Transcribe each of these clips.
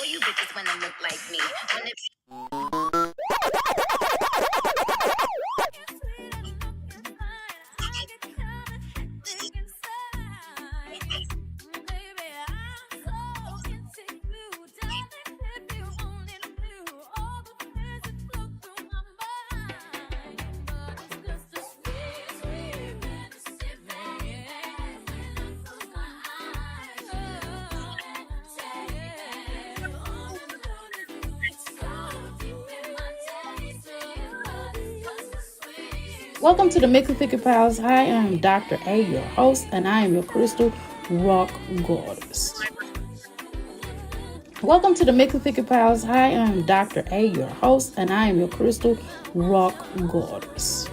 you bitches wanna look like me. When it Welcome to the Mix and Picket Pals. Hi, I am Dr. A, your host, and I am your crystal rock goddess. Welcome to the Mix and Picket Pals. Hi, I am Dr. A, your host, and I am your crystal rock goddess.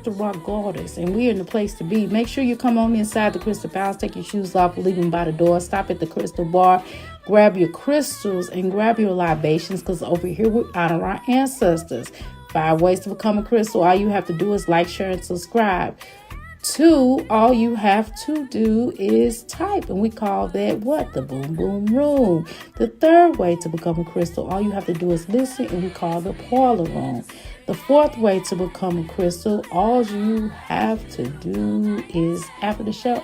The rock goddess, and we're in the place to be. Make sure you come on inside the crystal palace, take your shoes off, leave them by the door, stop at the crystal bar, grab your crystals and grab your libations, because over here we honor our ancestors. 5 ways to become a crystal. All you have to do is like, share, and subscribe. 2, all you have to do is type, and we call that what? The boom boom room. The 3rd way to become a crystal, all you have to do is listen, and we call the parlor room. The 4th way to become a crystal, all you have to do is after the show,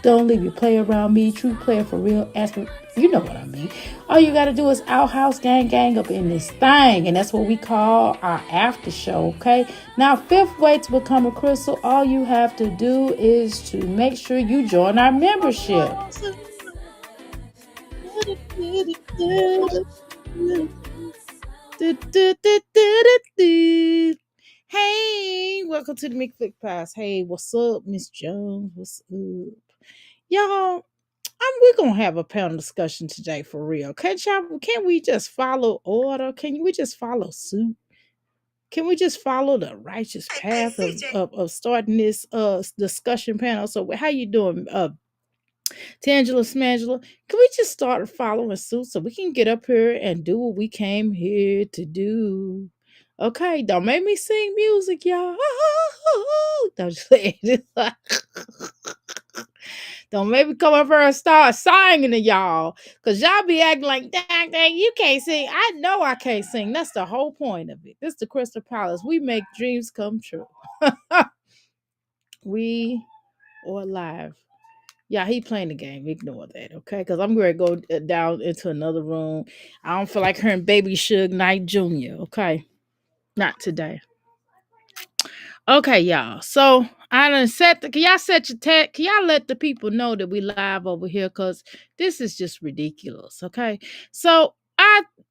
don't leave your play around me. True player for real. Ask me, you know what I mean. All you got to do is outhouse gang up in this thing. And that's what we call our after show, okay? Now, 5th way to become a crystal, all you have to do is to make sure you join our membership. Hey, welcome to the McFlick Pass. Hey, what's up, Miss Jones? What's up? Y'all, we're gonna have a panel discussion today for real. Can we just follow order? Can we just follow suit? Can we just follow the righteous path of starting this discussion panel? So how you doing, Tangela Smangela? Can we just start following suit so we can get up here and do what we came here to do? Okay, don't make me sing music, y'all. Don't say it. Don't make me come up here and start singing to y'all. Cause y'all be acting like, dang, you can't sing. I know I can't sing. That's the whole point of it. This is the Crystal Palace. We make dreams come true. We are live. Yeah, he playing the game. Ignore that, okay? Because I'm going to go down into another room. I don't feel like hearing Baby Suge Knight Jr., okay? Not today. Okay, y'all. So I done can y'all set your tag? Can y'all let the people know that we live over here? Cause this is just ridiculous. Okay. So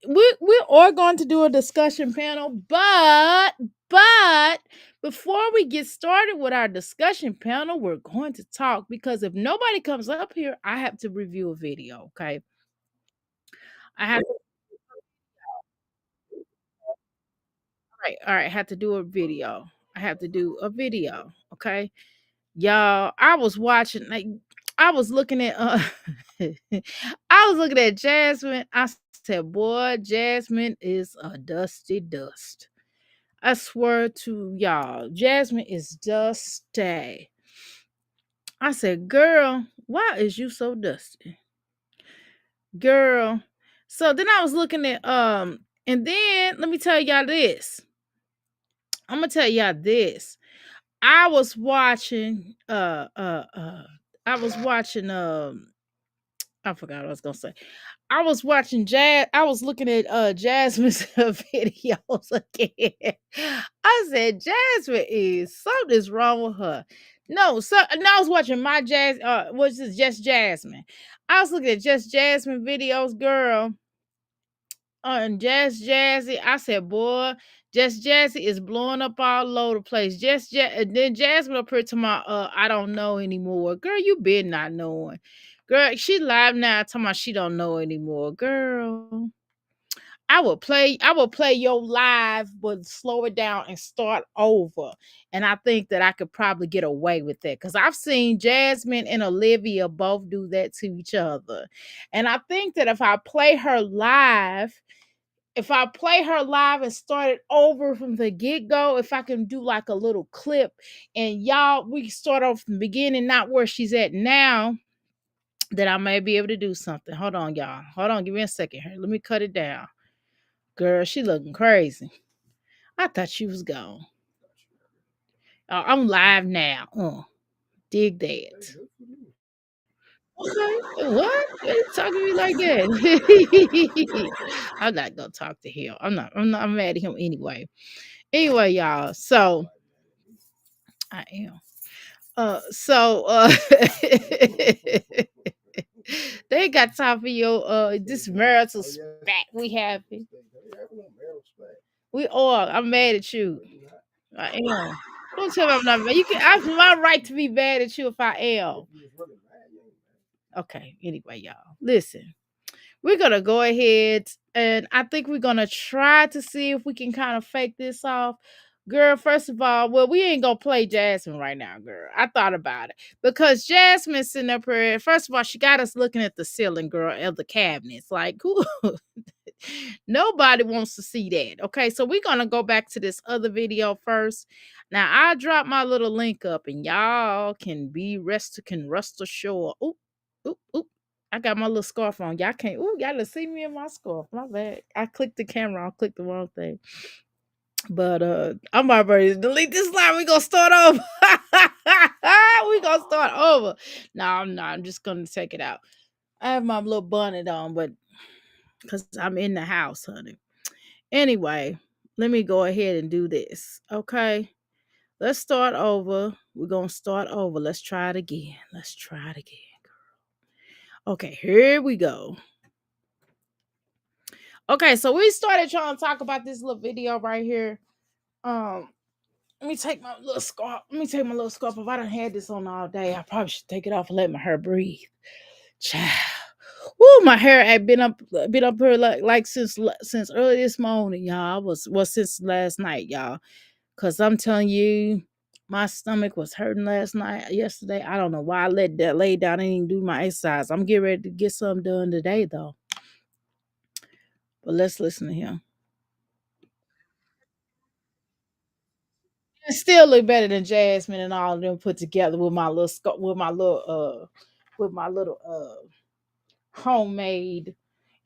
we are going to do a discussion panel, but before we get started with our discussion panel, we're going to talk, because if nobody comes up here, I have to review a video. Okay. I have all right, I have to do a video. I have to do a video. Okay. Y'all, I was watching, like, I was looking at I was looking at Jasmine. I said, boy, Jasmine is a dusty dust. I swear to y'all, Jasmine is dusty. I said, girl, why is you so dusty? Girl. So then I was looking at and then let me tell y'all this. I'm gonna tell y'all this. I was watching I was watching I forgot what I was gonna say. I was watching I was looking at Jasmine's videos again. I said Jasmine is something's wrong with her. No, so now I was watching my which is just Jasmine. I was looking at just Jasmine videos, girl. And Just Jazzy, I said, boy, Just Jazzy is blowing up all over the place. And then Jasmine up here to my I don't know anymore. Girl, you been not knowing. Girl, she live now talking about she don't know anymore. Girl. I will play your live, but slow it down and start over. And I think that I could probably get away with that. Because I've seen Jasmine and Olivia both do that to each other. And I think that if I play her live and start it over from the get-go, if I can do like a little clip and y'all, we start off from the beginning, not where she's at now, that I may be able to do something. Hold on, y'all. Hold on, give me a second here. Let me cut it down. Girl, she looking crazy. I thought she was gone. I'm live now. Dig that. Okay. What? Why you talking to me like that? I'm not gonna talk to him. I'm mad at him anyway. Anyway, y'all. So I am. They ain't got time for your this marital spat we having. We are. I'm mad at you. I am. Don't tell me I'm not mad. You can. I have my right to be mad at you if I am. Okay. Anyway, y'all, listen. We're gonna go ahead and I think we're gonna try to see if we can kind of fake this off. Girl, first of all, well, we ain't gonna play Jasmine right now, girl. I thought about it because Jasmine's sitting up here. First of all, she got us looking at the ceiling, girl, of the cabinets. Like, who? Nobody wants to see that. Okay, so we're gonna go back to this other video first. Now I dropped my little link up, and y'all can rest assured. Oop, oop, oop. I got my little scarf on. Y'all can't. Ooh, y'all to see me in my scarf. My bad. I clicked the camera. I clicked the wrong thing. But I'm about ready to delete this line. We gonna start over. We gonna start over. No, I'm not. I'm just gonna take it out. I have my little bonnet on, but because I'm in the house, honey. Anyway, let me go ahead and do this. Okay. Let's start over. We're gonna start over. Let's try it again. Let's try it again. Okay, here we go. Okay, so we started trying to talk about this little video right here. Um, let me take my little scarf. Let me take my little scarf off. I done had this on all day. I probably should take it off and let my hair breathe. Child. Woo, my hair had been up here like since early this morning, y'all. I was since last night, y'all. Cause I'm telling you, my stomach was hurting yesterday. I don't know why I let that lay down and didn't do my exercise. I'm getting ready to get something done today though. But let's listen to him. It still look better than Jasmine and all of them put together with my little homemade,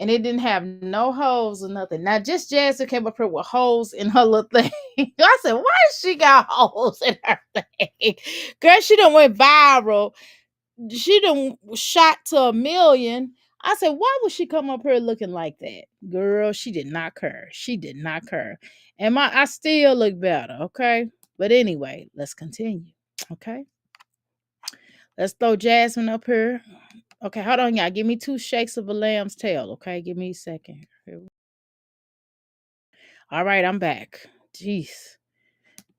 and it didn't have no holes or nothing. Now just Jasmine came up here with holes in her little thing. I said, why does she got holes in her thing? Girl, she done went viral. She done shot to 1 million. I said, why would she come up here looking like that? Girl, she did not care. She did not care. And I still look better, okay? But anyway, let's continue. Okay. Let's throw Jasmine up here. Okay, hold on, y'all. Give me 2 shakes of a lamb's tail. Okay, give me a second. All right, I'm back. Jeez.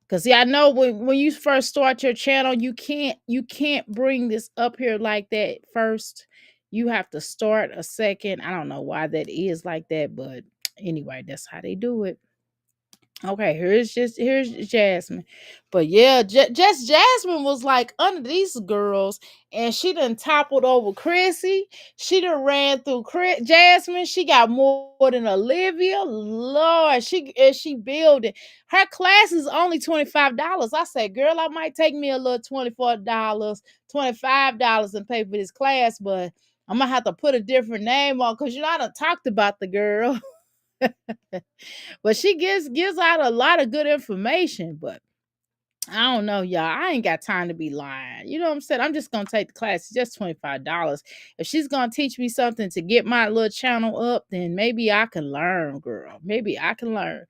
Cause yeah, I know when you first start your channel, you can't bring this up here like that first. You have to start a second. I don't know why that is like that, but anyway, that's how they do it. Okay, here's Jasmine, but yeah, just Jasmine was like under these girls, and she done toppled over Chrissy. She done ran through Jasmine. She got more than Olivia. Lord, she building. Her class is only $25. I said, girl, I might take me a little $24, $25 and pay for this class, but I'm gonna have to put a different name on because I done talked about the girl. But she gives out a lot of good information, but I don't know, y'all. I ain't got time to be lying. You know what I'm saying? I'm just gonna take the class. It's just $25. If she's gonna teach me something to get my little channel up, then maybe I can learn, girl. Maybe I can learn.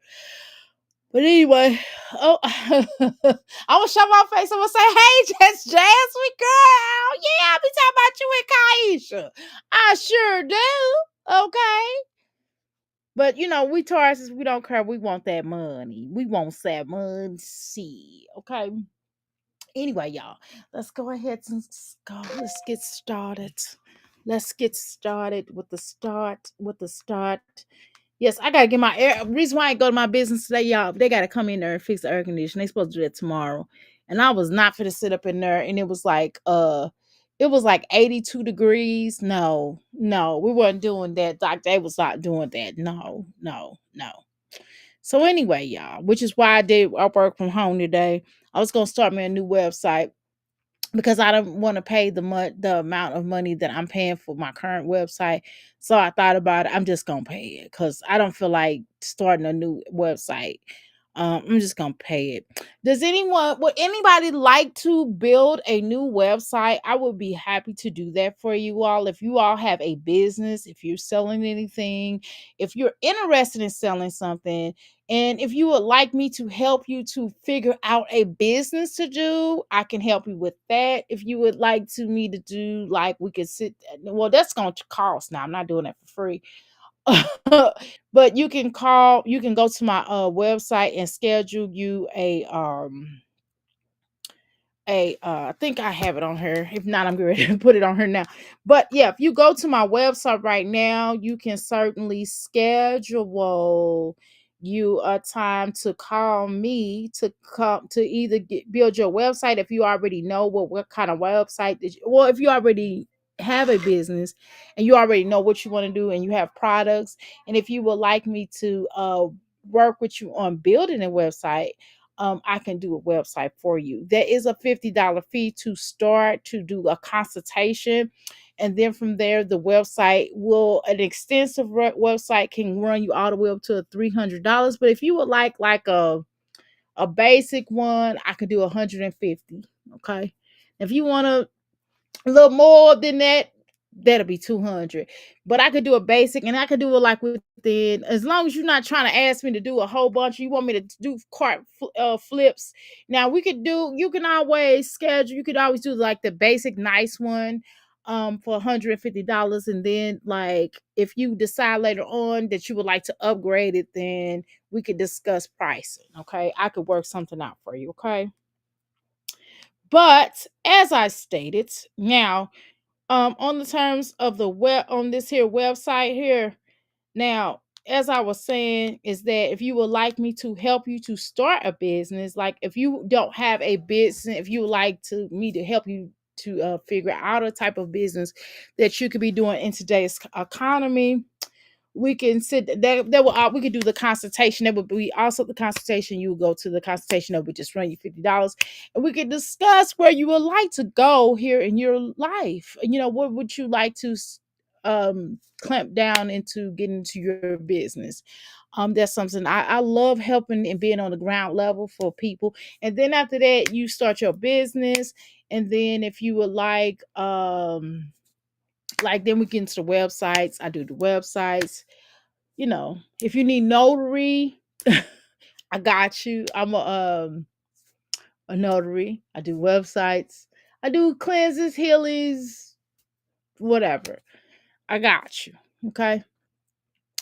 But anyway, oh, I'm gonna shove my face. I'm gonna say, "Hey, just Jasmine, girl. Yeah, I be talking about you and Kaisha. I sure do. Okay." But we Tauruses, we don't care. We want that money. We want that money. Okay. Anyway, y'all, let's go ahead and go. Let's get started. Let's get started with the start. With the start. Yes, I gotta get my air. Reason why I go to my business today, y'all. They gotta come in there and fix the air conditioner. They supposed to do that tomorrow, and I was not for to sit up in there. And it was like 82 degrees. No, no, we weren't doing that. Like they was not doing that. No, no, no. So anyway, y'all, which is why I work from home today. I was gonna start me a new website, because I don't want to pay the amount of money that I'm paying for my current website. So I thought about it. I'm just gonna pay it because I don't feel like starting a new website. I'm just gonna pay it. Would anybody like to build a new website? I would be happy to do that for you all. If you all have a business, if you're selling anything, if you're interested in selling something, and if you would like me to help you to figure out a business to do, I can help you with that. If you would like to me to do, like, we could sit, well, that's going to cost now. I'm not doing that for free. But you can go to my website and schedule you I think I have it on her. If not, I'm ready to put it on her now. But yeah, if you go to my website right now, you can certainly schedule you a time to call me to come to either build your website if you already know what kind of website well, if you already have a business and you already know what you want to do and you have products, and if you would like me to work with you on building a website, I can do a website for you. There is a $50 fee to start to do a consultation. And then from there, the website will, an extensive website can run you all the way up to $300. But if you would like a basic one, I could do 150. Okay. If you want to a little more than that, that'll be 200. But I could do a basic, and I could do it like within, as long as you're not trying to ask me to do a whole bunch, you want me to do flips. Now we could do, you can always schedule, you could always do like the basic nice one for $150. And then, like, if you decide later on that you would like to upgrade it, then we could discuss pricing. Okay. I could work something out for you. Okay. But as I stated, now on the terms of the web on this here website here, now, as I was saying, is that if you would like me to help you to start a business, like if you don't have a business, if you would like to me to help you to figure out a type of business that you could be doing in today's economy, we can sit that will we could do the consultation. That would be also the consultation. You would go to the consultation that would just run you $50, and we could discuss where you would like to go here in your life. You know, what would you like to clamp down into getting into your business? That's something I love, helping and being on the ground level for people. And then after that, you start your business. And then if you would like then we get into the websites. I do the websites. You know, if you need notary, I got you. I'm a notary. I do websites. I do cleanses, healings, whatever. I got you. Okay.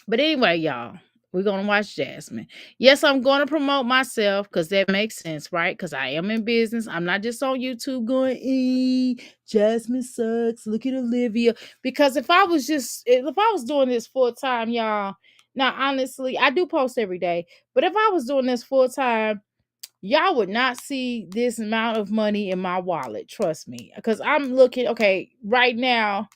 But anyway, y'all, we're gonna watch Jasmine. Yes, I'm gonna promote myself because that makes sense, right? Because I am in business. I'm not just on YouTube going, Jasmine sucks. Look at Olivia. Because if I was doing this full time, y'all. Now, honestly, I do post every day, but if I was doing this full time, y'all would not see this amount of money in my wallet. Trust me. Because I'm looking, okay, right now,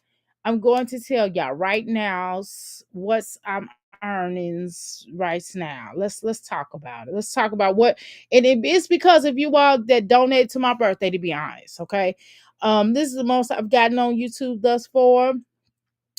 I'm going to tell y'all right now what's I'm earnings right now. Let's talk about it. Let's talk about what, and it's because of you all that donated to my birthday, to be honest. Okay. This is the most I've gotten on YouTube thus far.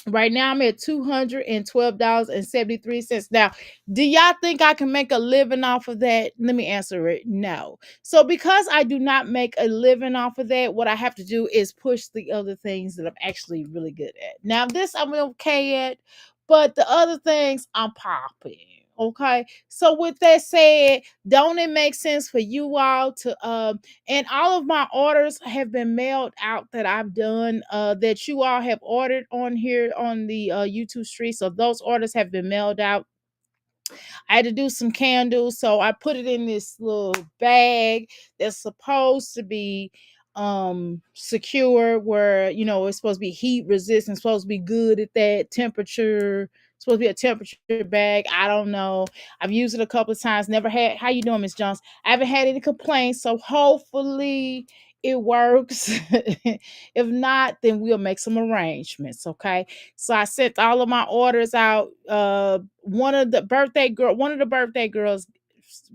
Right now, I'm at $212.73. Now, do y'all think I can make a living off of that? Let me answer it. No. So, because I do not make a living off of that, what I have to do is push the other things that I'm actually really good at. Now, this I'm okay at, but the other things I'm popping. Okay. So, with that said, don't it make sense for you all to and all of my orders have been mailed out that I've done, that you all have ordered on here on the YouTube street. So those orders have been mailed out. I had to do some candles, so I put it in this little bag that's supposed to be secure, where it's supposed to be heat resistant, supposed to be good at that temperature, supposed to be a temperature bag. I don't know. I've used it a couple of times, never had. How you doing, Miss Jones? I haven't had any complaints, so hopefully it works. If not, then we'll make some arrangements. Okay. So I sent all of my orders out. One of the birthday girls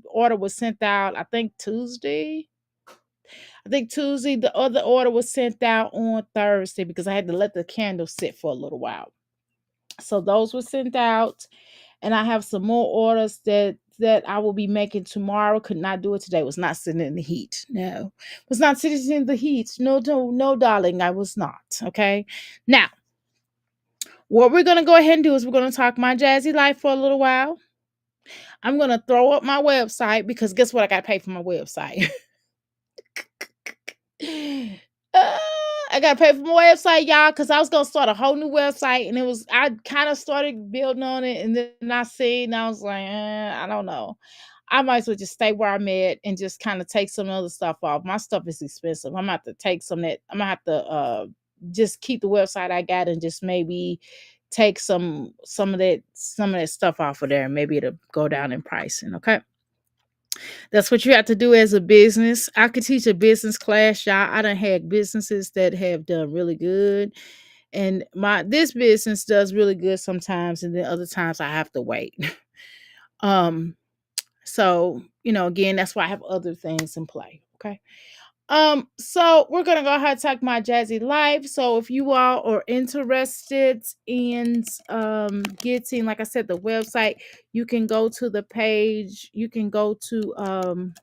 order was sent out, I think Tuesday. I think Tuesday. The other order was sent out on Thursday because I had to let the candles sit for a little while. So those were sent out, and I have some more orders that I will be making tomorrow. Could not do it today. Was not sitting in the heat. No, was not sitting in the heat. No, no, no, darling, I was not. Okay. Now, what we're gonna go ahead and do is we're gonna talk my jazzy life for a little while. I'm gonna throw up my website because guess what? I gotta pay for my website. Uh, I gotta pay for my website, y'all, because I was gonna start a whole new website, and I kind of started building on it, and then I see, and I was like, I don't know. I might as well just stay where I'm at and just kind of take some other stuff off. My stuff is expensive. I'm gonna have to take some that. I'm gonna have to just keep the website I got and just maybe take some of that stuff off of there, and maybe it'll go down in pricing. Okay. That's what you have to do as a business. I could teach a business class, y'all. I done had businesses that have done really good. And my this business does really good sometimes, and then other times I have to wait. um, so again, that's why I have other things in play. Okay. So we're gonna go ahead and talk my jazzy life. So if you all are interested in getting, like I said, the website, you can go to the page. You can go to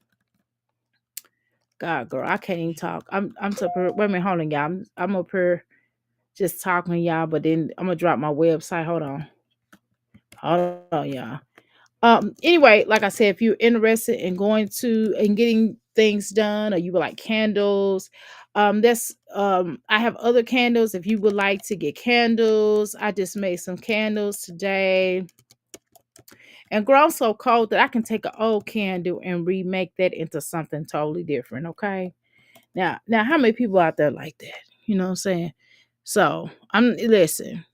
God, girl, I can't even talk. I'm so wait a minute, hold on, y'all. I'm up here just talking to y'all, but then I'm gonna drop my website. Hold on, y'all. Anyway, like I said, if you're interested in going to and getting things done, or you would like candles, that's I have other candles. If you would like to get candles, I just made some candles today. And grown so cold that I can take an old candle and remake that into something totally different. Okay. Now, how many people out there like that? You know what I'm saying? So I'm listen.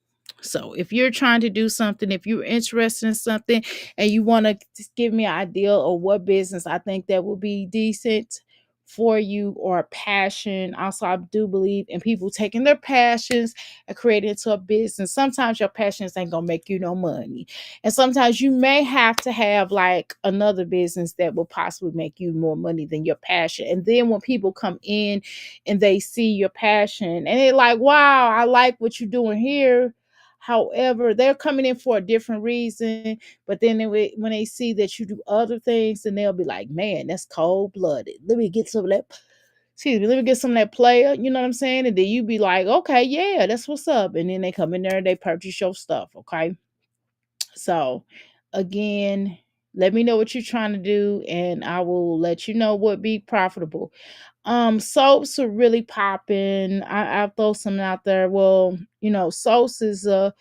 So if you're trying to do something, if you're interested in something, and you want to give me an idea of what business I think that will be decent for you, or a passion. Also, I do believe in people taking their passions and creating it into a business. Sometimes your passions ain't gonna make you no money, and sometimes you may have to have like another business that will possibly make you more money than your passion. And then when people come in and they see your passion, and they're like, wow, I like what you're doing here. However, they're coming in for a different reason, but then when they see that you do other things, then they'll be like, man, that's cold blooded. Let me get some of that. Excuse me, let me get some of that player. You know what I'm saying? And then you be like, okay, yeah, that's what's up. And then they come in there and they purchase your stuff. Okay. So again, let me know what you're trying to do, and I will let you know what be profitable. Soaps are really popping. I'll throw some out there. Well, soaps is a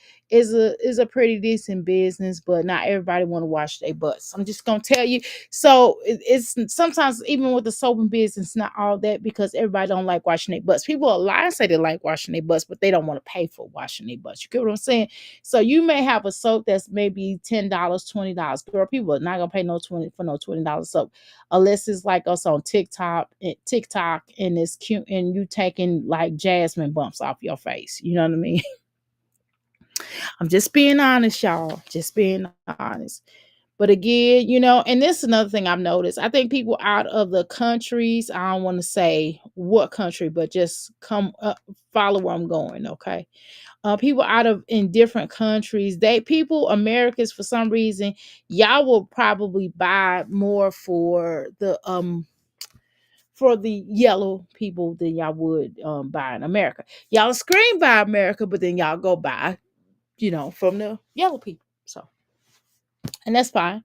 pretty decent business, but not everybody want to wash their butts. I'm just gonna tell you. So it's sometimes even with the soap and business, not all that, because everybody don't like washing their butts. People lie and say they like washing their butts, but they don't want to pay for washing their butts. You get what I'm saying? So you may have a soap that's maybe $10, $20. Girl, people are not gonna pay no 20 for no $20 soap unless it's like us on TikTok, and it's cute, and you taking like jasmine bumps off your face. You know what I mean? I'm just being honest, y'all. Just being honest. But again, and this is another thing I've noticed. I think people out of the countries, I don't want to say what country, but just come up, follow where I'm going, okay? People out of in different countries, Americans, for some reason, y'all will probably buy more for the yellow people than y'all would buy in America. Y'all scream by America, but then y'all go buy, from the yellow people. So, and that's fine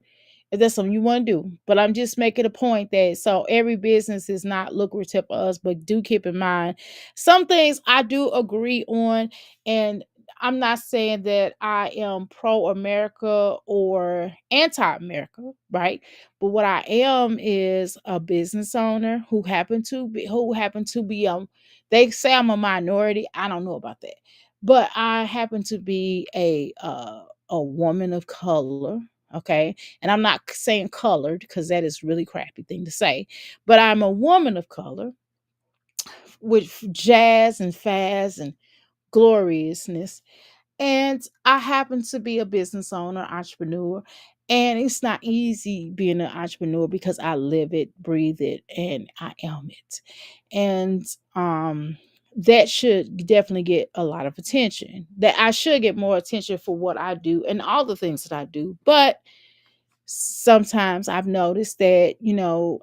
if that's something you want to do. But I'm just making a point that so every business is not lucrative for us, but do keep in mind some things I do agree on. And I'm not saying that I am pro America or anti America, right? But what I am is a business owner who happen to be they say I'm a minority. I don't know about that. But I happen to be a woman of color. Okay. And I'm not saying colored because that is really crappy thing to say, but I'm a woman of color with jazz and faz and gloriousness. And I happen to be a business owner, entrepreneur, and it's not easy being an entrepreneur because I live it, breathe it, and I am it. And that should definitely get a lot of attention. That I should get more attention for what I do and all the things that I do. But sometimes I've noticed that,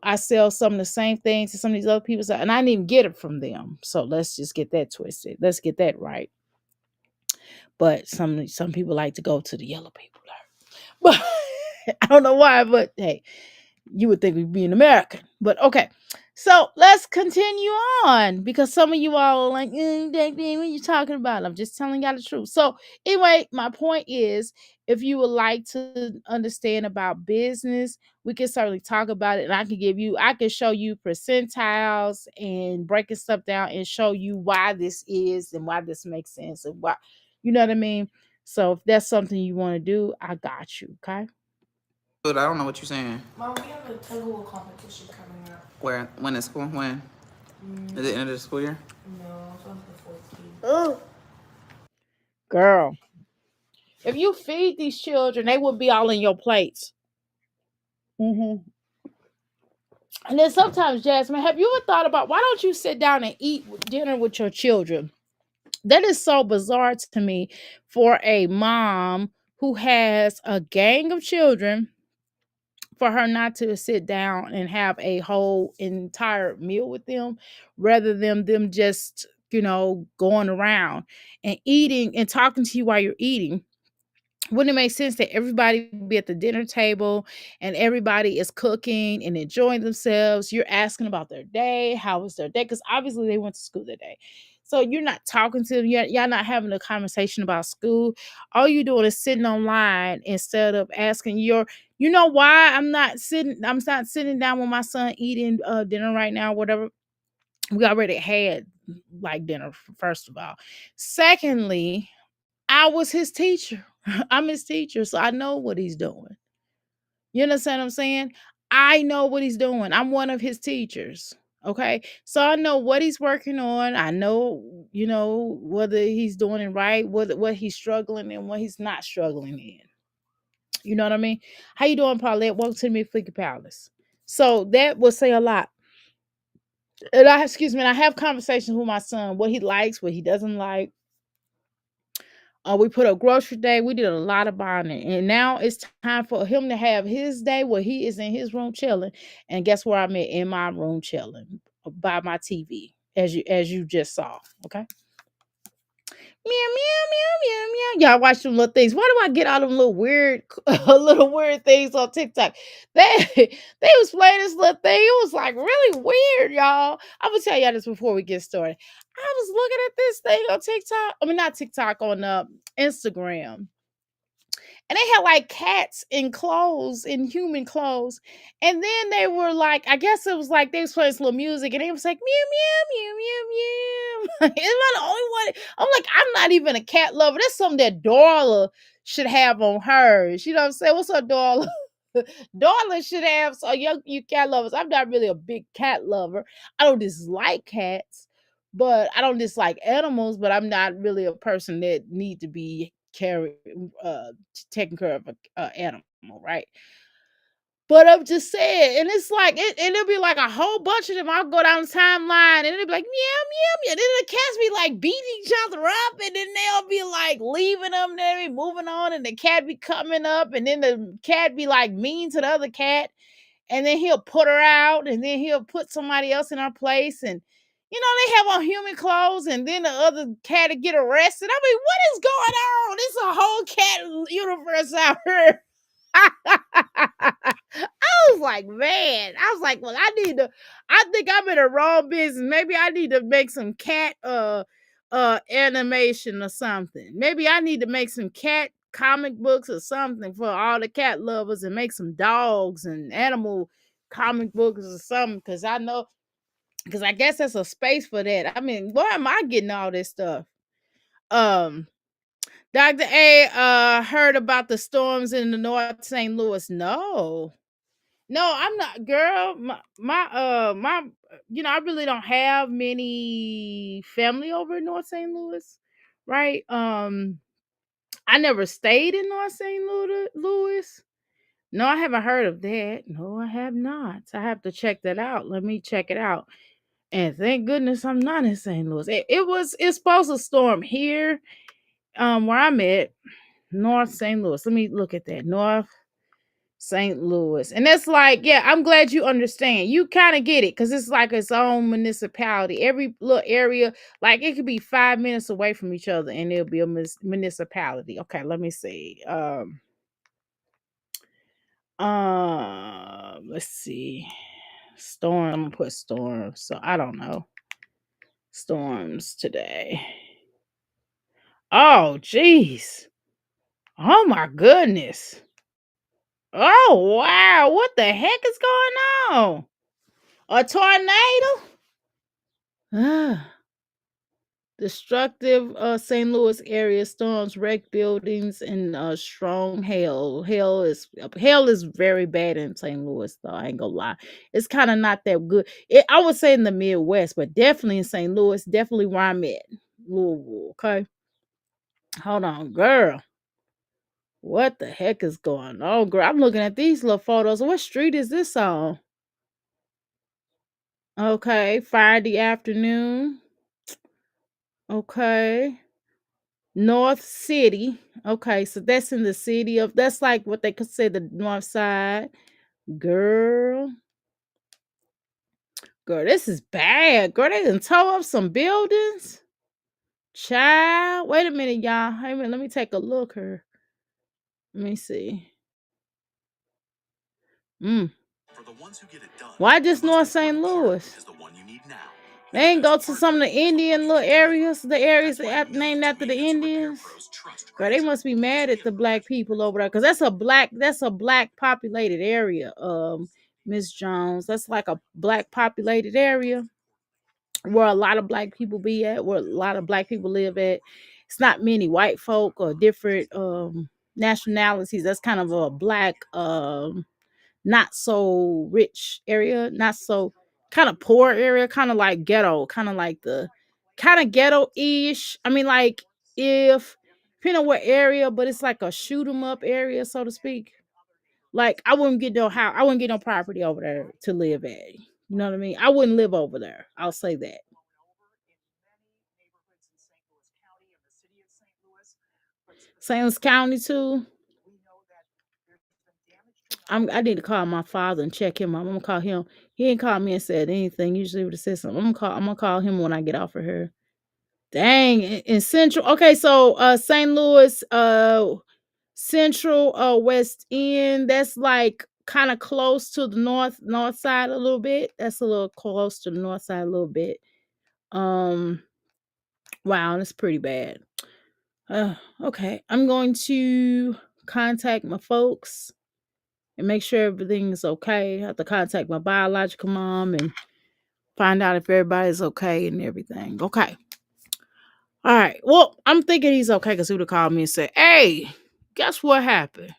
I sell some of the same things to some of these other people, and I didn't even get it from them. So let's just get that twisted. Let's get that right. But some people like to go to the yellow people. But I don't know why, but hey, you would think we'd be an American. But okay. So let's continue on because some of you all are like, what are you talking about? I'm just telling y'all the truth. So, anyway, my point is if you would like to understand about business, we can certainly talk about it. And I can show you percentiles and breaking stuff down and show you why this is and why this makes sense and why, you know what I mean? So, if that's something you want to do, I got you. Okay. But I don't know what you're saying. Mom, we have a tug of war competition coming up. Where? When is school? When? Is it end of the school year? No, it's on the 14th. Oh, girl, if you feed these children, they would be all in your plates. And then sometimes, Jasmine, have you ever thought about why don't you sit down and eat dinner with your children? That is so bizarre to me for a mom who has a gang of children for her not to sit down and have a whole entire meal with them rather than them just going around and eating and talking to you while you're eating. Wouldn't it make sense that everybody be at the dinner table and everybody is cooking and enjoying themselves? You're asking about their day, how was their day, because obviously they went to school that day. So you're not talking to them, y'all not having a conversation about school. All you're doing is sitting online instead of asking you know why I'm not sitting down with my son eating dinner right now, whatever. We already had like dinner, first of all. Secondly, I was his teacher. I'm his teacher, so I know what he's doing. You understand what I'm saying? I know what he's doing. I'm one of his teachers. Okay. So I know what he's working on. I know, whether he's doing it right, what he's struggling and what he's not struggling in. You know what I mean? How you doing, Paulette? Welcome to the Flicky Palace. So that will say a lot. And I have conversations with my son, what he likes, what he doesn't like. We put up grocery day. We did a lot of bonding, and now it's time for him to have his day where he is in his room chilling. And guess where I'm at? In my room chilling by my TV, as you just saw. Okay. Meow meow meow meow meow. Y'all watch them little things. Why do I get all them little weird, little weird things on TikTok? They was playing this little thing. It was like really weird, y'all. I'm gonna tell y'all this before we get started. I was looking at this thing on TikTok. I mean, not TikTok, on Instagram, and they had like cats in clothes, in human clothes. And then they were like, I guess it was like they was playing some little music, and they was like meow meow meow meow meow. Am I the only one? I'm like, I'm not even a cat lover. That's something that Darla should have on hers. You know what I'm saying? What's up, Darla? Darla should have. So you cat lovers. I'm not really a big cat lover. I don't dislike cats, but I don't dislike animals. But I'm not really a person that need to be carry taking care of a animal, right? But I'm just saying, and it's like and it'll be like a whole bunch of them. I'll go down the timeline, and it'll be like meow meow meow. Then the cats be like beating each other up, and then they'll be like leaving them, then be moving on, and the cat be coming up, and then the cat be like mean to the other cat, and then he'll put her out, and then he'll put somebody else in her place, and they have on human clothes, and then the other cat to get arrested. I mean, what is going on? It's a whole cat universe out here. I was like, man, I was like, well, I think I'm in a wrong business. Maybe I need to make some cat animation or something. Maybe I need to make some cat comic books or something for all the cat lovers, and make some dogs and animal comic books or something, because I guess there's a space for that. I mean, where am I getting all this stuff? Um Dr. A heard about the storms in the North St. Louis. No. No, I'm not, girl. I really don't have many family over in North St. Louis, right? I never stayed in North St. Louis. No, I haven't heard of that. No, I have not. I have to check that out. Let me check it out. And thank goodness I'm not in St. Louis. It's supposed to storm here, where I'm at, North St. Louis. Let me look at that. North St. Louis. And that's like, yeah, I'm glad you understand. You kind of get it because it's like its own municipality. Every little area, like it could be 5 minutes away from each other and it'll be a municipality. Okay, let me see. Let's see. Storm. I'm gonna put storm. So I don't know. Storms today. Oh, jeez. Oh my goodness. Oh wow. What the heck is going on? A tornado? Ah. Destructive St. Louis area storms wreck buildings and strong hail. Hail is very bad in St. Louis though. I ain't gonna lie. It's kind of not that good. I would say in the Midwest, but definitely in St. Louis, definitely where I'm at. Louisville, okay? Hold on, girl. What the heck is going on, girl? I'm looking at these little photos. What street is this on? Okay, Friday afternoon. Okay. North City. Okay, so that's in the city of that's like what they could say the north side. Girl, girl, this is bad. Girl, they done tore up some buildings. Child, wait a minute, y'all. Wait a minute, let me take a look here. Let me see. Mm. Why just North St. Louis? They ain't go to some of the Indian little areas, the areas named after the Indians. Girl, they must be mad at the black people over there, cause that's a black populated area. Miss Jones, that's like a black populated area where a lot of black people be at, where a lot of black people live at. It's not many white folk or different nationalities. That's kind of a black not so rich area, not so kind of poor area, kind of like ghetto, kind of like the kind of ghetto-ish. I mean, like if depending on what area, but it's like a shoot 'em up area, so to speak. Like I wouldn't get no house, I wouldn't get no property over there to live at. You know what I mean? I wouldn't live over there. I'll say that. St. Louis County too. I need to call my father and check him out. I'm gonna call him. He ain't called me and said anything. Usually would have said something. I'm gonna call him when I get off of here. Dang, in Central. Okay, so St. Louis, Central, West End. That's like kind of close to the north side a little bit. That's a little close to the north side a little bit. Um, wow, that's pretty bad. Okay, I'm going to contact my folks and make sure everything's okay. I have to contact my biological mom and find out if everybody's okay and everything. Okay. All right. Well, I'm thinking he's okay because he would have called me and said, "Hey, guess what happened?"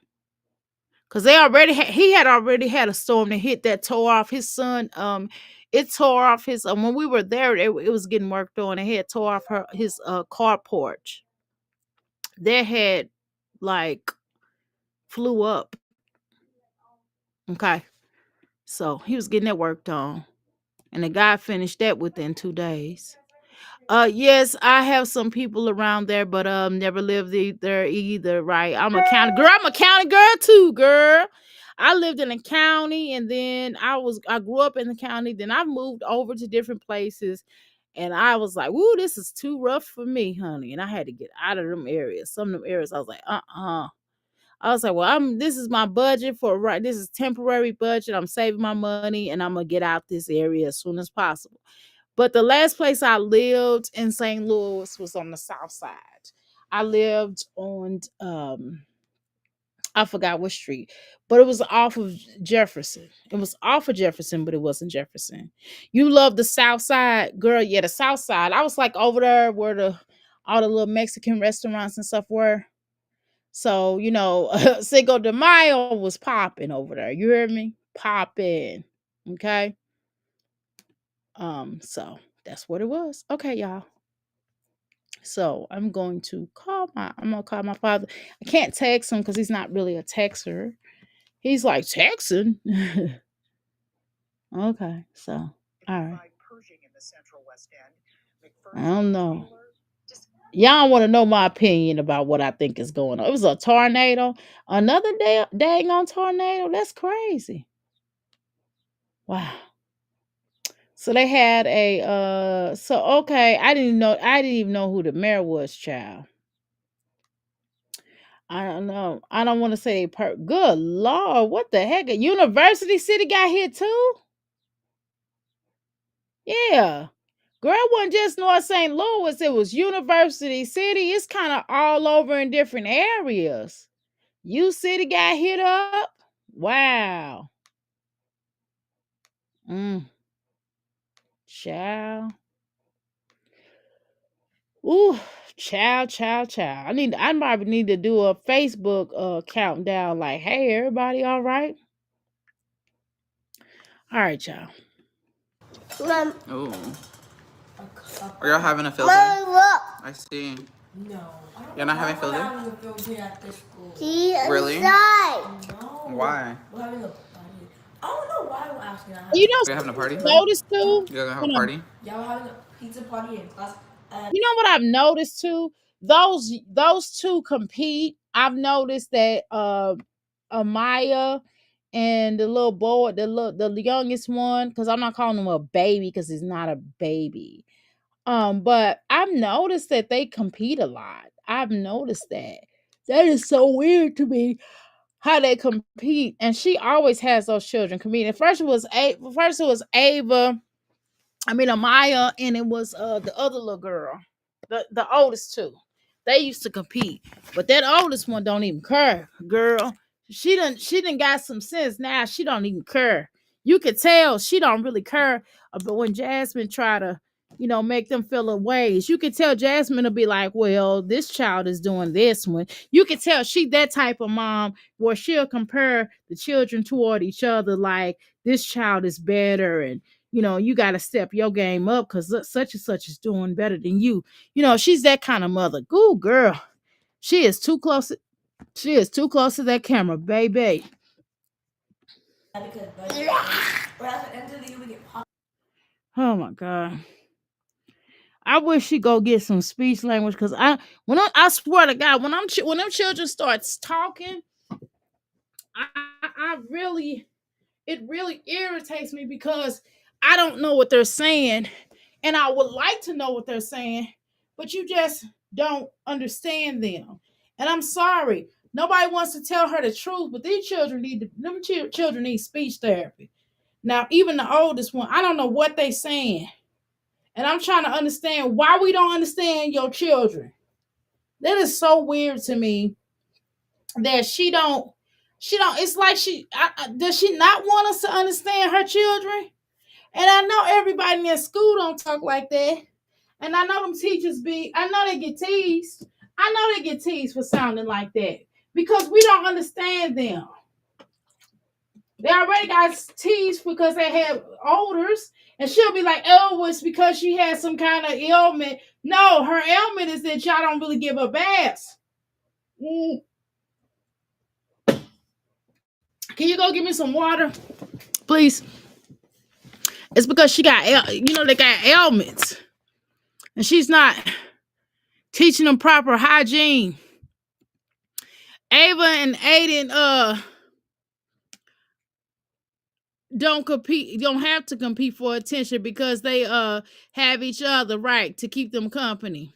Because he had already had a storm that hit that tore off his son. It tore off his when we were there, it was getting worked on. It had tore off his car porch. That had like flew up. Okay. So he was getting that worked on. And the guy finished that within 2 days. Yes, I have some people around there, but never lived there either. Right? I'm a county girl too, girl. I lived in the county, and then I grew up in the county. Then I moved over to different places, and I was like, "Woo, this is too rough for me, honey." And I had to get out of them areas. Some of them areas, I was like, I was like, well, this is my budget for right. This is temporary budget. I'm saving my money, and I'm gonna get out this area as soon as possible. But the last place I lived in St. Louis was on the south side. I lived on I forgot what street, but it was off of Jefferson. It was off of Jefferson, but it wasn't Jefferson. You love the south side, girl. Yeah, the south side. I was like over there where all the little Mexican restaurants and stuff were. So, Cinco de Mayo was popping over there. You hear me? Popping. Okay. So that's what it was. Okay, y'all. So I'm gonna call my father. I can't text him because he's not really a texter. He's like texting. Okay, so all right. I don't know. Y'all want to know my opinion about what I think is going on. It was a tornado. Another day dang on tornado. That's crazy. Wow. So they had a so okay, I didn't even know who the mayor was, child. I don't know. I don't want to say good lord, what the heck? A University City got hit too? Yeah. Girl, it wasn't just North St. Louis, it was University City. It's kind of all over in different areas. U City got hit up. Wow. Mm, child. Ooh, child. I probably need to do a Facebook countdown like, hey, everybody all right? All right, y'all. Mom, Ooh. Are y'all having a field day? Mom, look. I see. No. You're not having field day? Having a field day at this school. See Really? inside. No. Why? We're having a party. I don't know why we're asking that. You know Are you having a party? something I've noticed too? You guys gonna have a Hold on. party? Yeah, we're having a pizza party in class. And You know what I've noticed too? Those two compete. I've noticed that Amaya and the little boy, the youngest one, because I'm not calling him a baby because he's not a baby. But I've noticed that they compete a lot. I've noticed that. That is so weird to me how they compete. And she always has those children competing. First it was Ava, Amaya, and it was the other little girl, the oldest two. They used to compete, but that oldest one don't even care, girl. She done got some sense now. She don't even care. You could tell she don't really care. But when Jasmine try to, make them feel a ways, you could tell Jasmine will be like, "Well, this child is doing this one." You could tell she that type of mom where she'll compare the children toward each other, like this child is better, and you got to step your game up because such and such is doing better than you. She's that kind of mother. Good girl. She is too close. She is too close to that camera, baby. because at the end of the year we get pop. Oh my god. I wish she go get some speech language because I swear to God when them children starts talking, I really it really irritates me because I don't know what they're saying, and I would like to know what they're saying, but you just don't understand them. And I'm sorry, nobody wants to tell her the truth, but these children children need speech therapy. Now, even the oldest one, I don't know what they saying, and I'm trying to understand why we don't understand your children. That is so weird to me that she don't. It's like does she not want us to understand her children? And I know everybody in that school don't talk like that. And I know them teachers I know they get teased. I know they get teased for sounding like that because we don't understand them. They already got teased because they have odors. And she'll be like, oh, it's because she has some kind of ailment. No, her ailment is that y'all don't really give her baths. Mm. Can you go give me some water, please? It's because she they got ailments. And she's not teaching them proper hygiene. Ava and Aiden don't have to compete for attention because they have each other, right, to keep them company.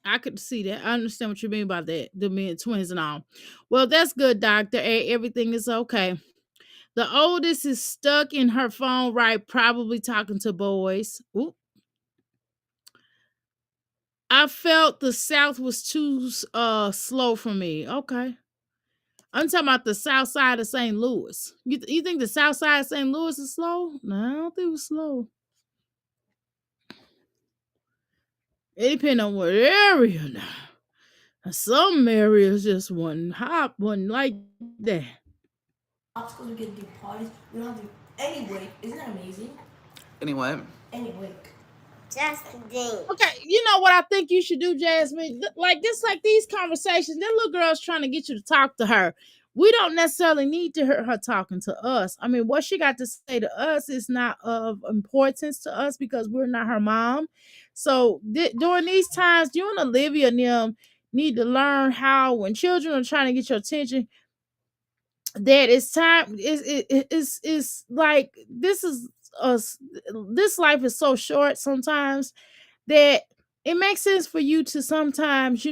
I could see that. I understand what you mean by that. Them being twins and all. Well, that's good, Dr. A. Everything is okay. The oldest is stuck in her phone, right? Probably talking to boys. Oop. I felt the South was too slow for me. Okay. I'm talking about the South side of St. Louis. You think the South side of St. Louis is slow? No, I don't think it was slow. It depends on what area now. Some areas just wasn't like that. Obstacles we can do parties. We don't have to do any wake. Isn't that amazing? Any what? Any wake. Just think. Okay, you know what I think you should do, Jasmine? Like this, like these conversations, that little girl's trying to get you to talk to her. We don't necessarily need to hear her talking to us. I mean, what she got to say to us is not of importance to us because we're not her mom. So during these times, you and Olivia and them need to learn how when children are trying to get your attention, that it's time it's like this is us. This life is so short sometimes that it makes sense for you to sometimes,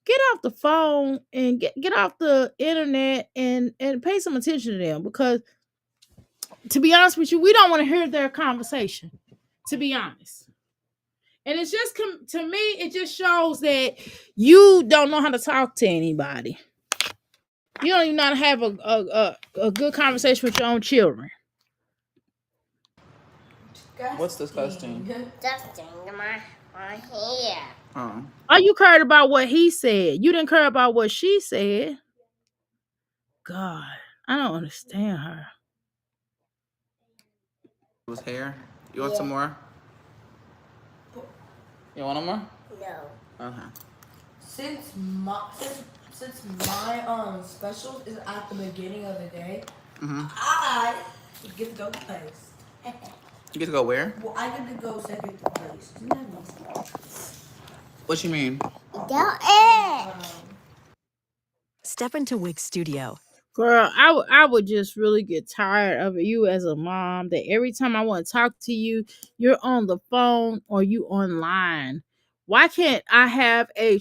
get off the phone and get off the internet and pay some attention to them because to be honest with you, we don't want to hear their conversation, to be honest. And it's just to me, it just shows that you don't know how to talk to anybody. You don't even know how to have a good conversation with your own children. What's disgusting? Disgusting. My hair. Oh, All you cared about what he said. You didn't care about what she said. God, I don't understand her. it was hair. You want Yeah. some more? You want no more? No. Okay. Since my special is at the beginning of the day, Mm-hmm. I get to go place. You get to go where? Well, I get to go second place. Isn't that nice? What you mean? Don't eat. Step into Wix Studio. Girl, I would just really get tired of you as a mom that every time I want to talk to you, you're on the phone or you online. Why can't I have a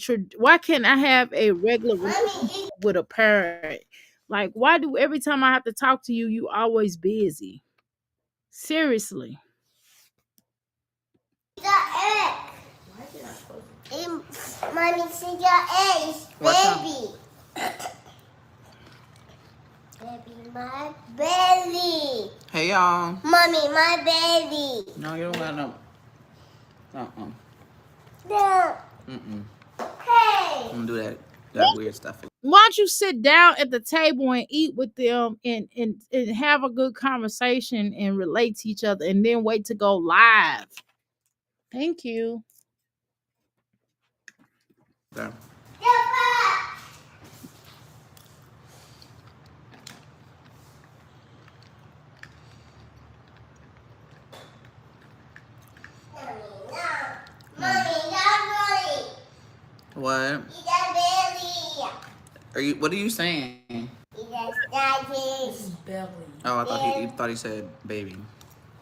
regular relationship with a parent? Like why do every time I have to talk to you, you always busy? Seriously. The egg. Mommy, see your eggs, What's up? baby. Baby, my belly. Hey y'all. Mommy, my baby. No, you don't got no. Uh-uh. No. Mm-mm. Hey. I'm gonna do that weird stuff. Why don't you sit down at the table and eat with them and have a good conversation and relate to each other and then wait to go live? Thank you. Okay. Mommy, that belly. What? Eat that belly. What are you saying? Eat that daddy. This is belly. Oh, I thought he said baby.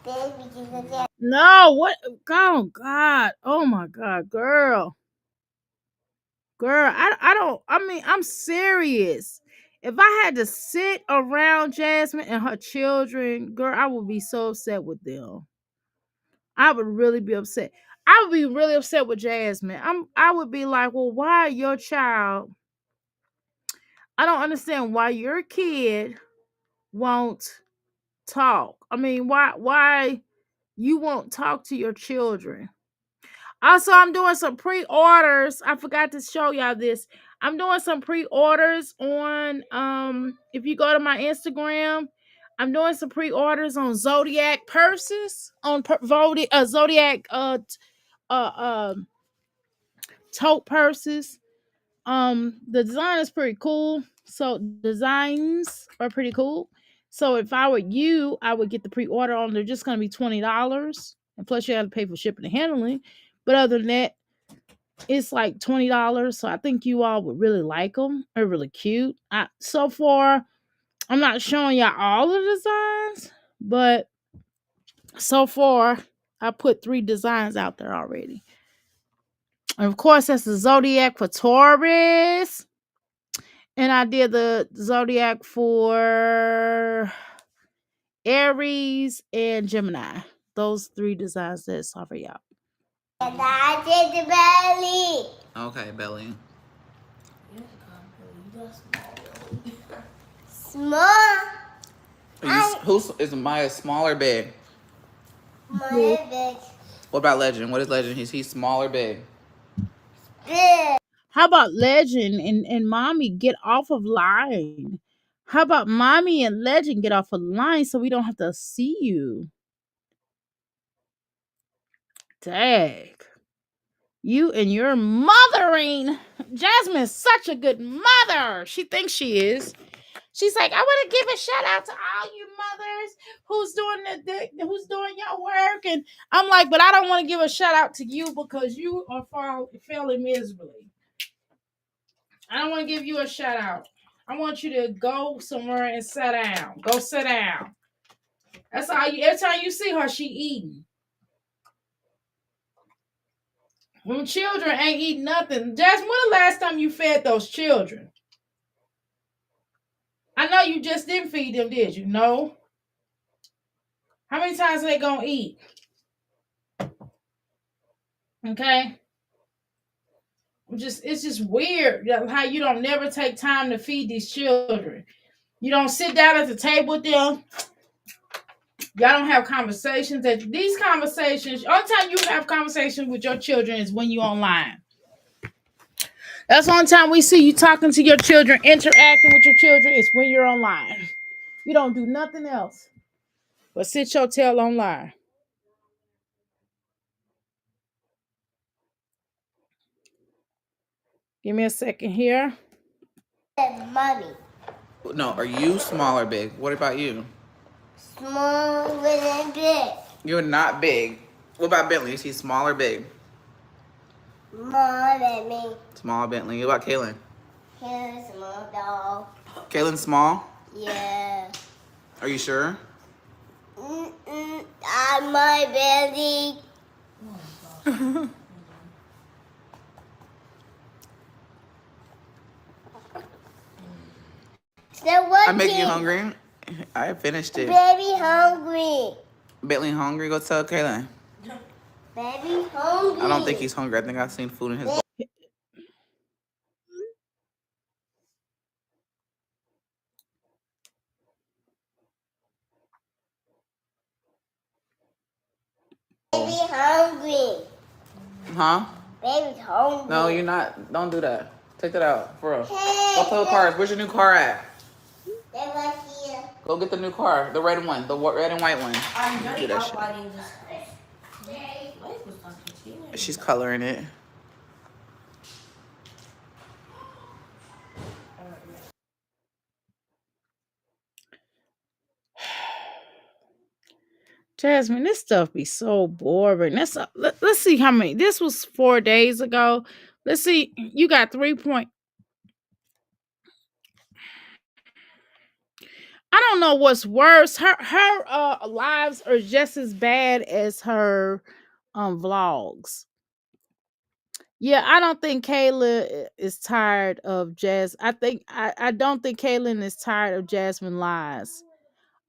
Baby, eat that. No, what? Oh God! Oh my God, girl, girl! I don't. I mean, I'm serious. If I had to sit around Jasmine and her children, girl, I would be so upset with them. I would really be upset. I would be really upset with Jasmine. I would be like, well, why your child? I don't understand why your kid won't talk. I mean, why you won't talk to your children? Also, I'm doing some pre-orders. I forgot to show y'all this. I'm doing some pre-orders on if you go to my Instagram, I'm doing some pre-orders on Zodiac purses, on Zodiac uh um tote purses. The design is pretty cool. So designs are pretty cool. So if I were you, I would get the pre-order on. They're just gonna be $20. And plus you have to pay for shipping and handling. But other than that, it's like $20. So I think you all would really like them. They're really cute. So far, I'm not showing y'all all the designs, but so far I put 3 designs out there already. And of course, that's the Zodiac for Taurus. And I did the Zodiac for Aries and Gemini. Those 3 designs that's all for y'all. And I did the belly. Okay, belly. You got small belly. Small. Who's is Maya small or big? My big. What about Legend? What is Legend? Is he small or big? Big. How about Legend and Mommy get off of line? How about Mommy and Legend get off of line so we don't have to see you? Dag. You and your mothering. Jasmine's such a good mother. She thinks she is. She's like, I want to give a shout out to all you mothers who's doing who's doing your work, and I'm like, but I don't want to give a shout out to you because you are failing miserably. I don't want to give you a shout out. I want you to go somewhere and sit down. Go sit down. That's all you. Every time you see her, she eating. When children ain't eating nothing, Jasmine, when the last time you fed those children? I know you just didn't feed them, did you? No. How many times are they gonna eat? Okay. It's just weird how you don't never take time to feed these children. You don't sit down at the table with them. Y'all don't have conversations. These conversations, only time you have conversations with your children is when you're online. That's the only time we see you talking to your children, interacting with your children is when you're online. You don't do nothing else but sit your tail online. Give me a second here. Mommy. No, are you small or big? What about you? Small and big. You're not big. What about Bentley? Is he small or big? More than me. Small Bentley. What about Kaylin? Here's a small dog. Kaylin's small? Yeah. Are you sure? I'm my baby. So what? I make you hungry? I finished it. Baby hungry. Bentley hungry? Go tell Kaylin. Baby hungry. I don't think he's hungry. I think I've seen food in his bowl. Baby hungry. Huh? Baby's hungry. No, you're not. Don't do that. Take that out. For real. Hey, Go tell the cars. Where's your new car at? they're right here. Go get the new car. The red one. The red and white one. I'm Do very that shit. outlining this. Life was not continuing. She's coloring it. Jasmine, this stuff be so boring. Let's see how many. This was 4 days ago. Let's see. You got 3 point. I don't know what's worse. Her lives are just as bad as her vlogs. Yeah, I don't think Kayla is tired of Jazz. I don't think Kaylin is tired of Jasmine lies.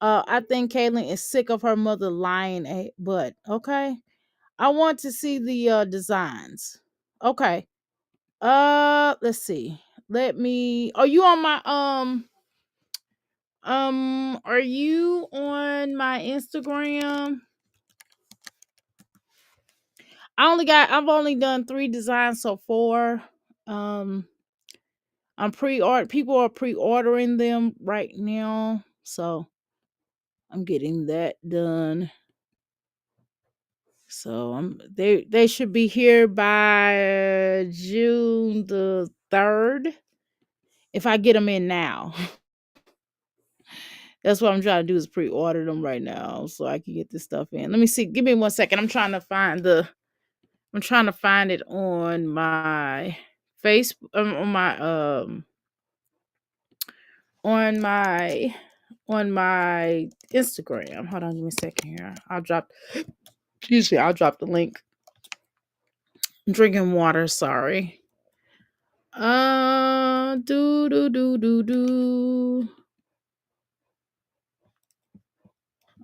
I think Kaylin is sick of her mother lying. But okay, I want to see the designs. Okay. Let's see. Let me. Are you on my Are you on my Instagram? I've only done 3 designs so far. I'm people are pre-ordering them right now. So I'm getting that done. So they should be here by June the 3rd. If I get them in now. That's what I'm trying to do is pre-order them right now so I can get this stuff in. Let me see. Give me 1 second. I'm trying to find it on my Facebook on my Instagram. Hold on, give me a second here. I'll drop the link. I'm drinking water, sorry. Do.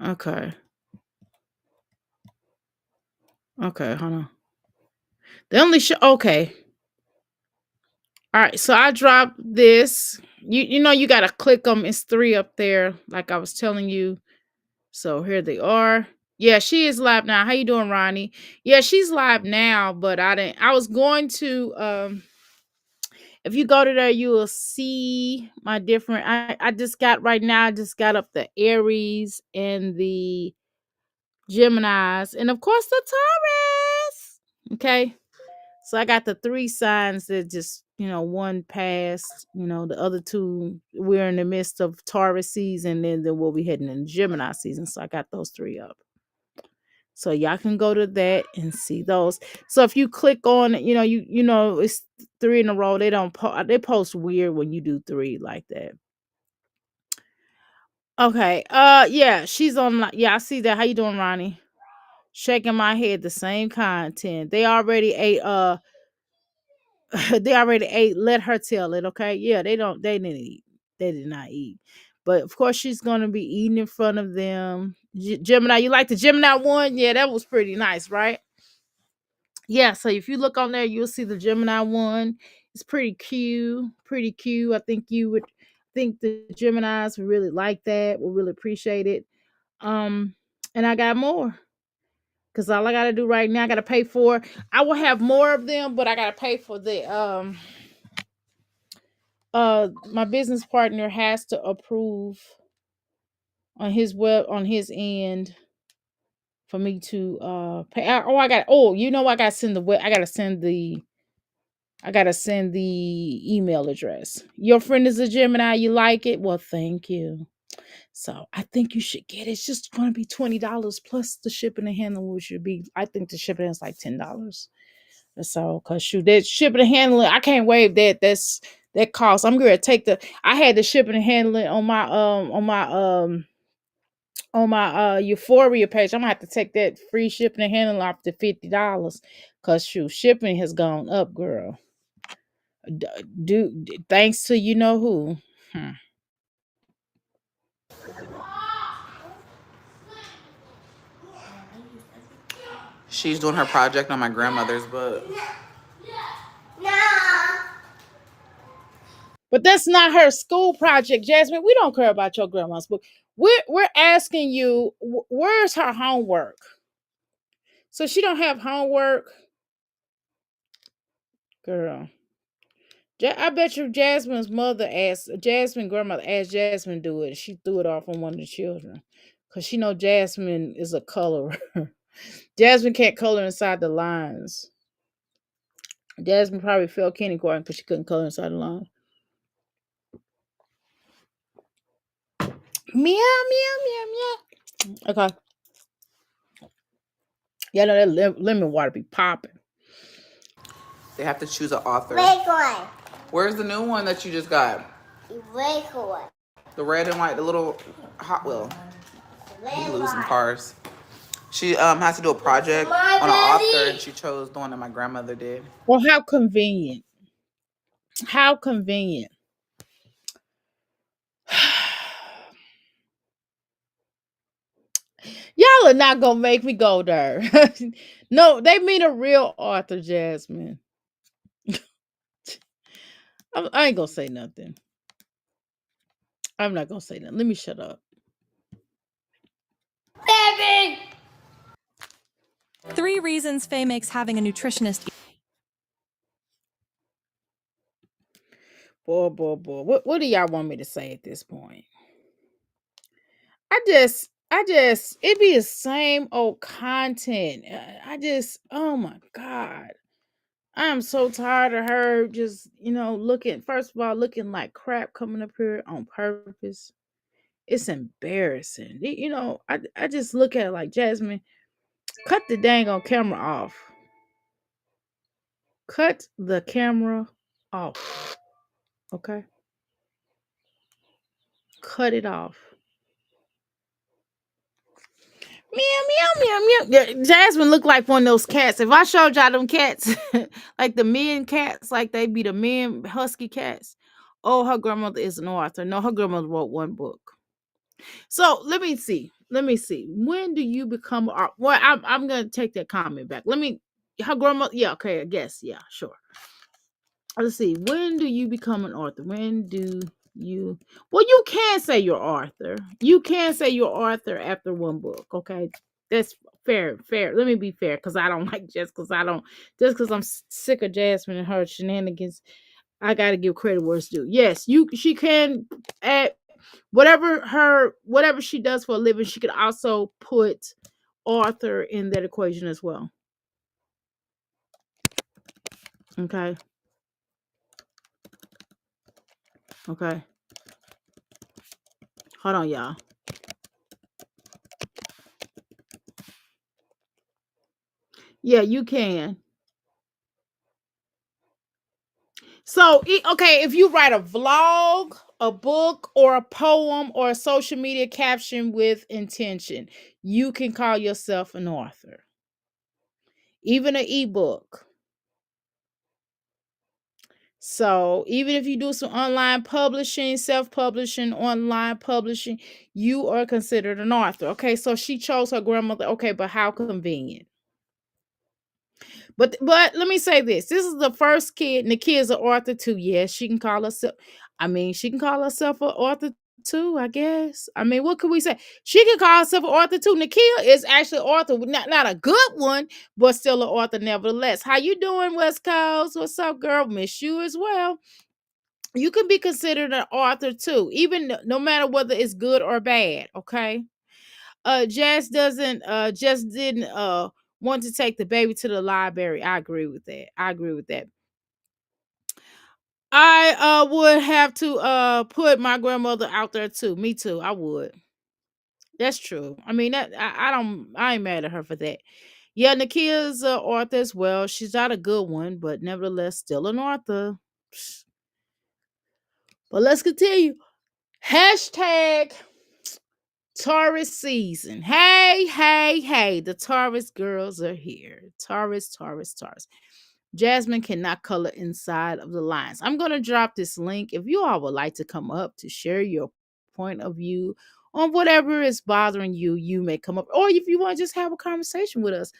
Okay. Okay, hold on. They only show okay. All right, so I dropped this. You know you gotta click them. It's 3 up there, like I was telling you. So here they are. Yeah, she is live now. How you doing, Ronnie? Yeah, she's live now, but I was going to if you go to there, you will see my different I just got right now, I just got up the Aries and the Geminis, and of course the Taurus. Okay. So I got the three signs that just, one passed, the other two, we're in the midst of Taurus season, and then we'll be heading in Gemini season. So I got those three up. So y'all can go to that and see those. So if you click on it, it's three in a row. They don't they post weird when you do three like that. Okay. Yeah, she's on. Yeah, I see that. How you doing, Ronnie? Shaking my head. The same content. They already ate. They already ate. Let her tell it. Okay. Yeah, they don't. They didn't eat. They did not eat. But of course, she's gonna be eating in front of them. Gemini, you like the Gemini one? Yeah, that was pretty nice, right? Yeah. So if you look on there, you'll see the Gemini one. It's pretty cute. Pretty cute. I think you would think the Geminis would really like that. Would really appreciate it. Um, and I got more. Cause all I gotta do right now, I gotta pay for. I will have more of them, but I gotta pay for the my business partner has to approve on his end for me to pay. I gotta send I gotta send the email address. Your friend is a Gemini. You like it? Well, thank you. So I think you should get it. It's just going to be $20 plus the shipping and handling, which should be. I think the shipping is like $10. So, cause shoot, that shipping and handling, I can't waive that. That cost. I'm gonna take the. I had the shipping and handling on my Euphoria page. I'm gonna have to take that free shipping and handling off to $50. Cause shoot, shipping has gone up, girl. Thanks to you know who. Hmm. She's doing her project on my grandmother's book. But that's not her school project, Jasmine. We don't care about your grandma's book. We're asking you, where's her homework? So she don't have homework, girl. I bet you Jasmine grandmother asked Jasmine do it. She threw it off on one of the children. Cause she know Jasmine is a colorer. Jasmine can't color inside the lines. Jasmine probably failed kindergarten because she couldn't color inside the line. Meow, meow, meow, meow. Okay. Yeah, no, that lemon water be popping. They have to choose an author. One. Where's the new one that you just got? Red one. The red and white, the little Hot Wheel. He losing cars. She has to do a project on an author, and she chose the one that my grandmother did. Well, how convenient. How convenient. Y'all are not gonna make me go there. No, they mean a real Arthur, Jasmine. I ain't gonna say nothing. I'm not gonna say nothing. Let me shut up. Baby. 3 reasons Faye makes having a nutritionist. Boy. What do y'all want me to say at this point? It be the same old content. Oh my God. I'm so tired of her just, looking, first of all, looking like crap coming up here on purpose. It's embarrassing. I just look at it like, Jasmine, cut the dang on camera off. Cut the camera off. Okay? Cut it off. Meow, meow, meow, meow. Yeah, Jasmine looked like one of those cats. If I showed y'all them cats, like the men cats, like they be the men husky cats. Oh, her grandmother is an author. No, her grandmother wrote one book. So let me see. When do you become? Well, I'm gonna take that comment back. Her grandmother. Yeah, okay. I guess. Yeah, sure. Let's see. When do you become an author? When do you? Well, you can say you're Arthur. You can say you're Arthur after one book. Okay, that's fair. Fair. Let me be fair, because I don't like just because I'm sick of Jasmine and her shenanigans. I gotta give credit where it's due. Yes, she can add whatever she does for a living. She could also put Arthur in that equation as well. Okay. Okay. Hold on, y'all. Yeah, you can. So, okay, if you write a vlog, a book, or a poem, or a social media caption with intention, you can call yourself an author. Even an ebook. So, even if you do some online publishing, self publishing, online publishing, you are considered an author. Okay, so she chose her grandmother. Okay, but how convenient. But let me say this. This is the first kid, and the kid's an author too. Yes, she can call herself. I mean, she can call herself an author too, I guess. I mean, what could we say? She can call herself an author too. Nakia is actually an author, not a good one, but still an author nevertheless. How you doing, West Coast? What's up, girl? Miss you as well. You can be considered an author too, even no matter whether it's good or bad. Okay. Jess didn't want to take the baby to the library. I agree with that. I agree with that. I would have to put my grandmother out there too. Me too. I would. That's true. I mean, that I ain't mad at her for that. Yeah, Nakia's author as well. She's not a good one, but nevertheless still an author. But let's continue. Hashtag Taurus season. Hey, hey, hey. The Taurus girls are here. Taurus, Taurus, Taurus. Jasmine cannot color inside of the lines. I'm going to drop this link. If you all would like to come up to share your point of view on whatever is bothering you, you may come up. Or if you want to just have a conversation with us,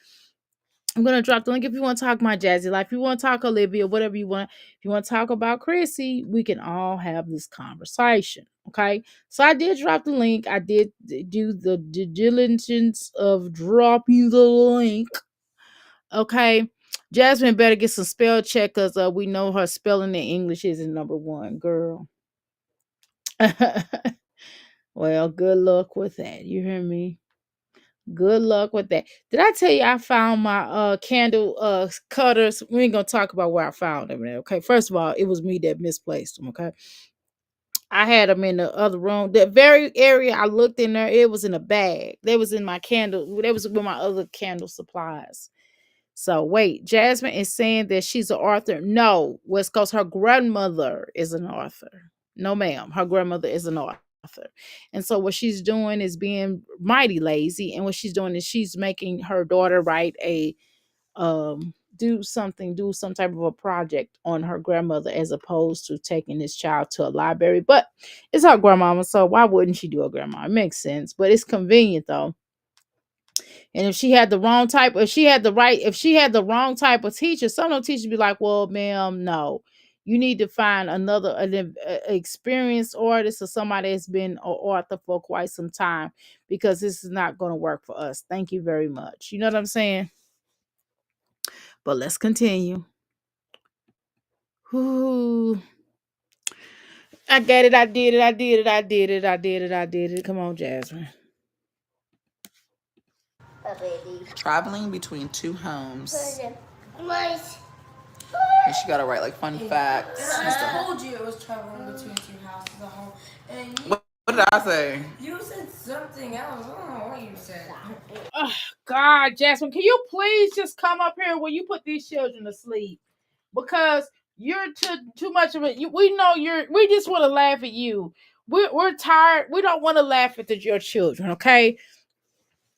I'm going to drop the link. If you want to talk my Jazzy life, if you want to talk Olivia, whatever you want. If you want to talk about Chrissy, we can all have this conversation. Okay. So I did drop the link. I did do the due diligence of dropping the link. Okay. Jasmine better get some spell check because we know her spelling in English isn't number one, girl. Well, good luck with that. You hear me? Good luck with that. Did I tell you I found my candle cutters? We ain't gonna talk about where I found them. Okay. First of all, it was me that misplaced them. Okay. I had them in the other room. The very area I looked in there, it was in a bag. They was in my candle. They was with my other candle supplies. So wait, Jasmine is saying that she's an author. No, West Coast, her grandmother is an author. No, ma'am, her grandmother is an author. And so what she's doing is being mighty lazy. And what she's doing is she's making her daughter write a do some type of a project on her grandmother as opposed to taking this child to a library. But it's her grandmama, so why wouldn't she do a grandma? It makes sense, but it's convenient though. And if she had the wrong type, if she had the wrong type of teacher, some of the teachers be like, well, ma'am, no. You need to find an experienced artist or somebody that's been an author for quite some time because this is not going to work for us. Thank you very much. You know what I'm saying? But let's continue. Ooh. I get it. I did it. I did it. I did it. I did it. I did it. Come on, Jasmine. Baby. Traveling between two homes. Nice. And she gotta write like fun facts. and I stuff. told you it was traveling between two houses at home. And What did I say? you said something else. I don't know what you said. Oh, God, Jasmine, can you please just come up here when you put these children to sleep? Because you're too much of it. We know we just want to laugh at you. We're tired. We don't want to laugh at your children, okay?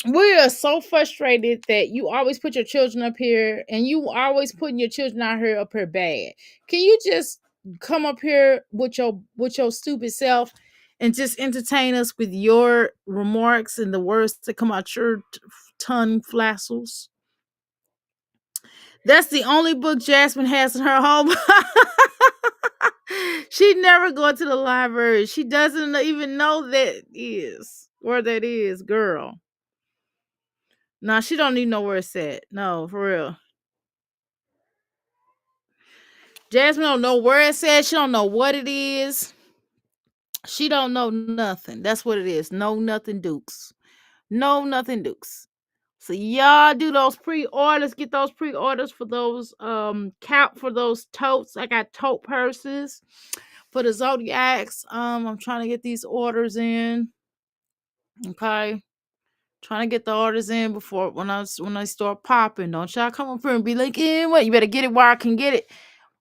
We are so frustrated that you always put your children up here and you always putting your children out here up here bad. Can you just come up here with your stupid self and just entertain us with your remarks and the words that come out your tongue flassels? That's the only book Jasmine has in her home. She never go to the library. She doesn't even know that is where that is, girl. Nah, she don't even know where it's at. No, for real. Jasmine don't know where it's at. She don't know what it is. She don't know nothing. That's what it is. No nothing dukes. No nothing dukes. So y'all do those pre-orders, get those pre-orders for those cap for those totes. I got tote purses for the Zodiacs. I'm trying to get these orders in. Okay. Trying to get the orders in before when I start popping. Don't y'all come up here and be like, what? You better get it where I can get it.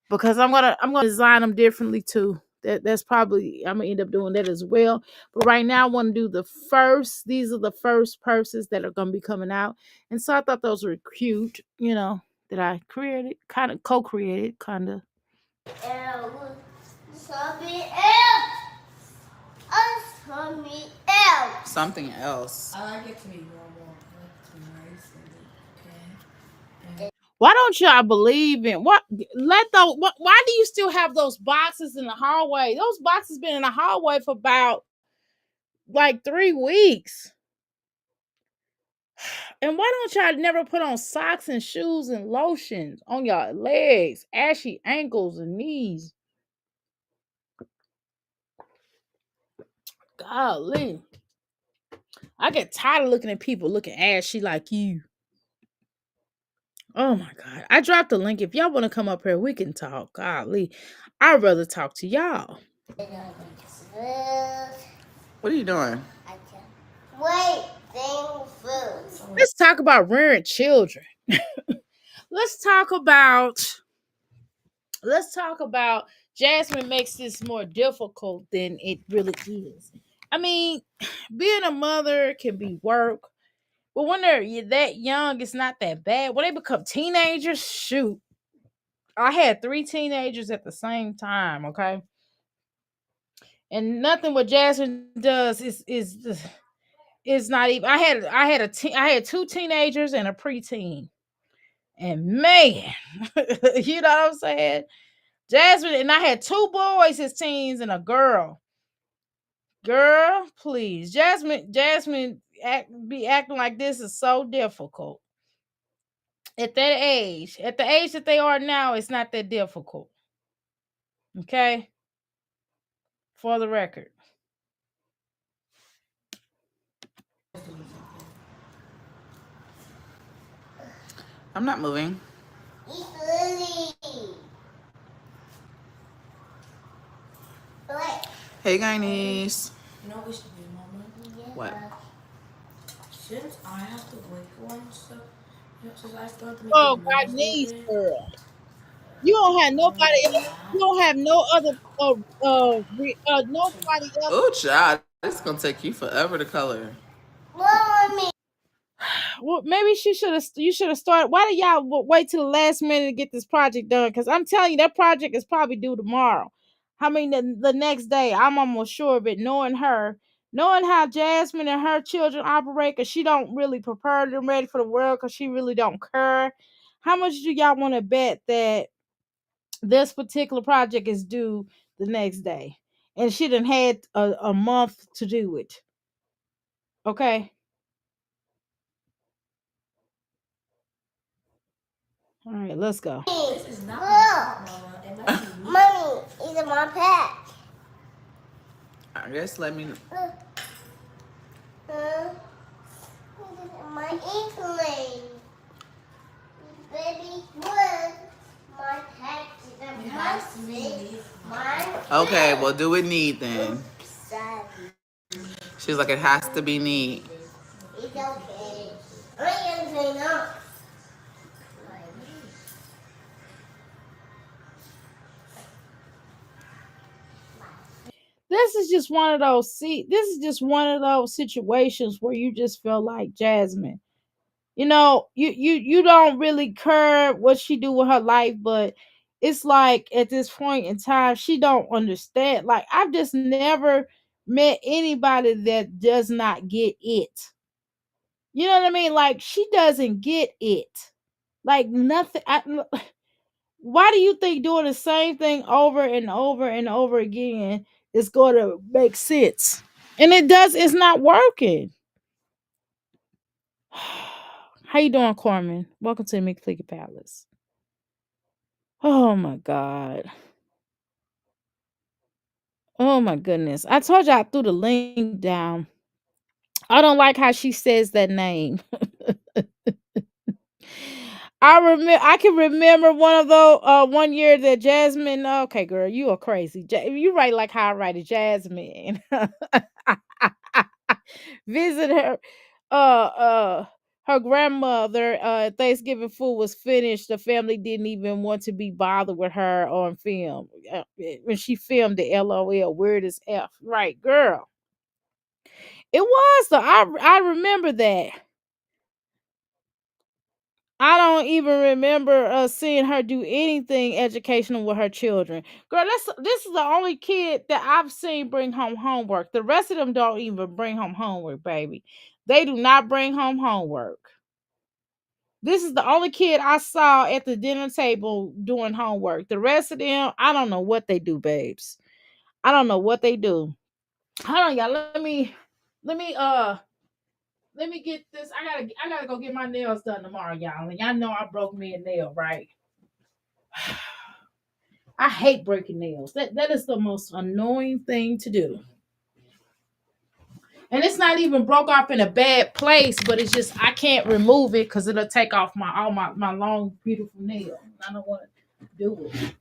Because I'm gonna design them differently too. That's probably I'm gonna end up doing that as well. But right now I want to do the first. These are the first purses that are gonna be coming out, and so I thought those were cute. That I created, kind of co-created, kind of. Something else. Something else. Something else. I like it to be normal. I like it to be nice and okay. Why don't y'all believe in what? Why do you still have those boxes in the hallway? Those boxes been in the hallway for about like 3 weeks. And why don't y'all never put on socks and shoes and lotions on your legs, ashy ankles and knees? Golly. I get tired of looking at people looking ashy like you. Oh my God. I dropped the link. If y'all want to come up here, we can talk. Golly. I'd rather talk to y'all. What are you doing? Wait, food. Let's talk about rearing children. Let's talk about Jasmine makes this more difficult than it really is. I mean, being a mother can be work, but when they're that young, it's not that bad. When they become teenagers, shoot. I had 3 teenagers at the same time, okay? And nothing what Jasmine does is not even. I had 2 teenagers and a preteen. And man, you know what I'm saying? Jasmine and I had 2 boys as teens and a girl. Girl, please. Jasmine be acting like this is so difficult. At that age, at the age that they are now, it's not that difficult. Okay? For the record. I'm not moving. Eat Lily. Hey, Guyanese. You know what we should do, Mama? What? Since I have to wait for one stuff, since I start to make Oh, the God, meals knees, later, girl. You don't have nobody else. You don't have no other nobody else. Oh, child. It's going to take you forever to color. Mommy. Well, maybe you should have started. Why did y'all wait till the last minute to get this project done? Because I'm telling you, that project is probably due tomorrow. I mean, the next day. I'm almost sure of it. Knowing her, knowing how Jasmine and her children operate, because she don't really prepare them ready for the world, because she really don't care. How much do y'all want to bet that this particular project is due the next day, and she done had a month to do it? Okay. All right, let's go. this is not my fault, Mama. It might be me. Mommy, it's my pack. I guess let me. My inkling. Baby, look. My pack is It has to be me. Okay, well, do it neat then. Sorry. She's like, it has to be neat. It's okay. I am saying no. This is just one of those this is just one of those situations where you just feel like Jasmine. You don't really care what she do with her life, but it's like at this point in time she don't understand. Like, I've just never met anybody that does not get it. You know what I mean? Like, she doesn't get it. Like, nothing. Why do you think doing the same thing over and over and over again is going to make sense? And it's not working. How you doing, Corman? Welcome to the McFlicky Palace. Oh my God. Oh my goodness. I told you I threw the link down. I don't like how she says that name. I can remember one of those one year that Jasmine. Okay, girl, you are crazy. You write like how I write it, Jasmine. Visit her. Her grandmother. Thanksgiving food was finished. The family didn't even want to be bothered with her on film when she filmed the LOL. Weird as F. Right, girl. It was though. I remember that. I don't even remember seeing her do anything educational with her children. Girl, this is the only kid that I've seen bring home homework. The rest of them don't even bring home homework, baby. They do not bring home homework. This is the only kid I saw at the dinner table doing homework. The rest of them, I don't know what they do, babes. I don't know what they do. Hold on, y'all. Let me let me get this. I gotta go get my nails done tomorrow, y'all. And y'all know I broke me a nail, right? I hate breaking nails. That is the most annoying thing to do. And it's not even broke off in a bad place, but it's just I can't remove it because it'll take off my long, beautiful nail. I don't want to do it.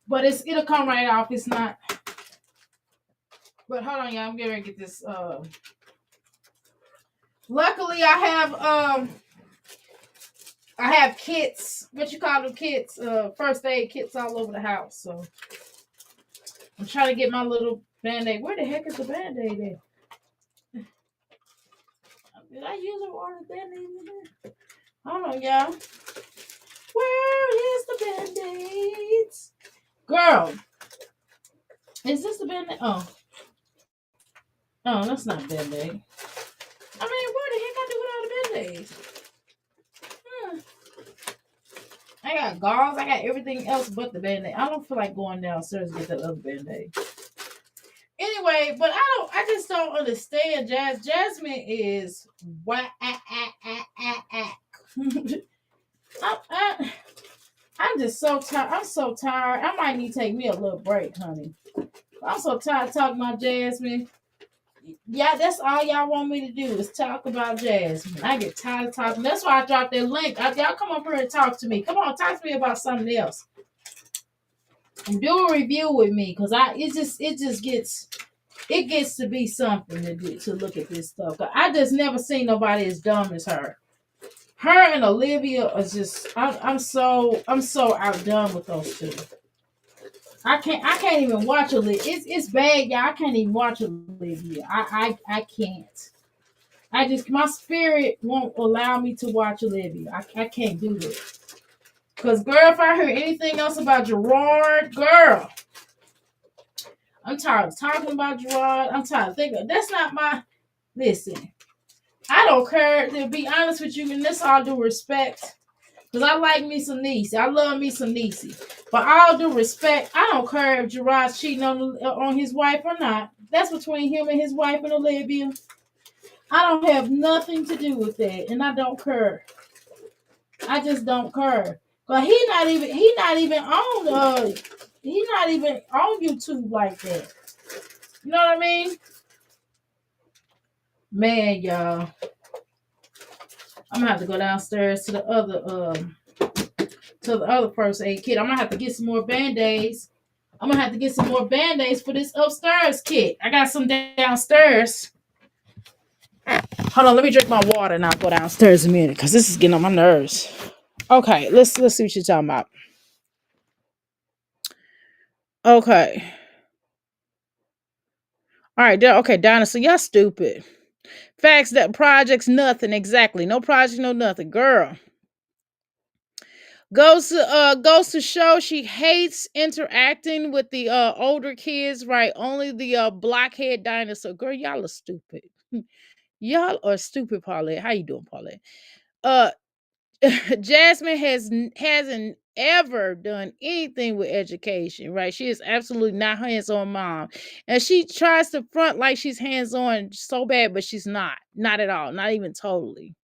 But it'll come right off. It's not. But hold on, y'all. I'm getting ready to get this. Luckily, I have kits. What you call them kits? First aid kits all over the house. So I'm trying to get my little band-aid. Where the heck is the band-aid at? Did I use a water band-aid in there? Hold on, y'all. Where is the band-aids? Girl. Is this the band-aid? Oh. Oh, that's not band-aid. I mean, where the heck I do without a band-aid? I got gauze. I got everything else but the band-aid. I don't feel like going downstairs to get that other band-aid. Anyway, but I just don't understand Jasmine is I'm just so tired. I'm so tired. I might need to take me a little break, honey. I'm so tired of talking about Jasmine. Yeah, that's all y'all want me to do is talk about Jasmine. I get tired of talking. That's why I dropped that link. Y'all come up here and talk to me. Come on, talk to me about something else. And do a review with me, cause it just gets to be something to look at this stuff. I just never seen nobody as dumb as her. Her and Olivia are just. I'm so outdone with those two. I can't even watch Olivia. It's bad, y'all. I can't even watch Olivia. I can't. My spirit won't allow me to watch Olivia. I can't do it. Cause girl, if I hear anything else about Gerard, girl, I'm tired of talking about Gerard. I'm tired of thinking that's not my. Listen, I don't care. To be honest with you, and this all due respect, because I like me some Niecy. I love me some Niecy. But all due respect, I don't care if Gerard's cheating on his wife or not. That's between him and his wife and Olivia. I don't have nothing to do with that, and I don't care. I just don't care. But he's not even on YouTube like that. You know what I mean? Man, y'all. I'm gonna have to go downstairs to the other first aid kit. I'm gonna have to get some more band-aids. I'm gonna have to get some more band-aids for this upstairs kit. I got some downstairs. Hold on, let me drink my water and I'll go downstairs in a minute because this is getting on my nerves. Okay, let's see what you're talking about. Okay. All right, okay, Dinosaur, y'all stupid. Facts that projects nothing, exactly. No project, no nothing. Girl. Goes to show she hates interacting with the older kids, right? Only the blockhead dinosaur. Girl, y'all are stupid. Y'all are stupid, Paulette. How you doing, Paulette? Jasmine hasn't ever done anything with education, right? She is absolutely not hands-on mom. And she tries to front like she's hands-on so bad, but she's not. Not at all. Not even totally.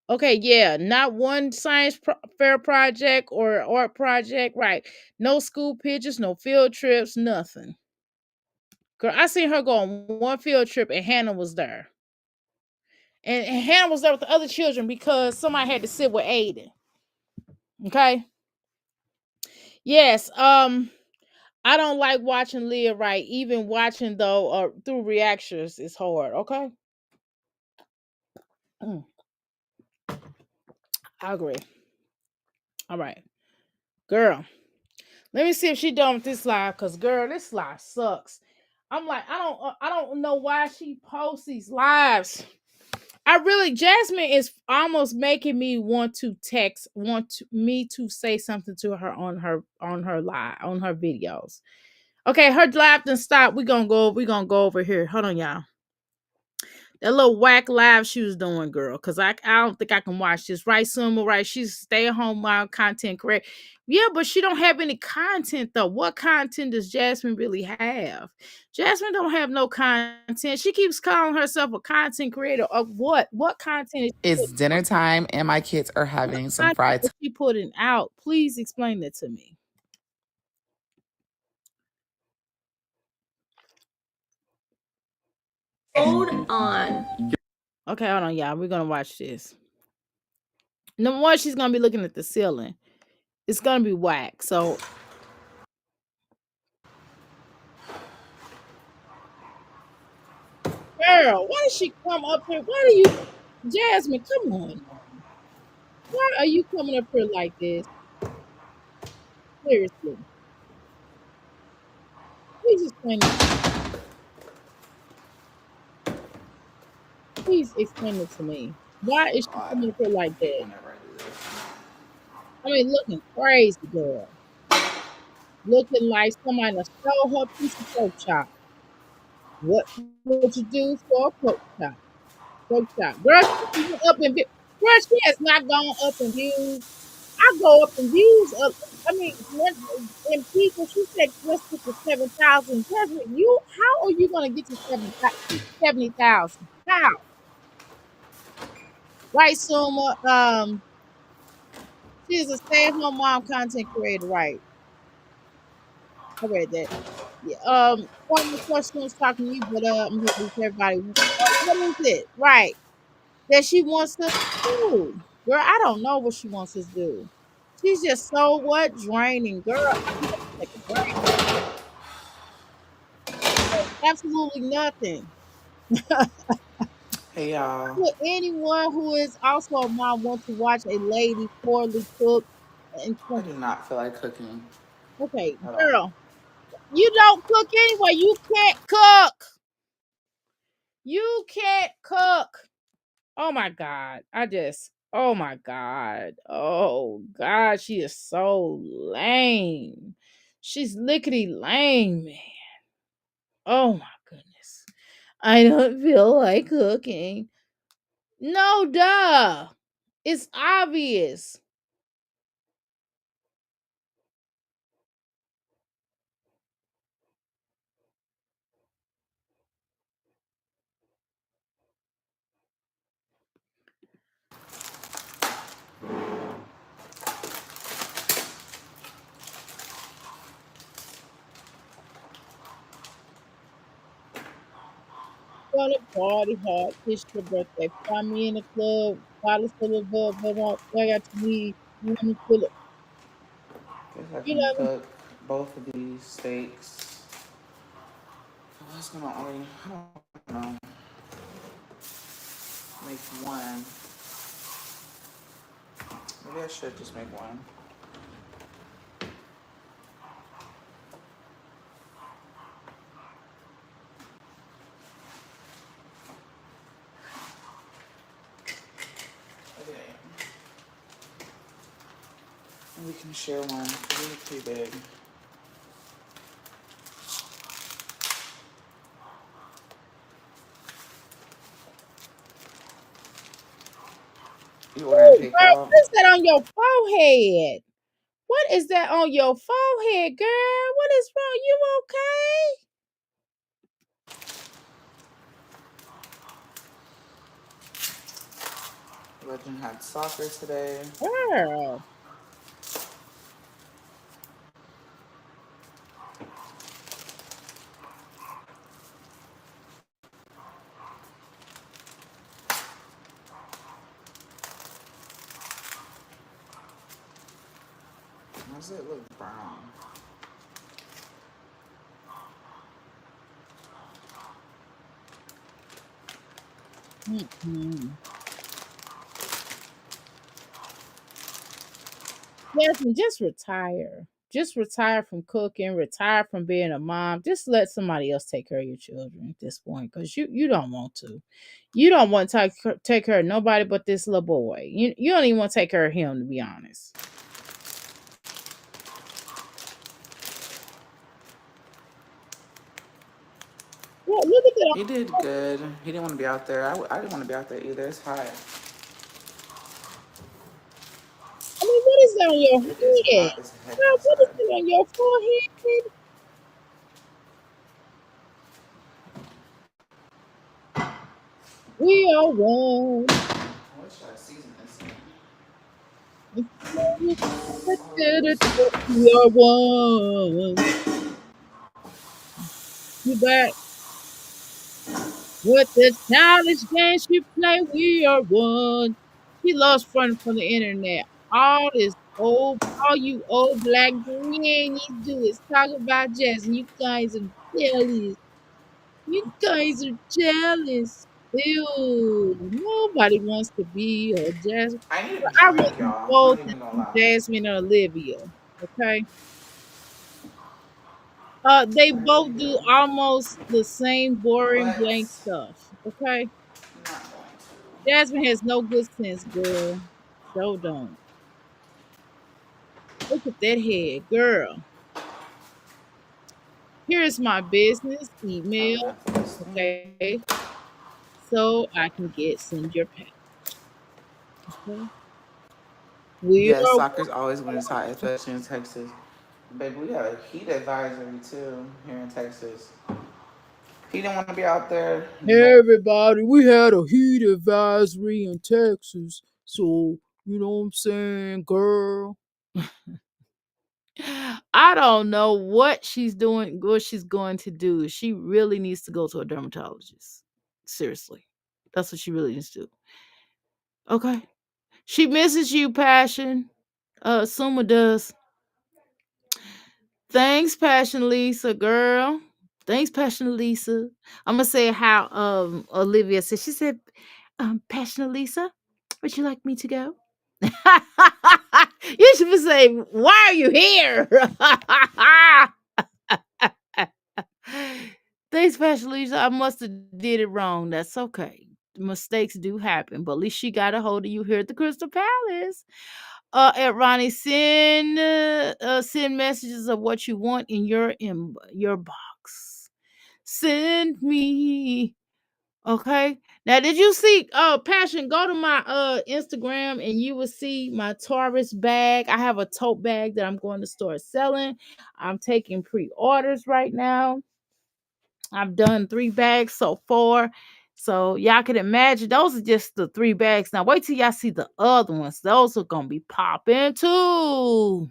Okay, yeah, not one science fair project or art project, right? No school pictures, no field trips, nothing. Girl, I seen her go on one field trip and Hannah was there. And Hannah was there with the other children because somebody had to sit with Aiden. Okay. Yes. I don't like watching Leah Wright. Even watching though through reactions is hard. Okay. I agree. All right. Girl. Let me see if she done with this live, cause girl, this live sucks. I'm like, I don't know why she posts these lives. Jasmine is almost making me want to me to say something to her on her live, on her videos. Okay, her live done stop. We're gonna go over here. Hold on, y'all. That little whack live she was doing, girl. Cause I don't think I can watch this. Right, Summer, right? She's stay-at-home mom content correct. Yeah, but she don't have any content though. What content does Jasmine really have? Jasmine don't have no content. She keeps calling herself a content creator of what? What content is she It's putting dinner out? time and my kids are What having some content fried. is she putting out? Please explain that to me. Hold on. Okay, hold on, y'all. We're gonna watch this. Number one, she's gonna be looking at the ceiling. It's gonna be whack. So, girl, why does she come up here? Why do you, Jasmine? Come on. Why are you coming up here like this? Seriously, please explain it to me. Please explain it to me. Why is she coming up here like that? Whenever I do this. I mean, looking crazy, girl. Looking like somebody done stole her piece of pork chop. What would you do for a pork chop? Pork chop. Girl, she went up in views. Girl, she has not gone up in views. I go up in views of, I mean, in people, she said, let's get to 7,000. Jasmine, how are you going to get to 70,000? How? Right, Suma? She is a stay-at-home mom content creator, right? I read that. Yeah. One more question was talking to you, but I'm gonna leave everybody. What is it? Right. That she wants us to do. Girl, I don't know what she wants us to do. She's just so what draining, girl. I'm gonna take a break. Absolutely nothing. Hey y'all. Would anyone who is also a mom want to watch a lady poorly cook and I do not feel like cooking okay, at all. girl, you don't cook anyway. You can't cook. You can't cook. Oh my God. Oh my God. Oh God. She is so lame. She's lickety lame, man. Oh my goodness. I don't feel like cooking. No, duh. It's obvious. Gonna party hard, kiss your birthday. Find me in the club, bottles full of but I got to me. You know, full of, Guess I you can know, cook both of these steaks. I was gonna only, I don't know, make one. Maybe I should just make one. Okay. And we can share one. Really too big. You ordering ooh, girl, takeout? what is that on your forehead? What is that on your forehead, girl? What is wrong? You okay? Legend had soccer today. Girl. Does it look brown? Mm-mm. Jasmine, just retire. Just retire from cooking, retire from being a mom. Just let somebody else take care of your children at this point because you don't want to. You don't want to take care of nobody but this little boy. You don't even want to take care of him, to be honest. Yeah, look at that. He did good. He didn't want to be out there. I didn't want to be out there either. It's hot. I mean, what is that on your It is head? hot as heck Girl, what is outside. it on your forehead? We are one. What should I season this in? We are one. You back. With the childish games you play, we are one. He loves fun from the internet. All you old black grannies do is talk about jazz, and you guys are jealous. You guys are jealous. Ew, nobody wants to be a Jasmine. I need But a I drink, want them y'all. I'm both not to even gonna be lie. Jasmine and Olivia. Okay. They I really both do. do almost the same boring But blank stuff. Okay. I'm not going to. Jasmine has no good sense, girl. So don't. Look at that head, girl. Here is my business I email. would have this. Okay. So I can send your pack. Okay. We Yes, are soccer's always when it's hot, especially in Texas. Baby, we have a heat advisory too here in Texas. He didn't want to be out there. No. everybody. We had a heat advisory in Texas. So, you know what I'm saying, girl? I don't know what she's doing, what she's going to do. She really needs to go to a dermatologist. Seriously. That's what she really needs to do. Okay. She misses you, Passion. Suma does. Thanks, Passion Lisa, girl. Thanks, Passion Lisa. I'm gonna say how Olivia said. She said, Passion Lisa, would you like me to go? You should say, why are you here? Thanks, Passion Lisa. I must have did it wrong. That's okay. Mistakes do happen, but at least she got a hold of you here at the Crystal Palace. At Ronnie, send messages of what you want in your box. Send me. Okay. Now, did you see? Passion. Go to my Instagram, and you will see my Taurus bag. I have a tote bag that I'm going to start selling. I'm taking pre-orders right now. I've done 3 bags so far. So y'all can imagine those are just the 3 bags. Now wait till y'all see the other ones. Those are gonna be popping too.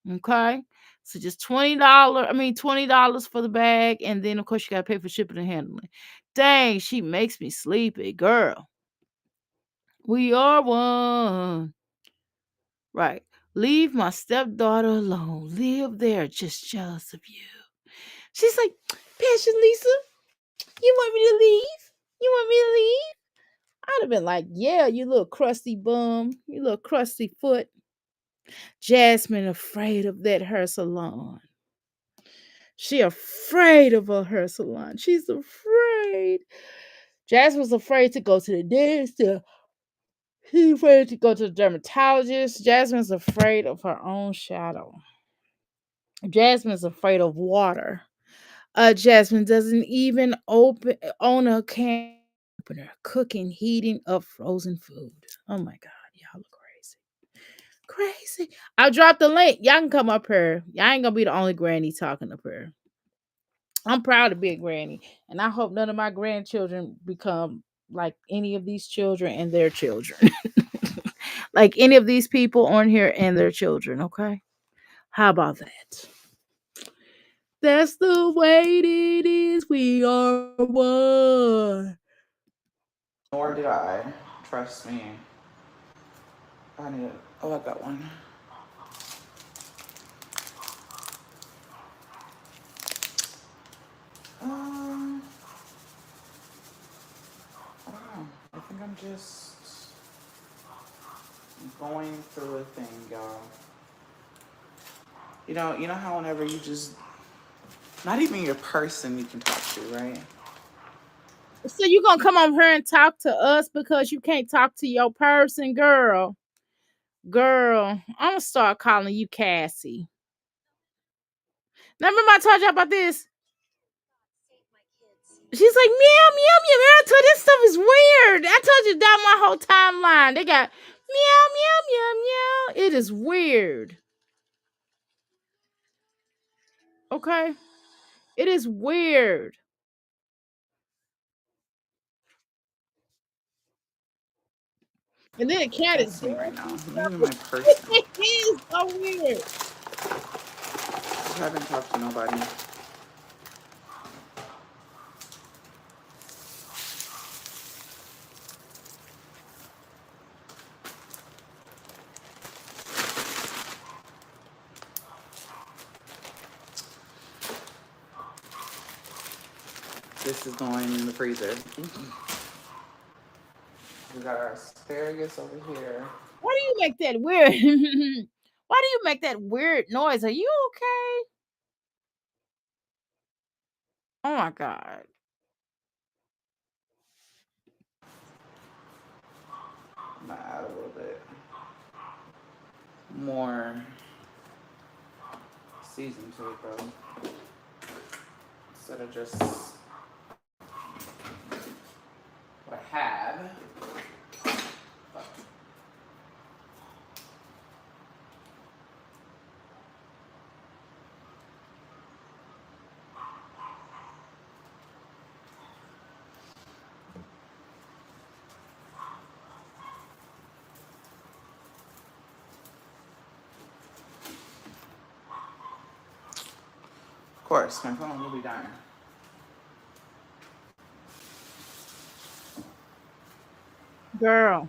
Okay. So just $20 for the bag. And then of course you gotta pay for shipping and handling. Dang, she makes me sleepy, girl. We are one. Right. Leave my stepdaughter alone. Live there, just jealous of you. She's like, Passion Lisa. You want me to leave? You want me to leave? I'd have been like, yeah, you little crusty bum, you little crusty foot. Jasmine afraid of that hair salon. She afraid of her hair salon. She's afraid. Jasmine's afraid to go to the dentist. She's afraid to go to the dermatologist. Jasmine's afraid of her own shadow. Jasmine's afraid of water. Jasmine doesn't even own a can opener, cooking, heating up frozen food. Oh my God, y'all look crazy. Crazy. I'll drop the link. Y'all can come up here. Y'all ain't gonna be the only granny talking up here. I'm proud to be a granny, and I hope none of my grandchildren become like any of these children and their children. Like any of these people on here and their children, okay? How about that? That's the way it is. We are one. Nor did I. Trust me. I need. Oh, I got one. just going through a thing, y'all. You know how whenever you just not even your person you can talk to, right? So you gonna come over here and talk to us because you can't talk to your person, girl? Girl, I'm gonna start calling you Cassie. Now remember I told you about this? She's like, meow, meow, meow. I told you this stuff is weird. I told you down my whole timeline. They got meow, meow, meow, meow. It is weird. Okay? It is weird. And then the cat is Text me right now. dancing Let me stuff. give me my person. It is so weird. I haven't talked to nobody. This is going in the freezer. We got our asparagus over here. Why do you make that weird? Why do you make that weird noise? Are you okay? Oh my god. I'm gonna add a little bit more season to it, though. Instead of just what I have. Of course, my phone will be dying. Girl.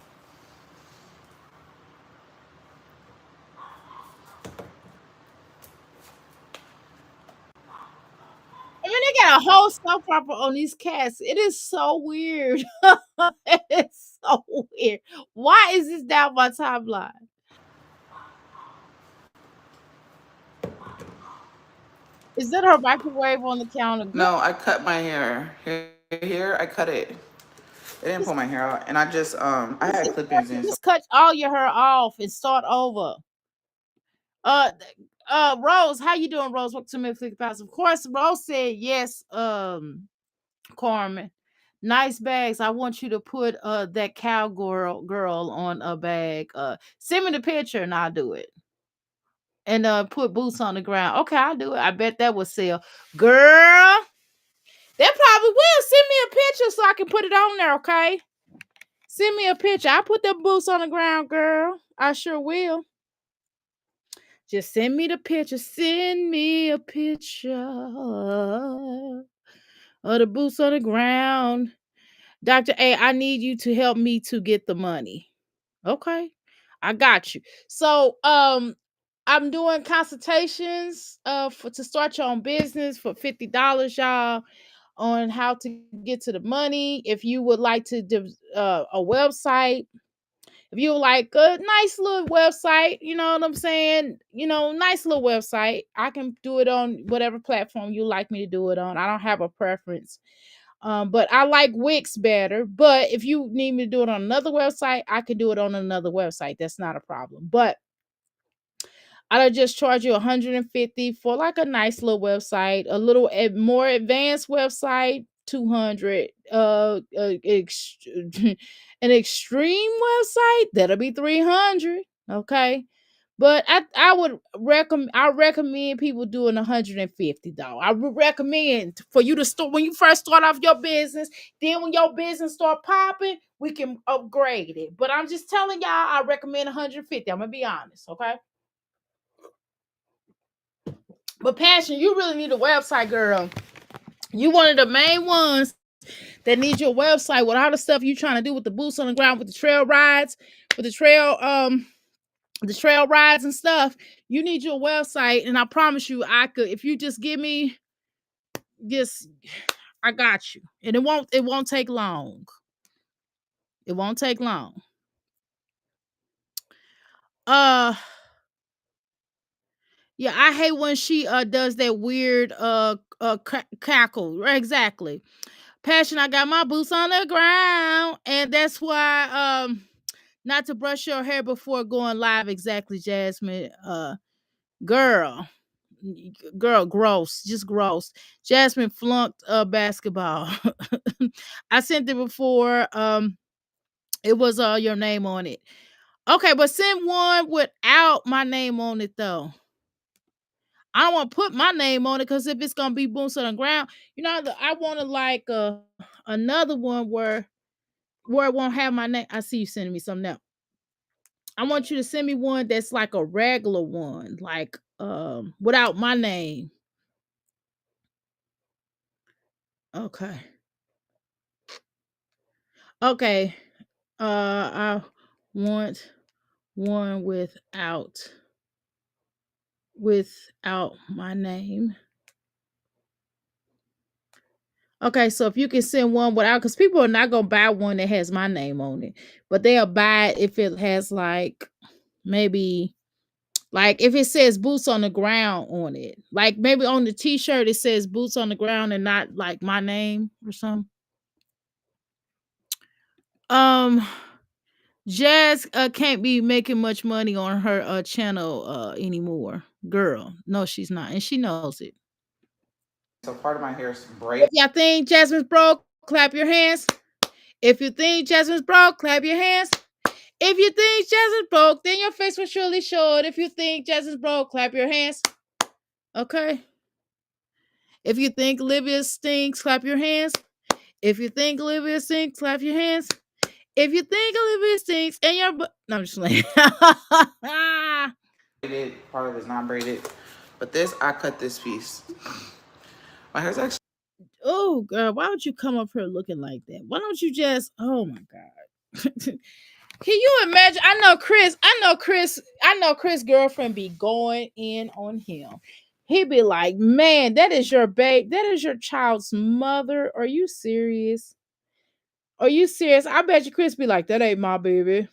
I mean, they got a whole soap opera on these cats. It is so weird. It's so weird. Why is this down my timeline? Is that her microwave on the counter? Good. No, I cut my hair. Here, I cut it. It didn't pull my hair out, and I just I had clip-ins in. So Just cut all your hair off and start over. Uh, Rose, how you doing, Rose? Welcome to Midfield Pass. Of course, Rose said yes. Carmen, nice bags. I want you to put that cowgirl girl on a bag. Send me the picture and I'll do it. And put boots on the ground. Okay, I'll do it. I bet that will sell. Girl, that probably will. Send me a picture so I can put it on there, okay? Send me a picture. I put the boots on the ground, girl. I sure will. Just send me the picture. Send me a picture of the boots on the ground. Dr. A, I need you to help me to get the money. Okay. I got you. So I'm doing consultations for to start your own business for $50, y'all, on how to get to the money. If you would like to do a website, if you like a nice little website, you know what I'm saying? Nice little website. I can do it on whatever platform you like me to do it on. I don't have a preference. But I like Wix better. But if you need me to do it on another website, I can do it on another website. That's not a problem. But I'll just charge you 150 for like a nice little website, a little more advanced website, 200. An extreme website, that'll be 300. Okay. But I recommend people doing $150. I would recommend for you to start when you first start off your business. Then when your business start popping, we can upgrade it. But I'm just telling y'all, I recommend 150. I'm gonna be honest, okay? But Passion, you really need a website, girl. You one of the main ones that need your website with all the stuff you trying to do with the boots on the ground, with the trail rides, with the trail rides and stuff. You need your website, and I promise you, I could. If you just give me, just I got you, and it won't take long. It won't take long. Uh yeah, I hate when she does that weird cackle. Right, exactly. Passion, I got my boots on the ground. And that's why not to brush your hair before going live. Exactly, Jasmine. Girl. Girl, gross. Just gross. Jasmine flunked basketball. I sent it before. It was your name on it. Okay, but send one without my name on it though. I don't want to put my name on it because if it's gonna be boots on the ground, I want to like another one where it won't have my name. I see you sending me something else. I want you to send me one that's like a regular one, like without my name. Okay. Okay. I want one without my name. Okay, so if you can send one without, because people are not gonna buy one that has my name on it, but they'll buy it if it has like maybe like if it says boots on the ground on it. Like maybe on the t-shirt it says boots on the ground and not like my name or something. Um Jazz can't be making much money on her channel anymore. Girl, no, she's not, and she knows it. So part of my hair is If braided. y'all think Jasmine's broke, clap your hands. If you think Jasmine's broke, clap your hands. If you think Jasmine's broke, then your face will surely show it. If you think Jasmine's broke, clap your hands. Okay. If you think Olivia stinks, clap your hands. If you think Olivia stinks, clap your hands. If you think Olivia stinks and your no, I'm just playing. Part of it's not braided. But this, I cut this piece. My hair's actually Oh girl, why would you come up here looking like that? Why don't you just oh my god. Can you imagine? I know Chris' girlfriend be going in on him. He be like, man, that is your babe, that is your child's mother. Are you serious? Are you serious? I bet you Chris be like, that ain't my baby.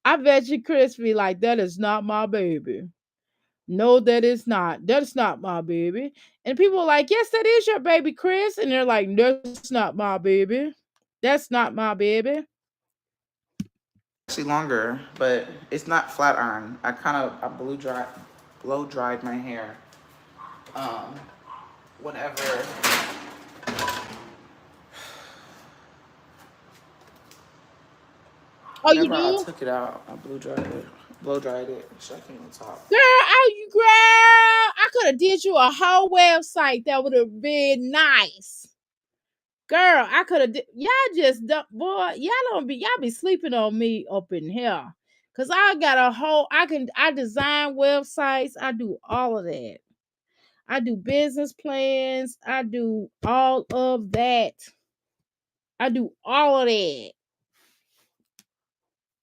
I bet you Chris be like, that is not my baby. No, that is not. That's not my baby. And people are like, yes, that is your baby, Chris. And they're like, that's not my baby. That's not my baby. longer, but it's not flat iron. I blow dried my hair. Um, whenever Oh, you whenever I do? took it out, I blow dried it. So I can't even talk. Girl, oh you girl. I could have did you a whole website that would have been nice. Girl, I could have y'all just boy, y'all be sleeping on me up in here. Cause I got a whole I design websites, I do all of that. I do business plans, I do all of that. I do all of that.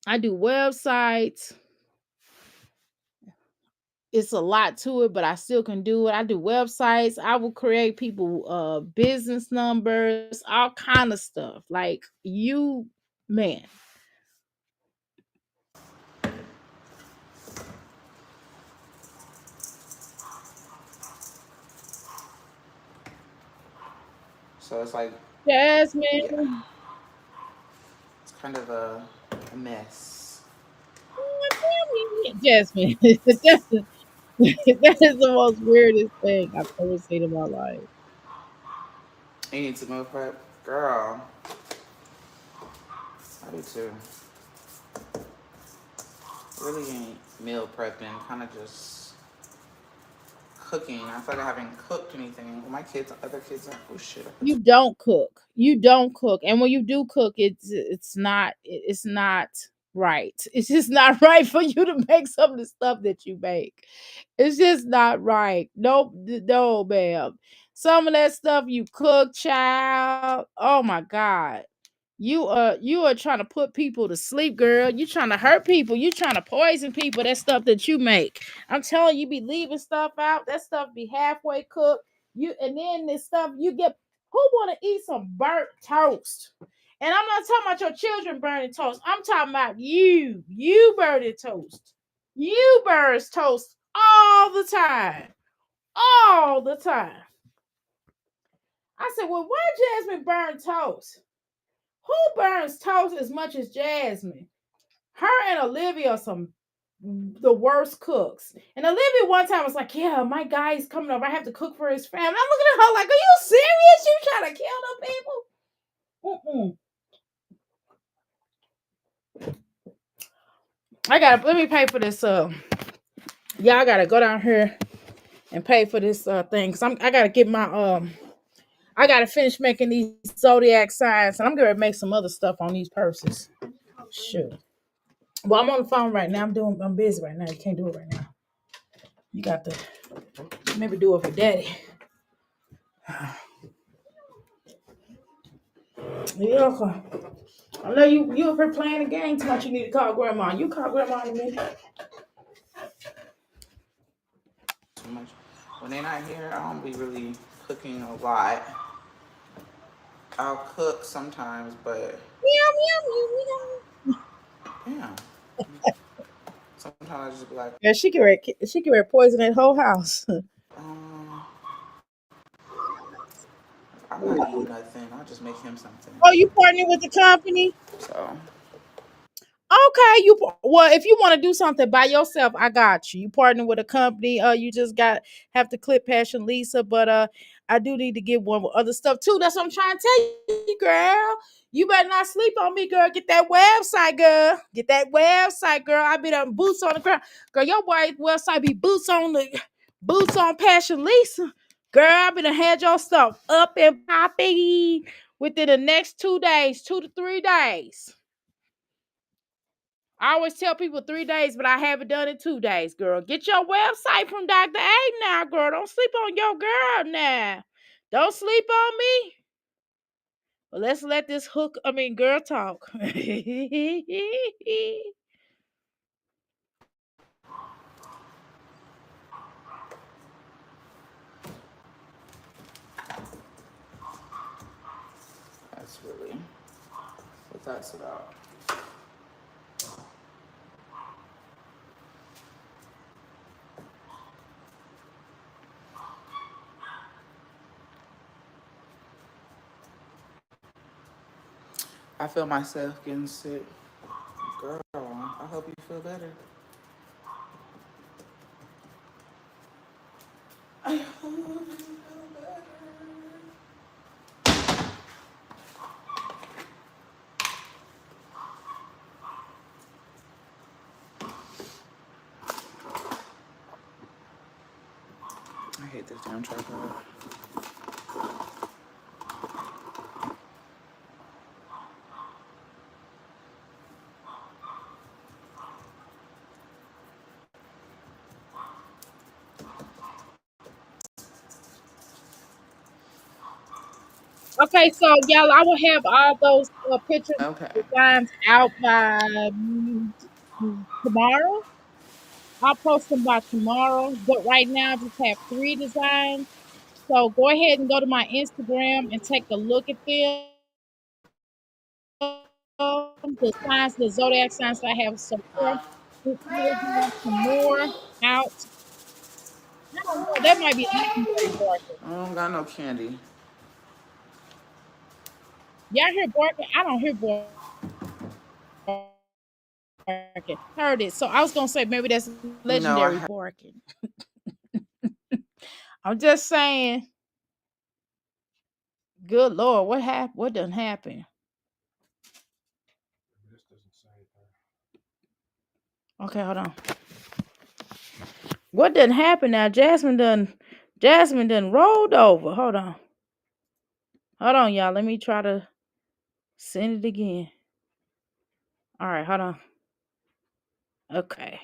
I do websites. It's a lot to it, but I still can do it. I do websites. I will create people business numbers, all kind of stuff. Like you, man. So it's like, yeah, Jasmine. it's kind of a mess. Jasmine. That is the most weirdest thing I've ever seen in my life. You need to move prep, girl. I do too. Really ain't meal prepping. Kind of just cooking. I feel like I haven't cooked anything. My kids, other kids, are oh shit. I put You don't cook. You don't cook. And when you do cook, it's not right. It's just not right for you to make some of the stuff that you make. It's just not right. Nope, no, ma'am. Some of that stuff you cook, child. Oh my God. You are trying to put people to sleep, girl. You trying to hurt people. You trying to poison people. That stuff that you make. I'm telling you, be leaving stuff out. That stuff be halfway cooked. You and then this stuff you get. Who want to eat some burnt toast And I'm not talking about your children burning toast. I'm talking about you. You burning toast. You burns toast all the time. All the time. I said, well, why Jasmine burn toast? Who burns toast as much as Jasmine? Her and Olivia are the worst cooks. And Olivia one time was like, yeah, my guy's coming over. I have to cook for his family. I'm looking at her like, are you serious? You trying to kill them people? Let me pay for this. Y'all gotta go down here and pay for this thing. Cause I gotta get my I gotta finish making these zodiac signs, and I'm gonna make some other stuff on these purses. Sure. Well, I'm on the phone right now. I'm busy right now. You can't do it right now. You got to maybe do it for daddy. Yeah, okay. I know you up here playing the game too much. You need to call grandma. You call grandma in a minute. Too much. When they're not here, I don't be really cooking a lot. I'll cook sometimes, but Meow meow meow meow. yeah. Sometimes I just be like, Yeah, she can poison that whole house. um, I'm not eating nothing. I'll just make him something. Oh, you partnering with the company? So Okay, well, if you want to do something by yourself, I got you. You partner with a company. You just have to clip Passion Lisa, but I do need to get one with other stuff too. That's what I'm trying to tell you, girl. You better not sleep on me, girl. Get that website, girl. Get that website, girl. I be done boots on the ground, girl. Your boy website be boots on Passion Lisa, girl. I be done had your stuff up and popping within the next 2 days, 2 to 3 days. I always tell people 3 days, but I haven't done it 2 days, girl. Get your website from Dr. A now, girl. Don't sleep on your girl now. Don't sleep on me. Well, let's let this girl talk. That's that's really what that's about. I feel myself getting sick. Girl, I hope you feel better. I hope you feel better. I hate this damn tripod. okay, so y'all, I will have all those pictures Okay. designs out by tomorrow. I'll post them by tomorrow, but right now I just have 3 designs. So go ahead and go to my Instagram and take a look at them. The signs, the zodiac signs that I have so far. I will have some more out. I don't know. That might be legendary barking. I don't got no candy. Y'all hear barking? I don't hear barking. Heard it. So I was gonna say maybe that's No, I legendary barking. I'm just saying. Good Lord, what happened? What done happened? Okay, hold on. What done happened now? Jasmine done rolled over. Hold on. Hold on, y'all. Let me try to send it again. All right, hold on. Okay.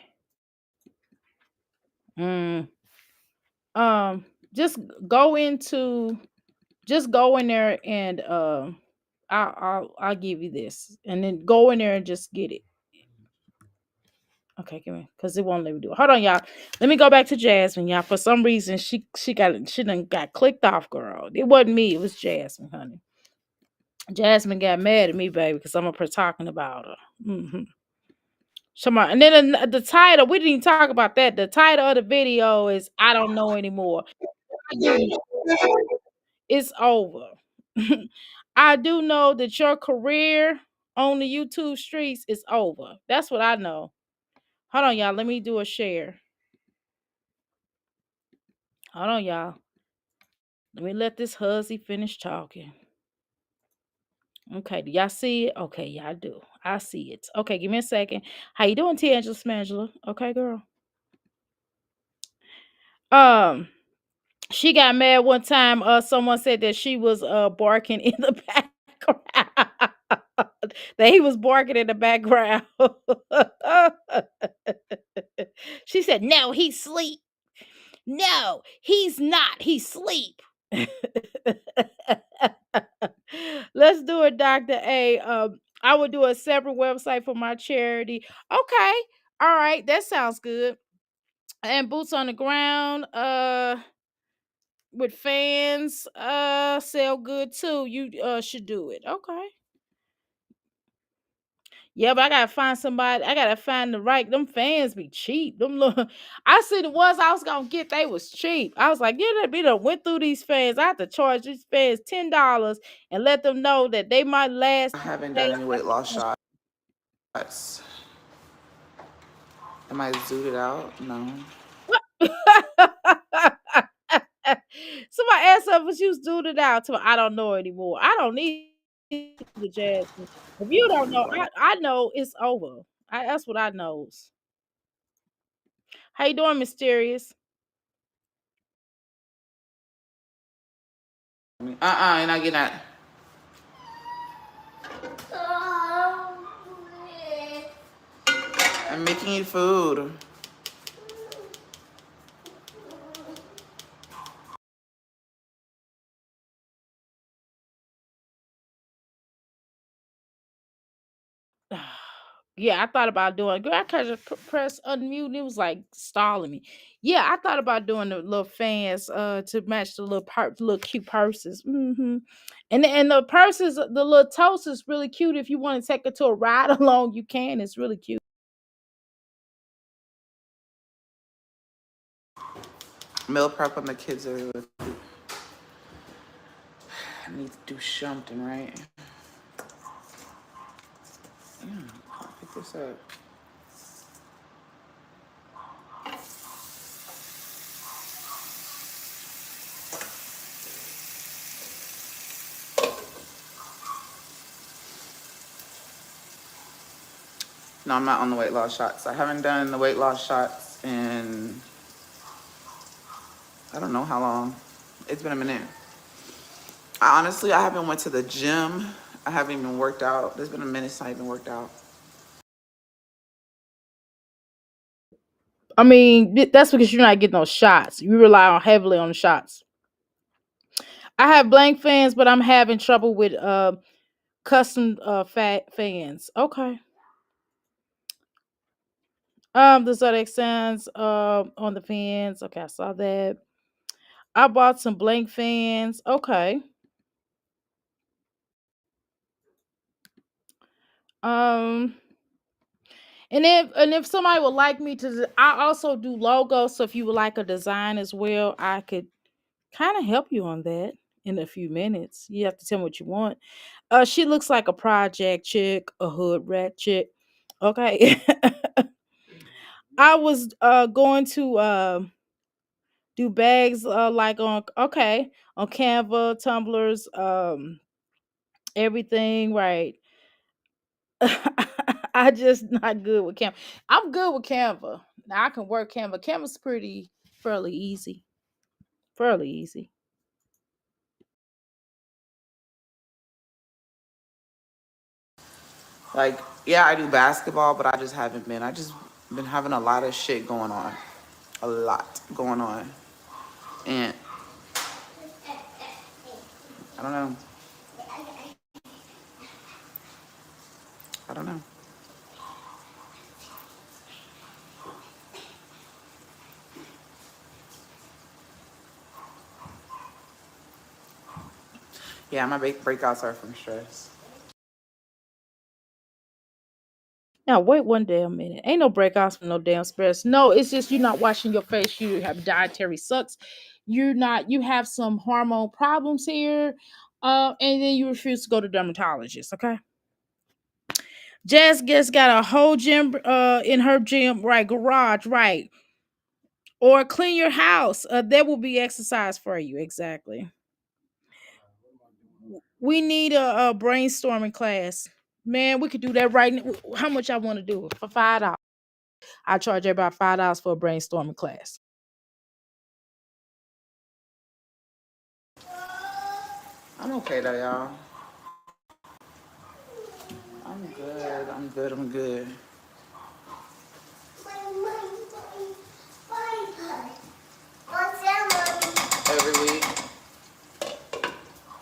Mm. Just go into just go in there and I'll give you this. And then go in there and just get it. Okay, give me because it won't let me do it. Hold on, y'all. Let me go back to Jasmine, y'all. For some reason, she done got clicked off, girl. It wasn't me, it was Jasmine, honey. Jasmine got mad at me, baby, because I'm up here talking about her. Mm-hmm. And then the title, we didn't even talk about that. The title of the video is I Don't Know Anymore. It's over. I do know that your career on the YouTube streets is over. That's what I know. Hold on, y'all. Let me do a share. Hold on, y'all. Let me let this hussy finish talking. Okay, do y'all see it? Okay, y'all do. I see it. Okay, give me a second. How you doing, Tangela Smangela? Okay, girl. Um, she got mad one time. Someone said that she was barking in the background. That he was barking in the background. She said, "No, he's asleep. No, he's not. He's asleep." Let's do it, Dr. A. I would do a separate website for my charity. Okay. All right. That sounds good. And boots on the ground, with fans, sell good too. You should do it. Okay. Yeah, but I gotta find somebody. I gotta find the right. Them fans be cheap. Them little, I see the ones I was gonna get. They was cheap. I was like, yeah, that be done went through these fans. I have to charge these fans $10 and let them know that they might last. I haven't done any weight loss shots. Am I zooted out? No. Somebody asked her if she was doing it out to me. I don't know anymore. I don't need the Jasmine. If you don't know, I know it's over. That's what I knows. How you doing, Mysterious? You're not getting that. I'm making you food. Yeah, I thought about doing. Girl, I kind of press unmute. And it was like stalling me. Yeah, I thought about doing the little fans to match the little cute purses. And the purses, the little toast is really cute. If you want to take it to a ride along, you can. It's really cute. Meal prep when the kids are with. I need to do something, right? Yeah, pick this up. No, I'm not on the weight loss shots. I haven't done the weight loss shots in I don't know how long. It's been a minute. I haven't went to the gym. I haven't even worked out. There's been a minute since I even worked out. I mean, that's because you're not getting those shots. You rely on heavily on the shots. I have blank fans, but I'm having trouble with custom fat fans. Okay. The Zodiac Sands on the fans. Okay, I saw that. I bought some blank fans. Okay. Um and if somebody would like me to, I also do logos. So if you would like a design as well, I could kind of help you on that in a few minutes. You have to tell me what you want. She looks like a project chick, a hood rat chick. Okay. I was going to do bags like on on Canva, tumblers, everything, right. I just not good with Canva. I'm good with Canva. Now I can work Canva. Canva's fairly easy. Fairly easy. Like, yeah, I do basketball, but I just haven't been. I just been having a lot of shit going on. A lot going on. And I don't know. I don't know. Yeah, my breakouts are from stress. Now wait one damn minute. Ain't no breakouts from no damn stress. No, it's just you're not washing your face. You have dietary sucks. You're not. You have some hormone problems here, and then you refuse to go to dermatologist. Okay. Jazz gets got a whole gym in her gym, right? Garage, right? Or clean your house. There will be exercise for you. Exactly. We need a brainstorming class. Man, we could do that right now. How much I want to do it for $5? I charge everybody $5 for a brainstorming class. I'm okay though, y'all. I'm good. I'm good. I'm good. What's that, Mommy? Every week.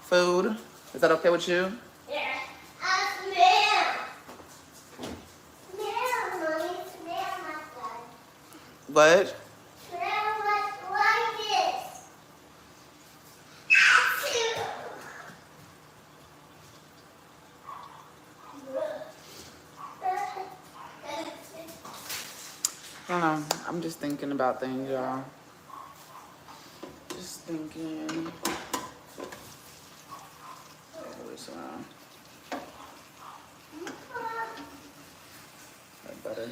Food. Is that okay with you? Yeah. Smell. Smell, Mommy. Smell my blood. What? Smell like this. I don't know. I'm just thinking about things, y'all. Just thinking. What's that better?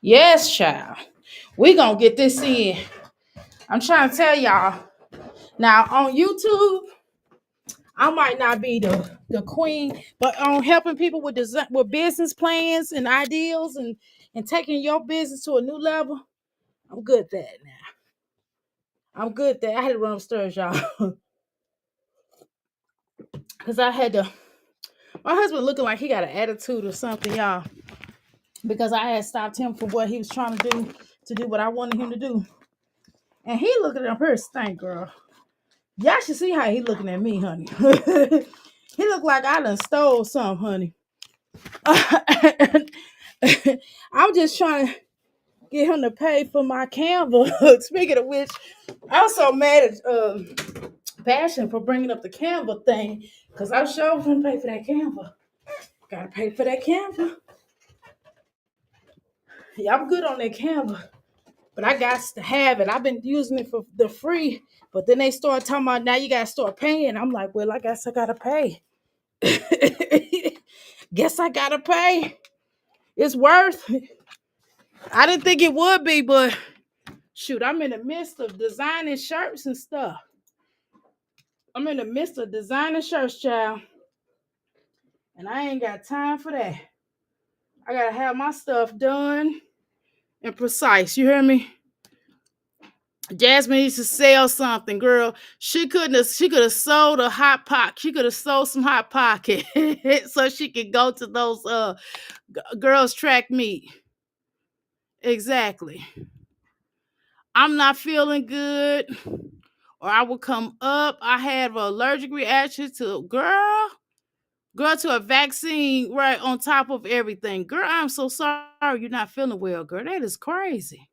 Yes, child. We gonna get this in. I'm trying to tell y'all. Now on YouTube, I might not be the queen, but on helping people with design, with business plans and ideals and taking your business to a new level, I'm good at that now. I'm good at that. I had to run upstairs, y'all, because I had to. My husband looking like he got an attitude or something, y'all, because I had stopped him from what he was trying to do what I wanted him to do, and he looking up here stank, girl. Y'all should see how he looking at me, honey. He looked like I done stole some, honey. I'm just trying to get him to pay for my Canva. Speaking of which, I was so mad at Passion for bringing up the Canva thing because I'm sure going to pay for that Canva. Gotta pay for that Canva. Yeah, I'm good on that Canva, but I got to have it. I've been using it for the free, but then they start talking about now you gotta start paying. I'm like, well, I guess I gotta pay. Guess I gotta pay. It's worth it. I didn't think it would be, but shoot, I'm in the midst of designing shirts and stuff. I'm in the midst of designing shirts, child. And I ain't got time for that. I gotta have my stuff done and precise. You hear me? Jasmine needs to sell something, girl. She could have sold a hot pot. She could have sold some hot pocket so she could go to those girls track meet. Exactly. I'm not feeling good, or I will come up. I have an allergic reaction to girl to a vaccine right on top of everything. Girl, I'm so sorry you're not feeling well, girl. That is crazy.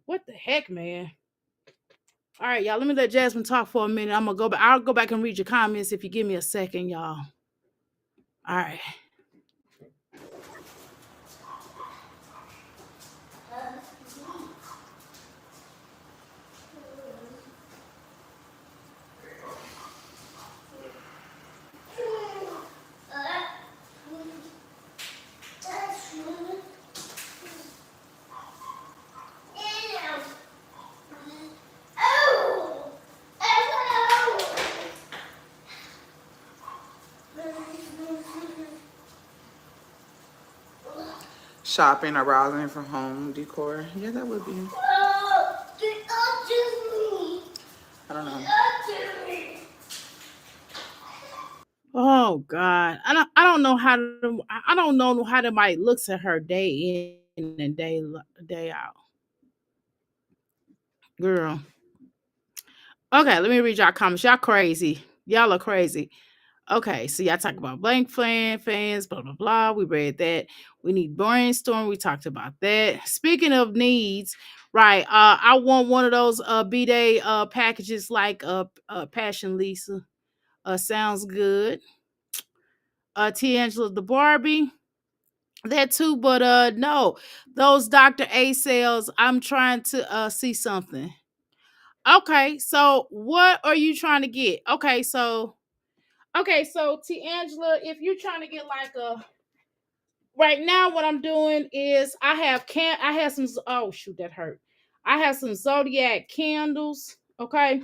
What the heck, man? All right, y'all. Let me let Jasmine talk for a minute. I'm gonna go back. I'll go back and read your comments if you give me a second, y'all. All right. Shopping or browsing for home decor. Yeah, that would be. I don't know. Oh God, I don't know how to. I don't know how to might looks at her day in and day out, girl. Okay, let me read y'all comments. Y'all crazy. Y'all are crazy. Okay, so y'all talk about blank fans, blah blah blah. We read that. We need brainstorm. We talked about that. Speaking of needs, right? I want one of those B-Day packages like Passion Lisa. Sounds good. T Angela the Barbie. That too, but no. Those Dr. A sales, I'm trying to see something. Okay, so what are you trying to get? Okay, so T Angela, if you're trying to get like a right now, what I'm doing is I have some oh shoot, that hurt. I have some zodiac candles. Okay.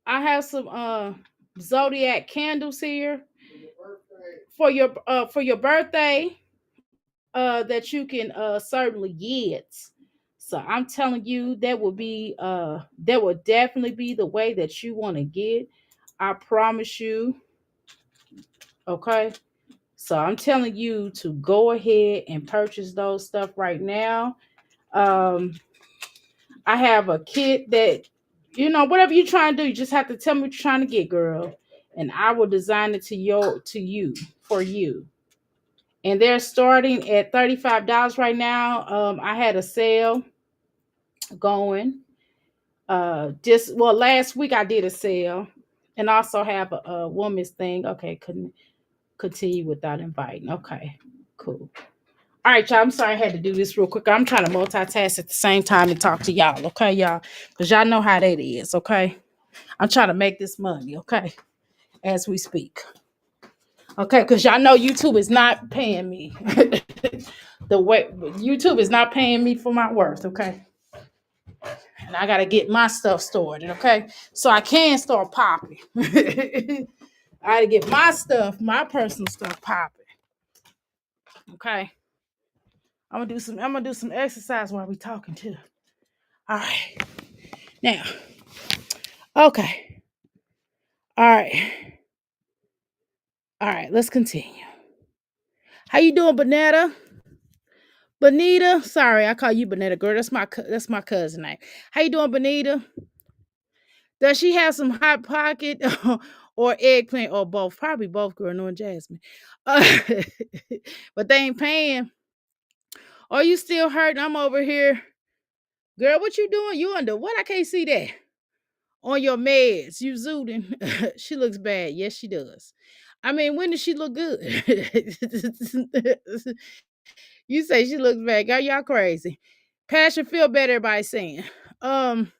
I have some zodiac candles here for your birthday that you can certainly get. So I'm telling you that will definitely be the way that you want to get. I promise you. Okay. So I'm telling you to go ahead and purchase those stuff right now. Um, I have a kit that, whatever you're trying to do, you just have to tell me what you're trying to get, girl. And I will design it to you for you. And they're starting at $35 right now. I had a sale going. Just well, last week I did a sale, and also have a woman's thing. Okay, couldn't continue without inviting. Okay, cool. All right, y'all. I'm sorry I had to do this real quick. I'm trying to multitask at the same time and talk to y'all. Okay, y'all, because y'all know how that is. Okay, I'm trying to make this money. Okay, as we speak. Okay, because y'all know YouTube is not paying me the way YouTube is not paying me for my worth. Okay, and I gotta get my stuff stored. Okay, so I can start popping. I gotta get my stuff, my personal stuff popping. Okay, I'm gonna do some exercise while we talking too. All right, now, okay, all right, all right. Let's continue. How you doing, Bonetta? Bonita, sorry, I call you Bonetta, girl. That's my cousin name. How you doing, Bonita? Does she have some hot pocket or eggplant or both? Probably both, girl. Knowing Jasmine, uh, but they ain't paying. Are you still hurting? I'm over here, girl. What you doing? You under what? I can't see that on your meds. You zooting. She looks bad. Yes, she does. I mean, when does she look good? You say she looks bad. Girl, y'all crazy. Passion feel better, everybody saying. Um,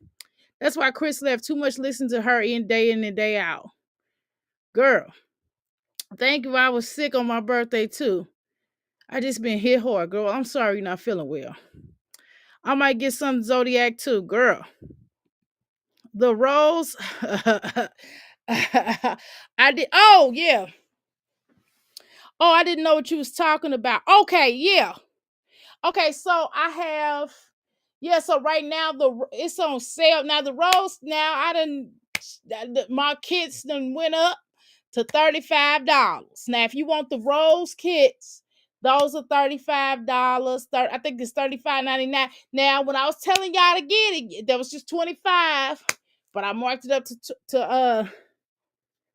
that's why Chris left too much listen to her in and day out. Girl, thank you. I was sick on my birthday too. I just been hit hard, girl. I'm sorry you're not feeling well. I might get some Zodiac too, girl. The rose. I did. Oh yeah. Oh, I didn't know what you was talking about. Okay, yeah. Okay, so I have yeah, so right now it's on sale. Now the rose now I didn't my kits done went up to $35. Now if you want the rose kits, those are $35. I think it's $35.99. Now when I was telling y'all to get it, that was just 25, but I marked it up to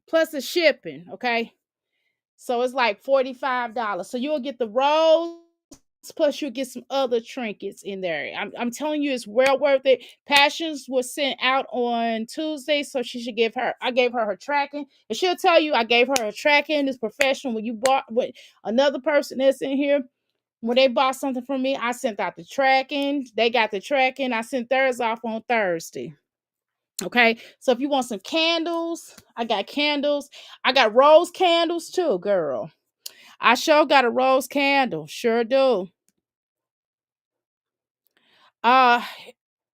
plus the shipping, okay? So it's like $45. So you'll get the rose plus you'll get some other trinkets in there. I'm telling you, it's well worth it. Passions was sent out on Tuesday, so I gave her tracking, and she'll tell you I gave her a tracking. It's professional. When you bought with another person that's in here, when they bought something from me, I sent out the tracking. They got the tracking. I sent theirs off on Thursday. Okay, so if you want some candles, I got candles. I got rose candles too, girl. I sure got a rose candle. Sure do. Uh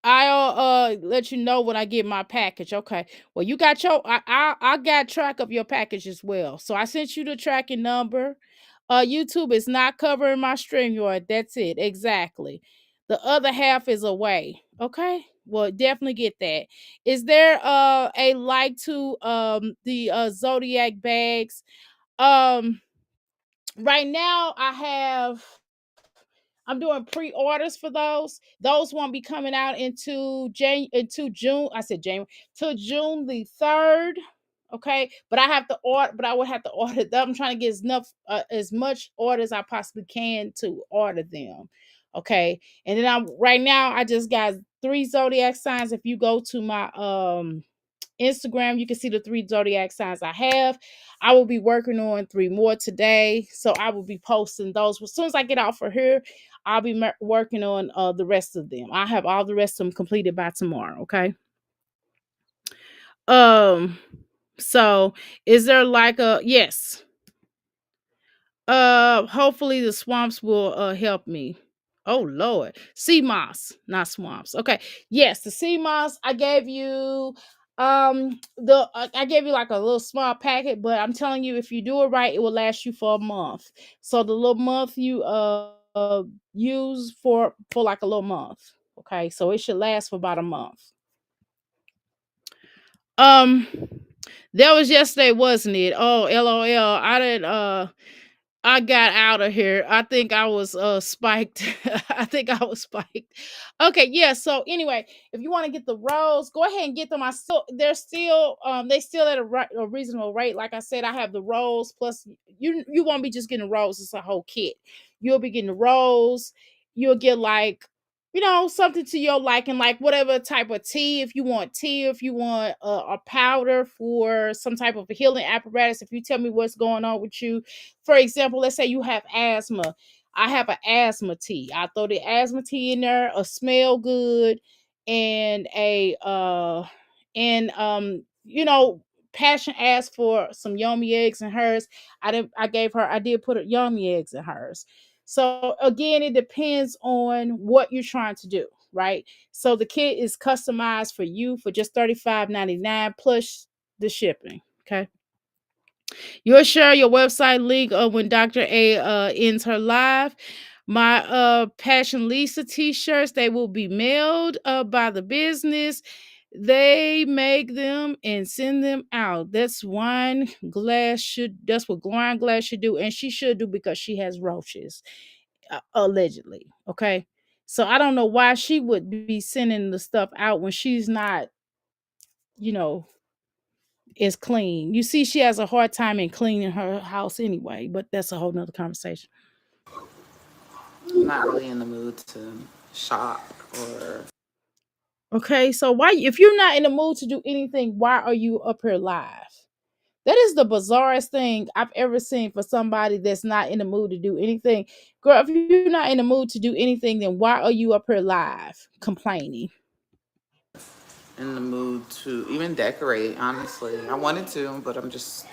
I'll let you know when I get my package. Okay. Well, you got I got track of your package as well. So I sent you the tracking number. YouTube is not covering my StreamYard. That's it. Exactly. The other half is away. Okay. Well, definitely get that. Is there a like to the Zodiac bags? Um right now I'm doing pre-orders for those. Those won't be coming out into June. I said January, till June the 3rd. Okay, but I have to order, but I would have to order them. I'm trying to get as much order as I possibly can to order them. Okay, and then I'm right now I just got three zodiac signs. If you go to my Instagram, you can see the three zodiac signs I have. I will be working on three more today, so I will be posting those as soon as I get off for here. I'll be working on the rest of them. I have all the rest of them completed by tomorrow. Okay. Um. So, is there like a yes? Hopefully the swamps will help me. Oh Lord, sea moss, not swamps. Okay, yes, the sea moss. I gave you I gave you like a little small packet, but I'm telling you, if you do it right, it will last you for a month. So the little month you use for like a little month. Okay, so it should last for about a month. Um, that was yesterday, wasn't it? Oh, LOL. I didn't I got out of here. I think I was spiked. I think I was spiked. Okay, yeah. So anyway, if you want to get the rolls, go ahead and get them. I still they're still they still at a reasonable rate. Like I said, I have the rolls plus you won't be just getting rolls, it's a whole kit. You'll be getting the rolls, you'll get like something to your liking, like whatever type of tea. If you want tea, if you want a powder for some type of a healing apparatus, if you tell me what's going on with you. For example, let's say you have asthma. I have an asthma tea. I throw the asthma tea in there, a smell good, and a Passion asked for some yummy eggs in hers. I did put yummy eggs in hers. So again, it depends on what you're trying to do, right? So the kit is customized for you for just $35.99 plus the shipping. Okay. You'll share your website link when Dr. A ends her live. My Passion Lisa t-shirts, they will be mailed by the business. They make them and send them out. That's what wine glass should do, and she should do because she has roaches, allegedly. Okay. So I don't know why she would be sending the stuff out when she's not, you know, is clean. You see, she has a hard time in cleaning her house anyway, but that's a whole nother conversation. I'm not really in the mood to shop or Okay, so why, if you're not in the mood to do anything, why are you up here live? That is the bizarrest thing I've ever seen for somebody that's not in the mood to do anything. Girl, if you're not in the mood to do anything, then why are you up here live complaining? in the mood to even decorate, honestly. I wanted to, but I'm just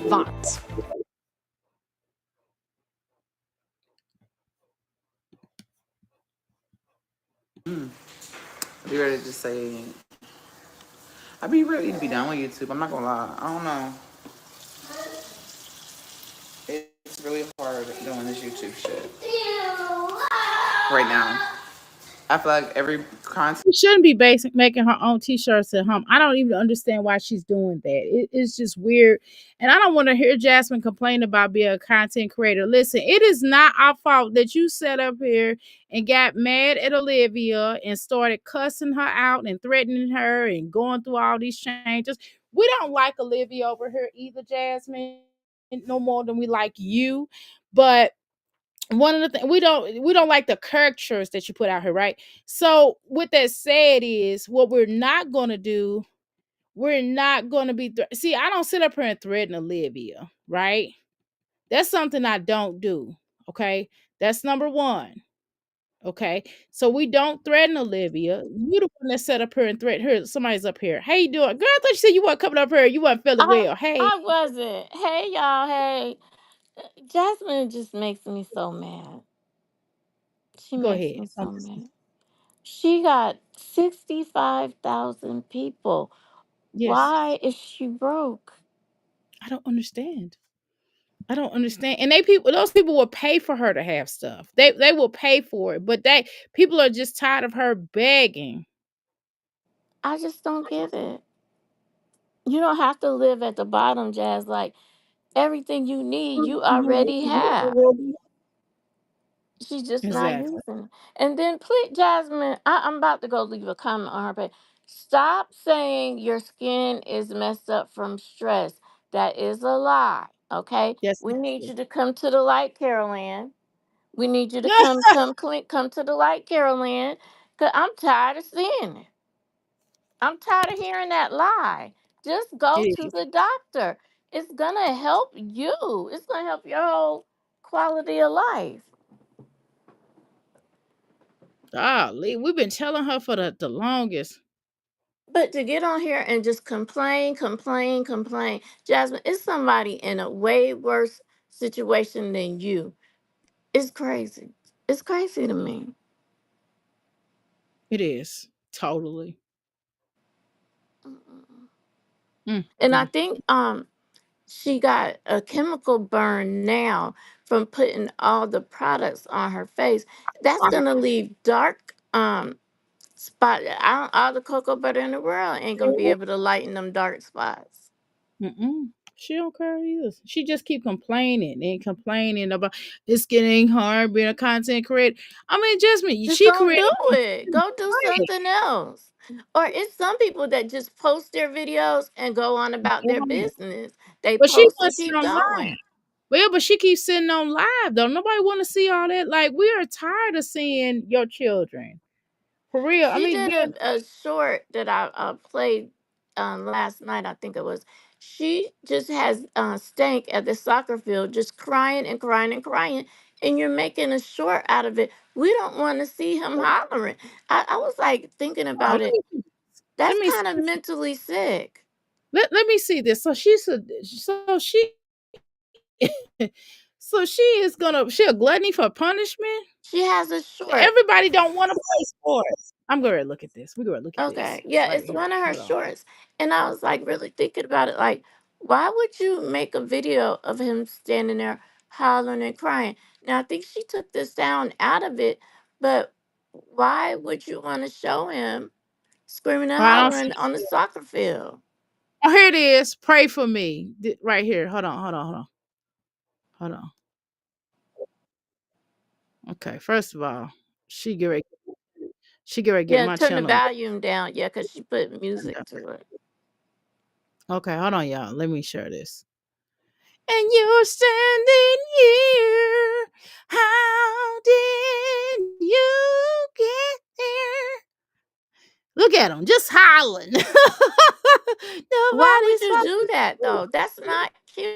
Thoughts. be ready to say I'd be ready to be done with YouTube. I'm not gonna lie. I don't know. It's really hard doing this YouTube shit right now. I feel like every content She shouldn't be basic making her own t-shirts at home. I don't even understand why she's doing that. It's just weird. And I don't want to hear Jasmine complain about being a content creator. Listen, it is not our fault that you sat up here and got mad at Olivia and started cussing her out and threatening her and going through all these changes. We don't like Olivia over here either, Jasmine, no more than we like you. But one of the things we don't like the caricatures that you put out here, right? So with that said, is what we're not gonna do. We're not gonna be see. I don't sit up here and threaten Olivia, right? That's something I don't do. Okay, that's number one. Okay, so we don't threaten Olivia. You the one that set up here and threaten her. Somebody's up here. How you doing, girl? I thought you said you weren't coming up here. You weren't feeling I well. Hey, I wasn't. Hey y'all, hey. Jasmine just makes me so mad. She go makes ahead. me so mad. She got 65,000 people. Yes, Why is she broke? I don't understand. I don't understand. And those people will pay for her to have stuff. They will pay for it, but people are just tired of her begging. I just don't get it. You don't have to live at the bottom, Jazz. Like everything you need, you already have. She's just not Exactly. using it. And then please, Jasmine, I'm about to go leave a comment on her page. Stop saying your skin is messed up from stress. That is a lie. Okay? Yes. We need you to come to the light, Carol Ann. We need you to come clean, come to the light, Carol Ann. Cause I'm tired of seeing it. I'm tired of hearing that lie. Just go It to is. the doctor. It's gonna help you. It's gonna help your whole quality of life. Golly, we've been telling her for the longest. But to get on here and just complain, complain, complain, Jasmine, it's somebody in a way worse situation than you. It's crazy. It's crazy to me. It is totally. Mm-mm. Mm, And I mm. think she got a chemical burn now from putting all the products on her face. That's gonna leave dark spot. All the cocoa butter in the world ain't gonna be able to lighten them dark spots. Mm-mm. She don't care either. She just keep complaining and complaining about it's getting hard being a content creator. I mean, Jasmine, Just she don't created do it. Go do right. something else. Or it's some people that just post their videos and go on about their business. They But she post and wants to keep on live. going. Well, yeah, but she keeps sitting on live though. Nobody want to see all that. Like we are tired of seeing your children for real. I She mean, did being a short that I played last night, I think it was. She just has Stank at the soccer field just crying and crying and crying. And you're making a short out of it. We don't want to see him hollering. I was like thinking oh, about it. That's let me kind of mentally sick. let me see this. So she's a so she so she is gonna she a gluttony for punishment. She has a short. Everybody don't want to play sports. I'm going to look at this. We're going to look at this Okay. Yeah, right it's here. one of her Hold on. shorts. And I was like really thinking about it. Like, why would you make a video of him standing there hollering and crying? Now, I think she took the sound out of it, but why would you want to show him screaming and Oh, I don't see hollering on the it. soccer field? Oh, here it is. Pray for me. Right here. Hold on. Okay. First of all, she get ready, she get ready to get Yeah, my turn the channel. volume down. Yeah, because she put music to it. Okay, hold on, y'all. Let me share this. And you're standing here. How did you get there? Look at him, just hollering. Why would Nobody's you do fucking. that, though? That's not cute.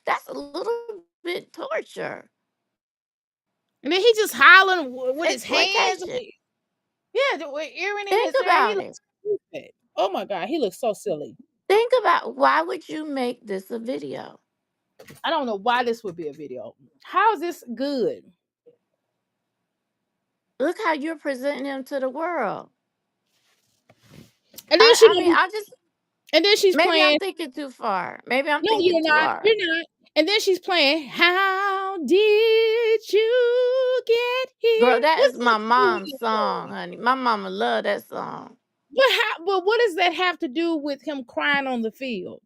That's a little bit torture. And then he just hollering with his hands. Exploitation. Yeah, with earring in Think his ear. He about it. looks stupid. Oh my god, he looks so silly. Think about why would you make this a video? I don't know why this would be a video. How is this good? Look how you're presenting him to the world. And then I she mean, I just and then she's maybe I'm playing. thinking too far. Maybe I'm No, thinking you're too not. hard. You're not. And then she's playing. How did you get Girl, here? that What's is that my to do with mom's song, anything? honey. My mama love that song. But what does that have to do with him crying on the field?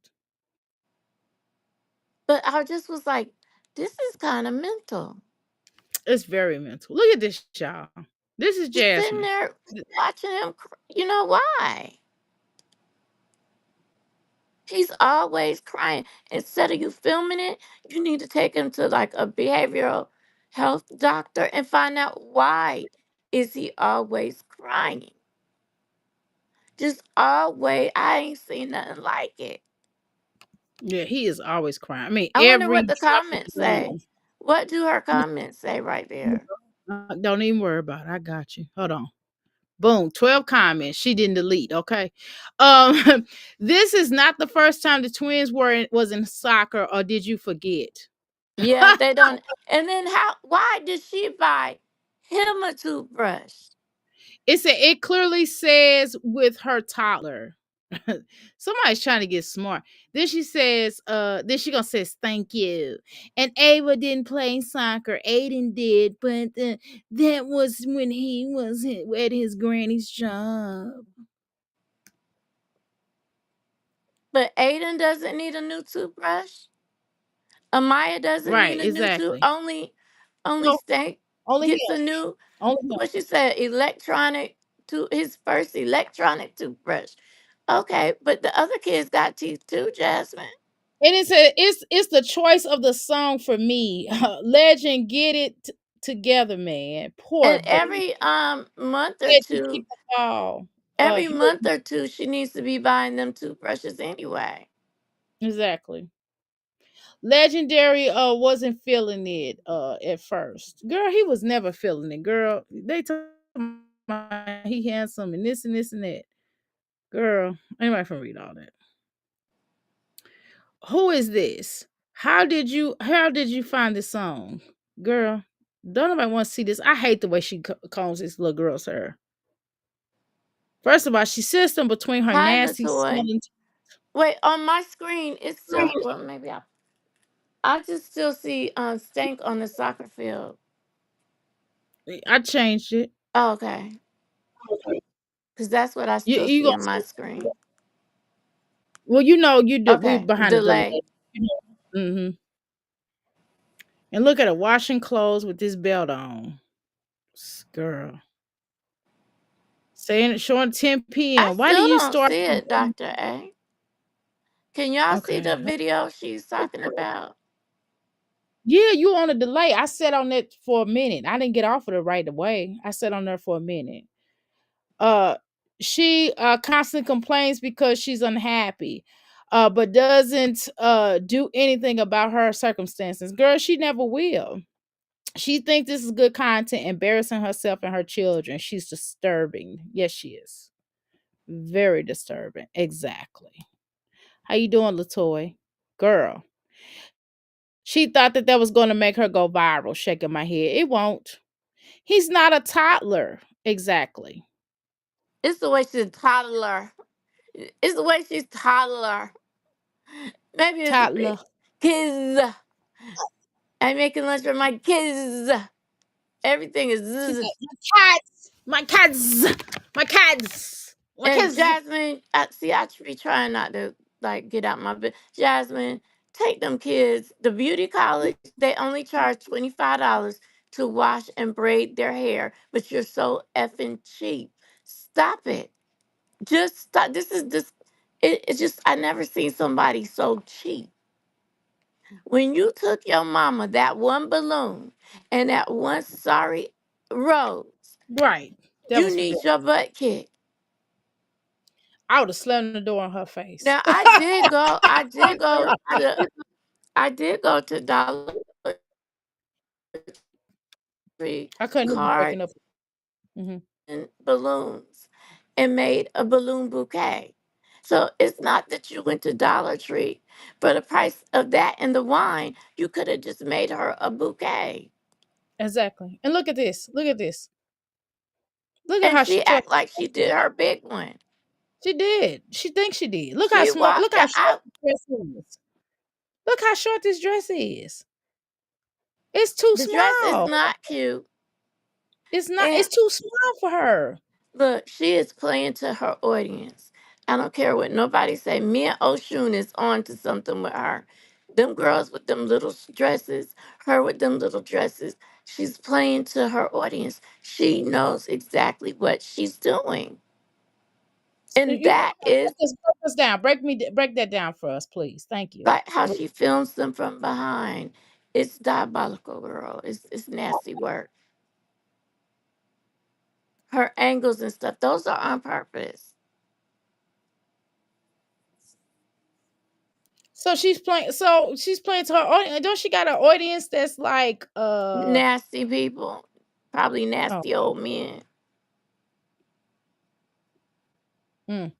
But I just was like, this is kind of mental. It's very mental. Look at this, y'all. This is Just sitting Jasmine. there watching him. You know why? He's always crying. Instead of you filming it, you need to take him to like a behavioral health doctor and find out why is he always crying. Just always, I ain't seen nothing like it. Yeah, he is always crying. I mean, I wonder every what the drop of comments say. the What do her comments say right there? don't even worry about it. I got you. Hold on. Boom, 12 comments. She didn't delete. Okay. This is not the first time the twins was in soccer, or did you forget? Yeah, they don't. And then why did she buy him a toothbrush? It clearly says with her toddler. Somebody's trying to get smart. Then she says, then she gonna says thank you. And Ava didn't play soccer. Aiden did, but that was when he was at his granny's job. But Aiden doesn't need a new toothbrush. Amaya doesn't Right, need a new tooth. exactly. Only So Stank. Only gets him. a new, Only him. what she said, electronic to his first electronic toothbrush. Okay, but the other kids got teeth too, Jasmine. And it's the choice of the song for me. Legend, get it together, man. Poor And baby. month or Legend, keep two, the ball. every He month or two, she needs to be buying them toothbrushes anyway. exactly. Legendary wasn't feeling it at first. Girl, he was never feeling it. Girl, they told he handsome and this and this and that. Girl, anybody can read all that. Who is this? How did you find this song? Girl, don't nobody want to see this. I hate the way she combs this little girl's hair. First of all, she sits them between her Hi, nasty Latoy. smelling. Wait, on my screen, it's still, well, maybe I just still see Stank on the soccer field. I changed it. Oh, okay. Because that's what I You still you see gonna on my screen. well, you know you do. We Okay, behind the delay. delay. Mm-hmm. And look at her washing clothes with this belt on. Girl. Saying showing 10 I p.m. Why do still you don't start? see it, Dr. A. Can y'all see Okay. the video she's talking about? Yeah, you on a delay. I sat on it for a minute. I didn't get off of it right away. I sat on there for a minute. Uh she constantly complains because she's unhappy. But doesn't do anything about her circumstances. Girl, she never will. She thinks this is good content, embarrassing herself and her children. She's disturbing. Yes, she is. Very disturbing. Exactly. How you doing, Latoy? Girl. She thought that was going to make her go viral, shaking my head. It won't. He's not a toddler. Exactly. It's the way she's toddler. It's the way she's toddler. Maybe it's Toddler. kids. I'm making lunch for my kids. Everything is She's zzz. like, my cats. My cats. My cats. My And cats. Jasmine, I should be trying not to like get out my bed. Jasmine, take them kids. The beauty college, they only charge $25 to wash and braid their hair, but you're so effing cheap. Stop it. Just stop. This is this. It's just I never seen somebody so cheap. When you took your mama that one balloon and that one sorry rose, Right. That you was need ridiculous. your butt kicked. I would have slammed the door in her face. Now I did go. I did go to Dollar Tree I couldn't hear you breaking up. cards Hmm. and balloons and made a balloon bouquet. So it's not that you went to Dollar Tree. For the price of that and the wine, you could have just made her a bouquet. Exactly. And look at this. Look at this. Look at And how she she dressed. act like she did her big one. She did. She thinks she did. Look how She small. Look walked how short out. this dress is. Look how short this dress is. It's too The dress is small. not cute. It's not. And It's too small for her. look, she is playing to her audience. I don't care what nobody say. Mia Oshun is on to something with her. Them girls with them little dresses, her with them little dresses. She's playing to her audience. She knows exactly what she's doing. And You that is break this down. Break that down for us, please. Thank you. like how she films them from behind. It's diabolical, girl. It's nasty work. Her angles and stuff, those are on purpose. So she's playing to her audience. Don't she got an audience that's like Nasty people. Probably oh nasty old men. mm.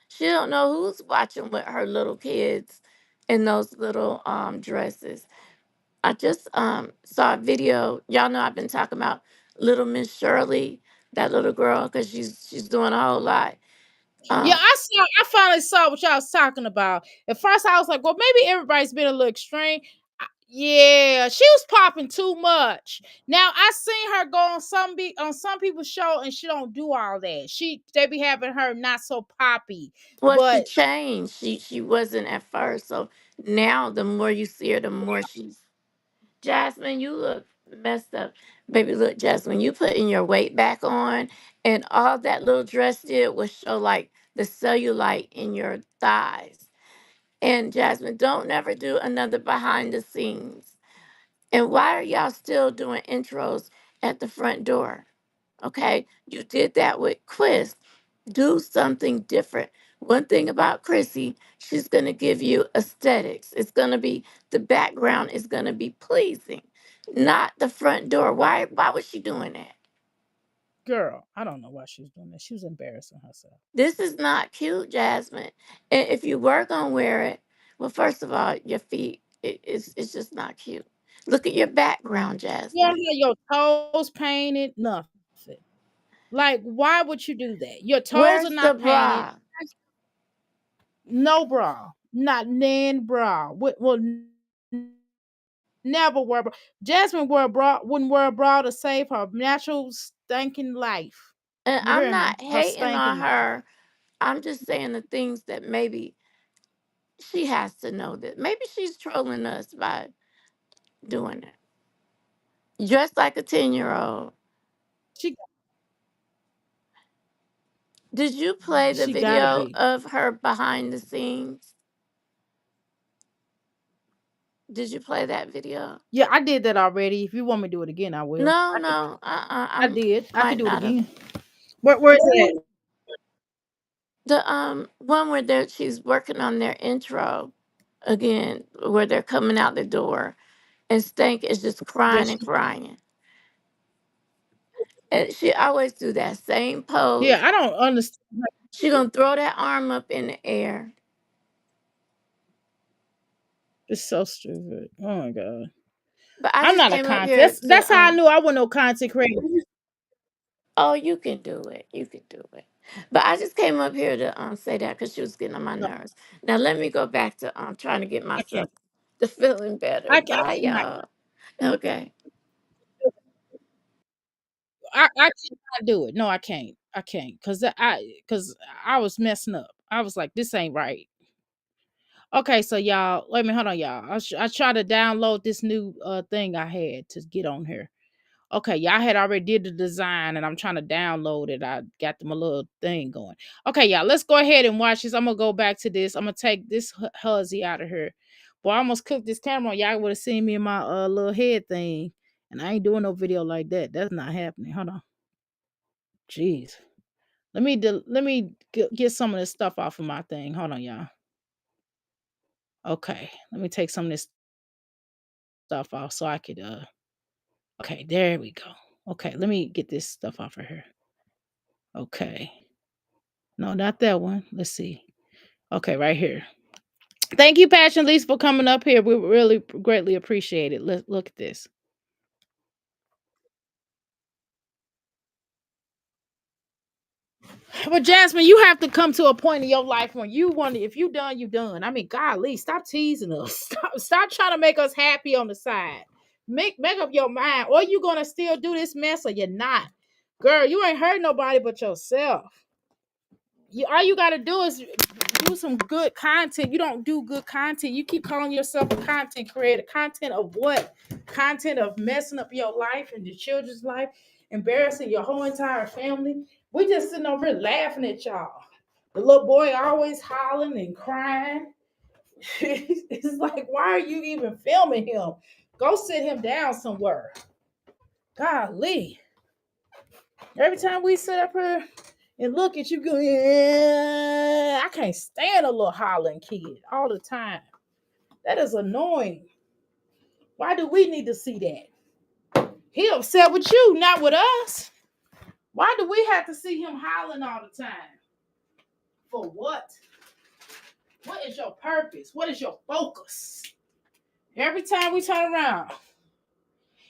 She don't know who's watching with her little kids in those little dresses. I just saw a video. Y'all know I've been talking about little Miss Shirley, that little girl, because she's doing a whole lot. Yeah, Um, I finally saw what y'all was talking about. At first I was like, well, maybe everybody's been a little extreme. Yeah, she was popping too much. Now I seen her go on some people's show and she don't do all that. They be having her not so poppy. well, she But changed. She wasn't at first, so now the more you see her, the more she's. Jasmine, you look. messed up. Baby, look, Jess, when you putting your weight back on, and all that little dress did was show like the cellulite in your thighs. And Jasmine, don't never do another behind the scenes. And why are y'all still doing intros at the front door? Okay, you did that with Quiz. Do something different. One thing about Chrissy, she's gonna give you aesthetics. It's gonna be the background is gonna be pleasing, not the front door. Why was she doing that? Girl, I don't know why she was doing that. She was embarrassing herself. This is not cute, Jasmine. And if you were gonna wear it, well, first of all, your feet, it's just not cute. Look at your background, You don't Jasmine. have your toes painted, nothing. Like, why would you do that? Your toes are Where's the not painted. bra? No bra. Not nan bra. Will never wear a bra. Jasmine wear a bra, wouldn't wear a bra to save her natural stinking life. And You I'm hear me? not Her hating on stinking life. her. I'm just saying the things that maybe she has to know that maybe she's trolling us by doing it. Dressed like a 10-year-old. She Did you play the she gotta video be. of her behind the scenes? Did you play that video? Yeah, I did that already. If you want me to do it again, I will. No, no. I I did. I could might do it not have. again. Where's that? The one where she's working on their intro again, where they're coming out the door, and Stank is just crying Yes. and crying. And she always do that same Yeah, pose. I don't understand. She gonna throw that arm up in the air. It's so stupid. Oh my god. But I I'm just not a came up content. here That's to how I knew I wasn't no content creator. oh, you can do it. You can do it. But I just came up here to say that because she was getting on my No, nerves. Now let me go back to trying to get I can't. myself to feeling better. I Bye, cannot. y'all. Okay. I cannot do it. No, I can't. I can't because I was messing up. I was like, this ain't right. Okay, so y'all, wait a minute, hold on, y'all. I try to download this new thing I had to get on here. Okay, y'all had already did the design, and I'm trying to download it. I got them a little thing going. Okay, y'all, let's go ahead and watch this. I'm gonna go back to this. I'm gonna take this huzzy out of here. Boy, I almost cooked this camera on. Y'all would have seen me in my little head thing, and I ain't doing no video like that. That's not happening. Hold on. Jeez. Let me get some of this stuff off of my thing. Hold on, y'all. Okay, let me take some of this stuff off so I could okay, there we go. Okay, let me get this stuff off of her. Okay. No, not that one. Let's see. Okay, right here. Thank you, Passion Lisa, for coming up here. We really greatly appreciate it. Let's look at this. Well, Jasmine, you have to come to a point in your life when you want to, if you done, you done. I mean, golly, stop teasing us. Stop trying to make us happy on the side. Make up your mind. Or you gonna still do this mess or you're not. Girl, you ain't hurt nobody but yourself. All you gotta do is do some good content. You don't do good content. You keep calling yourself a content creator. Content of what? Content of messing up your life and your children's life, embarrassing your whole entire family. We just sitting over here laughing at y'all. The little boy always hollering and crying. It's like, why are you even filming him? Go sit him down somewhere. Golly. Every time we sit up here and look at you go, yeah, I can't stand a little hollering kid all the time. That is annoying. Why do we need to see that? He upset with you, not with us. Why do we have to see him hollering all the time? For what? What is your purpose? What is your focus? Every time we turn around,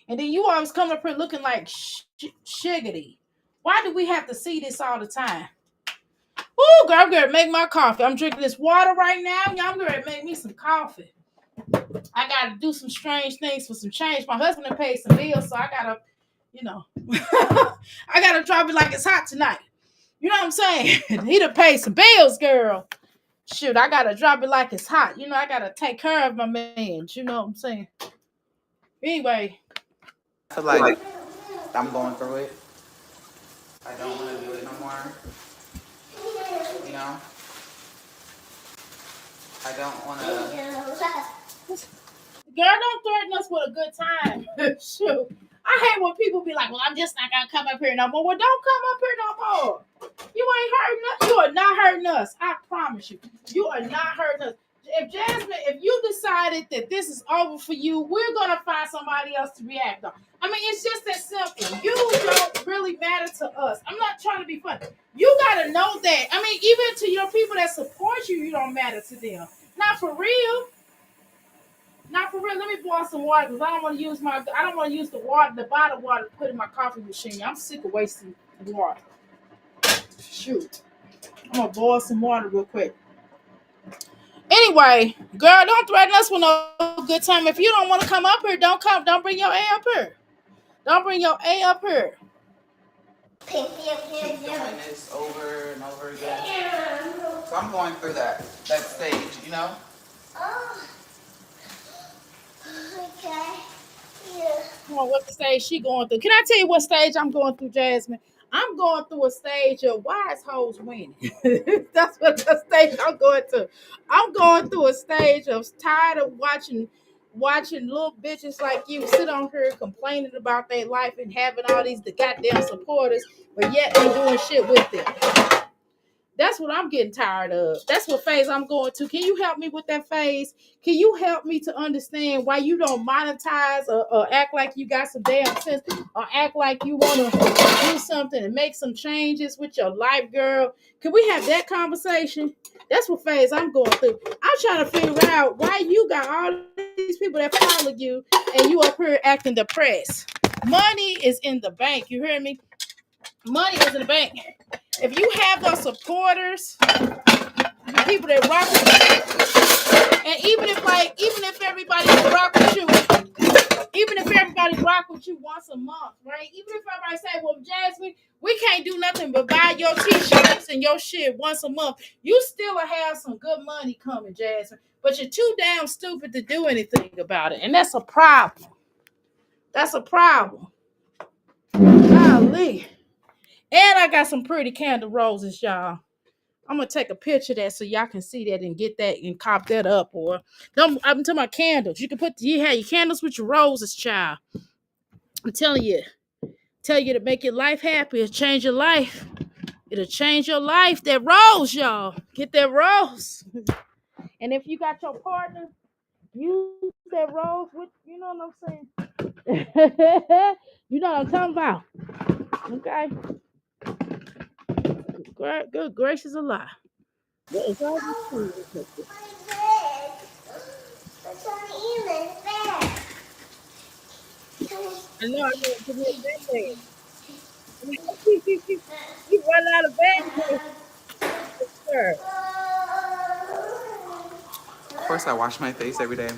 and then you always come up here looking like shiggity. Why do we have to see this all the time? Ooh, girl, I'm gonna make my coffee. I'm drinking this water right now. Y'all, I'm gonna make me some coffee. I gotta do some strange things for some change. My husband had paid some bills, so I gotta, you know, I gotta drop it like it's hot tonight. You know what I'm saying? He done paid some bills, girl. Shoot, I gotta drop it like it's hot. You know, I gotta take care of my man. You know what I'm saying? Anyway, I feel like I'm going through it. I don't want to do it no more. You know, I don't want to. Girl, don't threaten us with a good time. Shoot. I hate when people be like, well, I'm just not gonna come up here no more. Well, don't come up here no more. You ain't hurting us. You are not hurting us. I promise you. You are not hurting us. If Jasmine, if you decided that this is over for you, we're gonna find somebody else to react on. I mean, it's just that simple. You don't really matter to us. I'm not trying to be funny. You gotta know that. I mean, even to your people that support you, you don't matter to them. Not for real. Not for real. Let me boil some water because I don't want to use the water, the bottled water to put in my coffee machine. I'm sick of wasting water. Shoot. I'm gonna boil some water real quick. Anyway, girl, don't threaten us with no good time. If you don't want to come up here, don't come. Don't bring your A up here. Don't bring your A up here. Keep doing this over and over again. So I'm going through that stage, you know. Oh, okay. Yeah. Come on, what stage she going through? Can I tell you what stage I'm going through, Jasmine? I'm going through a stage of why is hoes winning. That's what the stage I'm going to. I'm going through a stage of tired of watching little bitches like you sit on here complaining about their life and having all these the goddamn supporters, but yet ain't doing shit with them. That's what I'm getting tired of. That's what phase I'm going to. Can you help me with that phase? Can you help me to understand why you don't monetize or act like you got some damn sense or act like you want to do something and make some changes with your life, girl? Can we have that conversation? That's what phase I'm going through. I'm trying to figure out why you got all these people that follow you and you up here acting depressed. Money is in the bank. You hear me? Money is in the bank. If you have those supporters, people that rock with you, and even if everybody rock with you, even if everybody rock with you once a month, right? Even if everybody say, well, Jasmine, we can't do nothing but buy your t-shirts and your shit once a month, you still have some good money coming, Jasmine. But you're too damn stupid to do anything about it. And that's a problem. That's a problem. Golly. And I got some pretty candle roses, y'all. I'm gonna take a picture of that so y'all can see that and get that and cop that up. Or I'm talking about candles. You can you have your candles with your roses, child. I'm telling you, tell you to make your life happy. It'll change your life. It'll change your life. That rose, y'all. Get that rose. And if you got your partner, use that rose with. You know what I'm saying? You know what I'm talking about. Okay. Good gracious alive. What is all this Oh, food? my bed. What's on Eva's bed? I know I know to be a bad. You run out of bed, sir. Of course, I wash my face every day.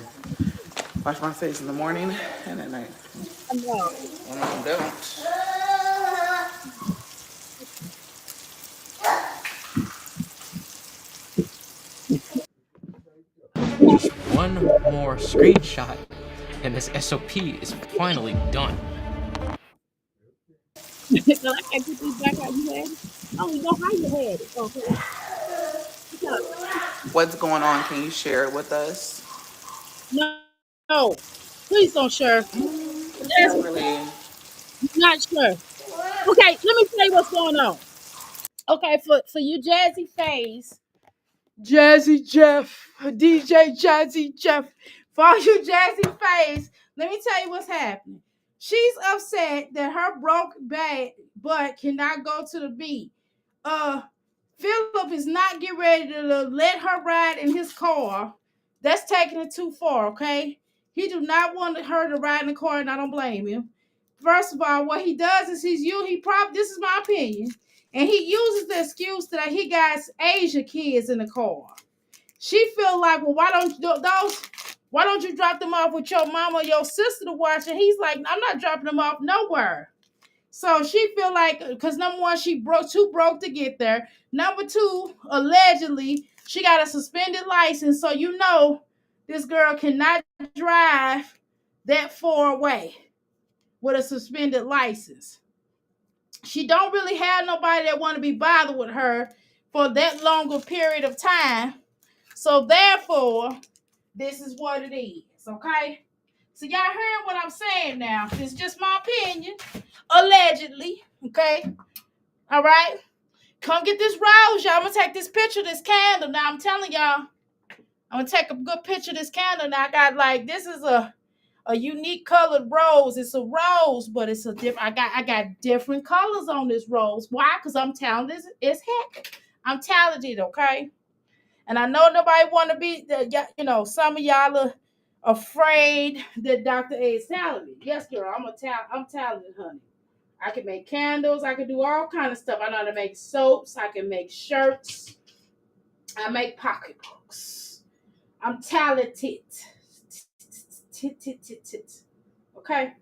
Wash my face in the morning and at night. I know. When I don't, Just one more screenshot, and this SOP is finally done. Now I can't get these back out. You had it. I don't even know how you had it. Okay. what's going on? Can you share it with us? No, no. Please don't share. It's Yes, not really. not sure. Okay, let me tell you what's going on. Okay, for you Jazzy Faze, Jazzy Jeff, DJ Jazzy Jeff. For all you Jazzy Face, let me tell you what's happening. She's upset that her broke bad butt cannot go to the beat. Philip is not getting ready to let her ride in his car. That's taking it too far, okay? He do not want her to ride in the car, and I don't blame him. First of all, what he does is he probably, this is my opinion, and he uses the excuse that he got Asia kids in the car. She feel like, well, why don't you drop them off with your mama or your sister to watch? And he's like, I'm not dropping them off nowhere. So she feel like, because number one, she too broke to get there. Number two, allegedly, she got a suspended license. So you know this girl cannot drive that far away. with a suspended license. She don't really have nobody that want to be bothered with her for that longer period of time. So therefore, this is what it is. Okay. So y'all heard what I'm saying now. It's just my opinion. Allegedly. Okay. All right. Come get this rose, y'all. I'm gonna take this picture of this candle. Now I'm telling y'all, I'm gonna take a good picture of this candle. Now I got like this is a unique colored rose. It's a rose, but it's a different. I got different colors on this rose. Why? Because I'm talented as heck. I'm talented, okay? And I know nobody want to be the some of y'all are afraid that Dr. A is talented. Yes, girl, I'm talented, honey. I can make candles. I can do all kind of stuff. I know how to make soaps. I can make shirts. I make pocketbooks. I'm talented. Okay.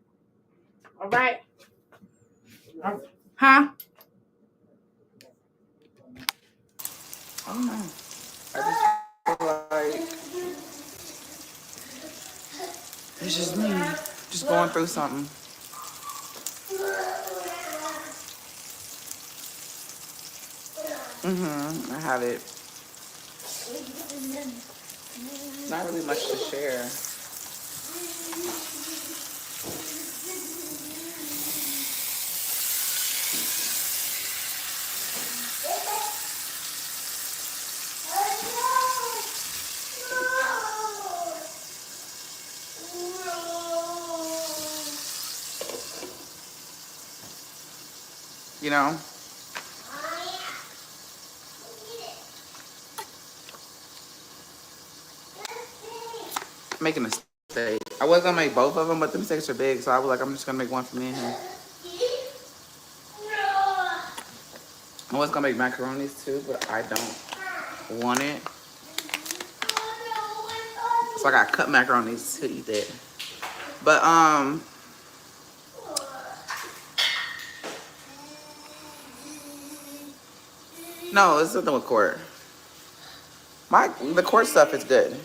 All right. Huh? I don't know. I just feel like it's just me, just going through something. I have it. Not really much to share. You know, making a mistake. I was gonna make both of them, but the mistakes are big, so I was like, I'm just gonna make one for me and him. I was gonna make macaronis too, but I don't want it. So I got cut macaronis to eat that. But no, it's nothing with court. The court stuff is good.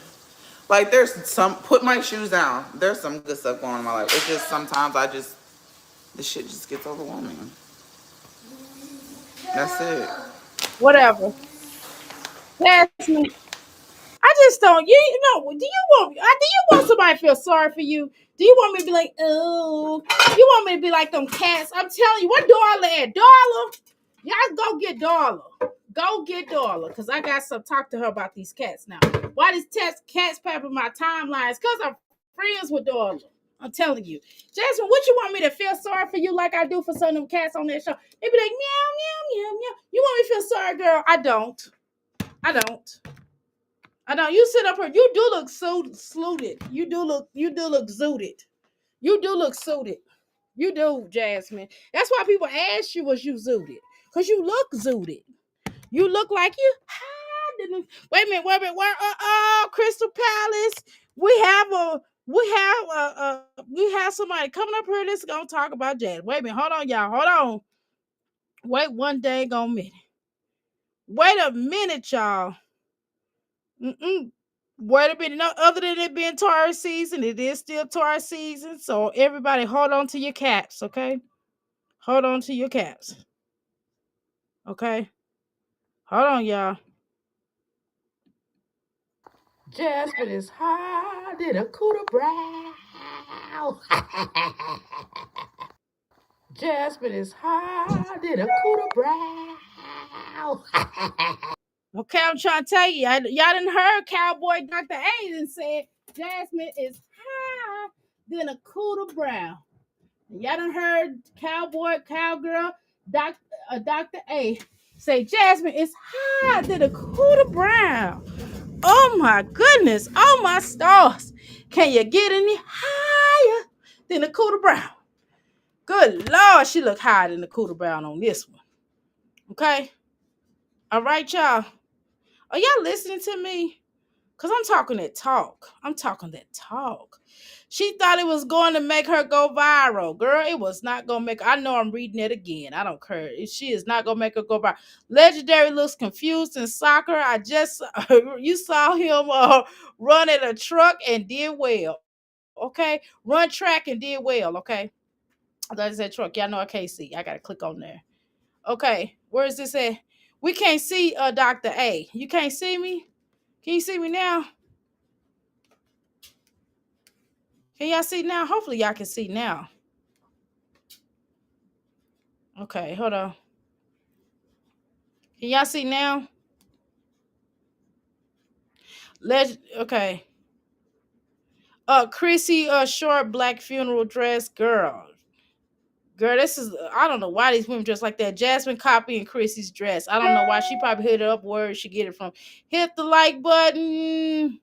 Like there's some put my shoes down. There's some good stuff going on in my life. It's just sometimes this shit just gets overwhelming. That's it. Whatever. Jasmine, I just don't. You know? Do you want somebody to feel sorry for you? Do you want me to be like, oh? You want me to be like them cats? I'm telling you, what Darla at? Darla, y'all go get Darla. Go get Darla, cause I got some talk to her about these cats now. Why these cats pepper my timelines? Cause I'm friends with Darla. I'm telling you, Jasmine, what you want me to feel sorry for you like I do for some of them cats on that show? They be like meow meow meow meow. You want me to feel sorry, girl? I don't. I don't. I know you sit up here. You do look so suited. You do look zooted. You do look suited. You do, Jasmine. That's why people ask you was you zooted. Because you look zooted. You look like you didn't. Wait a minute, where Crystal Palace. We have somebody coming up here that's gonna talk about jazz. Wait a minute, hold on, y'all. Hold on. Wait one dang on minute. Wait a minute, y'all. Mm-mm. Wait a minute. No, other than it being Taurus season, it is still Taurus season. So everybody hold on to your caps, okay? Hold on to your caps. Okay? Hold on, y'all. Jasper is hot in a cooler brow. Jasper is hot in a cooler brow. Okay, I'm trying to tell you. Y'all didn't heard Cowboy Dr. A and said Jasmine is high than a cooler brown. Y'all done heard Cowgirl, Dr. A say Jasmine is higher than a cooler brown. Oh my goodness. Oh my stars. Can you get any higher than a cooler brown? Good Lord, she look higher than the cooler brown on this one. Okay? All right, y'all. Are y'all listening to me? Because I'm talking that talk. I'm talking that talk. She thought it was going to make her go viral. Girl, it was not going to make her. I know I'm reading it again. I don't care. She is not going to make her go viral. Legendary looks confused in soccer. You saw him run at a truck and did well. Okay? Run track and did well. Okay? I thought it said truck. Y'all know I can't see. I gotta click on there. Okay, where is this at? We can't see Dr. A. You can't see me? Can you see me now? Can y'all see now? Hopefully y'all can see now. Okay, hold on. Can y'all see now? Okay. Chrissy, short black funeral dress, girl. Girl, this is I don't know why these women dress like that. Jasmine copying Chrissy's dress. I don't know why. She probably hit it up where she get it from. Hit the like button.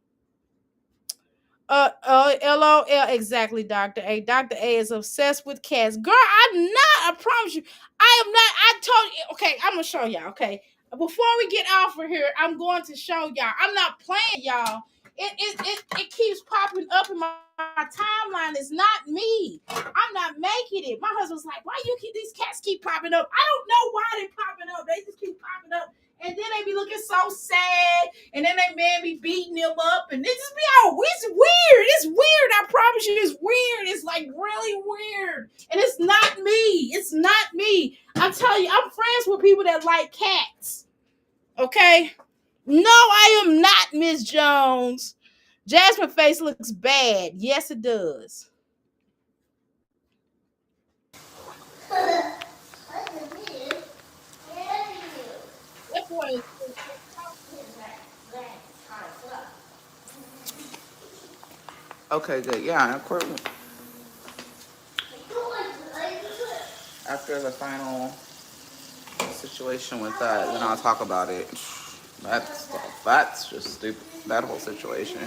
LOL, exactly, Dr. A. Dr. A is obsessed with cats. Girl, I'm not. I promise you. I am not. I told you. Okay, I'm going to show y'all. Okay. Before we get off of here, I'm going to show y'all. I'm not playing, y'all. It keeps popping up in my timeline. It's not me. I'm not making it. My husband's like, why you keep these cats keep popping up? I don't know why they popping up. They just keep popping up. And then they be looking so sad. And then that man be beating him up. And it just be all, it's weird. It's weird. I promise you, it's weird. It's like really weird. And it's not me. It's not me. I tell you, I'm friends with people that like cats. Okay? No, I am not, Miss Jones. Jasmine face looks bad. Yes, it does. That boy is Okay, good. Yeah, of course. After the final situation with that, then I'll talk about it. That's just stupid. That whole situation.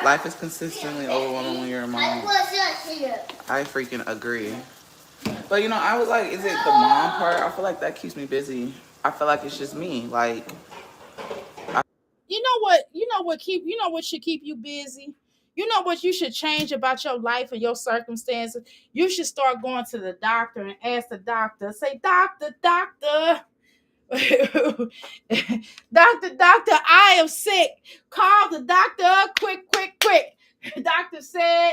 Life is consistently overwhelming when you're a mom. I freaking agree. But I was like, is it the mom part? I feel like that keeps me busy. I feel like it's just me. Like, what should keep you busy? You know what you should change about your life and your circumstances? You should start going to the doctor and ask the doctor, say, doctor, doctor, I am sick. Call the doctor quick. Doctor said,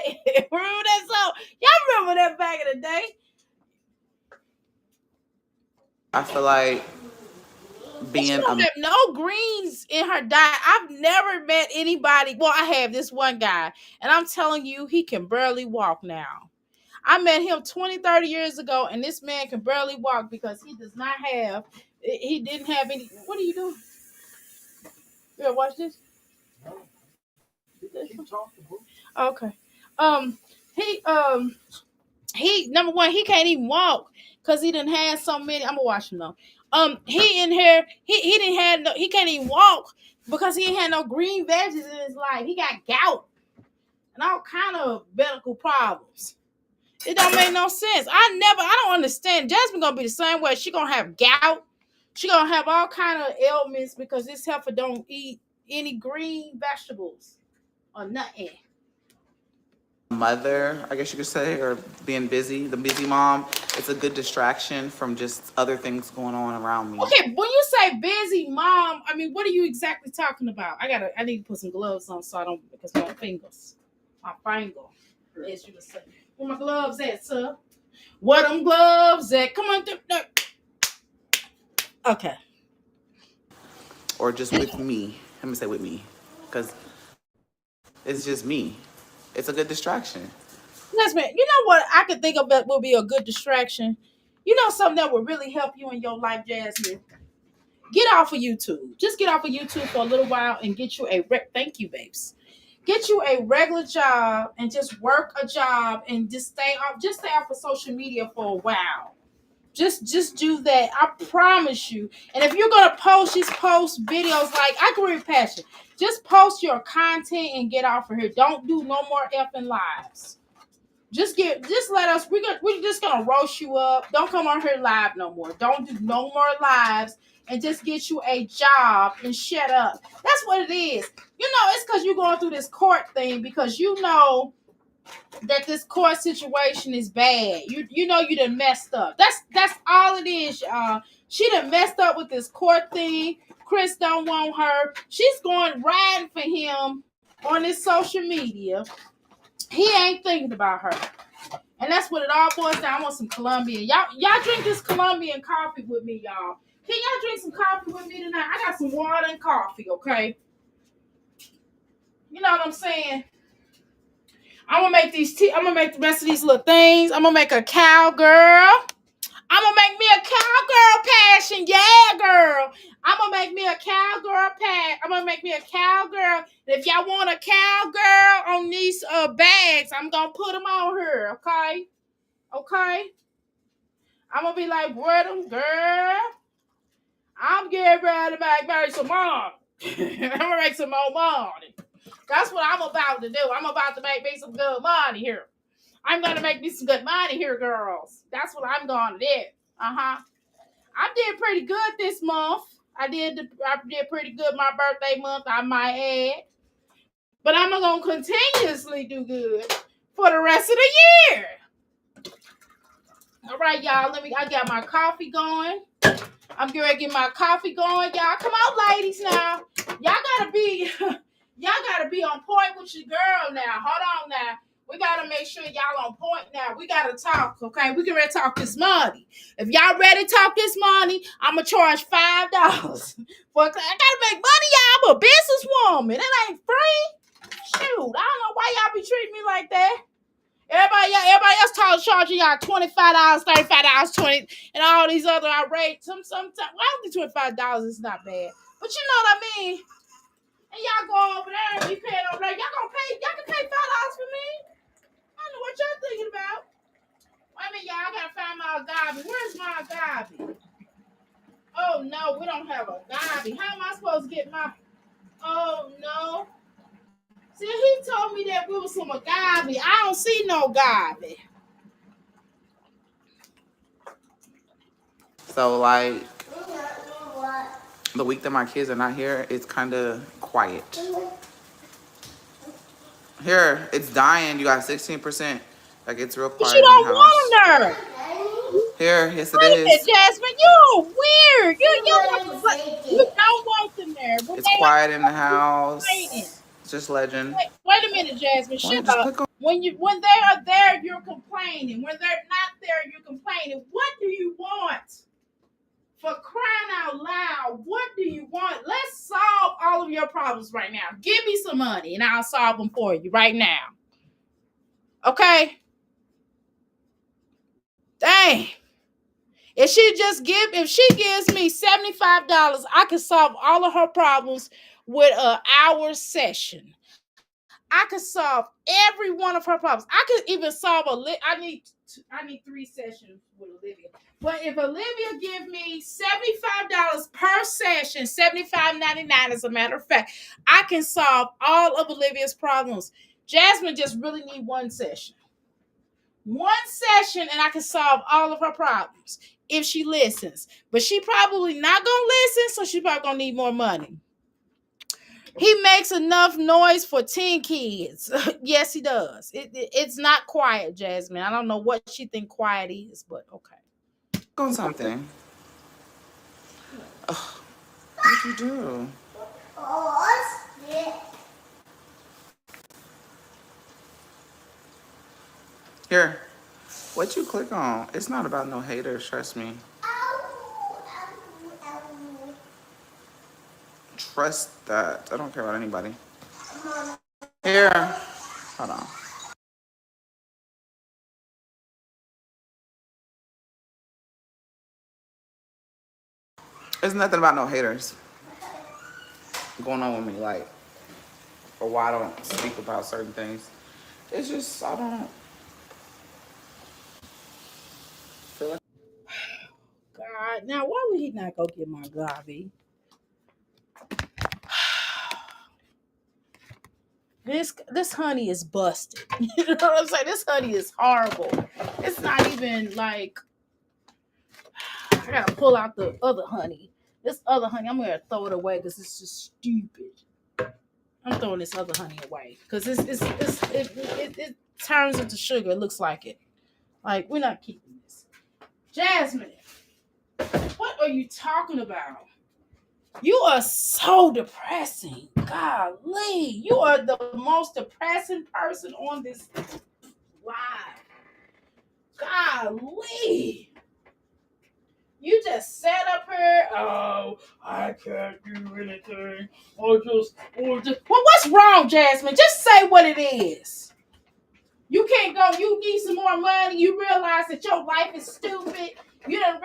remember that song? Y'all remember that back in the day? I feel like She being don't a have no greens in her diet. I've never met anybody. Well, I have this one guy, and I'm telling you, he can barely walk now. I met him 20, 30 years ago, and this man can barely walk because he didn't have any. What are you doing? You ever watch this? Okay. Um, he he number one, he can't even walk because he didn't have so many. I'm gonna watch him though. He in here, he didn't have no, he can't even walk because he ain't had no green veggies in his life. He got gout and all kind of medical problems. It don't make no sense. I don't understand. Jasmine gonna be the same way. She gonna have gout. She gonna have all kind of ailments because this heifer don't eat any green vegetables or nothing. mother, I guess you could say, or being busy, the busy mom, it's a good distraction from just other things going on around me. Okay, when you say busy mom, I mean, what are you exactly talking about? I need to put some gloves on so I don't, because my finger, as you would say. Where my gloves at, sir? Where them gloves at? Come on, okay. Or just with me. Let me say with me, because it's just me. It's a good distraction. Yes, man. You know what I could think of that would be a good distraction? You know something that would really help you in your life, Jasmine? Get off of YouTube. Just get off of YouTube for a little while and get you thank you, babes. Get you a regular job and just work a job and just stay off of social media for a while. Just do that. I promise you. And if you're gonna just post videos like I agree with Passion. Just post your content and get off of here. Don't do no more effing lives. Just let us. We're just gonna roast you up. Don't come on here live no more. Don't do no more lives, and just get you a job and shut up. That's what it is. It's because you're going through this court thing because you know that this court situation is bad. You done messed up. That's all it is, y'all. She done messed up with this court thing. Chris don't want her. She's going riding for him on his social media. He ain't thinking about her. And that's what it all boils down. I want some Colombian. Y'all drink this Colombian coffee with me, y'all. Can y'all drink some coffee with me tonight? I got some water and coffee, okay? You know what I'm saying? I'm gonna make these I'm gonna make the rest of these little things. I'm gonna make a cowgirl. I'm gonna make me a cowgirl passion. Yeah, girl. I'm gonna make me a cowgirl pad. I'm gonna make me a cowgirl. If y'all want a cowgirl on these bags, I'm gonna put them on her, okay? Okay? I'm gonna be like, where them, girl? I'm getting ready to make some more. I'm gonna make some more money. That's what I'm about to do. I'm about to make me some good money here. I'm gonna make me some good money here, girls. That's what I'm gonna do. Uh-huh. I did pretty good this month. I did pretty good my birthday month, I might add. But I'm gonna continuously do good for the rest of the year. All right, y'all. I got my coffee going. I'm getting ready to get my coffee going, y'all. Come on, ladies, now. Y'all gotta be on point with your girl now. Hold on now. We gotta make sure y'all on point now. We gotta talk, okay? We can ready to talk this money. If y'all ready to talk this money, I'ma charge $5. I gotta make money, y'all. I'm a businesswoman. It ain't free. Shoot, I don't know why y'all be treating me like that. Everybody else charging y'all $25, $35, $20, and all these other outrageous. Sometimes, well, only $25 is not bad, but you know what I mean. And y'all go over there and be paying over there. Y'all can pay $5 for me. I don't know what y'all thinking about. Wait a minute, y'all. I gotta find my agave. Where's my agave? Oh no, we don't have agave. How am I supposed to get my? Oh no. See, he told me that we was some agave. I don't see no agave. So like the week that my kids are not here, it's kind of quiet. Here, it's dying. You got 16%. Like it's real But you quiet in the don't house. want her. Here, yes it Wait a minute, is. Jasmine. You're weird. You don't want them there. When It's they are quiet in the complaining. house. It's just legend. Wait a minute, Jasmine. Why Shut just up. click on? When they are there, you're complaining. When they're not there, you're complaining. What do you want? For crying out loud, what do you want? Let's solve all of your problems right now. Give me some money and I'll solve them for you right now. Okay? Dang. If she gives me $75, I can solve all of her problems with an hour session. I could solve every one of her problems. I could even solve I need 3 sessions with Olivia. But if Olivia give me $75 per session, $75.99 as a matter of fact, I can solve all of Olivia's problems. Jasmine just really need one session. One session and I can solve all of her problems if she listens. But she probably not gonna listen, so she probably gonna need more money. He makes enough noise for 10 kids. Yes, he does. It's not quiet, Jasmine. I don't know what she think quiet is, but okay. Click on something. Ugh, what'd you do? Here. What you click on? It's not about no haters, trust me. Trust that. I don't care about anybody. Here. Hold on. There's nothing about no haters going on with me, like, or why I don't speak about certain things. It's just, I don't feel like. God, now why would he not go get my Gavi? This honey is busted. You know what I'm saying? This honey is horrible. It's not even like I gotta pull out the other honey. This other honey, I'm gonna throw it away because it's just stupid. I'm throwing this other honey away because it turns into sugar. It looks like it. Like we're not keeping this. Jasmine, what are you talking about? You are so depressing. Golly. You are the most depressing person on this live. Golly. You just sat up here. Oh, I can't do anything. Or just. Well, what's wrong, Jasmine? Just say what it is. You can't go. You need some more money. You realize that your life is stupid. You done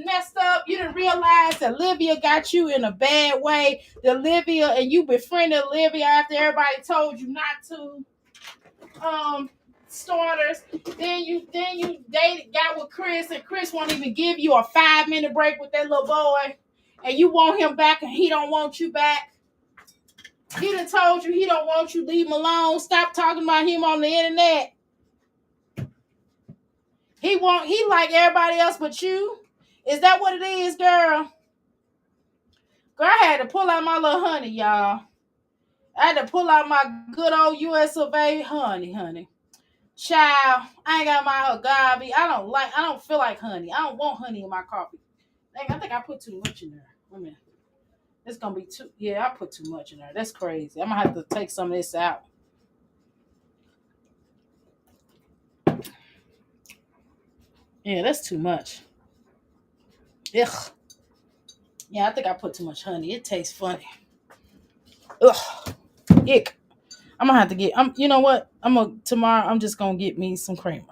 messed up. You didn't realize that Olivia got you in a bad way. The Olivia and you befriended Olivia after everybody told you not to. Starters. Then you dated, got with Chris, and Chris won't even give you a 5-minute break with that little boy, and you want him back, and he don't want you back. He done told you he don't want you. Leave him alone. Stop talking about him on the internet. He like everybody else but you. Is that what it is, girl? Girl, I had to pull out my little honey, y'all. I had to pull out my good old US of A honey. Child, I ain't got my agave. I don't feel like honey. I don't want honey in my coffee. Dang, I think I put too much in there. Wait a minute. It's gonna be too, yeah, I put too much in there. That's crazy. I'm gonna have to take some of this out. Yeah, that's too much. Ugh. Yeah, I think I put too much honey. It tastes funny. Ugh. Ick. I'm gonna have to get. You know what? Tomorrow. I'm just gonna get me some creamer.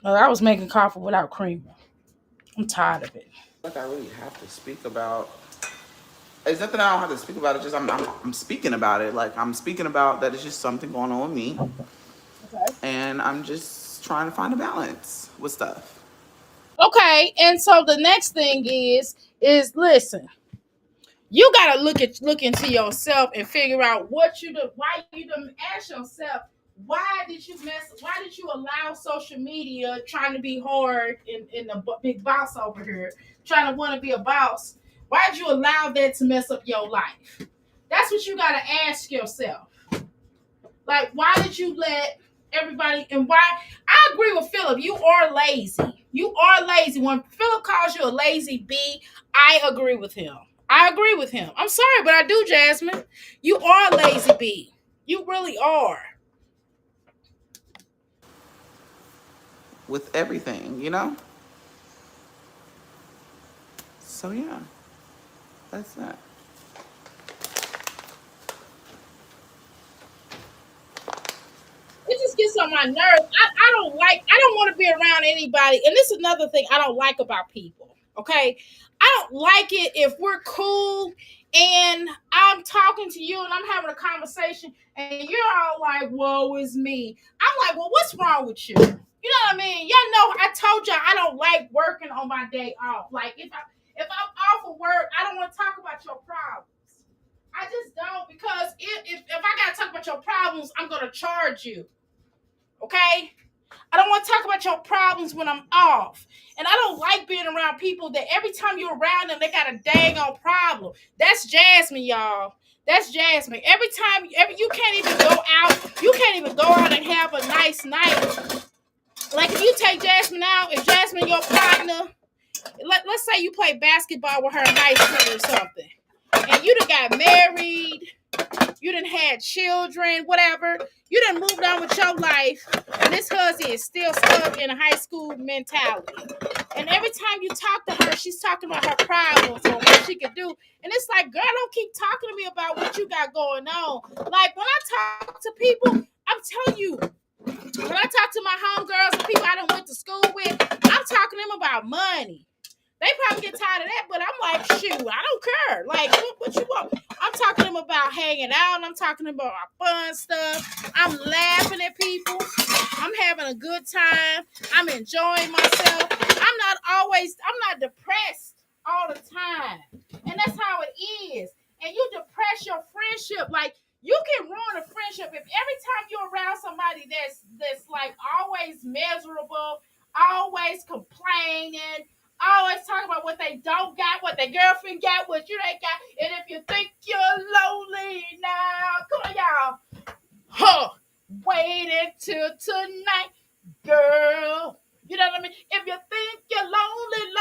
I was making coffee without creamer. I'm tired of it. Like I really have to speak about. It's nothing I don't have to speak about. It's just I'm speaking about it. Like I'm speaking about that. It's just something going on with me, Okay. and I'm just trying to find a balance with stuff. Okay. And so the next thing is listen. You gotta look into yourself and figure out what you do. Why you do? Ask yourself, why did you allow social media trying to be hard in the big boss over here trying to want to be a boss? Why did you allow that to mess up your life? That's what you gotta ask yourself. Like, why did you let everybody, and why? I agree with Philip. You are lazy. You are lazy. When Philip calls you a lazy bee, I agree with him. I agree with him. I'm sorry, but I do, Jasmine. You are a lazy bee. You really are. With everything, you know. So yeah, that's that. It just gets on my nerves. I don't want to be around anybody. And this is another thing I don't like about people. Okay. I don't like it if we're cool and I'm talking to you and I'm having a conversation and you're all like, whoa, it's me. I'm like, well, what's wrong with you? You know what I mean? Y'all know I told y'all I don't like working on my day off. Like if I'm off of work, I don't want to talk about your problems. I just don't, because if I gotta talk about your problems, I'm gonna charge you. Okay? I don't want to talk about your problems when I'm off. And I don't like being around people that every time you're around them, they got a dang on problem. That's Jasmine, y'all. That's Jasmine. You can't even go out. You can't even go out and have a nice night. Like if you take Jasmine out, if Jasmine your partner, let's say you play basketball with her in high school or something, and you done got married, you done had children, whatever. You done moved on with your life, and this husband is still stuck in a high school mentality. And every time you talk to her, she's talking about her problems or what she could do. And it's like, girl, don't keep talking to me about what you got going on. Like when I talk to people, I'm telling you, when I talk to my homegirls and people I done went to school with, I'm talking to them about money. They probably get tired of that, but I'm like, shoot, I don't care. Like, what you want? I'm talking to them about hanging out. I'm talking about our fun stuff. I'm laughing at people. I'm having a good time. I'm enjoying myself. I'm not depressed all the time. And that's how it is. And you depress your friendship. Like, you can ruin a friendship if every time you're around somebody that's like always miserable, always complaining, always talking about what they don't got, what their girlfriend got, what you ain't got. And if you think you're lonely now, come on, y'all. Huh. Wait until tonight, girl. You know what I mean? If you think you're lonely,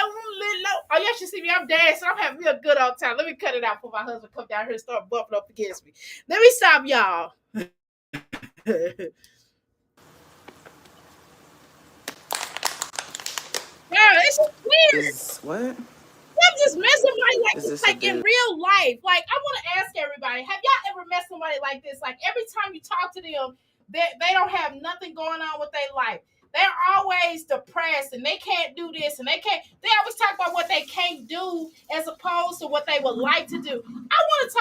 are y'all should see me. I'm dancing. I'm having a good old time. Let me cut it out before my husband come down here and start bumping up against me. Let me stop y'all. Girl, it's just weird. Is what? I'm just met somebody like Is this, this a like in dude? real life. Like, I want to ask everybody, have y'all ever met somebody like this? Like, every time you talk to them, they don't have nothing going on with their life. They're always depressed and they can't do this and they always talk about what they can't do as opposed to what they would like to do. I want to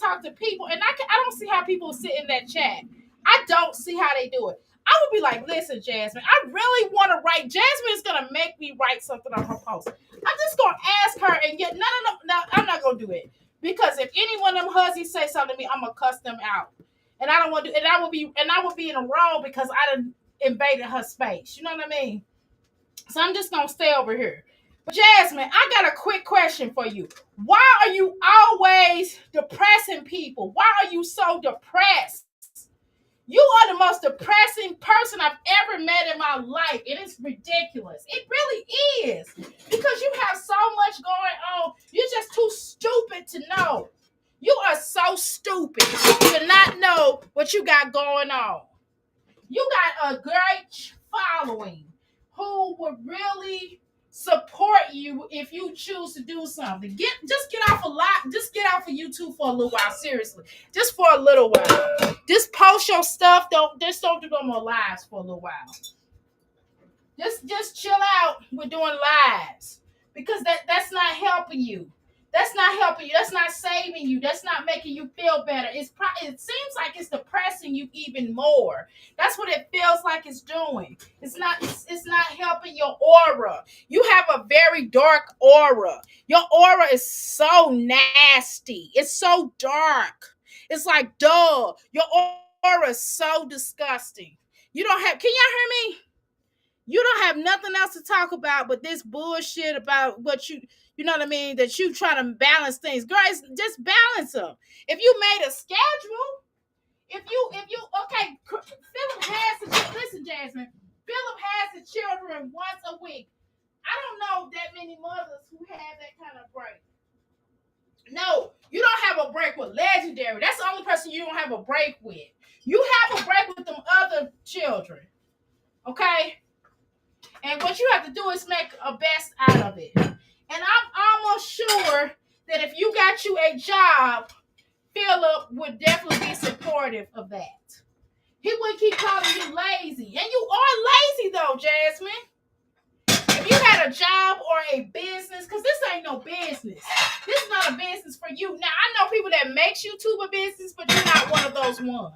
talk to people, and I don't see how people sit in that chat. I don't see how they do it. I would be like, listen, Jasmine, I really want to write. Jasmine is going to make me write something on her post. I'm just gonna ask her and get no. I'm not gonna do it because if any one of them hussies say something to me, I'm gonna cuss them out, and I don't want to. And I would be in the wrong because I done invaded her space. You know what I mean? So I'm just gonna stay over here. But Jasmine, I got a quick question for you. Why are you always depressing people? Why are you so depressed? You are the most depressing person I've ever met in my life. It is ridiculous. It really is. Because you have so much going on. You're just too stupid to know. You are so stupid to not know what you got going on. You got a great following who would really support you if you choose to do something. Just get off of YouTube for a little while. Seriously, just for a little while. Just post your stuff. Don't do no more lives for a little while. Just chill out with doing lives because that's not helping you. That's not helping you. That's not saving you. That's not making you feel better. It seems like it's depressing you even more. That's what it feels like it's doing. It's not helping your aura. You have a very dark aura. Your aura is so nasty. It's so dark. It's like, duh. Your aura is so disgusting. You don't have, can y'all hear me? You don't have nothing else to talk about but this bullshit about what you know what I mean, that you try to balance things. Guys, just balance them. If you made a schedule, if you okay, Philip has to listen, Jasmine. Philip has the children once a week. I don't know that many mothers who have that kind of break. No, you don't have a break with Legendary. That's the only person you don't have a break with. You have a break with them other children. Okay? And what you have to do is make a best out of it. And I'm almost sure that if you got you a job, Philip would definitely be supportive of that. He wouldn't keep calling you lazy. And you are lazy though, Jasmine. If you had a job or a business, because this ain't no business. This is not a business for you. Now, I know people that makes YouTube a business, but you're not one of those ones.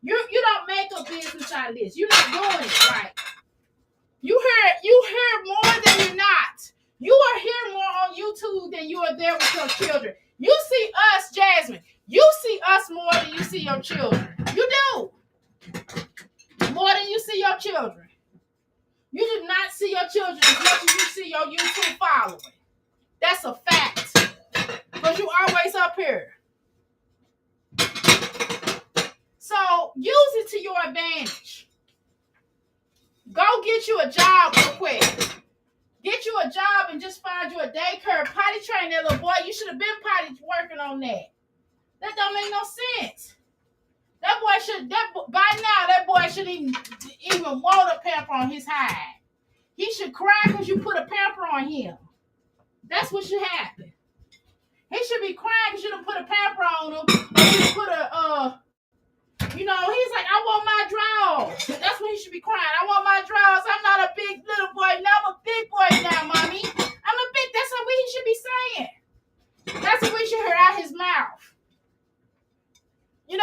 You don't make a business out of this. You're not doing it right. You hear more than you're not. You are here more on YouTube than you are there with your children. You see us, Jasmine. You see us more than you see your children. You do. More than you see your children. You do not see your children as much as you see your YouTube following. That's a fact. Because you always up here. So use it to your advantage. Go get you a job real quick. Get you a job and just find you a daycare. Potty train that little boy. You should have been potty working on that. That don't make no sense. By now, that boy should even want a pamper on his hide. He should cry because you put a pamper on him. That's what should happen. He should be crying because you done put a pamper on him. Or you put he's like, I want my drawers. That's what he should be crying. I want my drawers. I'm not a big little boy. No, I'm a big boy now, mommy. That's what he should be saying. That's what we should hear out his mouth. You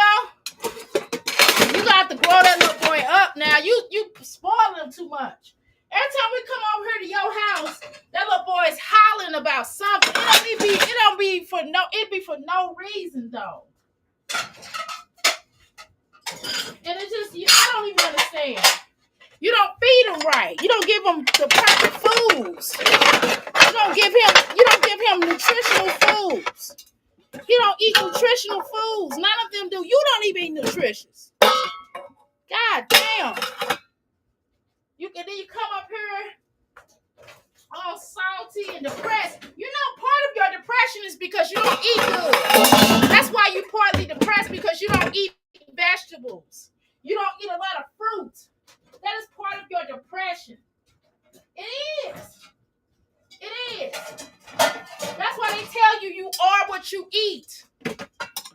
got to grow that little boy up now. You spoiling him too much. Every time we come over here to your house, that little boy is hollering about something. It'd be for no reason though. And it's just, I don't even understand. You don't feed him right. You don't give him the proper foods. You don't give him nutritional foods. He don't eat nutritional foods. None of them do. You don't even eat nutritious. God damn. Then you come up here all salty and depressed. You know, part of your depression is because you don't eat good. That's why you're partly depressed, because you don't eat vegetables. You don't eat a lot of fruit. That is part of your depression. It is. It is. That's why they tell you are what you eat.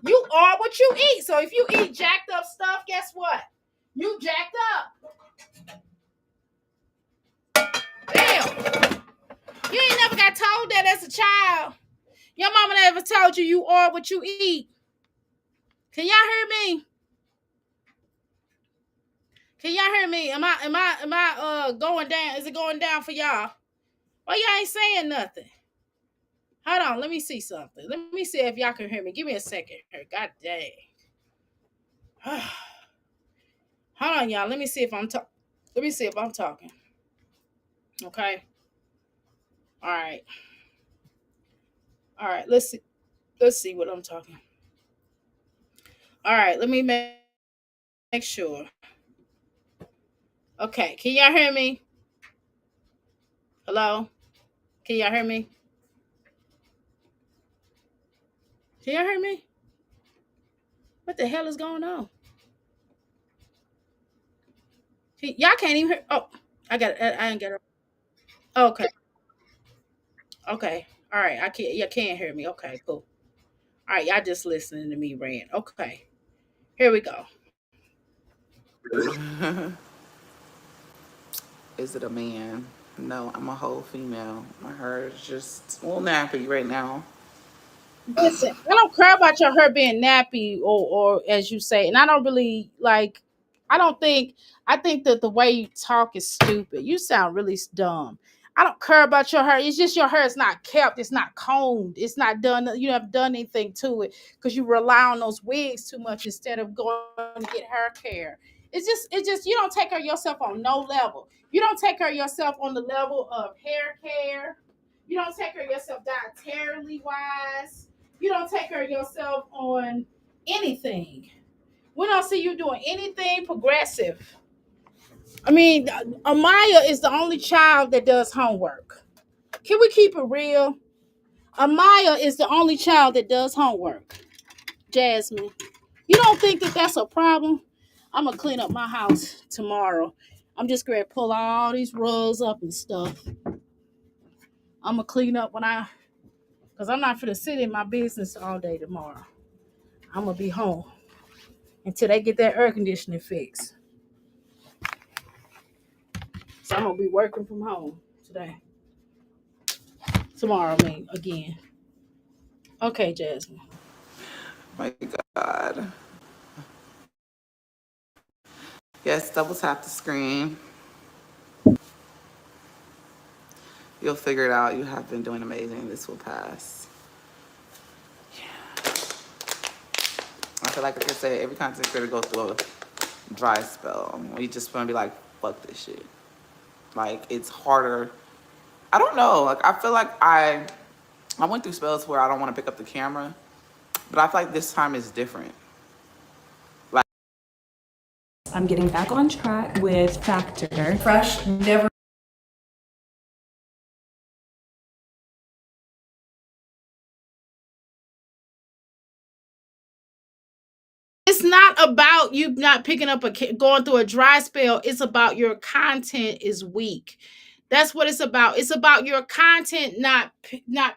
You are what you eat. So if you eat jacked up stuff, guess what? You jacked up. Damn. You ain't never got told that as a child. Your mama never told you are what you eat. Can y'all hear me? Can y'all hear me? Am I going down? Is it going down for y'all? Why y'all ain't saying nothing? Hold on, let me see something. Let me see if y'all can hear me. Give me a second here. God dang. Hold on, y'all. Let me see if I'm talking. Let me see if I'm talking. Okay. All right. All right. Let's see what I'm talking. All right. Let me make sure. Okay. Can y'all hear me? Hello? Can y'all hear me? Can y'all hear me? What the hell is going on? Y'all can't even hear. Oh, I got it. I didn't get it. Okay. Okay. All right. I can't. You can't hear me. Okay. Cool. All right. Y'all just listening to me rant. Okay. Here we go. Is it a man? No, I'm a whole female. My hair is just a little nappy right now. Listen, I don't care about your hair being nappy or as you say, and I don't really like. I don't think. I think that the way you talk is stupid. You sound really dumb. I don't care about your hair. It's just your hair is not kept. It's not combed. It's not done. You haven't done anything to it because you rely on those wigs too much instead of going to get hair care. It's just you don't take care of yourself on no level. You don't take care of yourself on the level of hair care. You don't take care of yourself dietarily wise. You don't take care of yourself on anything. We don't see you doing anything progressive. I mean, Amaya is the only child that does homework. Can we keep it real? Amaya is the only child that does homework. Jasmine, you don't think that that's a problem? I'm gonna clean up my house tomorrow. I'm just gonna pull all these rugs up and stuff. I'm gonna clean up cause I'm not gonna sit in my business all day tomorrow. I'm gonna be home until they get that air conditioning fixed. So I'm gonna be working from home today. Tomorrow, I mean, again. Okay, Jasmine. My God. Yes, double tap the screen. You'll figure it out. You have been doing amazing. This will pass. I feel like I say every content creator goes through a dry spell. We just want to be like, fuck this shit. Like, it's harder. I don't know. Like, I feel like I went through spells where I don't want to pick up the camera, but I feel like this time is different. Like, I'm getting back on track with Factor. Fresh, never. It's not about you not picking up going through a dry spell. It's about your content is weak. That's what it's about. It's about your content not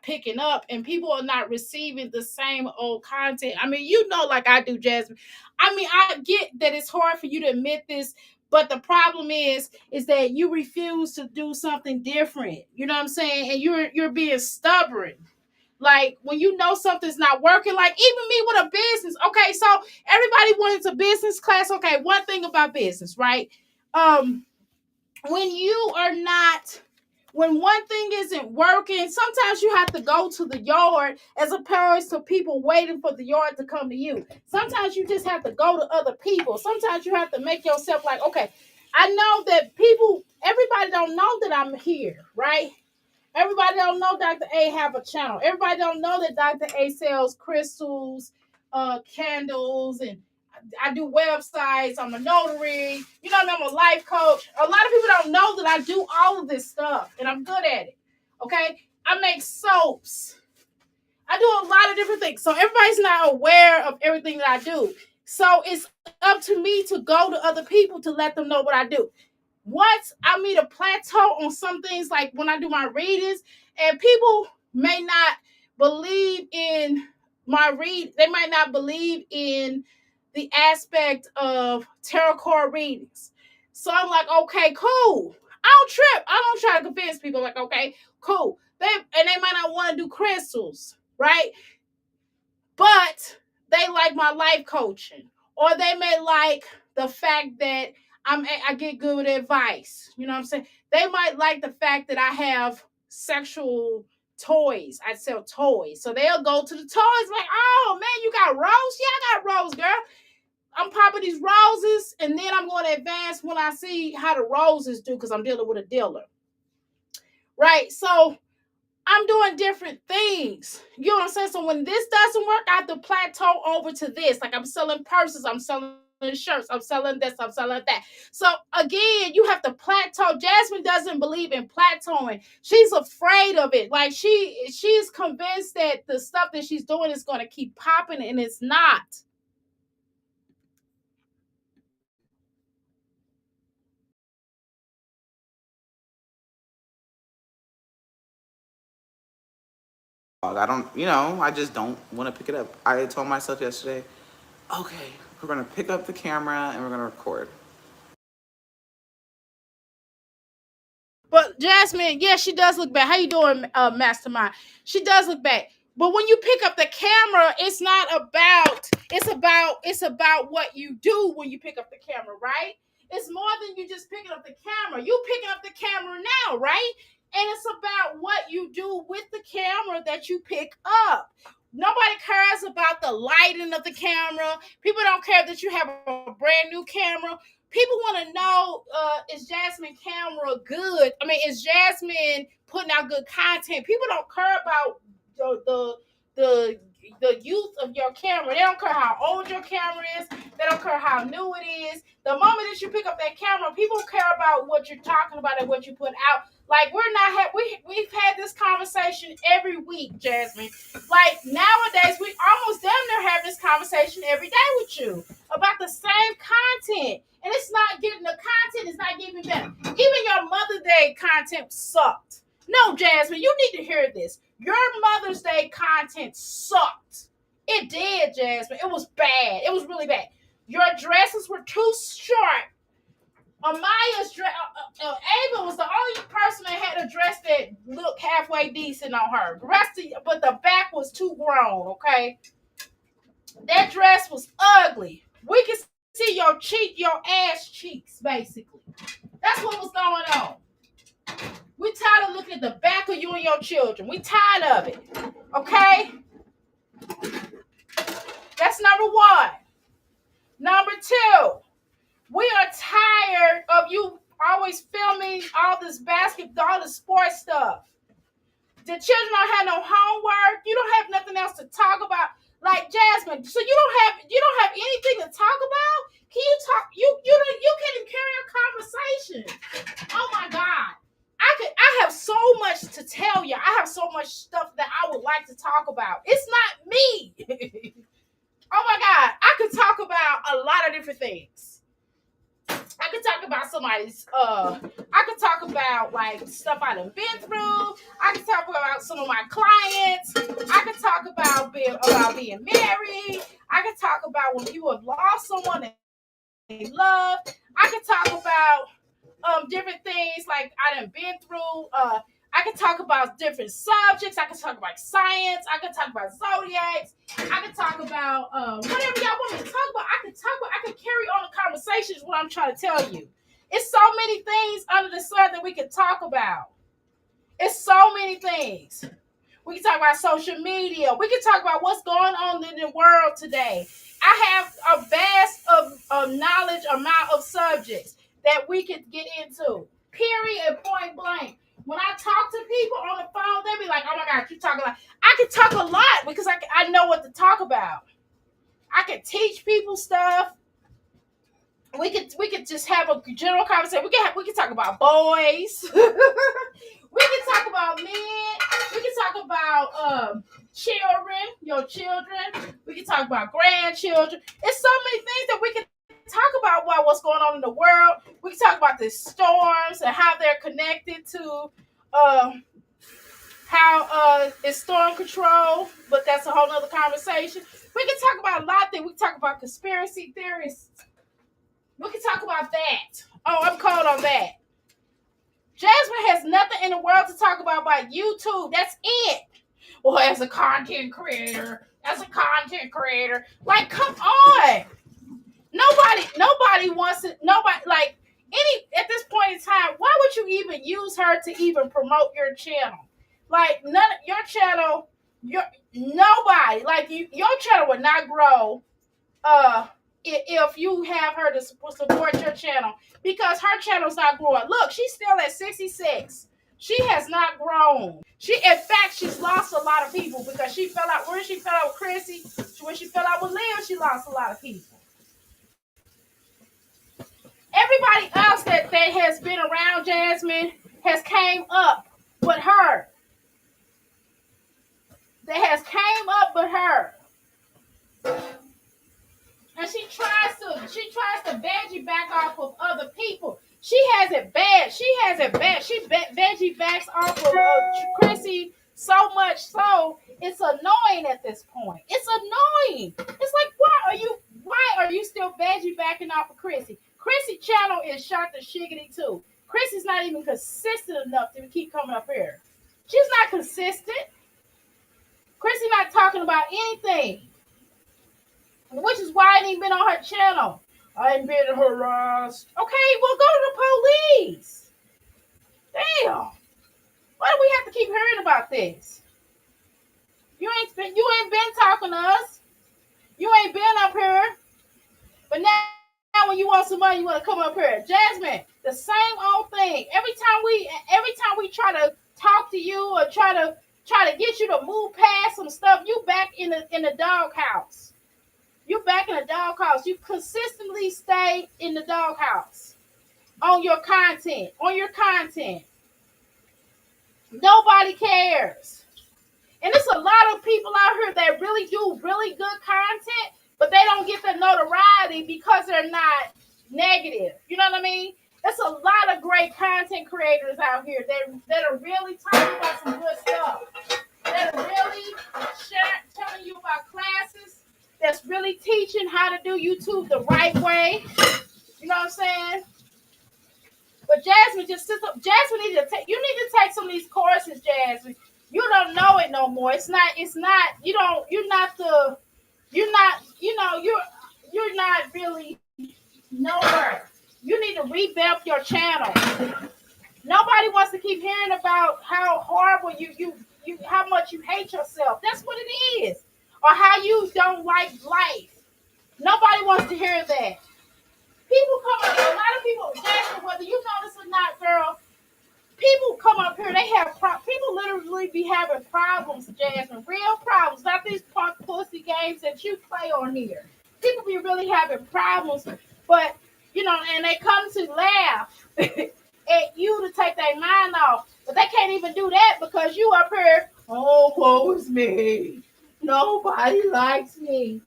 picking up, and people are not receiving the same old content. I mean, you know, like I do, Jasmine. I mean, I get that it's hard for you to admit this, but the problem is that you refuse to do something different. You know what I'm saying? And you're being stubborn. Like when you know something's not working, like even me with a business. Okay, so everybody went into business class. Okay, one thing about business, right? Um, when you are not when one thing isn't working, sometimes you have to go to the yard as opposed to people waiting for the yard to come to you. Sometimes you just have to go to other people. Sometimes you have to make yourself like, okay, I know that everybody don't know that I'm here, right? Everybody don't know Dr. A have a channel. Everybody don't know that Dr. A sells crystals, candles, and I do websites. I'm a notary. You know, I'm a life coach. A lot of people don't know that I do all of this stuff, and I'm good at it. Okay, I make soaps. I do a lot of different things. So everybody's not aware of everything that I do. So it's up to me to go to other people to let them know what I do. Once I meet a plateau on some things, like when I do my readings, and people may not believe in they might not believe in the aspect of tarot card readings. So I'm like, okay, cool. I don't trip. I don't try to convince people. Like, okay, cool. They might not want to do crystals, right? But they like my life coaching, or they may like the fact that I get good advice. You know what I'm saying? They might like the fact that I have sexual toys. I sell toys, so they'll go to the toys like, oh man, you got rose? Yeah, I got rose, girl. I'm popping these roses, and then I'm going to advance when I see how the roses do, because I'm dealing with a dealer, right? So I'm doing different things. You know what I'm saying? So when this doesn't work, I have to plateau over to this. Like I'm selling purses, I'm selling shirts, I'm selling this, I'm selling that. So again, you have to plateau. Jasmine doesn't believe in plateauing. She's afraid of it. Like she's convinced that the stuff that she's doing is going to keep popping, and it's not. I don't, I just don't want to pick it up. I told myself yesterday, okay, we're going to pick up the camera and we're going to record. But Jasmine, yeah, she does look bad. How you doing, Mastermind? She does look bad. But when you pick up the camera, it's about what you do when you pick up the camera, right? It's more than you just picking up the camera. You picking up the camera now, right? And it's about what you do with the camera that you pick up. Nobody cares about the lighting of the camera. People don't care that you have a brand new camera. People want to know, is Jasmine camera good? I mean, is Jasmine putting out good content? People don't care about the the youth of your camera. They don't care how old your camera is. They don't care how new it is. The moment that you pick up that camera, people care about what you're talking about and what you put out. Like we've had this conversation every week, Jasmine. Like nowadays, we almost damn near have this conversation every day with you about the same content. And it's not getting the content is not getting better. Even your Mother's Day content sucked. No, Jasmine, you need to hear this. Your Mother's Day content sucked. It did, Jasmine. It was bad. It was really bad. Your dresses were too short. Amaya's dress, Ava was the only person that had a dress that looked halfway decent on her. But the back was too grown, okay? That dress was ugly. We could see your ass cheeks, basically. That's what was going on. We tired of looking at the back of you and your children. We tired of it. Okay? That's number one. Number two, we are tired of you always filming all this basketball, all the sports stuff. The children don't have no homework. You don't have nothing else to talk about. Like Jasmine, so you don't have anything to talk about? Can you talk? You can't even carry a conversation. Oh my God. I have so much to tell you. I have so much stuff that I would like to talk about. It's not me. Oh my God. I could talk about a lot of different things. I could talk about I could talk about like stuff I done been through. I could talk about some of my clients. I could talk about being married. I could talk about when people have lost someone they love. I could talk about different things like I done been through. I could talk about different subjects. I could talk about science. I could talk about zodiacs. I could talk about whatever y'all want me to talk about. I could carry on the conversation is what I'm trying to tell you. It's so many things under the sun that we could talk about. It's so many things. We can talk about social media. We can talk about what's going on in the world today. I have a vast of knowledge amount of subjects that we could get into. Period and point blank. When I talk to people on the phone, they be like, "Oh my God, you talk a lot." I can talk a lot because I know what to talk about. I can teach people stuff. We could just have a general conversation. We can talk about boys. We can talk about men. We can talk about children, your children. We can talk about grandchildren. It's so many things that we can talk about what's going on in the world. We can talk about the storms and how they're connected to how it's storm control, but that's a whole nother conversation. We can talk about a lot of things. We can talk about conspiracy theories. We can talk about that. Oh, I'm cold on that. Jasmine has nothing in the world to talk about YouTube. That's it. Well, as a content creator, like, come on. Nobody wants it. Nobody, like, at this point in time, why would you even use her to even promote your channel? Like, none of your channel, nobody, like, your channel would not grow if you have her to support your channel, because her channel's not growing. Look, she's still at 66. She has not grown. In fact, she's lost a lot of people because she fell out. Where she fell out with Chrissy, when she fell out with Liam, she lost a lot of people. Everybody else that has been around Jasmine has came up with her. And she tries to veggie back off of other people. She has it bad. She veggie backs off of Chrissy so much so it's annoying at this point. It's annoying. It's like, why are you still veggie backing off of Chrissy? Chrissy's channel is shot to shiggity too. Chrissy's not even consistent enough to keep coming up here. She's not consistent. Chrissy not talking about anything. Which is why I ain't been on her channel. I ain't been harassed. Okay, well, go to the police. Damn. Why do we have to keep hearing about this? You ain't been talking to us. You ain't been up here. But now when you want some money, you want to come up here. Jasmine, the same old thing. Every time we try to talk to you or try to get you to move past some stuff, you back in the doghouse. You back in the doghouse. You consistently stay in the doghouse on your content. Nobody cares. And there's a lot of people out here that really do really good content, but they don't get the notoriety because they're not negative. You know what I mean? There's a lot of great content creators out here that are really talking about some good stuff. That are really telling you about classes. That's really teaching how to do YouTube the right way. You know what I'm saying? But Jasmine just sits up. Jasmine you need to take some of these courses, Jasmine. You don't know it no more. You're not really nowhere. You need to revamp your channel. Nobody wants to keep hearing about how horrible how much you hate yourself. That's what it is. Or how you don't like life. Nobody wants to hear that. People come up, a lot of people, Jasmine, whether you know this or not, girl, people come up here, people literally be having problems, Jasmine, real problems, not these punk pussy games that you play on here. People be really having problems, but, and they come to laugh at you to take their mind off, but they can't even do that because you up here, oh, woe is me. Nobody likes me.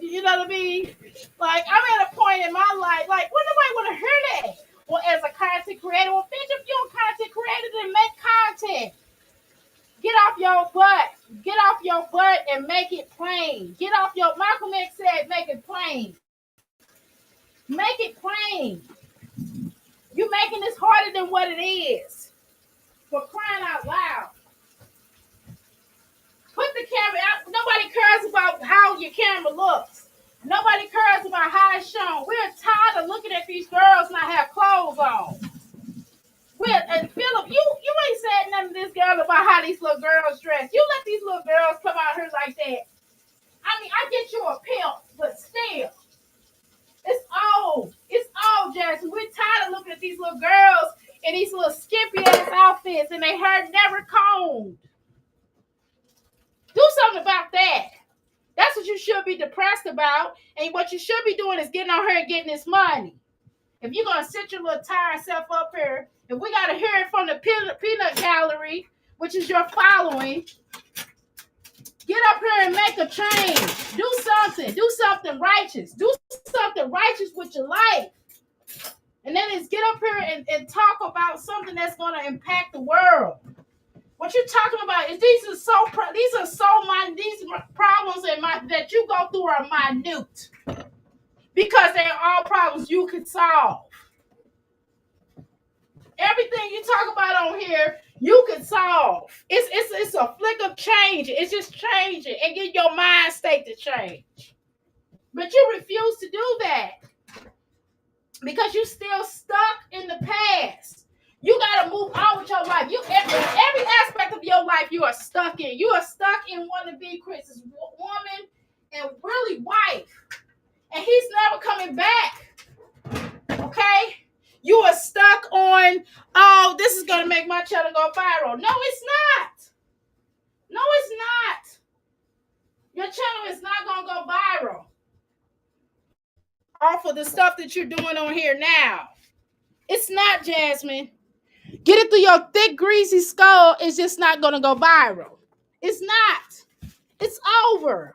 You know what I mean? Like, I'm at a point in my life, like, when nobody want to hear that? Well, as a content creator, bitch, if you're a content creator, then make content. Get off your butt. Get off your butt and make it plain. Malcolm X said, make it plain. Make it plain. You're making this harder than what it is. For crying out loud. Put the camera out. Nobody cares about how your camera looks. Nobody cares about how it's shown. We're tired of looking at these girls not have clothes on. And Philip, you ain't said nothing to this girl about how these little girls dress. You let these little girls come out here like that. I mean, I get you a pimp, but still. It's old, Jackson. We're tired of looking at these little girls in these little skimpy ass outfits and they hair never combed. Do something about that. That's what you should be depressed about. And what you should be doing is getting on her and getting this money. If you're gonna sit your little tired self up here, if we gotta hear it from the peanut gallery, which is your following, get up here and make a change. Do something. Do something righteous. Do something righteous with your life. And then it's get up here and talk about something that's gonna impact the world. What you're talking about is these problems that you go through are minute because they're all problems you can solve. Everything you talk about on here, you can solve. It's a flick of change. It's just changing and get your mind state to change. But you refuse to do that because you're still stuck in the past. You gotta move on with your life. Every aspect of your life you are stuck in. You are stuck in wanting to be Chris's woman and really wife. And he's never coming back. Okay? You are stuck on, oh, this is gonna make my channel go viral. No, it's not. No, it's not. Your channel is not gonna go viral off of the stuff that you're doing on here now. It's not, Jasmine. Get it through your thick, greasy skull. It's just not going to go viral. It's not. It's over.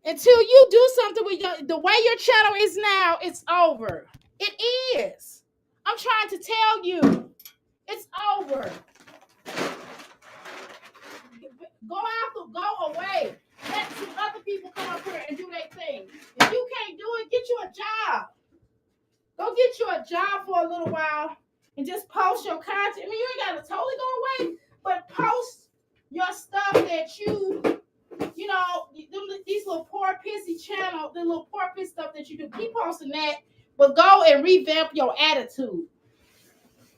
Until you do something with the way your channel is now, it's over. It is. I'm trying to tell you. It's over. Go away. Let some other people come up here and do their thing. If you can't do it, get you a job. Go get you a job for a little while and just post your content. I mean, you ain't got to totally go away, but post your stuff that you know, these little poor pissy channel, the little poor piss stuff that you do. Keep posting that, but go and revamp your attitude.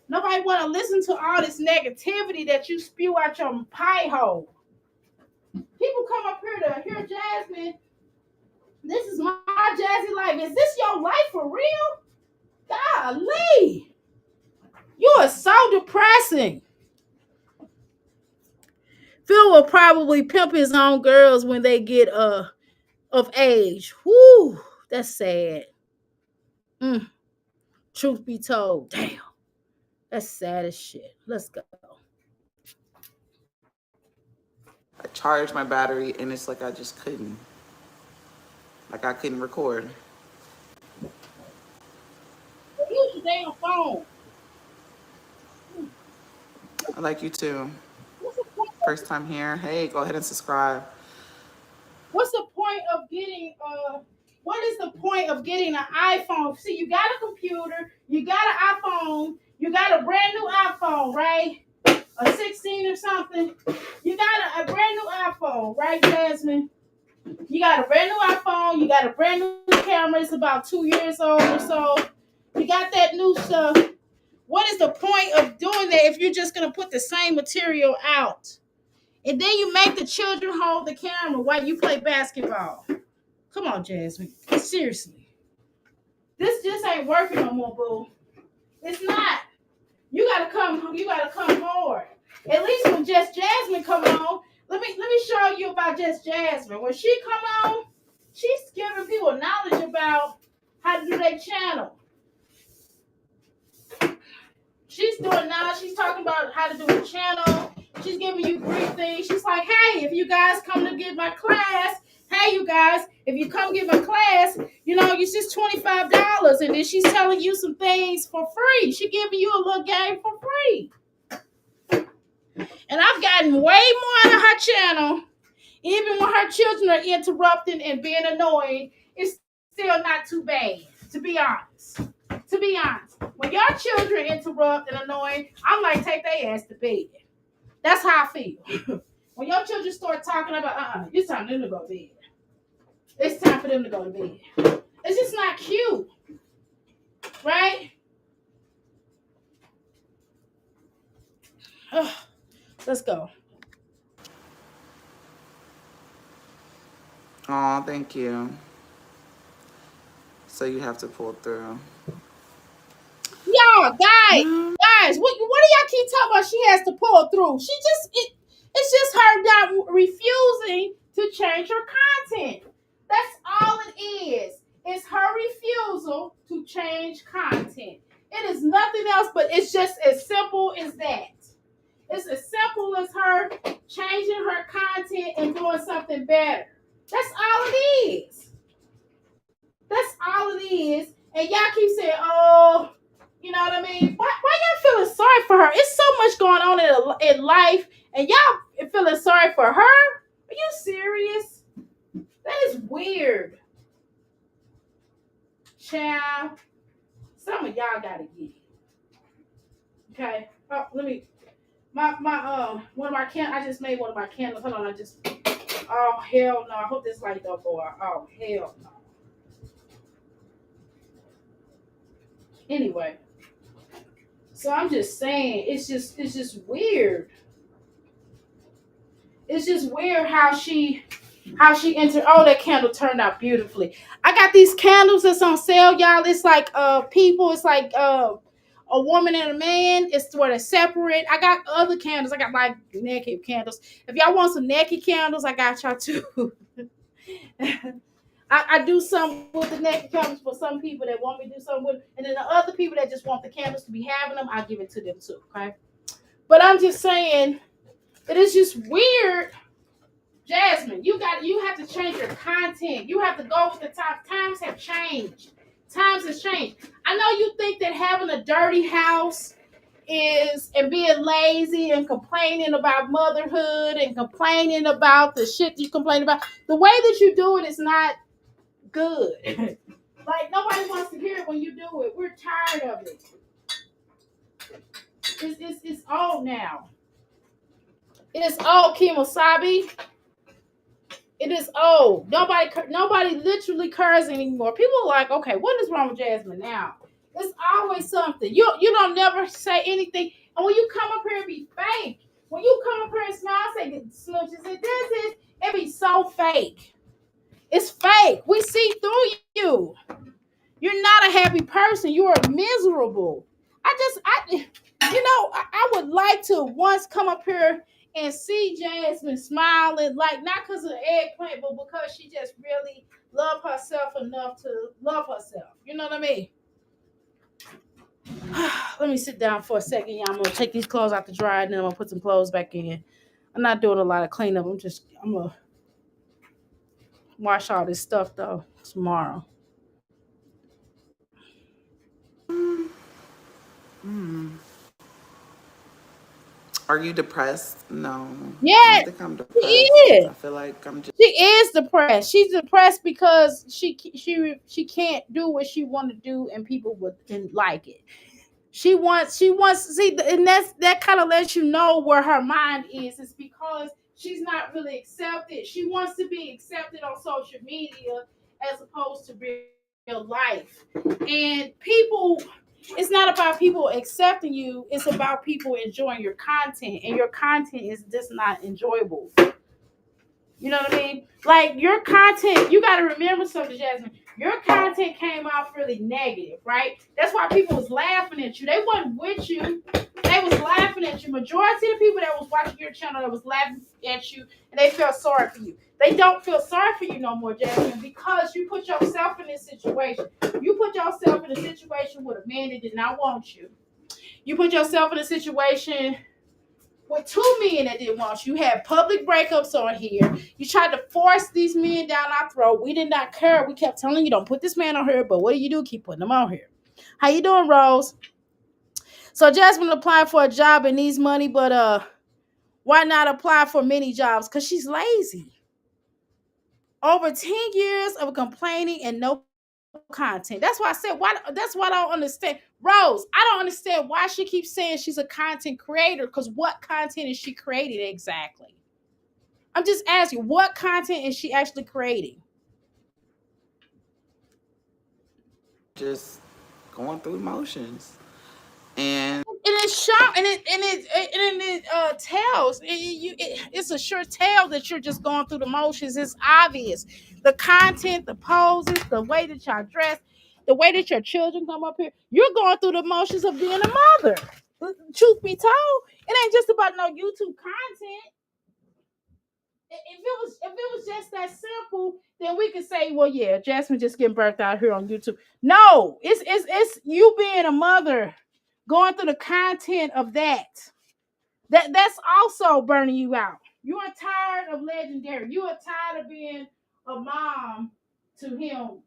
Nobody want to listen to all this negativity that you spew out your pie hole. People come up here to hear Jasmine. This is my Jazzy life. Is this your life for real? Golly. You are so depressing. Phil will probably pimp his own girls when they get of age. Whoo, that's sad. Truth be told, damn. That's sad as shit. Let's go. I charged my battery and it's like I just couldn't. Like I couldn't record. Use your damn phone. I like you too. First time here. Hey, go ahead and subscribe. What's the point of getting what is the point of getting an iPhone? See, you got a computer, you got an iPhone, you got a brand new iPhone, right? A 16 or something. You got a brand new iPhone, right, Jasmine? You got a brand new iPhone, you got a brand new camera, it's about 2 years old or so. You got that new stuff. What is the point of doing that if you're just gonna put the same material out? And then you make the children hold the camera while you play basketball. Come on, Jasmine. Seriously. This just ain't working no more, boo. It's not. You gotta come forward. At least when Just Jasmine come on, let me show you about Just Jasmine. When she come on, she's giving people knowledge about how to do their channel. She's doing now. She's talking about how to do a channel. She's giving you great things. She's like, hey, if you guys come to get my class, hey, you guys, if you come get my class, you know, it's just $25. And then she's telling you some things for free. She's giving you a little game for free. And I've gotten way more out of her channel. Even when her children are interrupting and being annoying, it's still not too bad, to be honest. To be honest. When your children interrupt and annoying, I'm like, take their ass to bed. That's how I feel. When your children start talking about, it's time for them to go to bed. It's time for them to go to bed. It's just not cute. Right? Let's go. Oh, thank you. So you have to pull through. Y'all, guys, what do y'all keep talking about? She has to pull through. It's just her not refusing to change her content. That's all it is. It's her refusal to change change content. It is nothing else, but it's just as simple as that. It's as simple as her changing her content and doing something better. That's all it is. That's all it is. And y'all keep saying, oh, you know what I mean? Why y'all feeling sorry for her? It's so much going on in life, and y'all feeling sorry for her? Are you serious? That is weird. Child, some of y'all gotta get it. Okay. Oh, let me my one of my I just made one of my candles. Hold on, oh hell no. I hope this light don't go out. Oh hell no. Anyway. So I'm just saying, it's just weird. It's just weird how she entered. Oh, that candle turned out beautifully. I got these candles that's on sale, y'all. It's like people. It's like a woman and a man. It's where they're separate. I got other candles. I got like naked candles. If y'all want some naked candles, I got y'all too. I do some with the naked candles for some people that want me to do something with, and then the other people that just want the candles to be having them, I give it to them too. Okay, but I'm just saying, it is just weird. Jasmine, you have to change your content. You have to go with the times. Times have changed. Times has changed. I know you think that having a dirty house and being lazy and complaining about motherhood and complaining about the shit you complain about. The way that you do it is not good. Like nobody wants to hear it when you do it. We're tired of it. It's old now. It is old, Kimosabi. It is old. Nobody literally cares anymore. People are like, okay, what is wrong with Jasmine now? There's always something. You don't never say anything. And when you come up here and be fake, when you come up here and smile, say smooches and this is, it be so fake. It's fake. We see through you. You're not a happy person. You are miserable. I would like to once come up here and see Jasmine smiling, like not because of the eggplant, but because she just really loved herself enough to love herself. You know what I mean? Let me sit down for a second. Yeah, I'm gonna take these clothes out the dryer and then I'm gonna put some clothes back in. I'm not doing a lot of cleanup. I'm gonna wash all this stuff though tomorrow. Are you depressed? No. I don't Yeah, think I'm she depressed. is. I feel like I'm just She is depressed. She's depressed because she can't do what she want to do, and people would like it. She wants to see, and that kind of lets you know where her mind is. It's because she's not really accepted. She wants to be accepted on social media as opposed to real life. And people, it's not about people accepting you. It's about people enjoying your content, and your content is just not enjoyable. You know what I mean? Like your content, you got to remember something, Jasmine. Your content came out really negative, right? That's why people was laughing at you. They wasn't with you. They was laughing at you. Majority of the people that was watching your channel that was laughing at you, and they felt sorry for you. They don't feel sorry for you no more, Jasmine, because you put yourself in this situation. You put yourself in a situation with a man that did not want you. You put yourself in a situation with two men that didn't want you. You had public breakups on here. You tried to force these men down our throat. We did not care. We kept telling you, don't put this man on here. But what do? Keep putting them on here. How you doing, Rose? So Jasmine applied for a job and needs money, but why not apply for many jobs? Because she's lazy. Over 10 years of complaining and no content. That's why I said why. That's why I don't understand. Rose, I don't understand why she keeps saying she's a content creator, because what content is she creating exactly? I'm just asking, what content is she actually creating? just going through emotions. And And it's shock, and it tells. It's a sure tell that you're just going through the motions. It's obvious. The content, the poses, the way that y'all dress, the way that your children come up here. You're going through the motions of being a mother. Truth be told, it ain't just about no YouTube content. If it was just that simple, then we could say, well, yeah, Jasmine just getting birthed out here on YouTube. No, it's you being a mother, going through the content of that. That's also burning you out. You are tired of Legendary. You are tired of being a mom to him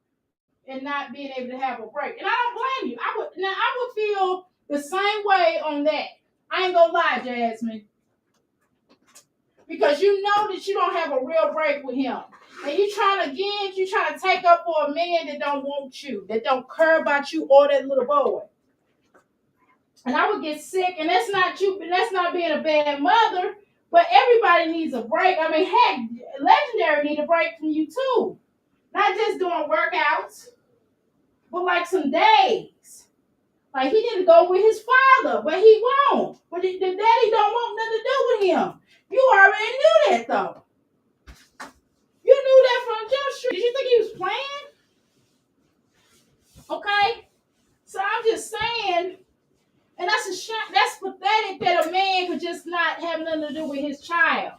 and not being able to have a break. And I don't blame you. I would feel the same way on that. I ain't gonna lie, Jasmine. Because you know that you don't have a real break with him. And you trying to take up for a man that don't want you, that don't care about you or that little boy. And I would get sick, and that's not you, that's not being a bad mother, but everybody needs a break. I mean, heck, Legendary need a break from you too. Not just doing workouts, but like some days. Like he need to go with his father, but he won't. But the daddy don't want nothing to do with him. You already knew that though. You knew that from Jump Street. Did you think he was playing? Okay? So I'm just saying, and that's a shame. That's pathetic that a man could just not have nothing to do with his child.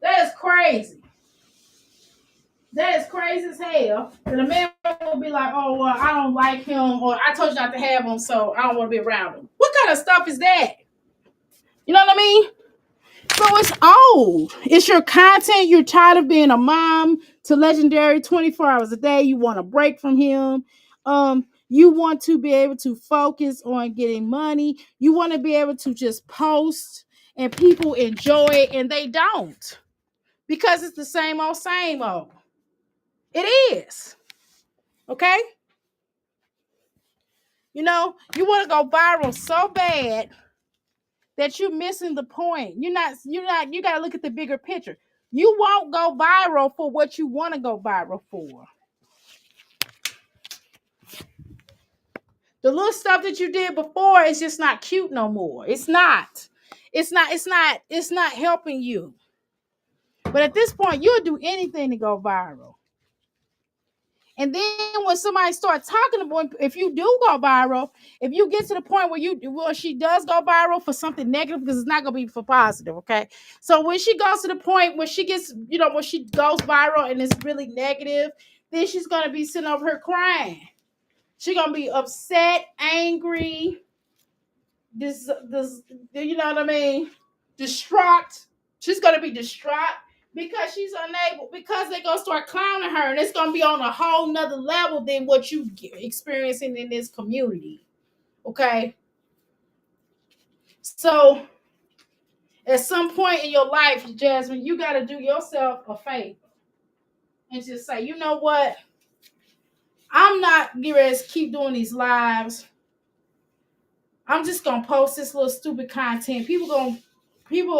That is crazy. That is crazy as hell. And a man will be like, oh, well, I don't like him, or I told you not to have him, so I don't want to be around him. What kind of stuff is that? You know what I mean? So it's old. It's your content. You're tired of being a mom to Legendary 24 hours a day. You want a break from him. You want to be able to focus on getting money. You want to be able to just post and people enjoy it, and they don't. Because it's the same old, same old. It is. Okay? You know, you want to go viral so bad that you're missing the point. You got to look at the bigger picture. You won't go viral for what you want to go viral for. The little stuff that you did before is just not cute no more. It's not. It's not helping you. But at this point, you'll do anything to go viral. And then when somebody starts talking about, if you do go viral, if you get to the point where she does go viral for something negative, because it's not gonna be for positive, okay? So when she goes to the point where she gets, when she goes viral and it's really negative, then she's gonna be sitting over here crying. She's gonna be upset, angry, this, you know what I mean? Distraught. She's gonna be distraught. Because she's unable, because they're going to start clowning her, and it's going to be on a whole nother level than what you experiencing in this community. Okay? So, at some point in your life, Jasmine, you got to do yourself a favor and just say, you know what? I'm not going to keep doing these lives. I'm just going to post this little stupid content. People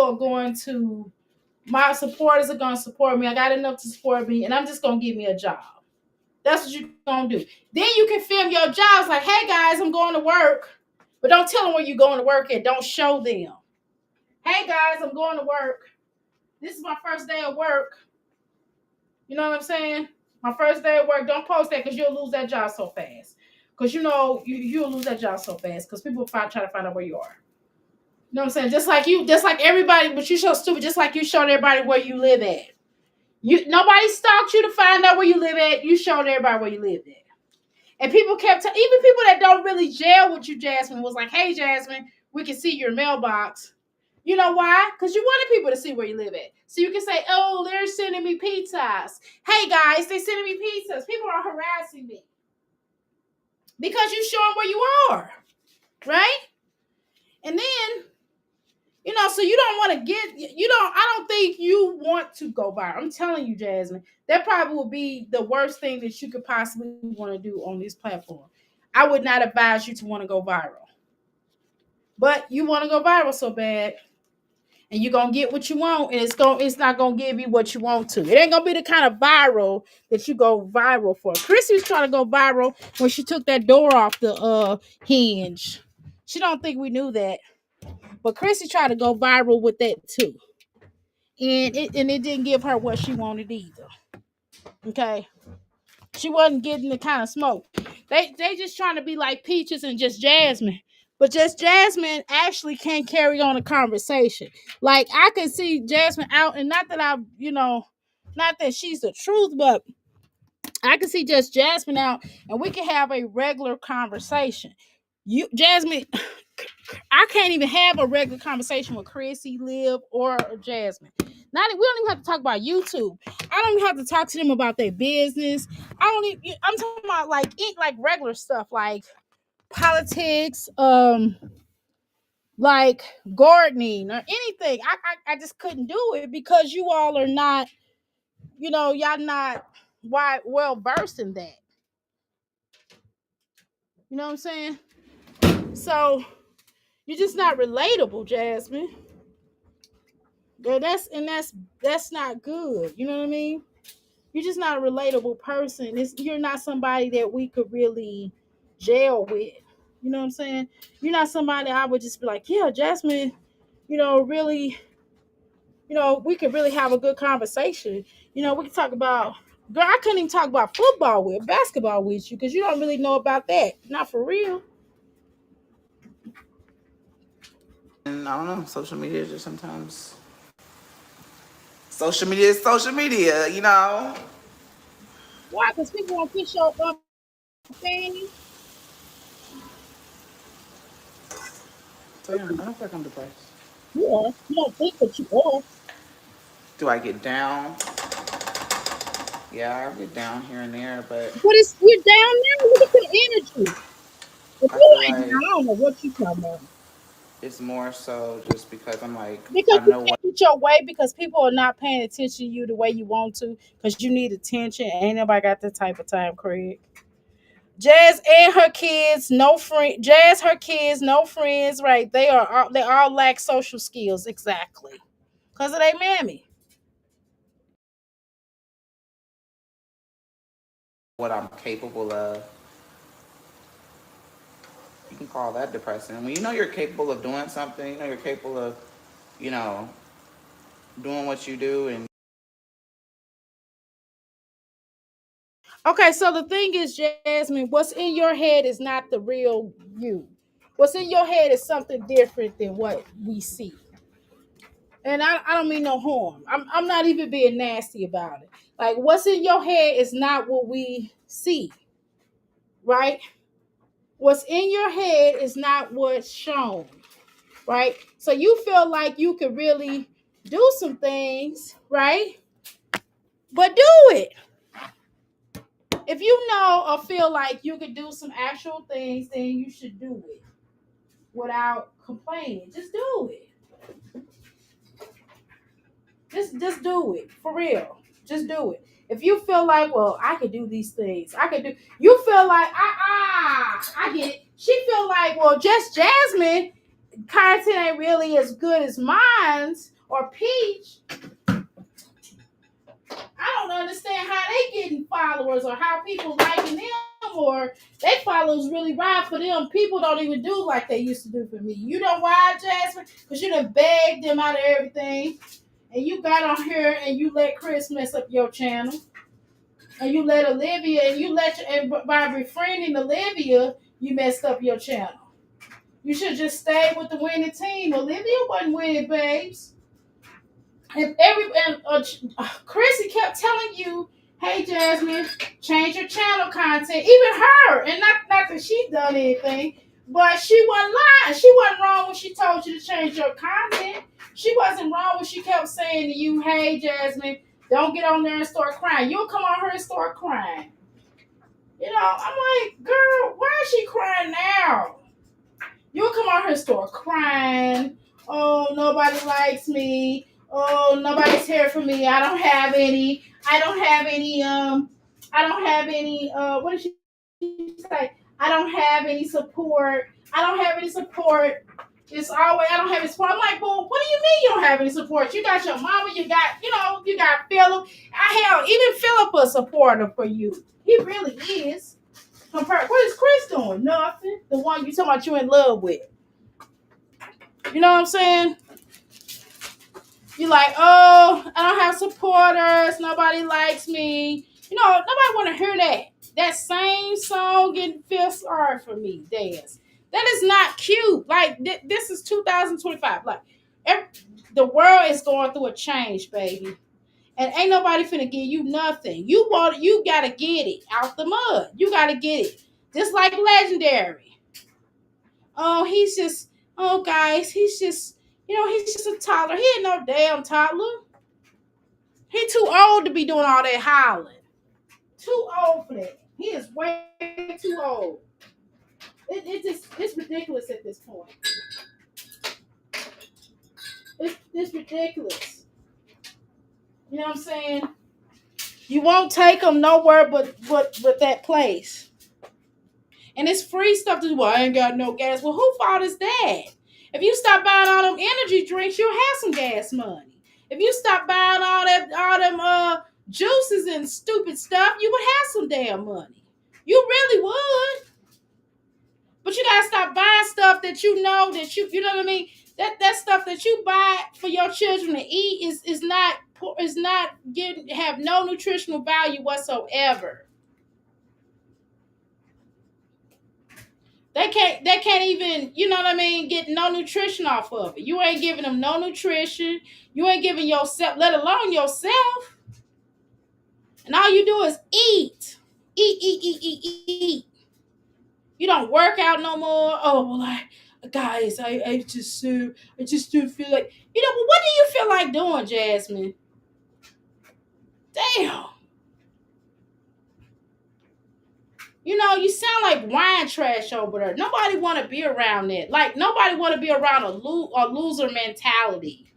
are going to, my supporters are going to support me. I got enough to support me, and I'm just going to give me a job. That's what you're going to do. Then you can film your jobs like, hey, guys, I'm going to work. But don't tell them where you're going to work at. Don't show them. Hey, guys, I'm going to work. This is my first day of work. You know what I'm saying? My first day of work. Don't post that because you'll lose that job so fast. Because, you'll lose that job so fast because people try to find out where you are. You know what I'm saying? Just like everybody, but you show stupid, just like you showed everybody where you live at. Nobody stalked you to find out where you live at. You showed everybody where you live at. And people kept even people that don't really gel with you, Jasmine, was like, hey, Jasmine, we can see your mailbox. You know why? Because you wanted people to see where you live at. So you can say, oh, they're sending me pizzas. Hey, guys, they're sending me pizzas. People are harassing me. Because you show them where you are. Right? And then, so you don't want to I don't think you want to go viral. I'm telling you, Jasmine, that probably would be the worst thing that you could possibly want to do on this platform. I would not advise you to want to go viral. But you want to go viral so bad, and you're going to get what you want, and it's not going to give you what you want to. It ain't going to be the kind of viral that you go viral for. Chrissy was trying to go viral when she took that door off the hinge. She don't think we knew that. But Chrissy tried to go viral with that too. And it didn't give her what she wanted either. Okay? She wasn't getting the kind of smoke. They just trying to be like Peaches and just Jasmine. But just Jasmine actually can't carry on a conversation. Like I could see Jasmine out, and not that not that she's the truth, but I can see just Jasmine out, and we can have a regular conversation. You, Jasmine, I can't even have a regular conversation with Chrissy, Liv, or Jasmine. Not we don't even have to talk about YouTube. I don't even have to talk to them about their business. I don't even. I'm talking about like regular stuff like politics, like gardening or anything. I just couldn't do it because you all are not, y'all not well versed in that. You know what I'm saying? So you're just not relatable, Jasmine. Girl, that's not good. You know what I mean? You're just not a relatable person. You're not somebody that we could really gel with. You know what I'm saying? You're not somebody I would just be like, yeah, Jasmine, really, we could really have a good conversation. We could talk about, girl, I couldn't even talk about basketball with you because you don't really know about that. Not for real. And I don't know, social media is just sometimes social media is social media, you know. Why? Because people want to push your thing. So yeah, I don't feel like I'm depressed. You are. You don't think that you are. Do I get down? Yeah, I get down here and there, but But you're down now. Look at your energy. If I you feel ain't down, like I don't know what you talking about. it's more so just because I'm like, Because I you know can't what get your way because people are not paying attention to you the way you want to because you need attention. Ain't nobody got that type of time, Craig. Jazz and her kids, no friend. Jazz, her kids, no friends. Right? They all lack social skills. Exactly. Because of their mammy. I'm capable of. You can call that depressing. When you know you're capable of doing something, you know you're capable of, you know, doing what you do, and Okay, so the thing is, Jasmine, what's in your head is not the real you. What's in your head is something different than what we see. And I don't mean no harm. I'm not even being nasty about it. Like what's in your head is not what we see, right? What's in your head is not what's shown, right? So you feel like you could really do some things, right? But do it. If you know or feel like you could do some actual things, then you should do it without complaining. Just do it. Just do it for real. Just do it. If you feel like, well, I could do these things, I could do. You feel like, I get it. She feel like, well, just Jasmine content ain't really as good as mine's or Peach. I don't understand how they getting followers or how people liking them or they followers really ride for them. People don't even do like they used to do for me. You know why, Jasmine? Because you done begged them out of everything. And you got on here and you let Chris mess up your channel. And you let Olivia and by befriending Olivia, you messed up your channel. You should just stay with the winning team. Olivia wasn't winning, babes. Chrissy kept telling you, "Hey Jasmine, change your channel content." Even her, and not that she done anything, but she wasn't lying. She wasn't wrong when she told you to change your content. She wasn't wrong when she kept saying to you, "Hey Jasmine, don't get on there and start crying. You'll come on her and start crying." I'm like, girl, why is she crying now? You'll come on her store crying. Oh, nobody likes me. Oh, nobody's here for me. I don't have any. I don't have any. What did she say? I don't have any support. I don't have any support. It's always I don't have any support. I'm like, well, what do you mean you don't have any support? You got your mama. You got Philip. Hell, even Philip a supporter for you. He really is. What is Chris doing? Nothing. The one you talking about you in love with. You know what I'm saying? You like, oh, I don't have supporters. Nobody likes me. Nobody want to hear that. That same song getting feel sorry for me dance. That is not cute. Like this is 2025. Like the world is going through a change, baby. And ain't nobody finna give you nothing. You gotta get it out the mud. You gotta get it. Just like Legendary. Oh, guys, he's just a toddler. He ain't no damn toddler. He too old to be doing all that hollering. Too old for that. He is way too old. It's ridiculous at this point. It's ridiculous. You know what I'm saying? You won't take them nowhere but that place. And it's free stuff to do. Well, I ain't got no gas. Well, who fault is that? If you stop buying all them energy drinks, you'll have some gas money. If you stop buying all them juices and stupid stuff, you would have some damn money. You really would. But you gotta stop buying stuff that you know you know what I mean. That stuff that you buy for your children to eat is not have no nutritional value whatsoever. They can't even, you know what I mean, get no nutrition off of it. You ain't giving them no nutrition. You ain't giving yourself, let alone yourself. And all you do is eat. Eat. You don't work out no more. Oh well, I just do feel like, well, what do you feel like doing, Jasmine? Damn. You sound like wine trash over there. Nobody want to be around that. Like, nobody want to be around a loser mentality.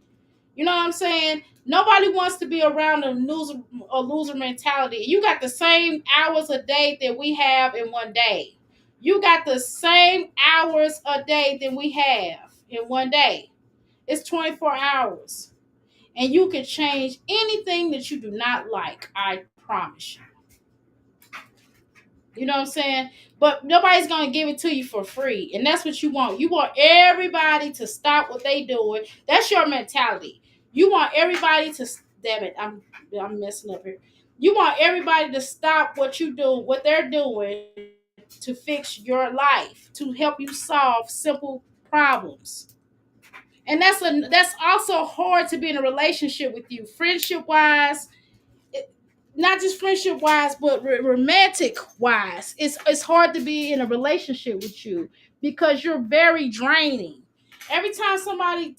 You know what I'm saying? Nobody wants to be around a loser mentality. You got the same hours a day that we have in one day. You got the same hours a day that we have in one day. It's 24 hours. And you can change anything that you do not like. I promise you. You know what I'm saying? But nobody's going to give it to you for free. And that's what you want. You want everybody to stop what they doing. That's your mentality. You want everybody to, damn it, I'm messing up here. You want everybody to stop what they're doing to fix your life, to help you solve simple problems. And that's also hard to be in a relationship with you, friendship wise, not just friendship wise, but romantic wise. It's hard to be in a relationship with you because you're very draining. Every time somebody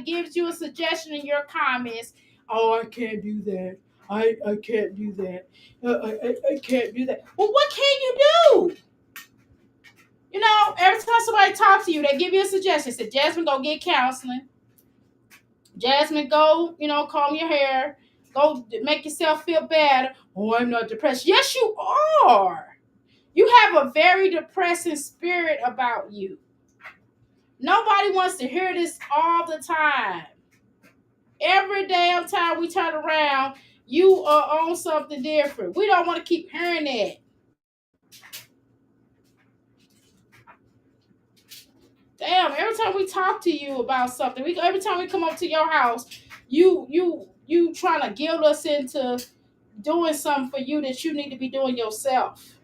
gives you a suggestion in your comments, oh, I can't do that. I can't do that. I can't do that. Well, what can you do? Every time somebody talks to you, they give you a suggestion. Say, Jasmine, go get counseling. Jasmine, go, comb your hair. Go make yourself feel better. Oh, I'm not depressed. Yes, you are. You have a very depressing spirit about you. Nobody wants to hear this all the time. Every damn time we turn around, you are on something different. We don't want to keep hearing that. Damn, every time we talk to you about something, every time we come up to your house, you trying to guilt us into doing something for you that you need to be doing yourself.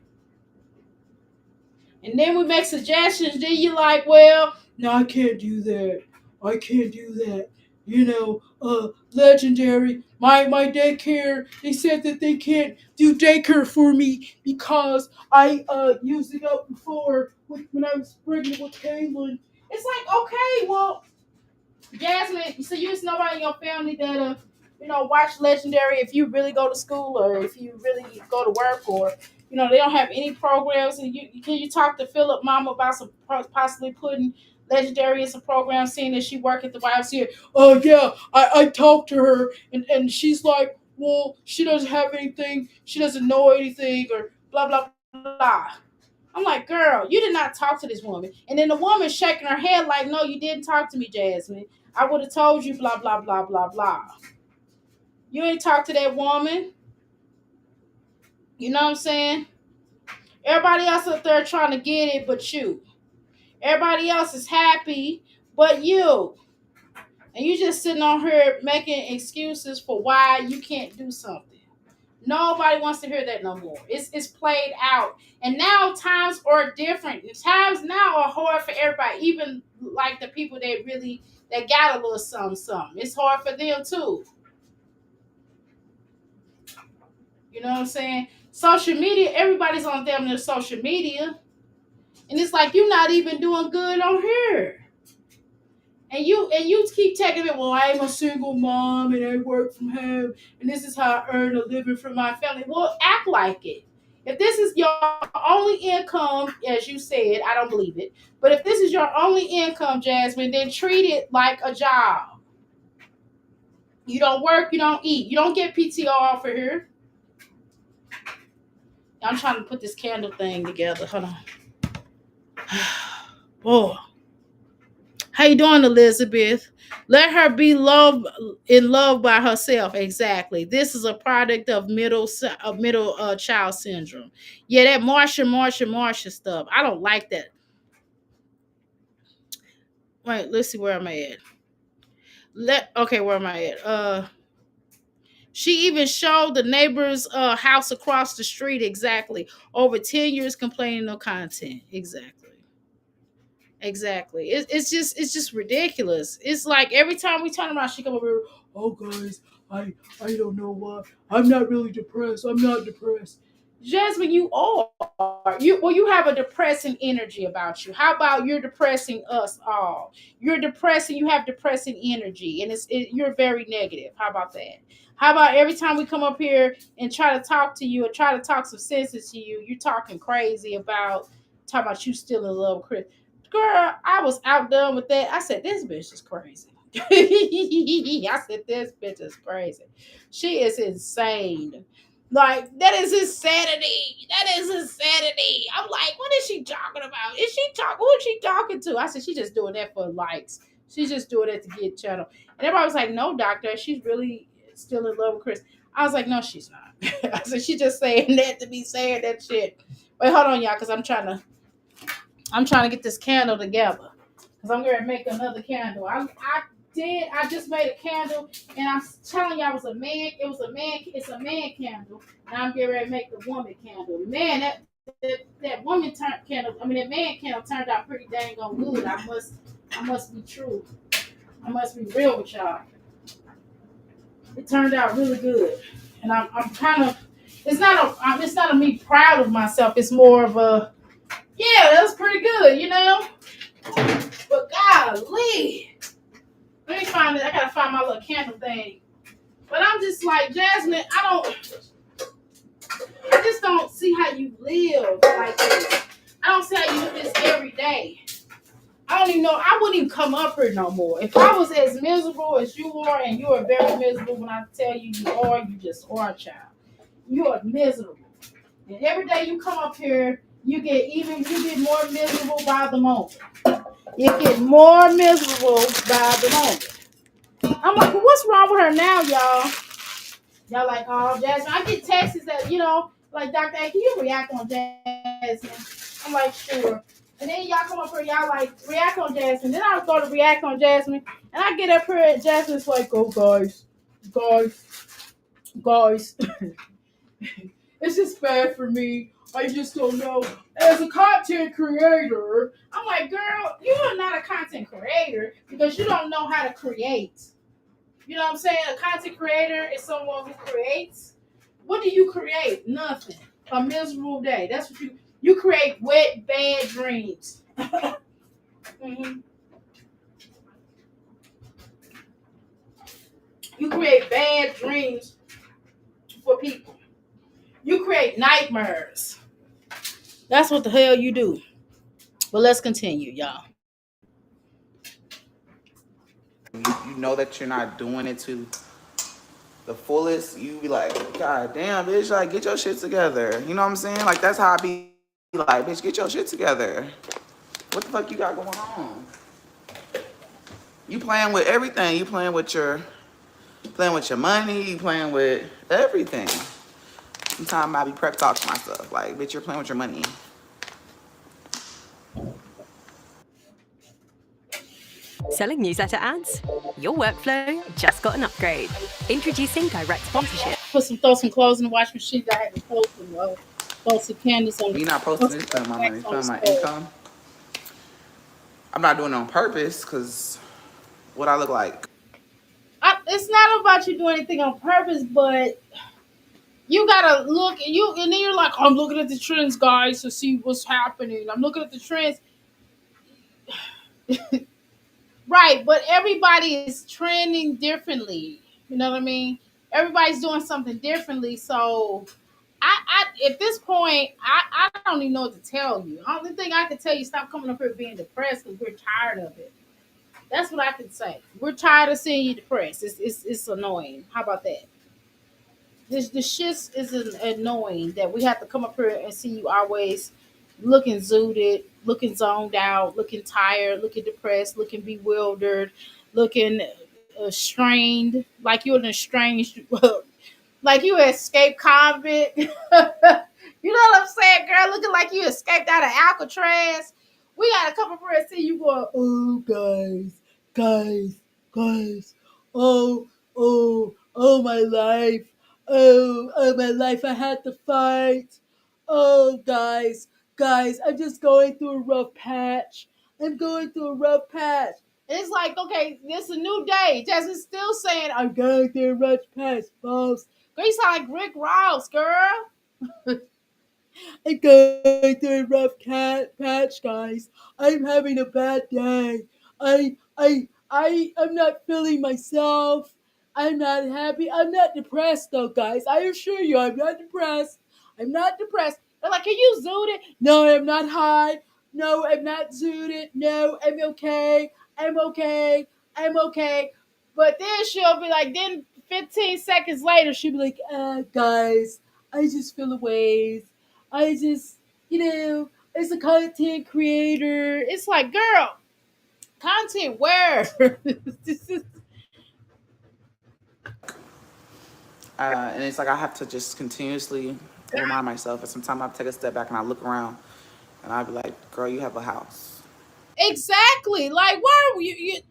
And then we make suggestions. Then you're like, well, no, I can't do that. I can't do that. Legendary. My daycare, they said that they can't do daycare for me because I used it up before when I was pregnant with Kaylin. It's like, okay, well, Jasmine, so you just nobody in your family that watch Legendary if you really go to school or if you really go to work, or they don't have any programs. And can you talk to Philip mama about some possibly putting Legendary in some programs, seeing that she work at the YMCA? Oh yeah, I talked to her and she's like, well, she doesn't have anything, she doesn't know anything, or blah blah blah. I'm like, girl, you did not talk to this woman. And then the woman shaking her head like, no, you didn't talk to me, Jasmine. I would have told you blah, blah, blah, blah, blah. You ain't talked to that woman. You know what I'm saying? Everybody else up there trying to get it but you. Everybody else is happy but you. And you just sitting on here making excuses for why you can't do something. Nobody wants to hear that no more. It's played out. And now times are different. Times now are hard for everybody, even like the people that got a little something. It's hard for them too. You know what I'm saying? Social media, everybody's on damn near social media. And it's like you're not even doing good on here. And you keep taking it, well, I'm a single mom and I work from home and this is how I earn a living for my family. Well, act like it. If this is your only income, as you said, I don't believe it. But if this is your only income, Jasmine, then treat it like a job. You don't work, you don't eat. You don't get PTO off of here. I'm trying to put this candle thing together. Hold on. Oh. How you doing, Elizabeth? Let her be in love by herself. Exactly. This is a product of middle child syndrome. Yeah, that Marsha stuff. I don't like that. Wait, let's see where am I at. Where am I at? She even showed the neighbor's house across the street. Exactly. Over 10 years complaining of content. Exactly. It's just ridiculous. It's like every time we turn around, she come over here. Oh guys, I don't know why. I'm not really depressed. I'm not depressed. Jasmine, you are. You have a depressing energy about you. How about you're depressing us all? You're depressing. You have depressing energy, and you're very negative. How about that? How about every time we come up here and try to talk to you or try to talk some sense to you, you're talking crazy talking about you still in love with Chris. Girl, I was outdone with that. I said, this bitch is crazy. I said, this bitch is crazy. She is insane. Like, that is insanity. That is insanity. I'm like, what is she talking about? Who is she talking to? I said, she's just doing that for likes. She's just doing that to get channel. And everybody was like, no, doctor, she's really still in love with Chris. I was like, no, she's not. I said, she's just saying that to be saying that shit. Wait, hold on, y'all, because I'm trying to get this candle together because I'm going to make another candle. I just made a candle and I'm telling y'all it's a man candle. And I'm getting ready to make the woman candle. Man, that woman that man candle turned out pretty dang on good. I must be true. I must be real with y'all. It turned out really good. And I'm kind of, it's not a me proud of myself. It's more of a, yeah, that was pretty good, you know? But golly. Let me find it. I gotta find my little candle thing. But I'm just like, Jasmine, I just don't see how you live like this. I don't see how you do this every day. I don't even know. I wouldn't even come up here no more. If I was as miserable as you are, and you are very miserable when I tell you you just are, child. You are miserable. And every day you come up here, you get more miserable by the moment. You get more miserable by the moment. I'm like, well, what's wrong with her now, y'all? Y'all like, oh, Jasmine. I get texts that, like, Dr. A, can you react on Jasmine? I'm like, sure. And then y'all come up here, y'all like, react on Jasmine. Then I go to react on Jasmine. And I get up here and Jasmine's like, oh, guys. It's just bad for me. I just don't know. As a content creator, I'm like, girl, you are not a content creator because you don't know how to create. You know what I'm saying? A content creator is someone who creates. What do you create? Nothing. A miserable day. That's what you create wet, bad dreams. Mm-hmm. You create bad dreams for people. You create nightmares. That's what the hell you do. But let's continue, y'all. You know that you're not doing it to the fullest. You be like, God damn, bitch, like, get your shit together. You know what I'm saying? Like, that's how I be like, bitch, get your shit together. What the fuck you got going on? You playing with everything. You playing with your money. You playing with everything. Sometimes I be prep talk to myself. Like, bitch, you're playing with your money. Selling newsletter ads? Your workflow just got an upgrade. Introducing direct sponsorship throw some clothes in the washing machine. I had to throw some candles on Me not throw posting some this film my money, wax on the film my stove. income. I'm not doing it on purpose because what I look like. It's not about you doing anything on purpose, but you gotta look and then you're like, I'm looking at the trends, guys, to see what's happening. I'm looking at the trends. Right, but everybody is trending differently. You know what I mean? Everybody's doing something differently. So at this point, I don't even know what to tell you. The only thing I can tell you, stop coming up here being depressed because we're tired of it. That's what I can say. We're tired of seeing you depressed. It's annoying. How about that? The shit is annoying that we have to come up here and see you always looking zooted, looking zoned out, looking tired, looking depressed, looking bewildered, looking strained, like you're an estranged, like you an escaped convict. You know what I'm saying, girl? Looking like you escaped out of Alcatraz. We gotta come up here and see you going, oh, guys, oh, oh, my life. Oh, my life, I had to fight. Oh, guys, I'm just going through a rough patch. I'm going through a rough patch. And it's like, okay, it's a new day. Jasmine's still saying, I'm going through a rough patch, boss. Girl, you sound like Rick Ross, girl. I'm going through a rough patch, guys. I'm having a bad day. I'm not feeling myself. I'm not happy. I'm not depressed though, guys. I assure you, I'm not depressed. I'm not depressed. They're like, are you zooted? No, I'm not high. No, I'm not zooted. No, I'm okay. I'm okay. I'm okay. But then she'll be like, then 15 seconds later, she'll be like, guys, I just feel a ways. I just, as a content creator, it's like, girl, content where? This is And it's like I have to just continuously remind myself. And sometimes I take a step back and I look around and I be like, girl, you have a house. exactly like why are you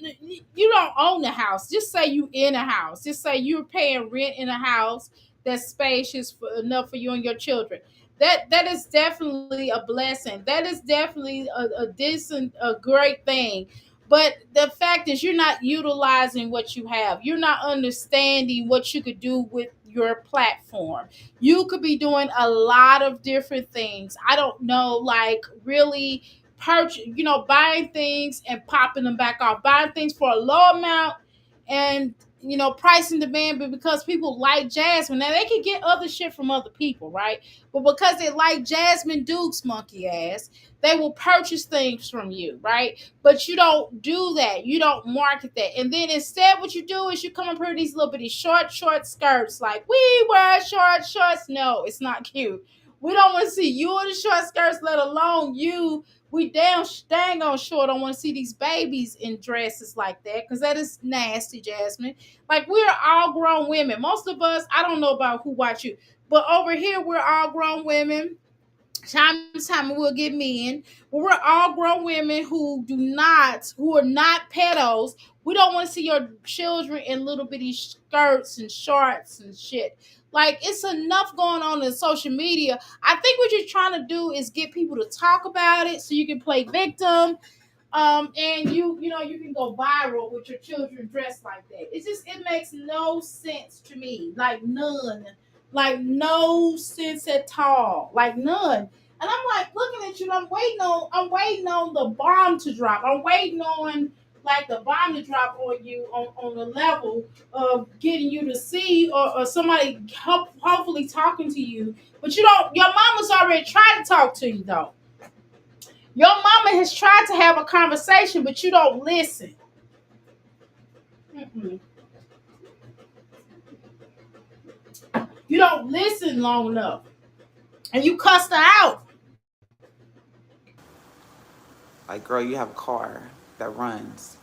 don't own a house. Just say you in a house. Just say you're paying rent in a house that's spacious enough for you and your children. That is definitely a blessing. That is definitely a decent, a great thing. But the fact is, you're not utilizing what you have. You're not understanding what you could do with your platform. You could be doing a lot of different things. I don't know, like really purchase, buying things and popping them back off, buying things for a low amount and price and demand, but because people like Jasmine, now they can get other shit from other people, right? But because they like Jasmine Duke's monkey ass, they will purchase things from you, right? But you don't do that. You don't market that. And then instead, what you do is you come up here with these little bitty short skirts, like we wear shorts. No, it's not cute. We don't want to see you in the short skirts, let alone you. We dang on sure don't want to see these babies in dresses like that because that is nasty, Jasmine. Like we're all grown women. Most of us, I don't know about who watch you, but over here we're all grown women. Time to time we'll get men, but we're all grown women who are not pedos. We don't want to see your children in little bitty skirts and shorts and shit. Like it's enough going on in social media. I think what you're trying to do is get people to talk about it so you can play victim, and you can go viral with your children dressed like that. It makes no sense to me, like none, like no sense at all, like none. And I'm like looking at you, and I'm waiting on the bomb to drop. I'm waiting on like the bomb to drop on you on the level of getting you to see or somebody hopefully talking to you. But you don't. Your mama's already tried to talk to you though. Your mama has tried to have a conversation, but you don't listen. Mm-mm. You don't listen long enough, and you cussed her out. Like, girl, you have a car that runs.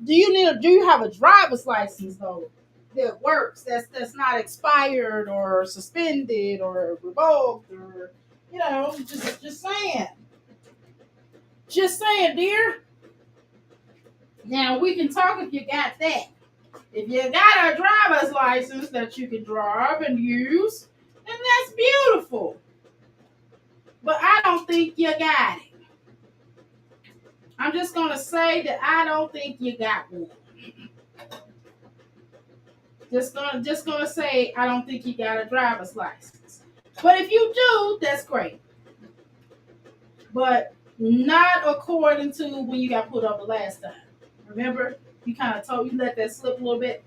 Do you have a driver's license though that works? That's not expired or suspended or revoked or just saying. Just saying, dear. Now we can talk if you got that. If you got a driver's license that you can drive and use, then that's beautiful. But I don't think you got it. I'm just gonna say that I don't think you got one. Just gonna say I don't think you got a driver's license. But if you do, that's great. But not according to when you got put up the last time. Remember, you kind of told you let that slip a little bit.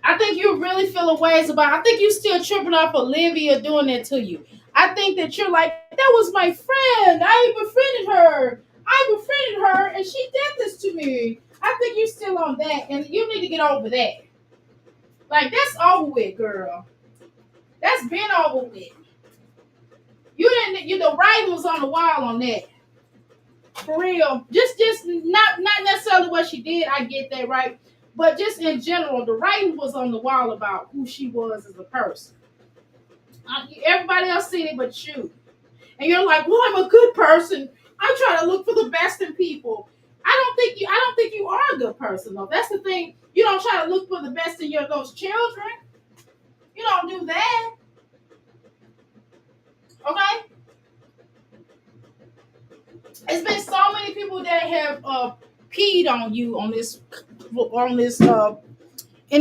I think you really feeling ways about. I think you still tripping off Olivia doing that to you. I think that you're like, that was my friend. I befriended her. I befriended her, and she did this to me. I think you're still on that, and you need to get over that. Like that's over with, girl. That's been over with. You didn't. You the writing was on the wall on that. For real. Just not necessarily what she did. I get that right, but just in general, the writing was on the wall about who she was as a person. Everybody else seen it but you. And you're like, well, I'm a good person. I try to look for the best in people. I don't think you are a good person though. That's the thing. You don't try to look for the best in those children. You don't do that. Okay? It's been so many people that have peed on you in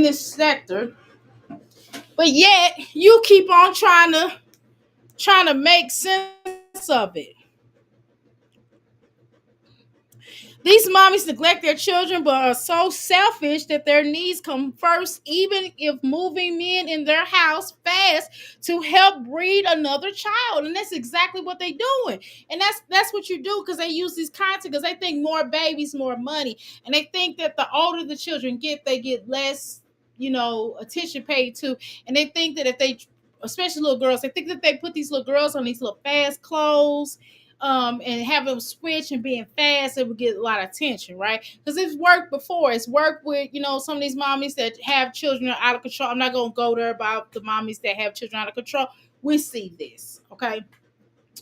this sector. But yet you keep on trying to make sense of it. These mommies neglect their children but are so selfish that their needs come first, even if moving men in their house fast to help breed another child. And that's exactly what they're doing. And that's what you do because they use these content because they think more babies, more money. And they think that the older the children get, they get less, attention paid to. And they think that if they, especially little girls, they think that they put these little girls on these little fast clothes and have them switch and being fast, it would get a lot of attention, right? Because it's worked before. It's worked with, some of these mommies that have children out of control. I'm not going to go there about the mommies that have children out of control. We see this, okay?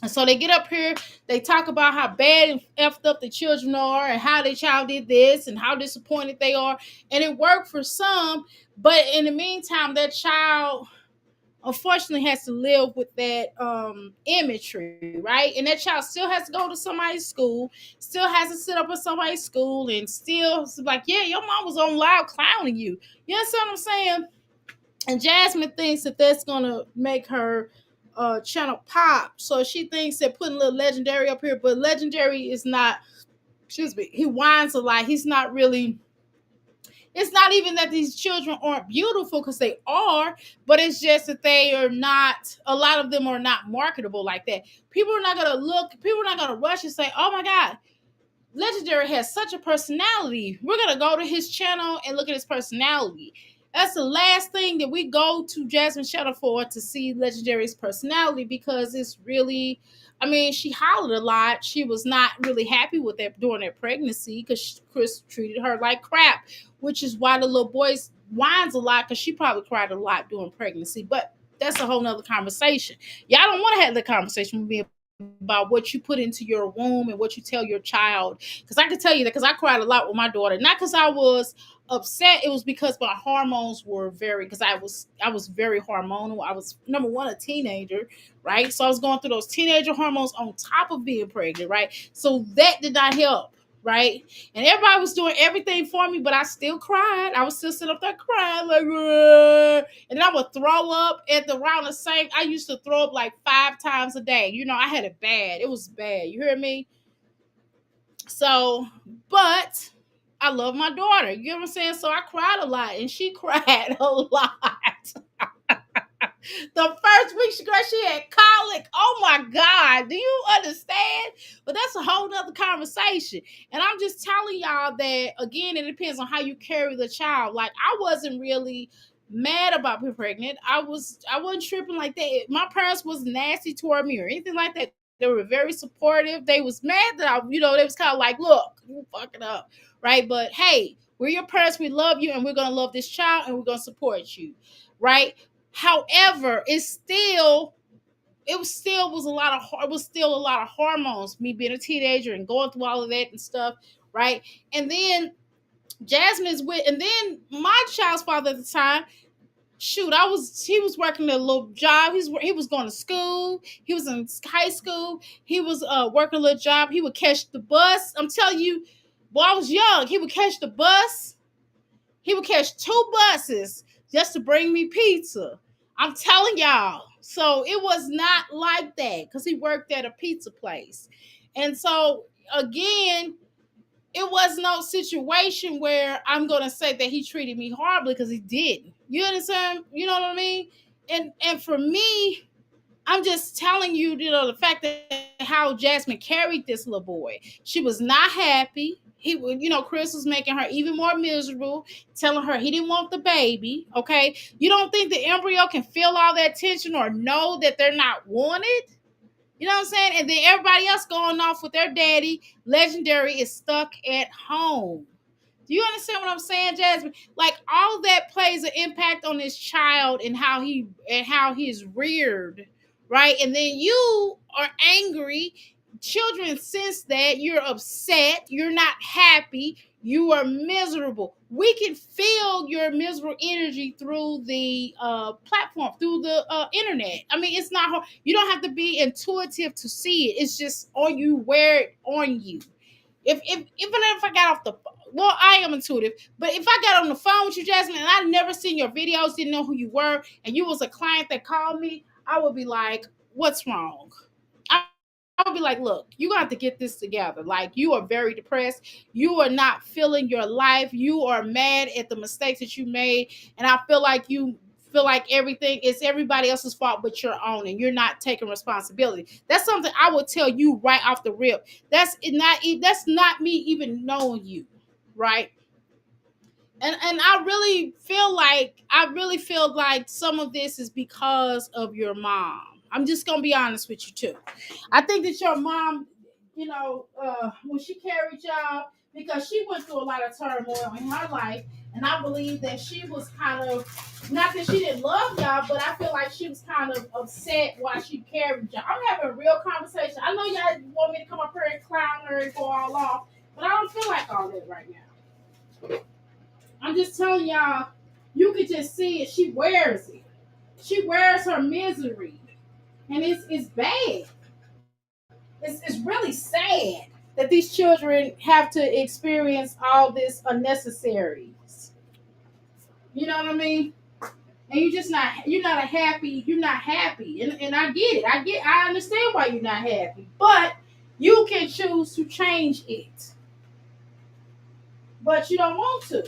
And so they get up here, they talk about how bad and effed up the children are and how their child did this and how disappointed they are. And it worked for some, but in the meantime, that child unfortunately has to live with that imagery, right? And that child still has to go to somebody's school, still has to sit up in somebody's school, and still like, yeah, your mom was on live clowning you. You understand what I'm saying? And Jasmine thinks that that's gonna make her channel pop. So she thinks that putting a little legendary up here, but legendary is not, excuse me, he whines a lot. He's not really, it's not even that these children aren't beautiful because they are, but it's just that they are not, a lot of them are not marketable like that. People are not going to look, people are not going to rush and say, oh my God, Legendary has such a personality. We're going to go to his channel and look at his personality. That's the last thing that we go to Jasmine's channel for, to see Legendary's personality, because it's really, I mean, she hollered a lot. She was not really happy with that during their pregnancy because Chris treated her like crap, which is why the little boy whines a lot, because she probably cried a lot during pregnancy. But that's a whole nother conversation. Y'all don't want to have the conversation with me about what you put into your womb and what you tell your child. Because I can tell you that, because I cried a lot with my daughter, not because I was upset, it was because my hormones were very, because I was very hormonal. I was, number one, a teenager, right? So I was going through those teenager hormones on top of being pregnant, right? So that did not help, right? And everybody was doing everything for me, but I still cried. I was still sitting up there crying like, "Ugh." And then I would throw up at around the same. I used to throw up like 5 times a day. I had it bad. It was bad. You hear me? So, but I love my daughter. You know what I'm saying? So I cried a lot, and she cried a lot. The first week she had colic. Oh my God. Do you understand? But that's a whole nother conversation. And I'm just telling y'all that, again, it depends on how you carry the child. Like, I wasn't really mad about being pregnant. I wasn't tripping like that. My parents was nasty toward me or anything like that. They were very supportive. They was mad that they was kind of like, look, you fucking up. Right. But hey, we're your parents. We love you, and we're going to love this child, and we're going to support you. Right. However, it was still a lot of hormones, me being a teenager and going through all of that and stuff, right? And then Jasmine's with, and then my child's father at the time, shoot, he was working a little job. He was going to school. He was in high school. He was working a little job. He would catch the bus. I'm telling you, boy, I was young. He would catch the bus. He would catch two buses just to bring me pizza. I'm telling y'all. So it was not like that because he worked at a pizza place. And so again, it was no situation where I'm gonna say that he treated me horribly because he didn't. You understand? You know what I mean? And for me, I'm just telling you, you know, the fact that how Jasmine carried this little boy. She was not happy. He would, you know, Chris was making her even more miserable, telling her he didn't want the baby. Okay. You don't think the embryo can feel all that tension or know that they're not wanted? You know what I'm saying? And then everybody else going off with their daddy. Legendary is stuck at home. Do you understand what I'm saying, Jasmine? Like all that plays an impact on this child and how he is reared, right? And then you are angry. Children sense that you're upset, you're not happy, you are miserable. We can feel your miserable energy through the platform, through the internet. I mean, it's not hard. You don't have to be intuitive to see it. It's just on you, wear it on you. If even if I got off the, well, I am intuitive, but if I got on the phone with you, Jasmine, and I'd never seen your videos, didn't know who you were, and you was a client that called me, I would be like, what's wrong? I would be like, look, you got to get this together. Like, you are very depressed. You are not feeling your life. You are mad at the mistakes that you made. And I feel like you feel like everything is everybody else's fault but your own, and you're not taking responsibility. That's something I would tell you right off the rip. That's not me even knowing you, right? And I really feel like some of this is because of your mom. I'm just gonna be honest with you too. I think that your mom, you know, when she carried y'all, because she went through a lot of turmoil in her life, and I believe that she was kind of, not that she didn't love y'all, but I feel like she was kind of upset while she carried y'all. I'm having a real conversation. I know y'all want me to come up here and clown her and go all off, but I don't feel like all that right now. I'm just telling y'all, you could just see it. She wears it. She wears her misery. And it's bad. It's really sad that these children have to experience all this unnecessaries. You know what I mean? And you're not happy. And I get it. I understand why you're not happy. But you can choose to change it. But you don't want to.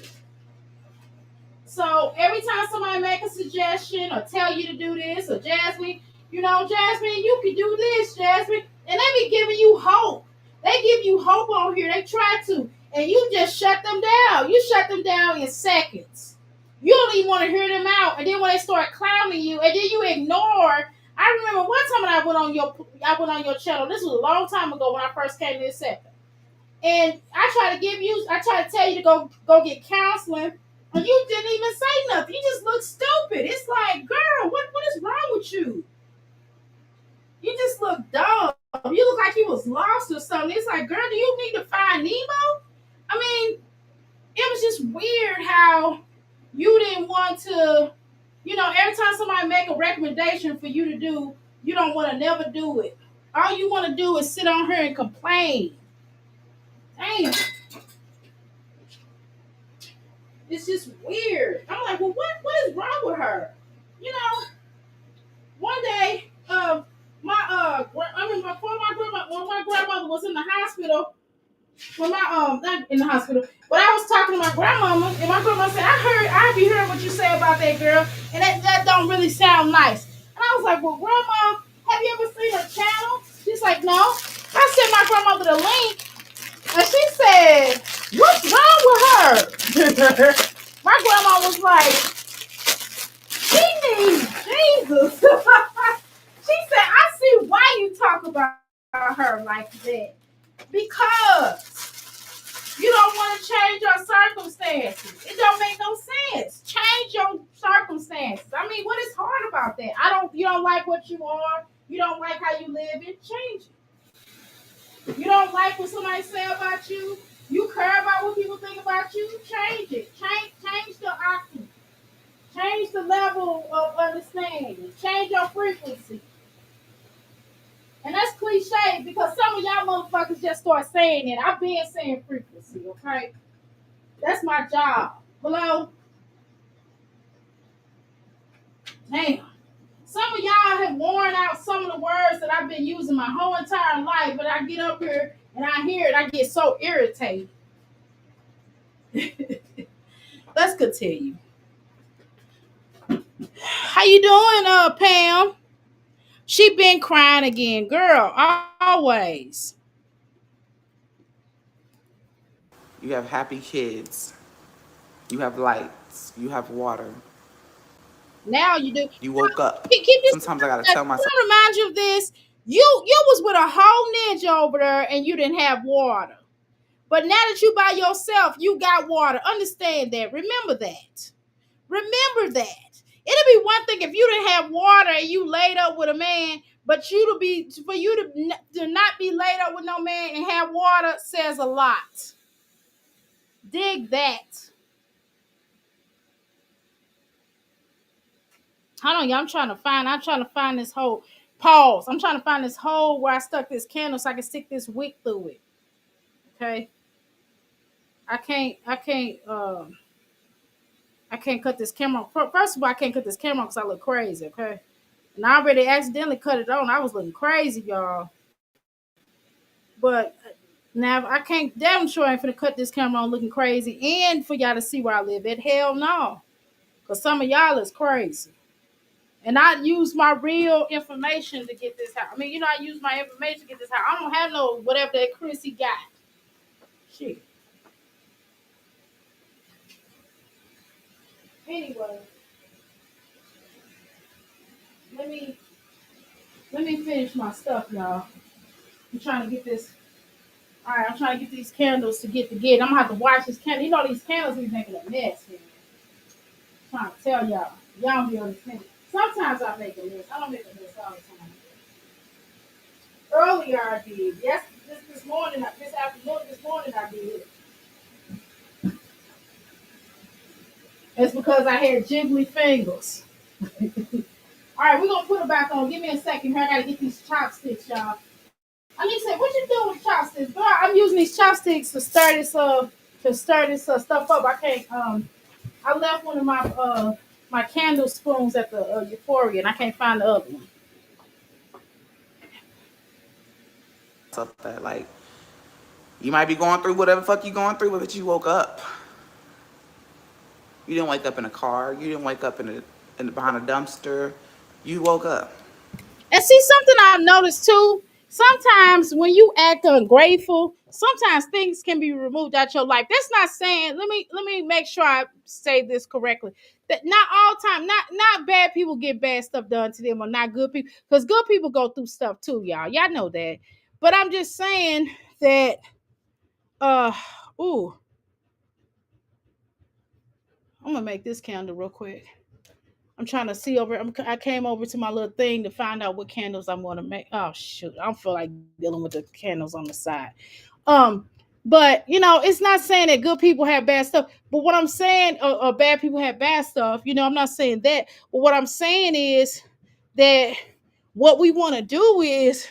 So every time somebody make a suggestion or tell you to do this, or Jasmine, you know, Jasmine, you can do this, Jasmine, and they be giving you hope. They give you hope on here. They try to, and you just shut them down. You shut them down in seconds. You don't even want to hear them out, and then when they start clowning you, and then you ignore. I remember one time when I went on your channel. This was a long time ago when I first came to this sector. And I try to tell you to go get counseling, and you didn't even say nothing. You just look stupid. It's like, girl, what is wrong with you? You just look dumb. You look like you was lost or something. It's like, girl, do you need to find Nemo? I mean, it was just weird how you didn't want to, you know, every time somebody make a recommendation for you to do, you don't want to never do it. All you want to do is sit on here and complain. Dang. It's just weird. I'm like, well, what is wrong with her? You know, one day, when my grandmother was in the hospital, when my not in the hospital, but I was talking to my grandmama, and my grandma said, I be hearing what you say about that girl, and that don't really sound nice. And I was like, well, grandma, have you ever seen her channel? She's like, no. I sent my grandmother the link, and she said, what's wrong with her? My grandma was like, she needs Jesus. She said, I see why you talk about her like that. Because you don't want to change your circumstances. It don't make no sense. Change your circumstances. I mean, what is hard about that? You don't like what you are. You don't like how you live it. Change it. You don't like what somebody say about you. You care about what people think about you? Change it. Change the octave. Change the level of understanding. Change your frequency. And that's cliche because some of y'all motherfuckers just start saying it. I've been saying frequency, okay? That's my job. Hello? Damn. Some of y'all have worn out some of the words that I've been using my whole entire life, but I get up here and I hear it, I get so irritated. Let's continue. How you doing, Pam? She been crying again, girl. Always. You have happy kids. You have lights. You have water. Now you do. You woke up. Keep this. Sometimes I gotta I tell want myself, to remind you of this. You was with a whole ninja over there, and you didn't have water. But now that you by yourself, you got water. Understand that. Remember that. Remember that. It'll be one thing if you didn't have water and you laid up with a man, but for you to not be laid up with no man and have water says a lot. Dig that. Hold on, y'all. I'm trying to find this hole. Pause. I'm trying to find this hole where I stuck this candle so I can stick this wick through it. Okay. I can't cut this camera. First of all, I can't cut this camera because I look crazy, okay? And I already accidentally cut it on. I was looking crazy, y'all. But now I can't, damn sure I ain't finna cut this camera on looking crazy and for y'all to see where I live at. Hell no. Because some of y'all is crazy. And I use my real information to get this house. I mean, I use my information to get this house. I don't have no whatever that Chrissy got. Shit. Anyway, let me finish my stuff, y'all. I'm trying to get this. All right, I'm trying to get these candles to get together. I'm gonna have to watch this candle. These candles be making a mess here. I'm trying to tell y'all. Y'all don't be understanding. Sometimes I make a mess. I don't make a mess all the time. Earlier I did. Yes, this morning, this afternoon, this morning I did. It's because I had jiggly fingers. All right, we're gonna put it back on. Give me a second here. I gotta get these chopsticks, y'all. I need to say, what you doing with chopsticks? Girl, I'm using these chopsticks to stir this stuff up. I can't I left one of my candle spoons at the Euphoria and I can't find the other one. that like you might be going through whatever fuck you going through, but you woke up. You didn't wake up in a car. You didn't wake up behind a dumpster. You woke up. And see something I've noticed too. Sometimes when you act ungrateful, sometimes things can be removed out your life. That's not saying. Let me make sure I say this correctly. That not all time, not bad people get bad stuff done to them, or not good people, because good people go through stuff too, y'all. Y'all know that. But I'm just saying that. Uh, ooh, I'm gonna make this candle real quick. I'm trying to see over. I came over to my little thing to find out what candles I'm going to make. Oh shoot, I don't feel like dealing with the candles on the side. Um, but it's not saying that good people have bad stuff. But what I'm saying, bad people have bad stuff. I'm not saying that. But what I'm saying is that what we want to do is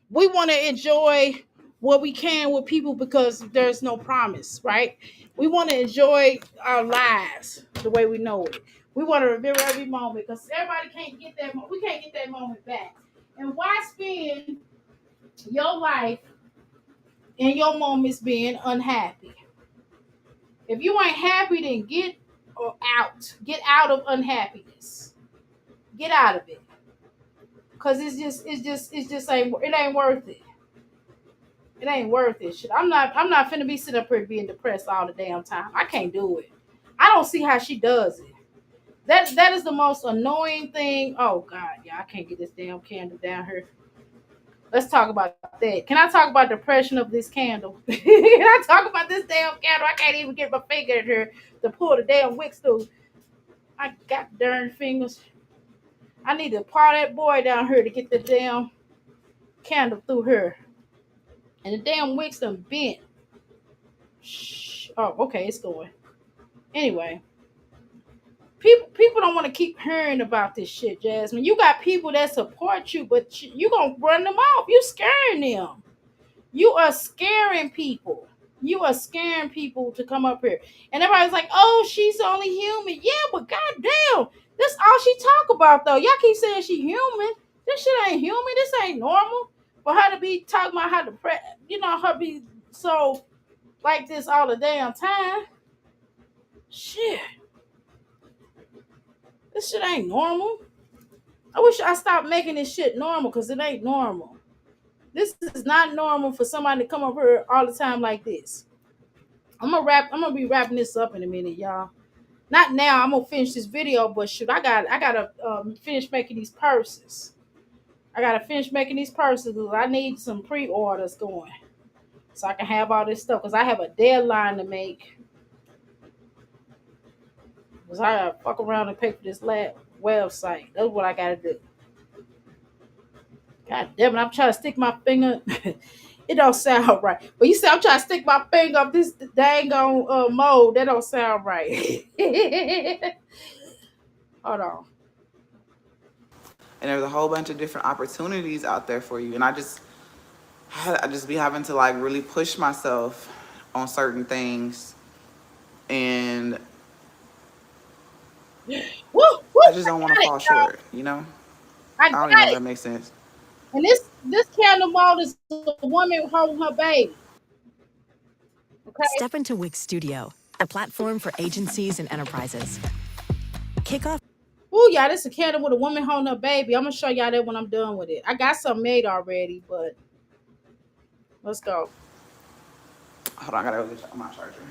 we want to enjoy what we can with people because there's no promise, right? We want to enjoy our lives the way we know it. We want to remember every moment because everybody can't get that. We can't get that moment back. And why spend your life and your moments being unhappy? If you ain't happy, then get out. Get out of unhappiness. Get out of it. Cause it ain't worth it. It ain't worth it. Shit. I'm not finna be sitting up here being depressed all the damn time. I can't do it. I don't see how she does it. That is the most annoying thing. Oh God, yeah, I can't get this damn candle down here. Let's talk about that. Can I talk about the depression of this candle? Can I talk about this damn candle? I can't even get my finger in here to pull the damn wicks through. I got darn fingers. I need to paw that boy down here to get the damn candle through her. And the damn wicks done bent. Shh. Oh, okay, it's going. Anyway, people don't want to keep hearing about this shit, Jasmine. You got people that support you, but you gonna run them off. You scaring them. You are scaring people. You are scaring people to come up here. And everybody's like, oh, she's only human. Yeah, but goddamn, that's all she talk about though. Y'all keep saying she human. This shit ain't human. This ain't normal. For her to be talking about how to her be so like this all the damn time. Shit. This shit ain't normal. I wish I stopped making this shit normal because it ain't normal. This is not normal for somebody to come up here all the time like this. I'm gonna be wrapping this up in a minute, y'all. Not now. I'm gonna finish this video, but shoot, I gotta finish making these purses. I gotta finish making these purses because I need some pre-orders going so I can have all this stuff because I have a deadline to make. Because I gotta fuck around and pay for this website. That's what I gotta do. God damn it, I'm trying to stick my finger. It don't sound right. But you say I'm trying to stick my finger up this dang on mold. That don't sound right. Hold on. And there's a whole bunch of different opportunities out there for you. And I just be having to like really push myself on certain things. And Woo, woo, I just I don't want got to it, fall y'all. short, you know? I I don't even know got if it. that makes sense. And this candle mold is a woman holding her baby. Okay. Step into Wix Studio, the platform for agencies and enterprises. Kick off. Ooh, y'all, this is a candle with a woman holding her baby. I'm gonna show y'all that when I'm done with it. I got some made already, but let's go. Hold on, I gotta go get my charger.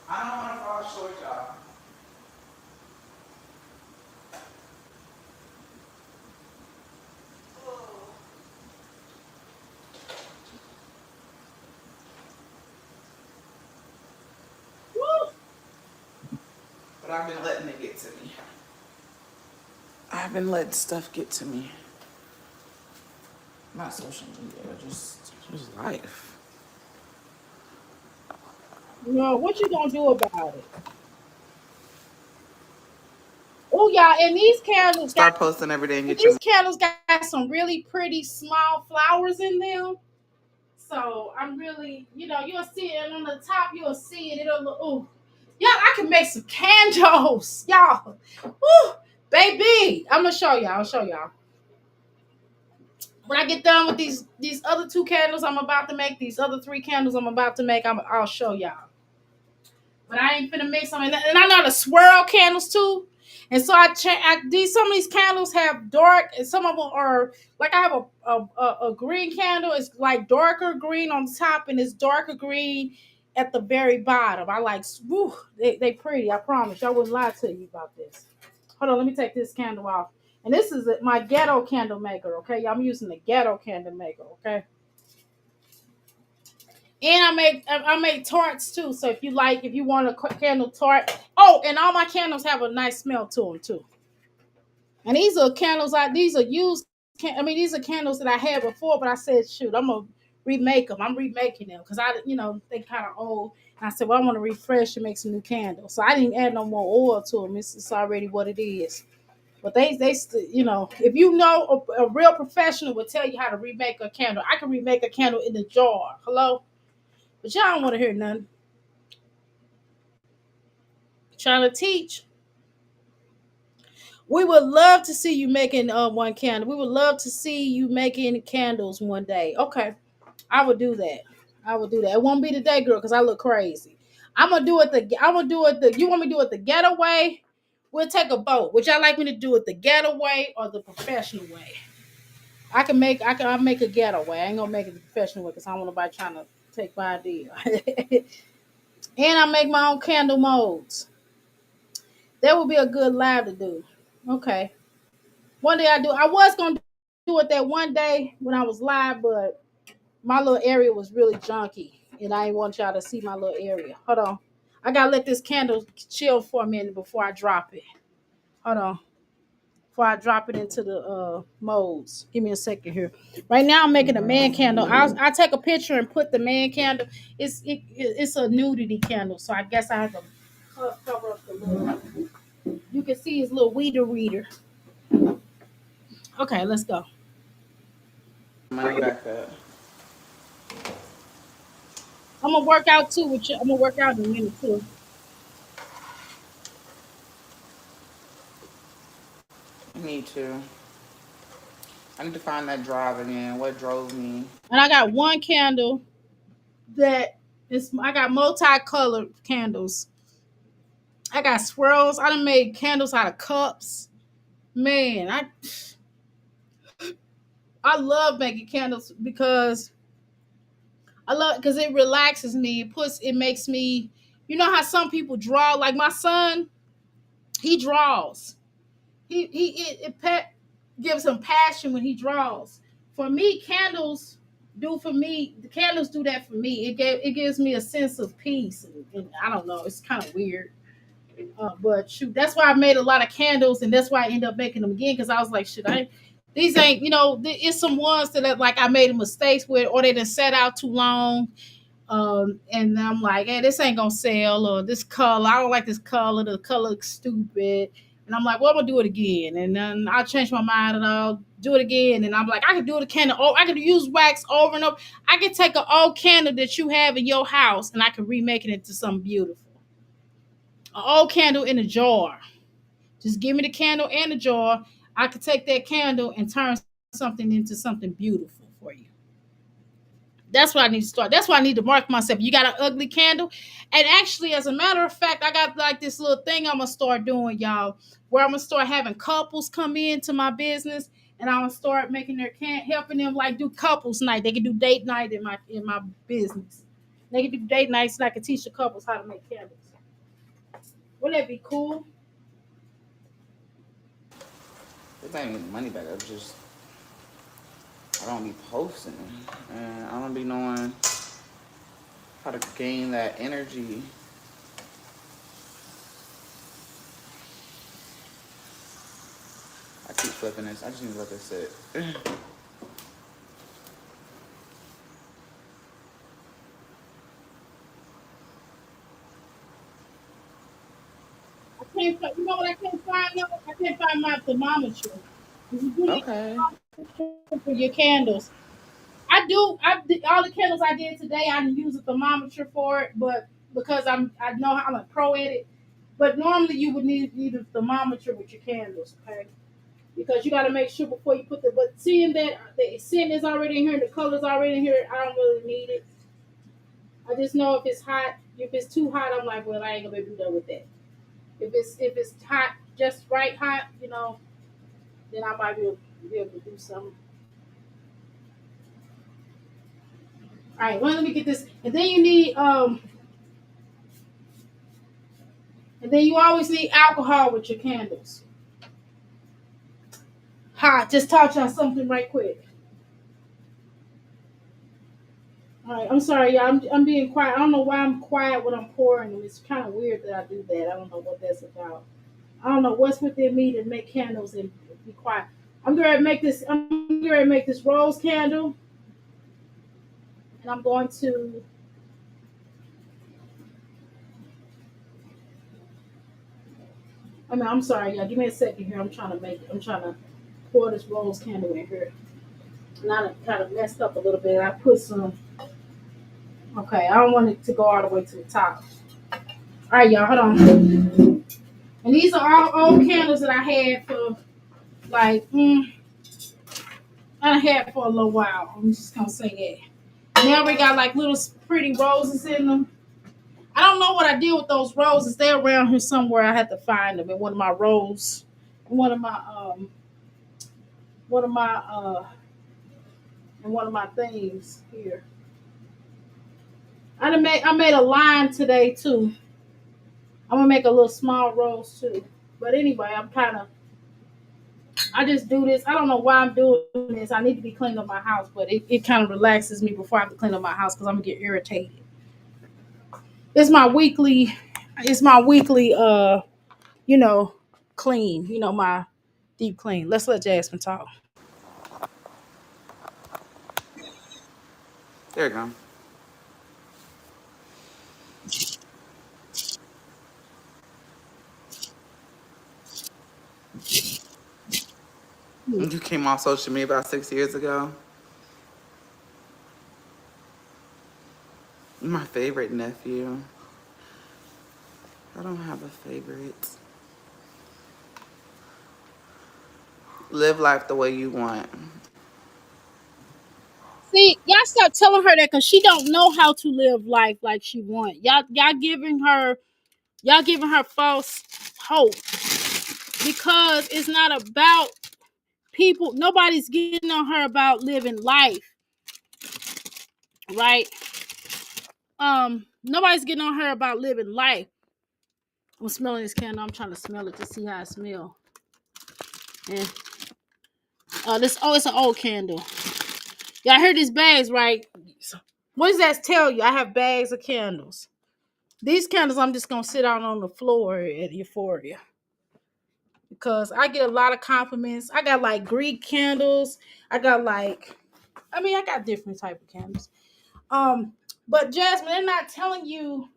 I don't want to fall short, y'all. Woo. But I've been letting it get to me. I've been letting stuff get to me. Not social media, just life. What you gonna do about it? Oh, y'all, and Start posting every day and get your. these candles got some really pretty small flowers in them. So I'm really, you'll see it, and on the top you'll see it. It'll look, ooh, y'all, I can make some candles, y'all. Ooh, baby, I'm gonna show y'all. I'll show y'all when I get done with these other two candles I'm about to make. These other three candles I'm about to make, I'll show y'all. But I ain't finna make some, and I know how to swirl candles too. And so some of these candles have dark, and some of them are like I have a green candle. It's like darker green on the top, and it's darker green at the very bottom. I like, woo, they pretty. I promise. I wouldn't lie to you about this. Hold on, let me take this candle off. And this is my ghetto candle maker. Okay, I'm using the ghetto candle maker. Okay. And I make tarts too. So if you want a candle tart, oh, and all my candles have a nice smell to them too. And these are candles. These are used. These are candles that I had before, but I said, shoot, I'm gonna remake them. I'm remaking them because they kind of old. And I said, well, I want to refresh and make some new candles. So I didn't add no more oil to them. It's already what it is. But if a real professional would tell you how to remake a candle. I can remake a candle in the jar. Hello. But y'all don't want to hear nothing. Trying to teach. We would love to see you making one candle. We would love to see you making candles one day. Okay, I would do that. I would do that. It won't be today, girl, because I look crazy. I'm gonna do it. You want me to do it the ghetto way? We'll take a vote. Would y'all like me to do it the ghetto way or the professional way? I'll make a ghetto way. I ain't gonna make it the professional way because I don't want nobody trying to take my idea. And I make my own candle molds. That would be a good live to do. Okay. One day I was gonna do it that one day when I was live, but my little area was really junky, and I didn't want y'all to see my little area. Hold on. I gotta let this candle chill for a minute before I drop it. Hold on. before I drop it into the molds. Give me a second here. Right now I'm making a man candle. I'll take a picture and put the man candle. It's a nudity candle, so I guess I have to cover up the little. You can see his little weeder reader. Okay, let's go. Money back up. I'm gonna work out too with you. I'm gonna work out in a minute too. Me too. I need to find that drive again. What drove me? And I got one candle that is. I got multicolored candles. I got swirls. I done made candles out of cups. Man, I love making candles because I love because it relaxes me. It makes me. You know how some people draw. Like my son, he draws. It gives him passion when he draws. For me, candles do for me. The candles do that for me. It gives me a sense of peace, and I don't know. It's kind of weird. But shoot, that's why I made a lot of candles, and that's why I ended up making them again because I was like, should I? These ain't, it's some ones that like I made mistakes with, or they done set out too long. And I'm like, hey, this ain't gonna sell, or this color, I don't like this color. The color looks stupid. And I'm like, well, I'm gonna do it again, and then I'll change my mind and I'll do it again. And I'm like, I can do the candle. Oh, I can use wax over and over. I can take an old candle that you have in your house, and I can remake it into something beautiful. An old candle in a jar. Just give me the candle and the jar. I could take that candle and turn something into something beautiful for you. That's what I need to start. That's why I need to mark myself. You got an ugly candle. And actually, as a matter of fact, I got like this little thing I'm gonna start doing, y'all, where I'm gonna start having couples come into my business, and I'm gonna start making helping them like do couples night. They can do date night in my business. They can do date nights, and I can teach the couples how to make candles. Wouldn't that be cool? This ain't even money back up. Just I don't be posting, and I don't be knowing how to gain that energy. I keep flipping this. I just need to let this sit. You know what I can't find? No, I can't find my thermometer. If you do need Okay. for your candles, I do. All the candles I did today, I didn't use a thermometer for it, but because I know I'm a pro at it. But normally you would need a thermometer with your candles, okay? Because you got to make sure before you put the. But seeing that the scent is already in here, and the color's already in here, I don't really need it. I just know if it's hot. If it's too hot, I'm like, well, I ain't gonna be able to do with that. If it's hot, just right hot, then I might be able to do something. All right, well, let me get this. And then you always need alcohol with your candles. Hot. Just touch on something right quick. All right, I'm sorry, y'all. I'm being quiet. I don't know why I'm quiet when I'm pouring them. It's kind of weird that I do that. I don't know what that's about. I don't know what's within me to make candles and be quiet. I'm going to make this. I'm going to make this rose candle, and I'm going to. I'm sorry, y'all. Give me a second here. I'm trying to pour this rose candle in here. And I kind of messed up a little bit. I put some. Okay, I don't want it to go all the way to the top. All right, y'all. Hold on. And these are all old candles that I had for like I had for a little while. I'm just gonna say that. And now we got like little pretty roses in them. I don't know what I did with those roses. They're around here somewhere. I had to find them in one of my one of my one of my in one of my things here. I made a line today too. I'm gonna make a little small rose too. But anyway, I just do this. I don't know why I'm doing this. I need to be cleaning up my house, but it kind of relaxes me before I have to clean up my house because I'm gonna get irritated. It's my weekly it's my weekly you know, clean. deep clean. Let's let Jasmine talk. There you go. You came off social media about 6 years ago. My favorite nephew. I don't have a favorite. Live life the way you want. See, y'all stop telling her that because she don't know how to live life like she want. Y'all giving her false hope because it's not about people. Nobody's getting on her about living life, right? Nobody's getting on her about living life. I'm smelling this candle. I'm trying to smell it to see how it smells. And it's an old candle. Y'all heard these bags, right? What does that tell you? I have bags of candles. These candles, I'm just gonna sit out on the floor at Euphoria because I get a lot of compliments. I got like Greek candles. I got different type of candles. But Jasmine, they're not telling you.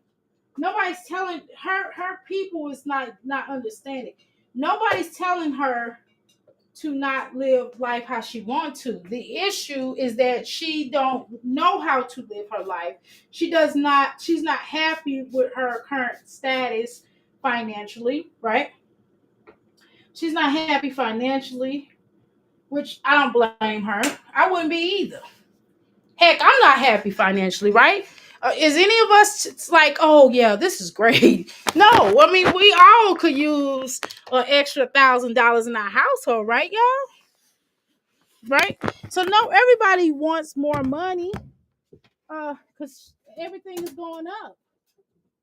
Nobody's telling her. Her people is not understanding. Nobody's telling her to not live life how she wants to. The issue is that she don't know how to live her life. She's not happy with her current status financially, right? She's not happy financially, which I don't blame her. I wouldn't be either. Heck, I'm not happy financially, right? Is any of us like, oh yeah, this is great? No, I mean we all could use an extra $1,000 in our household, right, y'all? Right? So no, everybody wants more money, because everything is going up.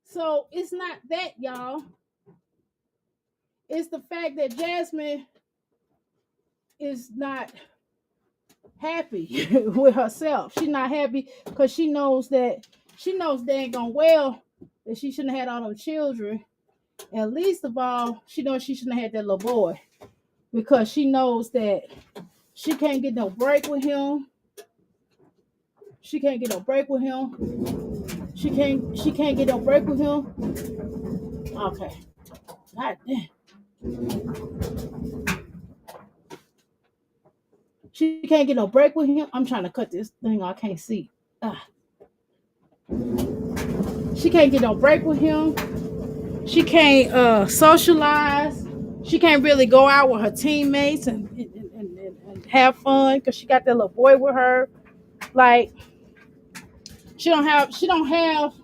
So it's not that, y'all. It's the fact that Jasmine is not happy with herself. She's not happy because she knows dang on well that she shouldn't have had all them children. And least of all, she knows she shouldn't have had that little boy because she knows that she can't get no break with him. She can't get no break with him. She can't get no break with him. Okay. God damn. She can't get no break with him. I'm trying to cut this thing. I can't see. Ah. She can't get no break with him. She can't socialize. She can't really go out with her teammates and have fun because she got that little boy with her. Like she don't have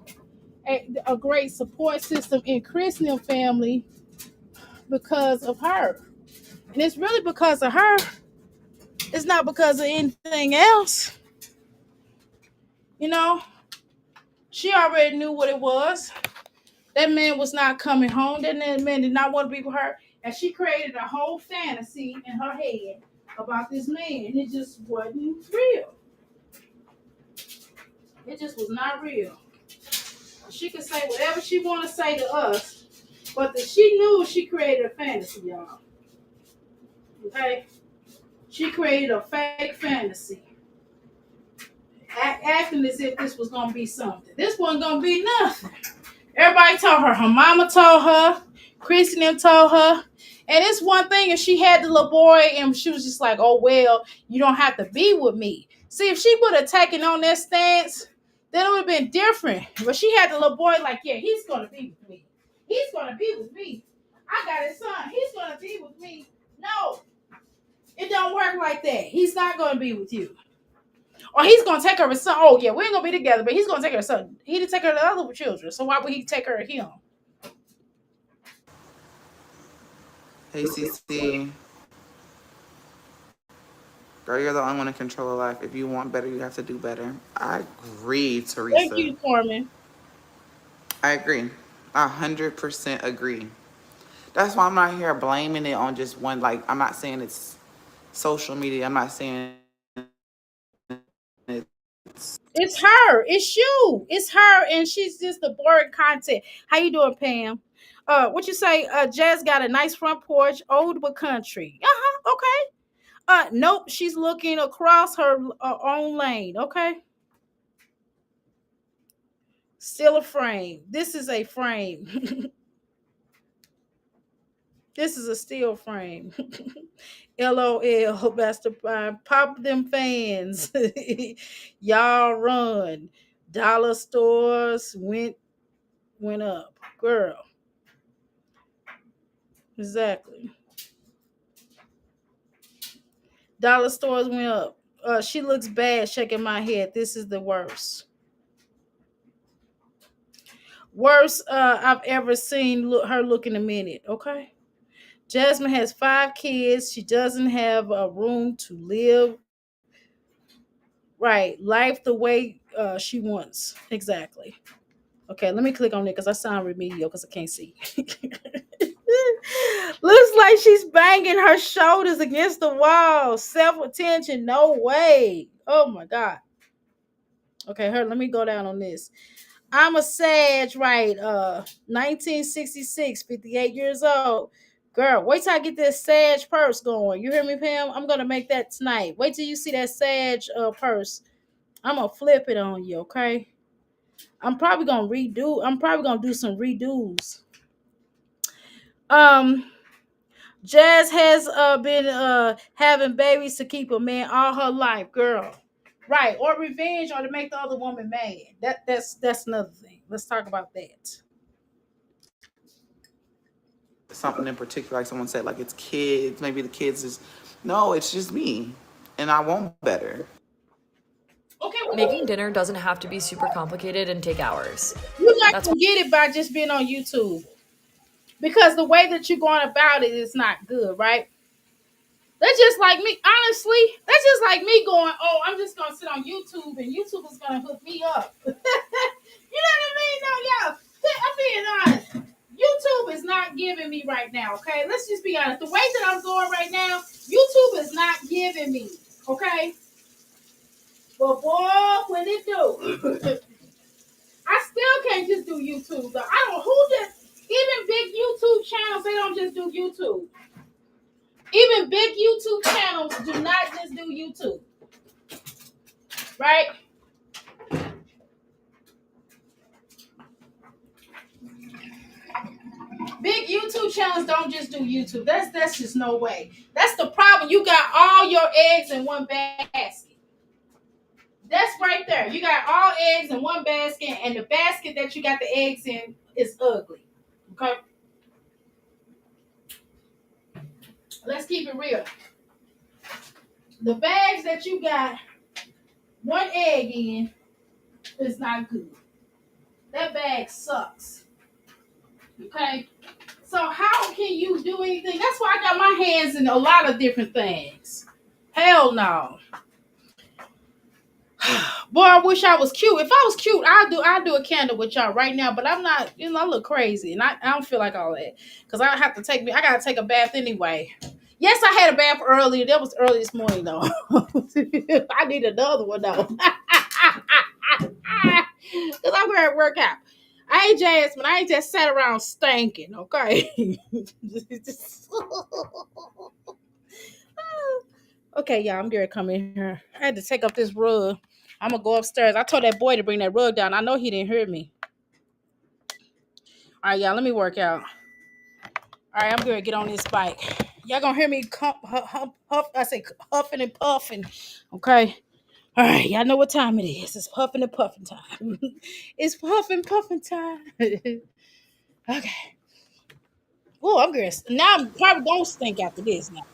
a great support system in Christian family because of her. And it's really because of her. It's not because of anything else. You know, she already knew what it was. That man was not coming home. That man did not want to be with her. And she created a whole fantasy in her head about this man. And it just wasn't real. It just was not real. She could say whatever she want to say to us, but she knew she created a fantasy, y'all. Okay? She created a fake fantasy. Acting as if this was going to be something. This wasn't going to be nothing. Everybody told her. Her mama told her. Christian told her. And it's one thing if she had the little boy and she was just like, oh, well, you don't have to be with me. See, if she would have taken on that stance, then it would have been different. But she had the little boy like, yeah, he's going to be with me. He's going to be with me. I got his son. He's going to be with me. No, it don't work like that. He's not going to be with you. Or he's going to take her his son. Oh, yeah, we ain't going to be together, but he's going to take her son. He didn't take her to other children. So why would he take her to him? Hey, CC. Girl, you're the only one in control of life. If you want better, you have to do better. I agree, Thank Teresa. you, Corman. I agree. 100% agree. That's why I'm not here blaming it on just one. Like, I'm not saying it's social media. I'm not saying it's. It's her. It's you. It's her, and she's just the boring content. How you doing, Pam? What you say? Jazz got a nice front porch, old but country. Okay. Nope. She's looking across her own lane. Okay. Still a frame. This is a frame. This is a steel frame. LOL, Master Prime. Pop them fans. Y'all run. Dollar stores went up. Girl. Exactly. Dollar stores went up. She looks bad shaking my head. This is the worst. Worst I've ever seen her look in a minute. Okay. Jasmine has 5 kids. She doesn't have a room to live. Right. Life the way she wants. Exactly. Okay, let me click on it because I sound remedial because I can't see. Looks like she's banging her shoulders against the wall. Self-attention. No way. Oh my God. Okay, let me go down on this. I'm a Sag, right? 1966, 58 years old. Girl, wait till I get this Sag purse going. You hear me, Pam? I'm gonna make that tonight. Wait till you see that Sag purse. I'm gonna flip it on you, okay? I'm probably gonna do some redos. Um, Jazz has been having babies to keep a man all her life, girl. Right, or revenge, or to make the other woman mad. That's another thing. Let's talk about that. Something in particular, like someone said, like it's kids. Maybe the kids is no, it's just me, and I want better. Okay, Making dinner doesn't have to be super complicated and take hours. you're not That's gonna get it by just being on YouTube because the way that you're going about it is not good, right? That's just like me, honestly. That's just like me going, oh, I'm just gonna sit on YouTube and YouTube is gonna hook me up. You know what I mean? No, y'all. I'm being honest. YouTube is not giving me right now, okay? Let's just be honest. The way that I'm going right now, YouTube is not giving me, okay? But boy, when it do, I still can't just do YouTube though. I don't who just even big YouTube channels, they don't just do YouTube. Even big YouTube channels do not just do YouTube. Right? Big YouTube channels don't just do YouTube. That's just no way. That's the problem. You got all your eggs in one basket. That's right there. You got all eggs in one basket, and the basket that you got the eggs in is ugly. Okay? Let's keep it real. The bags that you got one egg in is not good. That bag sucks. Okay? So how can you do anything? That's why I got my hands in a lot of different things. Hell no. Boy, I wish I was cute. If I was cute, I'd do a candle with y'all right now. But I'm not, I look crazy. And I don't feel like all that. Because I gotta take a bath anyway. Yes, I had a bath earlier. That was early this morning though. I need another one though. Because I'm going to work out. I ain't Jasmine. I ain't just sat around stinking, okay? Okay, y'all, I'm going to come in here. I had to take up this rug. I'm going to go upstairs. I told that boy to bring that rug down. I know he didn't hear me. All right, y'all, let me work out. All right, I'm going to get on this bike. Y'all going to hear me huffing and puffing, okay? All right, y'all know what time it is. It's puffing and puffing time. It's puffing puffing time. Okay. Oh, I'm good. Now I'm probably gonna stink after this now.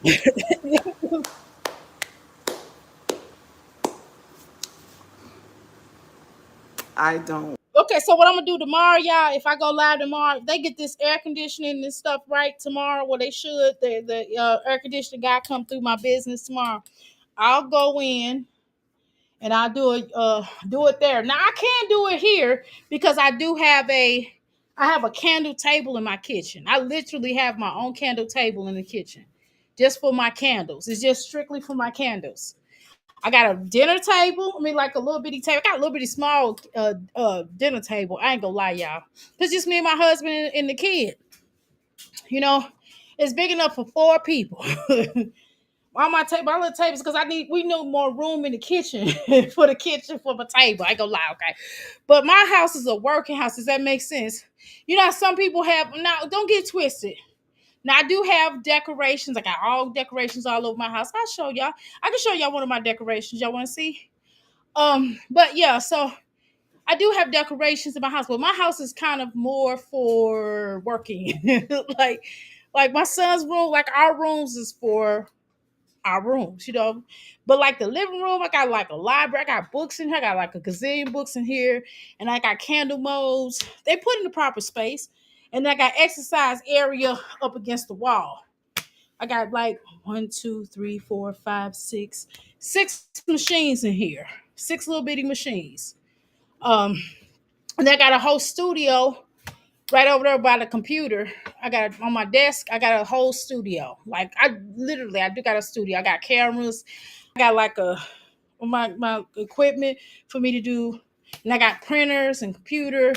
I don't. Okay, so what I'm gonna do tomorrow, y'all, if I go live tomorrow, if they get this air conditioning and stuff right tomorrow, well they should. The air conditioning guy come through my business tomorrow. I'll go in and I'll do it there. Now I can do it here because I have a candle table in my kitchen. I literally have my own candle table in the kitchen just for my candles. It's just strictly for my candles. I got a dinner table. I mean, like a little bitty table. I got a little bitty small dinner table. I ain't gonna lie, y'all. It's just me and my husband and the kid. You know, it's big enough for 4 people. On my little tables, because we need more room in the kitchen for the kitchen for my table. I ain't gonna lie, okay. But my house is a working house. Does that make sense? You know, some people have now. Don't get twisted. Now I do have decorations. I got all decorations all over my house. I'll show y'all. I can show y'all one of my decorations. Y'all want to see? But yeah, so I do have decorations in my house, but my house is kind of more for working. like like my son's room, like our rooms is for our rooms, you know. But like the living room, I got like a library, I got books in here, I got like a gazillion books in here, and I got candle molds. They put in the proper space. And I got exercise area up against the wall. I got like one, two, three, four, five, six machines in here. Six little bitty machines. Um, and I got a whole studio right over there by the computer. I got on my desk. I got a whole studio. Like I do got a studio. I got cameras. I got like my equipment for me to do, and I got printers and computer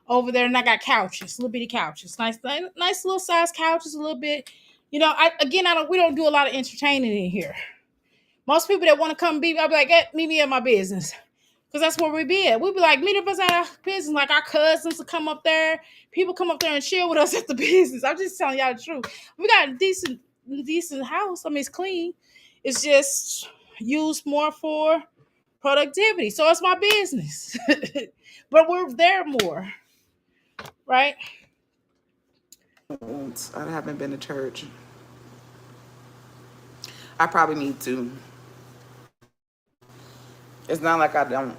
over there, and I got couches, little bitty couches, nice little size couches, a little bit. You know, I don't we don't do a lot of entertaining in here. Most people that want to come be, I'll be like, meet me at my business. Because that's where we be at. We be like, meet us at our business. Like our cousins will come up there. People come up there and chill with us at the business. I'm just telling y'all the truth. We got a decent house. I mean, it's clean. It's just used more for productivity. So it's my business. But we're there more, right? I haven't been to church. I probably need to. It's not like I don't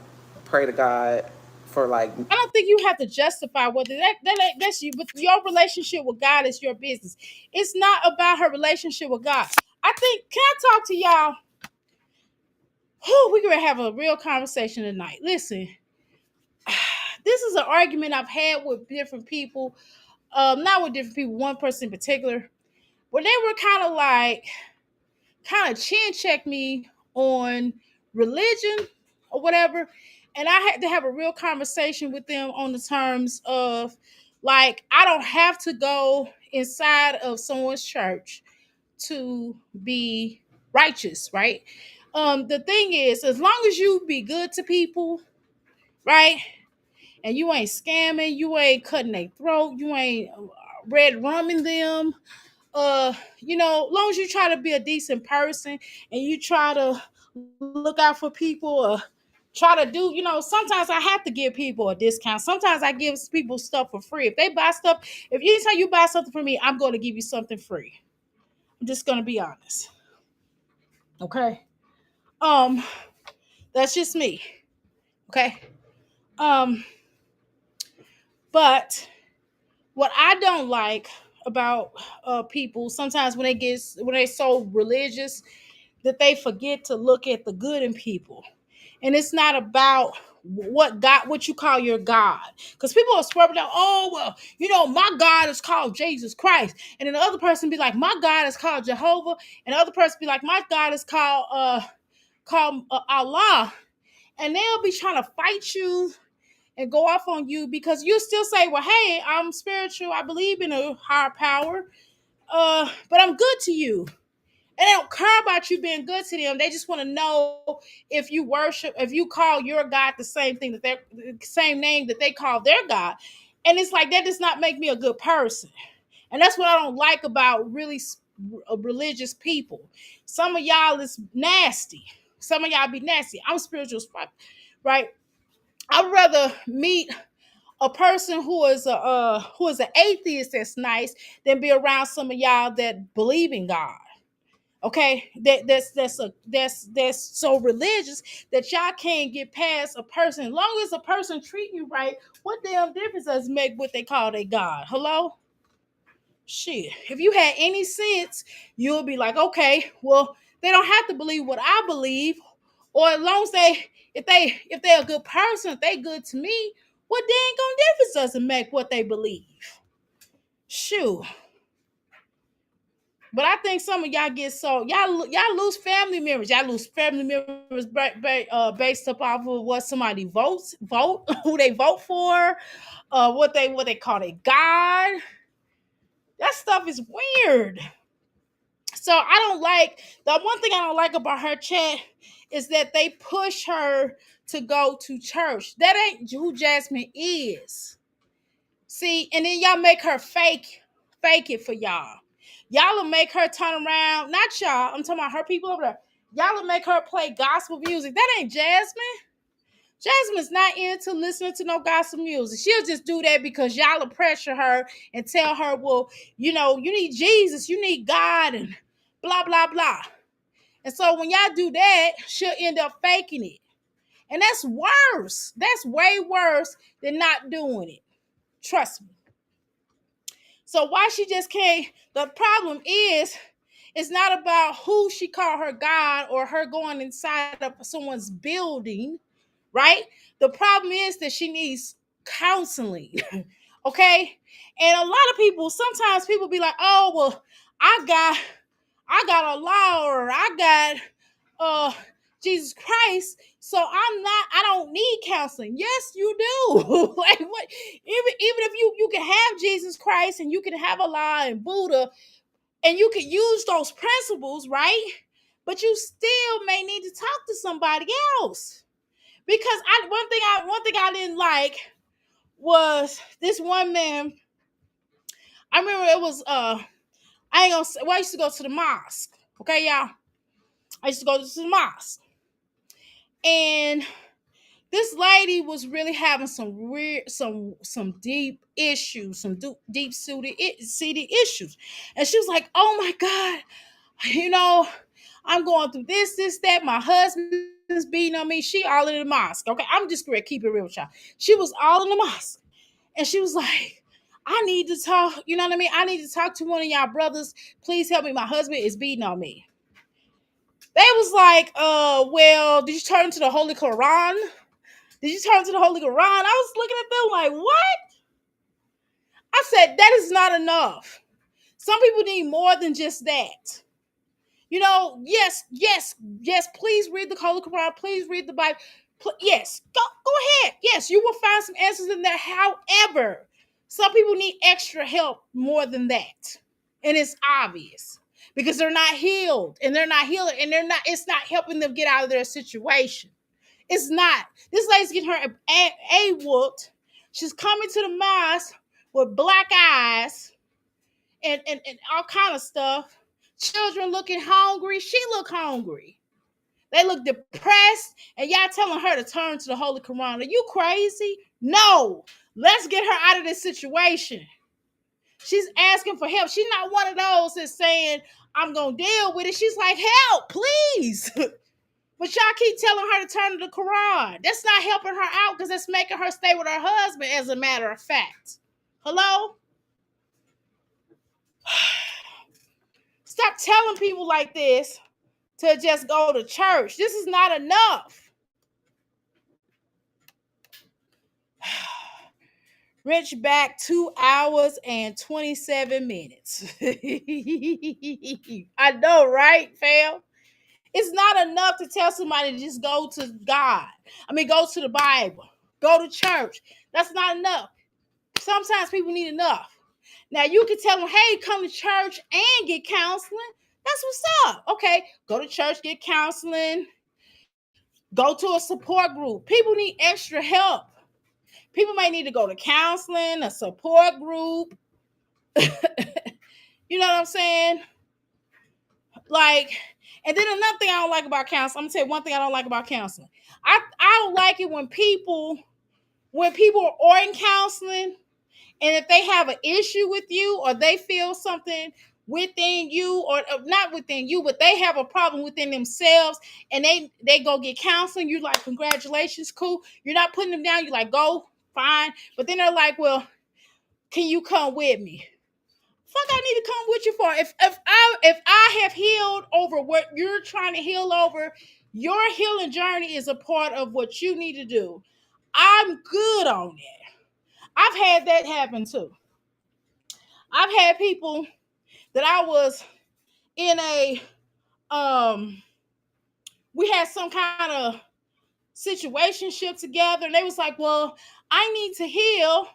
pray to God for like. I don't think you have to justify whether that's you, but your relationship with God is your business. It's not about her relationship with God. I think, can I talk to y'all? We're gonna have a real conversation tonight. Listen, this is an argument I've had with different people. Not with different people, one person in particular, where they were kind of chin check me on religion or whatever. And I had to have a real conversation with them on the terms of like, I don't have to go inside of someone's church to be righteous, right? The thing is, as long as you be good to people, right? And you ain't scamming, you ain't cutting their throat, you ain't red rumming them, you know, long as you try to be a decent person and you try to look out for people, try to do, you know, sometimes I have to give people a discount. Sometimes I give people stuff for free. If they buy stuff, if anytime you buy something from me, I'm going to give you something free. I'm just going to be honest. Okay. Um, that's just me. Okay. Um, but what I don't like about people sometimes when they so religious that they forget to look at the good in people. And it's not about what you call your God. Because people are swerving out, oh, well, you know, my God is called Jesus Christ. And then the other person be like, my God is called Jehovah. And the other person be like, my God is called Allah. And they'll be trying to fight you and go off on you because you still say, well, hey, I'm spiritual. I believe in a higher power. But I'm good to you. And they don't care about you being good to them. They just want to know if you worship, if you call your God the same thing the same name that they call their God. And it's like that does not make me a good person. And that's what I don't like about really religious people. Some of y'all is nasty. Some of y'all be nasty. I'm spiritual, right? I'd rather meet a person who is an atheist that's nice than be around some of y'all that believe in God. Okay, that's so religious that y'all can't get past a person. As long as a person treat you right, what damn difference does it make what they call their God? Hello? Shit. If you had any sense, you'll be like, okay, well, they don't have to believe what I believe, or as long as if they're a good person, if they good to me, what dang gonna difference does it make what they believe? Shoot. But I think some of y'all get so y'all lose family members. Y'all lose family members based up off of what somebody vote who they vote for, what they call a God. That stuff is weird. So I don't like the one thing I don't like about her chat is that they push her to go to church. That ain't who Jasmine is. See, and then y'all make her fake it for y'all. Y'all will make her turn around. Not y'all. I'm talking about her people over there. Y'all will make her play gospel music. That ain't Jasmine. Jasmine's not into listening to no gospel music. She'll just do that because y'all will pressure her and tell her, well, you need Jesus, you need God, and blah, blah, blah. And so when y'all do that, she'll end up faking it. And that's worse. That's way worse than not doing it. Trust me. So why she just can't, the problem is, it's not about who she called her God or her going inside of someone's building, right? The problem is that she needs counseling, okay? And a lot of people, sometimes people be like, oh, well, I got a law, or I got Jesus Christ, so I don't need counseling. Yes, you do. Like what? Even if you can have Jesus Christ and you can have Allah and Buddha and you can use those principles, right? But you still may need to talk to somebody else. Because one thing I didn't like was this one man. I remember it was I ain't gonna say, well, I used to go to the mosque. Okay, y'all. I used to go to the mosque. And this lady was really having some weird, some deep issues, some deep seated issues. And she was like, oh my God, I'm going through this, that. My husband's beating on me. She all in the mosque. Okay, I'm just gonna keep it real with y'all. She was all in the mosque. And she was like, I need to talk, you know what I mean? I need to talk to one of y'all brothers. Please help me. My husband is beating on me. They was like, well, did you turn to the Holy Quran? Did you turn to the Holy Quran? I was looking at them like, what? I said, that is not enough. Some people need more than just that. Yes, please read the Holy Quran. Please read the Bible. Yes, go ahead. Yes, you will find some answers in there. However, some people need extra help more than that. And it's obvious because they're not healed and they're not healing and it's not helping them get out of their situation. It's not. This lady's getting her a whooped. She's coming to the mosque with black eyes and all kind of stuff. Children looking hungry. She look hungry. They look depressed, and y'all telling her to turn to the Holy Quran. Are you crazy? No. Let's get her out of this situation. She's asking for help. She's not one of those that's saying, I'm going to deal with it. She's like, help, please. But y'all keep telling her to turn to the Quran. That's not helping her out because it's making her stay with her husband, as a matter of fact. Hello? Stop telling people like this to just go to church. This is not enough. Rich back 2 hours and 27 minutes. I know, right, fam? It's not enough to tell somebody to just go to God. Go to the Bible. Go to church. That's not enough. Sometimes people need enough. Now, you can tell them, hey, come to church and get counseling. That's what's up. Okay, go to church, get counseling. Go to a support group. People need extra help. People might need to go to counseling, a support group. You know what I'm saying? Like, and then another thing I don't like about counseling. I'm gonna tell you one thing I don't like about counseling. I don't like it when people are in counseling, and if they have an issue with you or they feel something within you or not within you, but they have a problem within themselves and they go get counseling, you're like, congratulations, cool. You're not putting them down. You're like, go, fine. But then they're like, well, can you come with me? Fuck, I need to come with you for. If I have healed over what you're trying to heal over, your healing journey is a part of what you need to do. I'm good on that. I've had that happen too. I've had people that I was in we had some kind of situationship together, and they was like, well, I need to heal.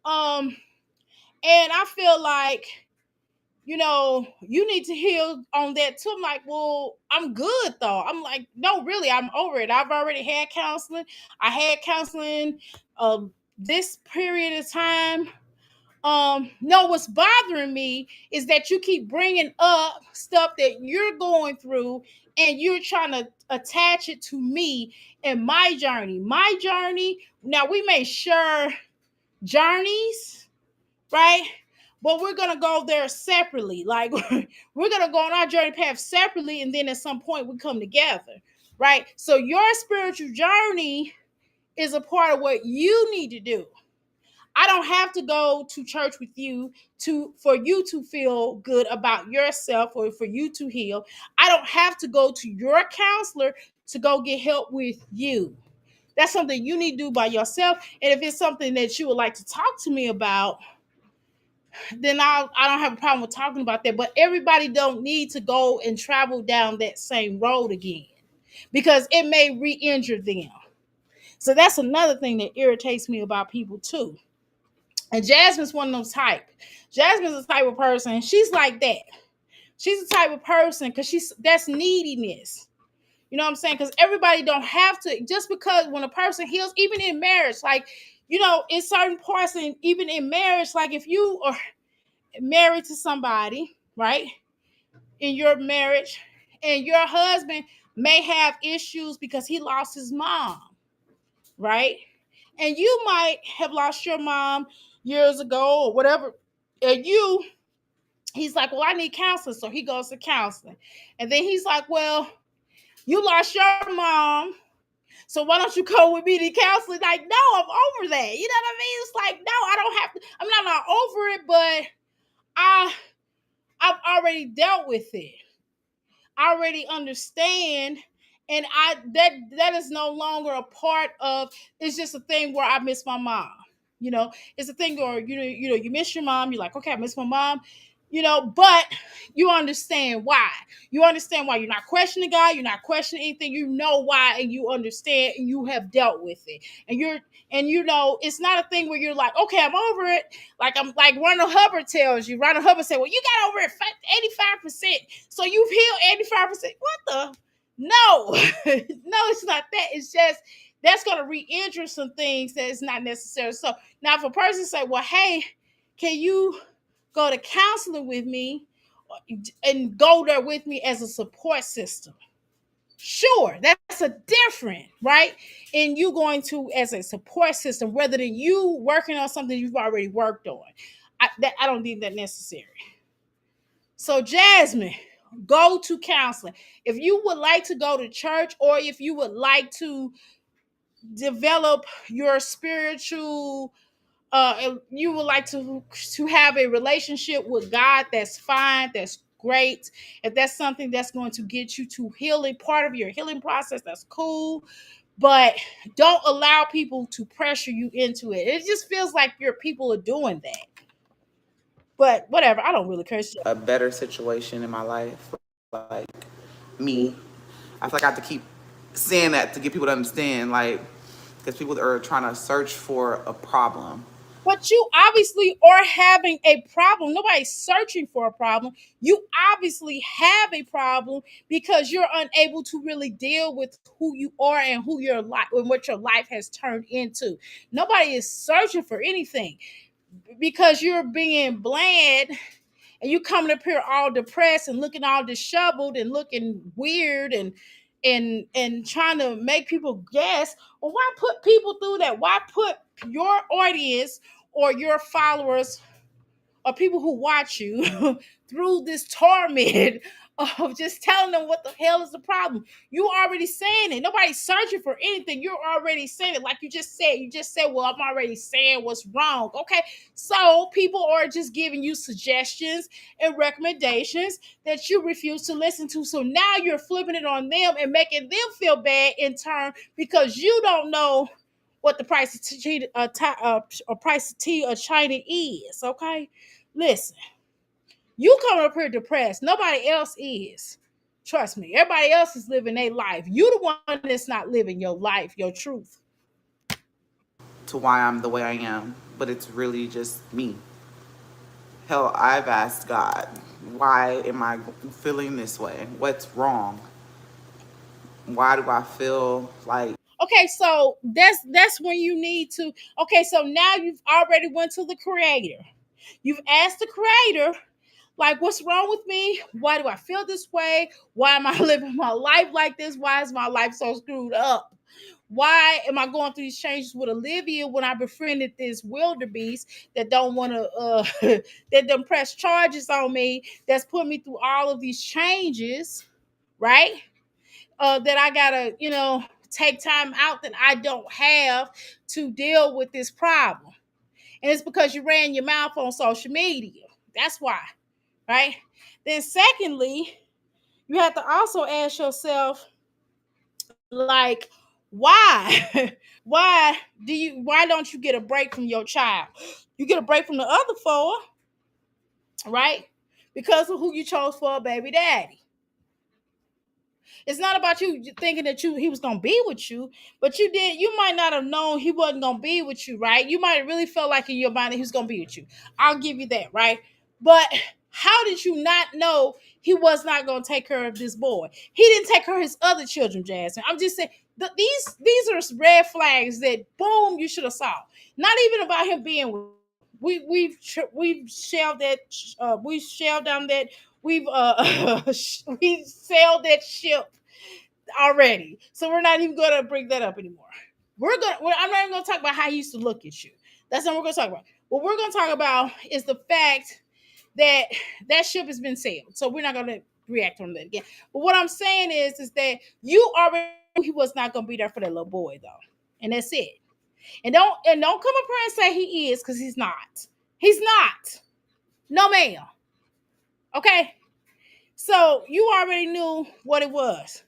And I feel like, you need to heal on that too. I'm like, well, I'm good though. I'm like, no, really, I'm over it. I've already had counseling. I had counseling this period of time. No, what's bothering me is that you keep bringing up stuff that you're going through and you're trying to attach it to me and my journey. My journey, now we may share journeys, right? But we're gonna go there separately. Like we're gonna go on our journey path separately, and then at some point we come together, right? So your spiritual journey is a part of what you need to do. I don't have to go to church with you for you to feel good about yourself or for you to heal. I don't have to go to your counselor to go get help with you. That's something you need to do by yourself. And if it's something that you would like to talk to me about, then I don't have a problem with talking about that. But everybody don't need to go and travel down that same road again because it may re-injure them. So that's another thing that irritates me about people too. And Jasmine's one of those type. Jasmine's the type of person. She's like that. She's the type of person because that's neediness. You know what I'm saying? Because everybody don't have to, just because when a person heals, even in marriage, like, in certain parts, and even in marriage, like if you are married to somebody, right, in your marriage, and your husband may have issues because he lost his mom, right? And you might have lost your mom years ago or whatever. And he's like, well, I need counseling. So he goes to counseling. And then he's like, well, you lost your mom. So why don't you go with me to counseling? Like, no, I'm over that. You know what I mean? It's like, no, I don't have to. I'm not over it, but I've already dealt with it. I already understand. And that is no longer a part of, it's just a thing where I miss my mom. It's a thing where you miss your mom, you're like, okay, I miss my mom, but you understand why. You understand why you're not questioning God, you're not questioning anything, you know why, and you understand and you have dealt with it. It's not a thing where you're like, okay, I'm over it. Like I'm like Ronald Hubbard tells you. Ronald Hubbard said, well, you got over it 85%. So you've healed 85%. What the? No, no, it's not that. It's just that's going to re-injure some things that is not necessary. So now if a person say, well, hey, can you go to counseling with me and go there with me as a support system? Sure, that's a different, right? And you going to as a support system rather than you working on something you've already worked on. I don't think that necessary. So Jasmine, go to counseling. If you would like to go to church, or if you would like to develop your spiritual you would like to have a relationship with God, that's fine, that's great. If that's something that's going to get you to healing, part of your healing process, that's cool. But don't allow people to pressure you into it. It just feels like your people are doing that. But whatever, I don't really care. A better situation in my life, like me. I feel like I have to keep saying that to get people to understand, like, because people are trying to search for a problem. But you obviously are having a problem. Nobody's searching for a problem. You obviously have a problem because you're unable to really deal with who you are and who your life and what your life has turned into. Nobody is searching for anything because you're being bland and you coming up here all depressed and looking all disheveled and looking weird and trying to make people guess. Well, why put people through that? Why put your audience or your followers or people who watch you through this torment of just telling them what the hell is the problem? You already saying it. Nobody's searching for anything. You're already saying it. Like you just said. You just said, well, I'm already saying what's wrong. Okay. So people are just giving you suggestions and recommendations that you refuse to listen to. So now you're flipping it on them and making them feel bad in turn because you don't know what the price of tea or China is. Okay. Listen, you come up here depressed. Nobody else is. Trust me. Everybody else is living their life. You the one that's not living your life, your truth. To why I'm the way I am, but it's really just me hell, I've asked God, why am I feeling this way? What's wrong? Why do I feel like Okay, so that's when you need to. Okay, so now you've already went to the creator. You've asked the creator, like, what's wrong with me? Why do I feel this way? Why am I living my life like this? Why is my life so screwed up? Why am I going through these changes with Olivia when I befriended this wildebeest that don't want to that don't press charges on me, that's put me through all of these changes, right? That I gotta, take time out that I don't have to deal with this problem. And it's because you ran your mouth on social media. That's why, right? Then secondly, you have to also ask yourself, like, why? Why don't you get a break from your child? You get a break from the other four, right? Because of who you chose for a baby daddy. It's not about you thinking that he was gonna be with you, but you might not have known he wasn't gonna be with you, right? You might have really felt like in your mind that he was gonna be with you. I'll give you that, right? But how did you not know he was not gonna take care of this boy? He didn't take care of his other children, Jasmine. I'm just saying these are red flags that boom you should have saw. Not even about him being with we've shelved that we've shelved down that we've we sailed that ship already, so we're not even going to bring that up anymore. I'm not even going to talk about how he used to look at you. That's not what we're going to talk about. What we're going to talk about is the fact that that ship has been sailed, so we're not going to react on that again. But what I'm saying is that you already knew he was not going to be there for that little boy, though, and that's it. And don't come up here and say he is, because he's not. He's not. No, ma'am. Okay. So you already knew what it was.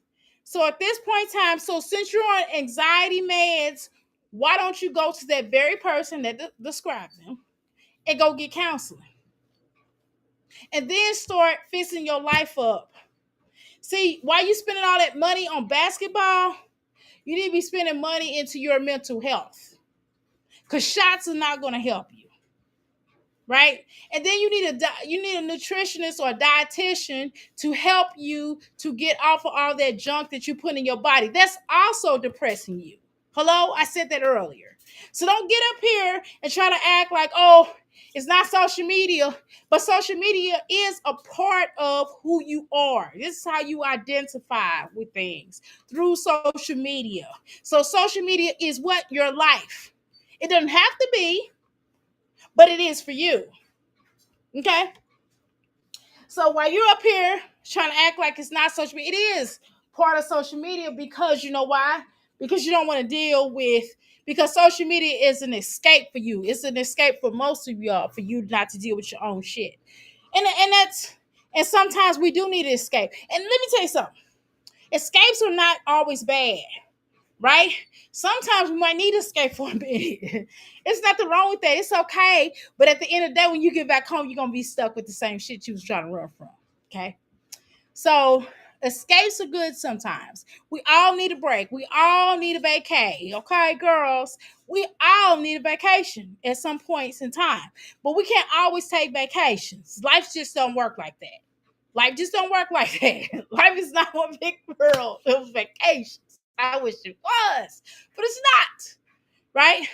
So at this point in time, so since you're on anxiety meds, why don't you go to that very person that described them and go get counseling? And then start fixing your life up. See, why you spending all that money on basketball? You need to be spending money into your mental health. Because shots are not going to help you. Right? And then you need a nutritionist or a dietitian to help you to get off of all that junk that you put in your body. That's also depressing you. Hello? I said that earlier. So don't get up here and try to act like, oh, it's not social media, but social media is a part of who you are. This is how you identify with things, through social media. So social media is what? Your life. It doesn't have to be, but it is for you. Okay? So while you're up here trying to act like it's not social media, it is part of social media, because you know why? Because you don't want to deal with, because social media is an escape for you. It's an escape for most of y'all, for you not to deal with your own shit. And sometimes we do need to escape. And let me tell you something. Escapes are not always bad, right? Sometimes we might need to escape for a bit. It's nothing wrong with that. It's okay. But at the end of the day, when you get back home, you're going to be stuck with the same shit you was trying to run from. Okay? So escapes are good sometimes. We all need a break. We all need a vacay. Okay, girls? We all need a vacation at some points in time. But we can't always take vacations. Life just don't work like that. Life just don't work like that. Life is not one big world of vacations. I wish it was, but it's not, right?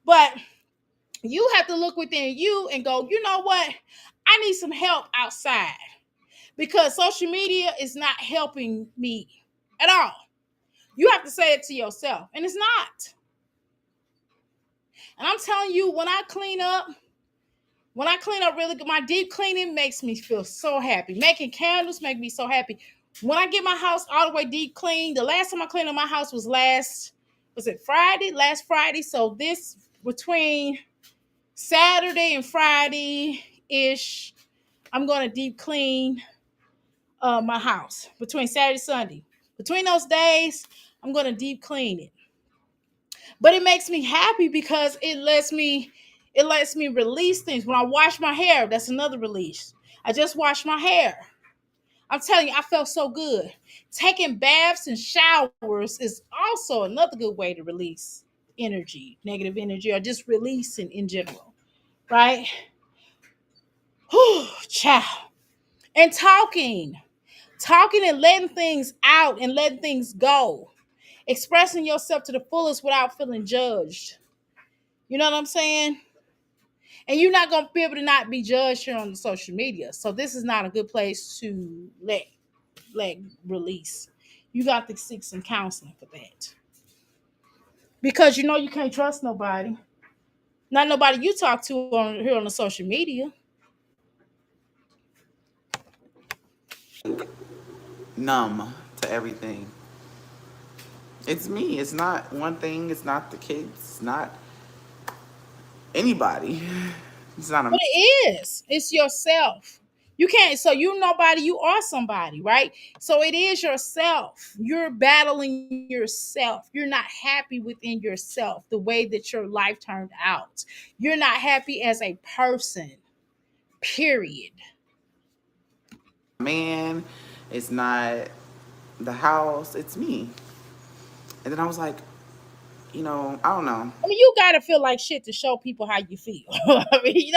But you have to look within you and go, you know what? I need some help outside, because social media is not helping me at all. You have to say it to yourself, and it's not. And I'm telling you, when I clean up really good, my deep cleaning makes me feel so happy. Making candles make me so happy. When I get my house all the way deep clean, the last time I cleaned up my house was Friday? Last Friday. So this, between Saturday and Friday-ish, I'm going to deep clean my house. Between Saturday and Sunday. Between those days, I'm going to deep clean it. But it makes me happy because it lets me release things. When I wash my hair, that's another release. I just washed my hair. I'm telling you, I felt so good. Taking baths and showers is also another good way to release energy, negative energy, or just releasing in general, right? Child. And talking and letting things out and letting things go, expressing yourself to the fullest without feeling judged. You know what I'm saying? And you're not gonna be able to not be judged here on the social media. So this is not a good place to let release. You got to seek some counseling for that. Because you know you can't trust nobody. Not nobody you talk to on here on the social media. Numb to everything. It's me. It's not one thing. It's not the kids. It's not anybody. It's not a But it is. It's yourself. You can't, so you nobody, you are somebody, right? So it is yourself. You're battling yourself. You're not happy within yourself, the way that your life turned out. You're not happy as a person, period. man. It's not the house. It's me. And then I was like, I don't know. I mean, you gotta feel like shit to show people how you feel. I mean,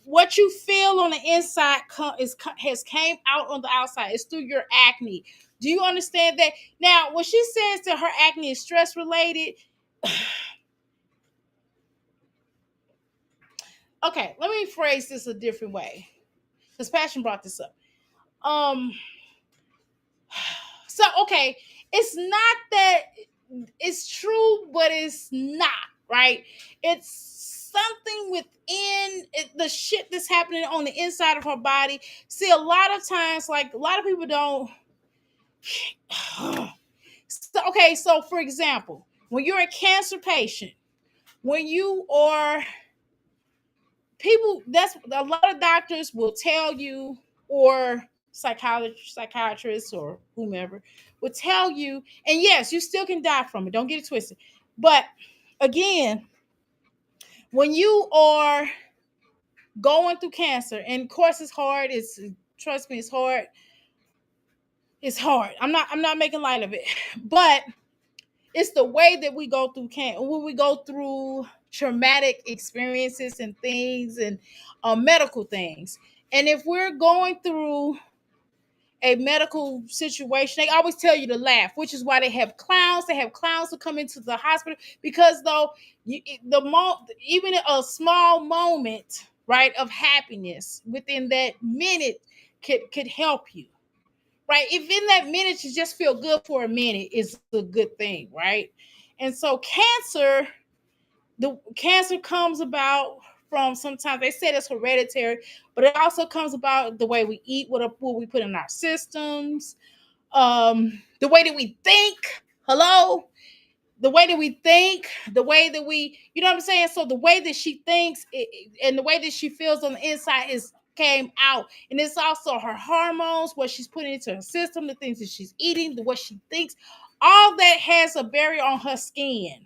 what you feel on the inside has came out on the outside. It's through your acne. Do you understand that? Now, when she says that her acne is stress related, okay, let me phrase this a different way. Because Passion brought this up. Um, so okay, it's not that it's true, but it's not, right? It's something within the shit that's happening on the inside of her body. See, a lot of times, like a lot of people don't. So, okay, so for example, when you're a cancer patient, when you are people, that's a lot of doctors will tell you, or psychiatrists or whomever will tell you, and yes, you still can die from it. Don't get it twisted. But again, when you are going through cancer, and of course it's hard, it's trust me, it's hard. It's hard. I'm not making light of it. But it's the way that we go through when we go through traumatic experiences and things and medical things. And if we're going through a medical situation, they always tell you to laugh, which is why they have clowns. They have clowns to come into the hospital because though even a small moment, right, of happiness within that minute could help you, right? If in that minute you just feel good for a minute, is a good thing, right? And so the cancer comes about from, sometimes they said it's hereditary, but it also comes about the way we eat, what we put in our systems, the way that we think. Hello, the way that we think, the way that we, you know what I'm saying? So the way that she thinks and the way that she feels on the inside is came out. And it's also her hormones, what she's putting into her system, the things that she's eating, the what she thinks. All that has a barrier on her skin.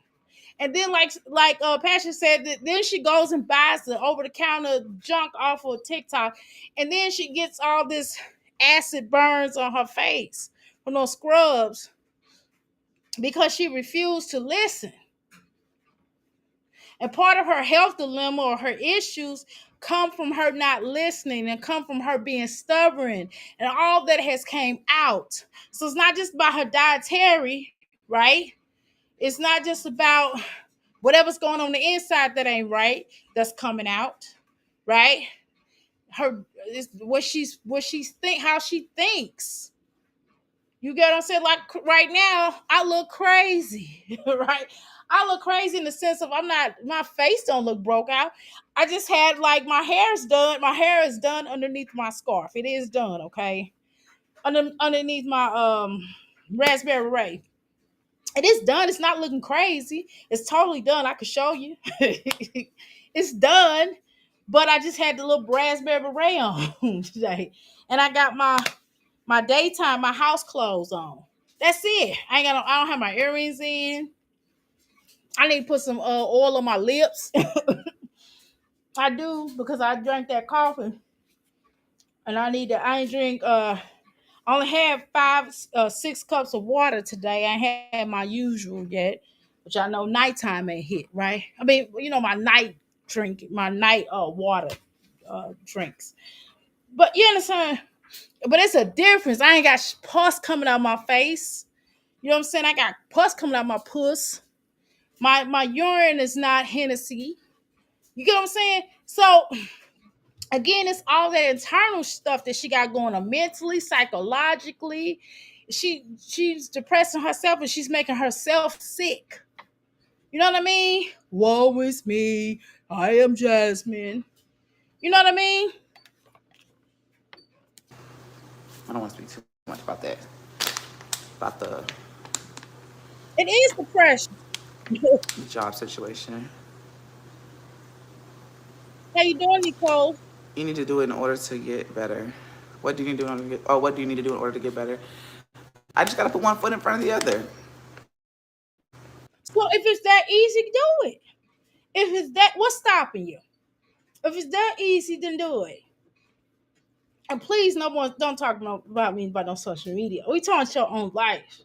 And then, Passion said, that then she goes and buys the over-the-counter junk off of TikTok, and then she gets all this acid burns on her face from those scrubs because she refused to listen. And part of her health dilemma or her issues come from her not listening and come from her being stubborn, and all that has came out. So it's not just about her dietary, right? It's not just about whatever's going on the inside that ain't right that's coming out, right? Her is what she's think how she thinks. You get what I'm saying? Like right now, I look crazy, right? I look crazy in the sense of my face don't look broke out. I just had like my hair's done. My hair is done underneath my scarf. It is done, okay? Underneath my raspberry ray. It is done. It's not looking crazy. It's totally done. I could show you. It's done. But I just had the little raspberry ray on today. And I got my daytime, my house clothes on. That's it. I don't have my earrings in. I need to put some oil on my lips. I do, because I drank that coffee. And I ain't drink I only had 6 cups of water today. I ain't had my usual yet, which I know nighttime ain't hit, right? I mean, my night drink, my night water. drinks. But you understand? But it's a difference. I ain't got pus coming out my face. You know what I'm saying? I got pus coming out my puss. My urine is not Hennessy. You get what I'm saying? So again, it's all that internal stuff that she got going on mentally, psychologically. She's depressing herself and she's making herself sick. You know what I mean? Woe is me. I am Jasmine. You know what I mean? I don't want to speak too much about that. About It is depression. the job situation. How you doing, Nicole? You need to do it in order to get better. What do you need to do in order to get? Oh, what do you need to do in order to get better? I just gotta put one foot in front of the other. So if it's that easy, do it. If it's that, what's stopping you? If it's that easy, then do it. And please, no one don't talk about me about no social media. We talking your own life,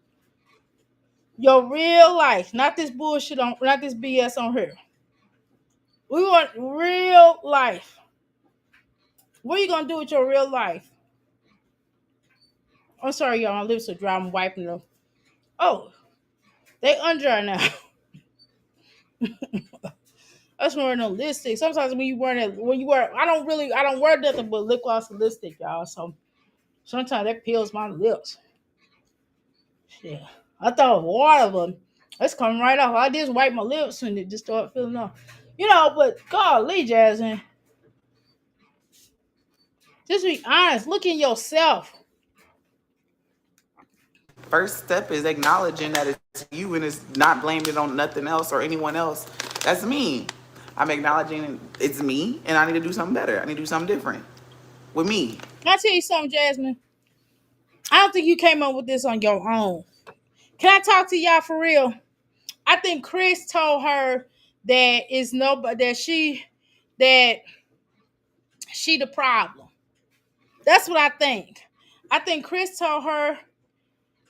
your real life, not this bullshit on, not this BS on here. We want real life. What are you gonna do with your real life? I'm sorry, y'all. My lips are dry. I'm wiping them. Oh, they undry now. That's wearing no lipstick. Sometimes when you wear it, I don't wear nothing but lip gloss and lipstick, y'all. So sometimes that peels my lips. Yeah, I thought water, but it's coming right off. I just wipe my lips and it just started feeling off. You know, but golly, Jasmine, just be honest. Look in yourself. First step is acknowledging that it's you and it's not blaming it on nothing else or anyone else. That's me. I'm acknowledging it's me and I need to do something better. I need to do something different with me. Can I tell you something, Jasmine? I don't think you came up with this on your own. Can I talk to y'all for real? I think Chris told her that it's nobody that she the problem. That's what I think. I think Chris told her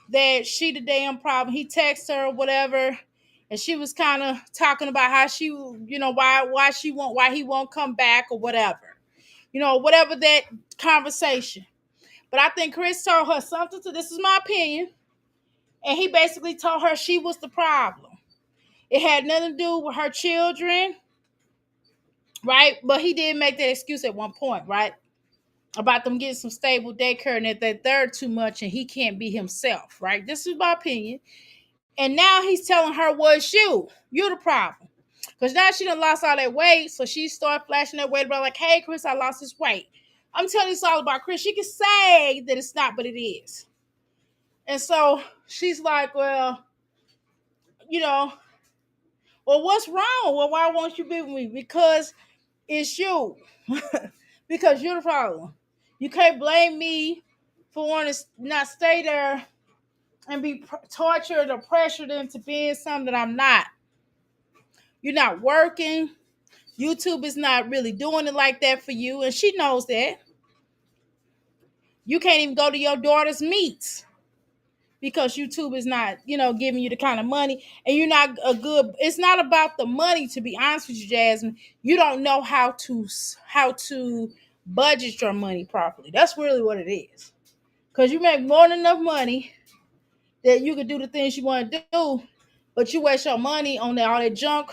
that she the damn problem. He texted her or whatever, and she was kind of talking about how she, why he won't come back or whatever. Whatever that conversation. But I think Chris told her something to, this is my opinion, and he basically told her she was the problem. It had nothing to do with her children, right? But he did make that excuse at one point, right? About them getting some stable daycare and that they're too much and he can't be himself, right? This is my opinion. And now he's telling her, well, it's you. You're the problem. Because now she done lost all that weight. So she started flashing that weight about like, hey, Chris, I lost this weight. I'm telling you, it's all about Chris. She can say that it's not, but it is. And so she's like, well, you know, well, what's wrong? Well, why won't you be with me? Because it's you. Because you're the problem. You can't blame me for wanting to not stay there and be tortured or pressured into being something that I'm not. You're not working. YouTube is not really doing it like that for you. And she knows that. You can't even go to your daughter's meets because YouTube is not, giving you the kind of money. And you're not it's not about the money, to be honest with you, Jasmine. You don't know how to budget your money properly. That's really what it is. Because you make more than enough money that you can do the things you want to do, but you waste your money on all that junk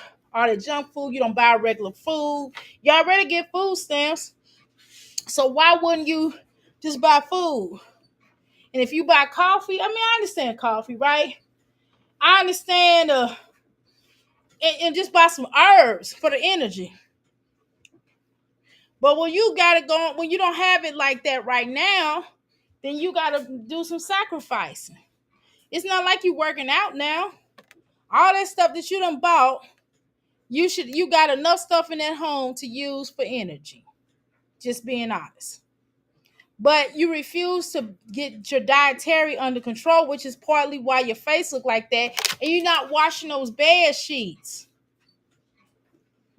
food. You don't buy regular food. You already get food stamps. So why wouldn't you just buy food? And if you buy coffee, I understand coffee, right? I understand and just buy some herbs for the energy. But when you got it going, when you don't have it like that right now, then you gotta do some sacrificing. It's not like you working out now. All that stuff that you done bought, you got enough stuff in that home to use for energy. Just being honest. But you refuse to get your dietary under control, which is partly why your face look like that, and you're not washing those bed sheets.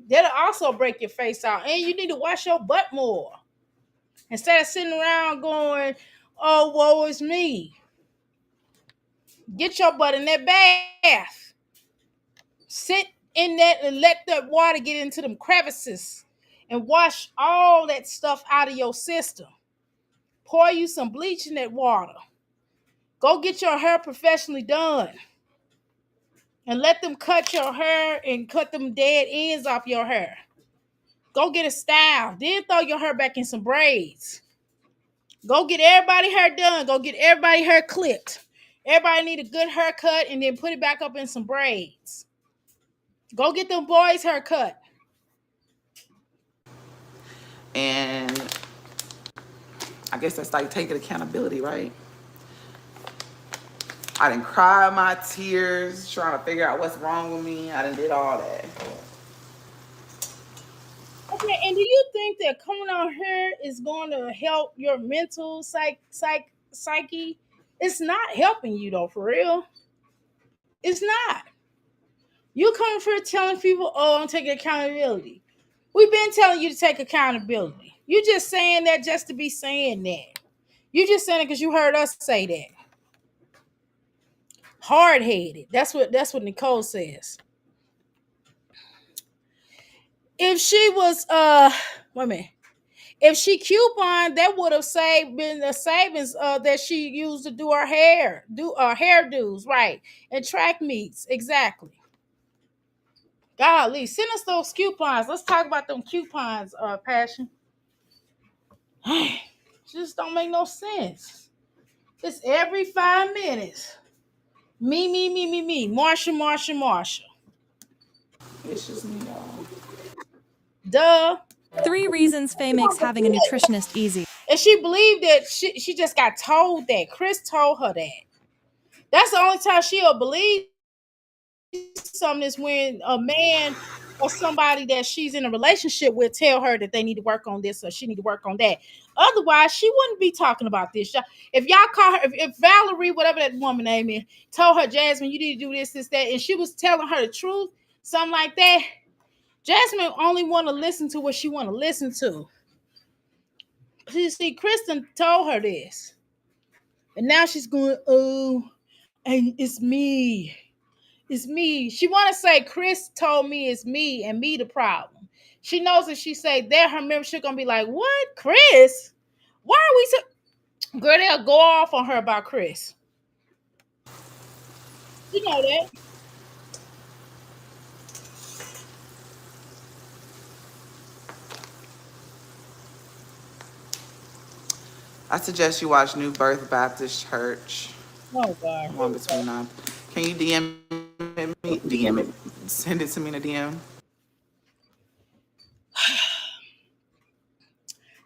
That'll also break your face out. And you need to wash your butt more. Instead of sitting around going, oh, woe is me. Get your butt in that bath. Sit in that and let that water get into them crevices and wash all that stuff out of your system. Pour you some bleach in that water. Go get your hair professionally done and let them cut your hair and cut them dead ends off your hair. Go get a style. Then throw your hair back in some braids. Go get everybody hair done. Go get everybody hair clipped. Everybody need a good haircut and then put it back up in some braids. Go get them boys haircut. And I guess that's like taking accountability, right? I didn't cry my tears trying to figure out what's wrong with me. I done did all that. Okay, and do you think that coming on here is going to help your mental psyche? It's not helping you though, for real. It's not. You come here telling people, "Oh, I'm taking accountability." We've been telling you to take accountability. You just saying that just to be saying that. You just saying it because you heard us say that. Hard headed. That's what Nicole says. If she was wait a minute. If she couponed, that would have saved been the savings that she used to do her hair, do hairdos, right? And track meets, exactly. Golly, send us those coupons. Let's talk about them coupons, Passion. Just don't make no sense. It's every 5 minutes. Me. Marsha. It's just me, y'all. Duh. 3 reasons Faye makes having a nutritionist easy. And she believed that she just got told that. Chris told her that. That's the only time she'll believe something is when a man or somebody that she's in a relationship with tell her that they need to work on this or she need to work on that. Otherwise, she wouldn't be talking about this. If y'all call her, if Valerie, whatever that woman name is, told her, Jasmine, you need to do this, that, and she was telling her the truth, something like that, Jasmine only want to listen to what she want to listen to. You see, Kristen told her this. And now she's going, oh, and it's me. It's me. She want to say Chris told me it's me and me the problem. She knows if she say that, her membership gonna be like, what? Chris? Why are we so girl? They'll go off on her about Chris. You know that. I suggest you watch New Birth Baptist Church. Oh God. One between nine. Can you DM me? DM it. Send it to me in a DM.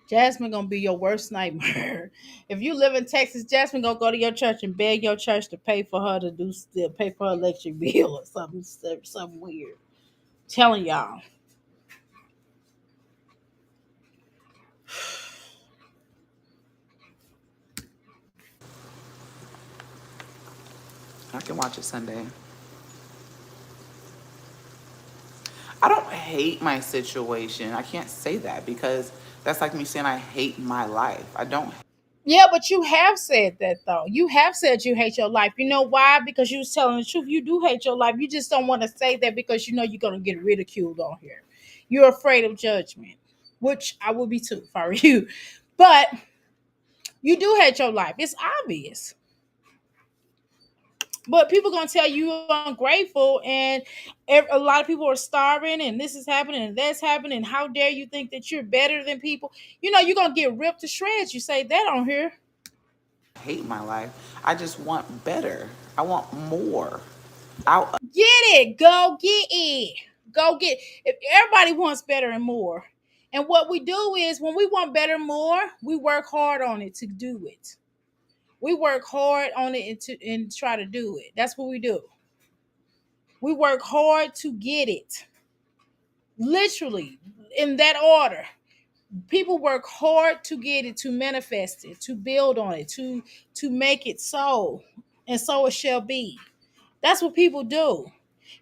Jasmine gonna be your worst nightmare. If you live in Texas, Jasmine gonna go to your church and beg your church to pay for her to pay for her electric bill or something weird. Telling y'all. I can watch it Sunday. I don't hate my situation. I can't say that because that's like me saying I hate my life. I don't. Yeah, but you have said that though. You have said you hate your life. You know why? Because you was telling the truth. You do hate your life. You just don't want to say that because you know you're gonna get ridiculed on here. You're afraid of judgment, which I would be too if I were you. But you do hate your life. It's obvious. But people gonna tell you you're ungrateful, and a lot of people are starving, and this is happening, and that's happening. How dare you think that you're better than people? You know you're gonna get ripped to shreds. You say that on here. Hate my life. I just want better. I want more. I Get it. Go get it. Go get it. Everybody wants better and more. And what we do is when we want better and more, we work hard on it to do it. We work hard on it and try to do it. That's what we do. We work hard to get it. Literally, in that order. People work hard to get it, to manifest it, to build on it, to make it so, and so it shall be. That's what people do.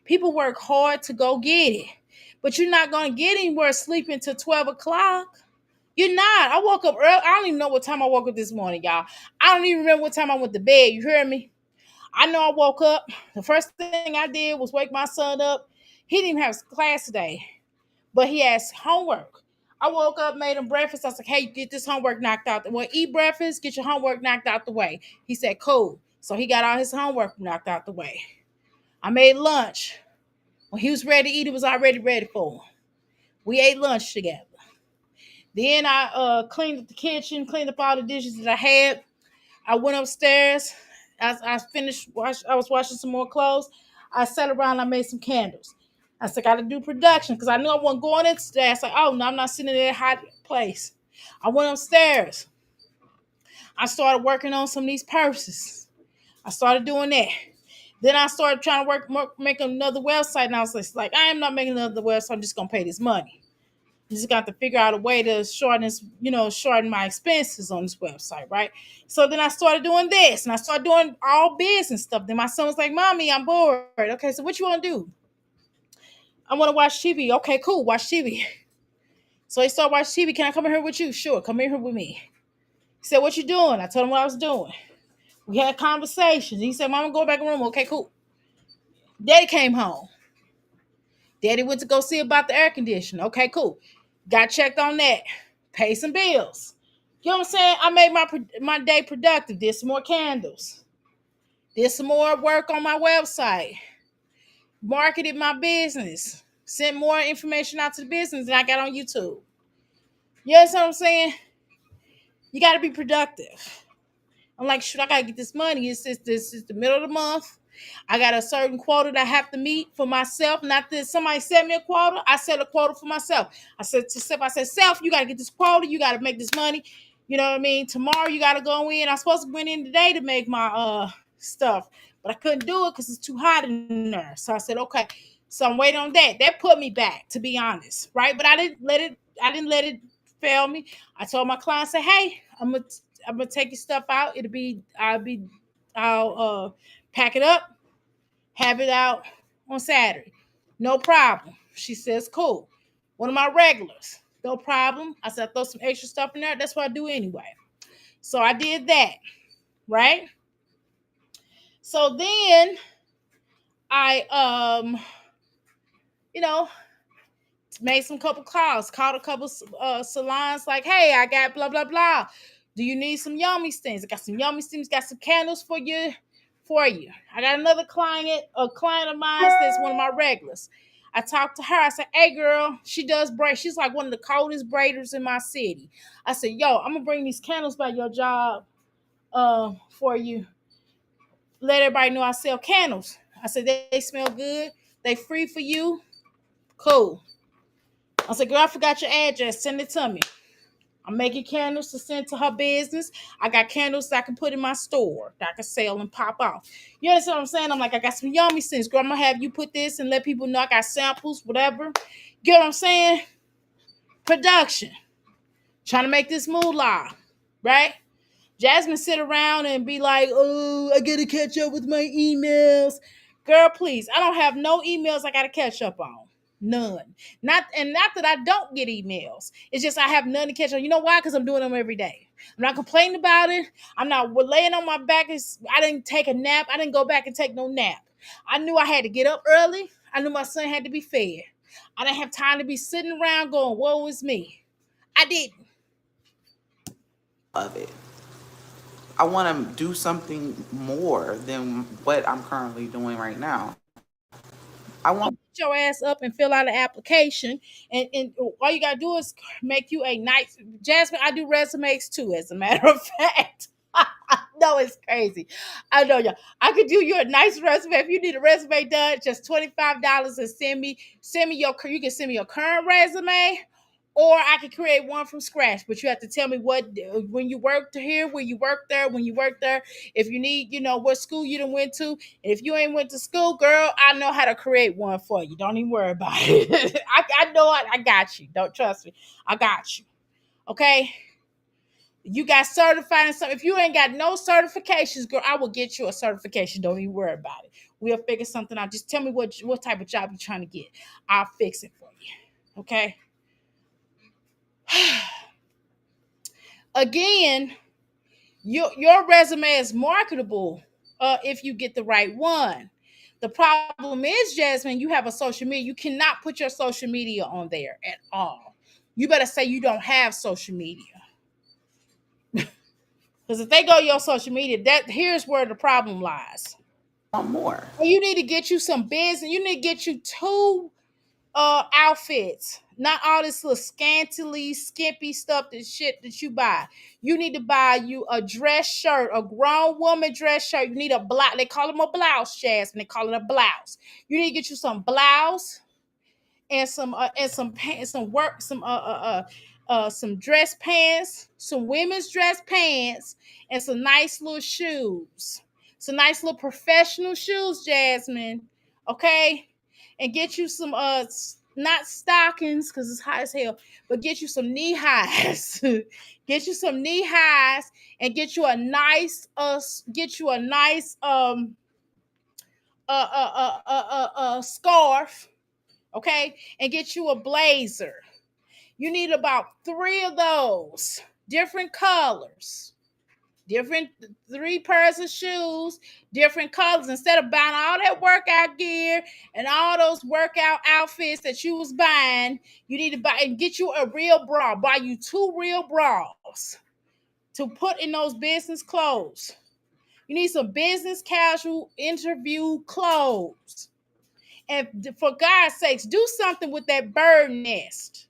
People work hard to go get it, but you're not going to get anywhere sleeping till 12 o'clock. You're not. I woke up early. I don't even know what time I woke up this morning, y'all. I don't even remember what time I went to bed. You hear me? I know I woke up. The first thing I did was wake my son up. He didn't even have class today, but he has homework. I woke up, made him breakfast. I was like, hey, get this homework knocked out. Well, eat breakfast, get your homework knocked out the way. He said, cool. So he got all his homework knocked out the way. I made lunch. When he was ready to eat, it was already ready for him. We ate lunch together. Then I cleaned up the kitchen, cleaned up all the dishes that I had. I went upstairs. I finished. I was washing some more clothes. I sat around. I made some candles. I said, "Got to do production," because I knew I wasn't going in today. I said, "Oh no, I'm not sitting in that hot place." I went upstairs. I started working on some of these purses. I started doing that. Then I started trying to make another website, and I was just like, I am not making another website. I'm just gonna pay this money. I just got to figure out a way to shorten my expenses on this website, right? So then I started doing this, and I started doing all business stuff. Then my son was like, "Mommy, I'm bored." Okay, so what you want to do? I want to watch TV. Okay, cool, watch TV. So he started watching TV. Can I come in here with you? Sure, come in here with me. He said, "What you doing?" I told him what I was doing. We had conversations. He said, "Mama, go back in the room." Okay, cool. Daddy came home. Daddy went to go see about the air conditioner. Okay, cool. Got checked on that. Pay some bills. You know what I'm saying? I made my day productive. Did some more candles. Did some more work on my website. Marketed my business. Sent more information out to the business than I got on YouTube. You know what I'm saying? You got to be productive. I'm like, shoot, I gotta get this money. This is the middle of the month. I got a certain quota that I have to meet for myself. Not that somebody set me a quota. I set a quota for myself. I said to self, Self, you gotta get this quota. You gotta make this money. You know what I mean? Tomorrow you gotta go in. I'm supposed to go in today to make my stuff, but I couldn't do it because it's too hot in there. So I said, okay. So I'm waiting on that. That put me back, to be honest, right? But I didn't let it fail me. I told my client, say, hey, I'm gonna take your stuff out. I'll pack it up, have it out on Saturday. No problem. She says, cool. One of my regulars, no problem. I said, throw some extra stuff in there. That's what I do anyway. So I did that, right? So then I you know, made some couple calls, called a couple salons like, hey, I got blah blah blah. Do you need some yummy things? I got some yummy things, got some candles for you. I got another client, a client of mine that's one of my regulars. I talked to her. I said, hey girl, she does braid. She's like one of the coldest braiders in my city. I said, yo, I'm gonna bring these candles by your job for you. Let everybody know I sell candles. I said, they smell good. They free for you. Cool. I said, girl, I forgot your address. Send it to me. I'm making candles to send to her business. I got candles that I can put in my store that I can sell and pop off. You understand what I'm saying? I'm like, I got some yummy things. Girl, I'm going to have you put this and let people know I got samples, whatever. Get what I'm saying? Production. Trying to make this moolah, right? Jasmine sit around and be like, oh, I got to catch up with my emails. Girl, please. I don't have no emails I got to catch up on. None. Not that I don't get emails. It's just I have none to catch on. You know why? Because I'm doing them every day. I'm not complaining about it. I'm not laying on my back. I didn't take a nap. I didn't go back and take no nap. I knew I had to get up early. I knew my son had to be fed. I didn't have time to be sitting around going, woe is me. I didn't. Of it. I want to do something more than what I'm currently doing right now. I want Get your ass up and fill out an application, and all you gotta do is make you a nice Jasmine. I do resumes too, as a matter of fact. No, it's crazy. I know y'all. I could do you a nice resume. If you need a resume done, just $25 and send me your. You can send me your current resume, or I can create one from scratch. But you have to tell me what when you worked here, when you worked there, when you worked there. If you need, what school you done went to, and if you ain't went to school, girl, I know how to create one for you. Don't even worry about it. I know it. I got you. Don't trust me. I got you. Okay. You got certified in something. If you ain't got no certifications, girl, I will get you a certification. Don't even worry about it. We'll figure something out. Just tell me what type of job you're trying to get. I'll fix it for you. Okay. Again, your resume is marketable if you get the right one. The problem is, Jasmine, you have a social media. You cannot put your social media on there at all. You better say you don't have social media. Because if they go to your social media, that here's where the problem lies. More. You need to get you some business. You need to get you two outfits, not all this little scantily skimpy stuff, that shit that you buy. You need to buy you a dress shirt, a grown woman dress shirt. You need a blouse. They call them a blouse, Jasmine. They call it a blouse. You need to get you some blouse and some pants, some dress pants, some women's dress pants, and some nice little shoes. Some nice little professional shoes, Jasmine. Okay? And get you some not stockings because it's hot as hell, but get you some knee highs. Get you some knee highs and get you a nice scarf, okay, and get you a blazer. You need about 3 of those, different colors, different 3 pairs of shoes, different colors. Instead of buying all that workout gear and all those workout outfits that you was buying, you need to buy and get you a real bra. Buy you 2 real bras to put in those business clothes. You need some business casual interview clothes. And for God's sakes, do something with that bird nest.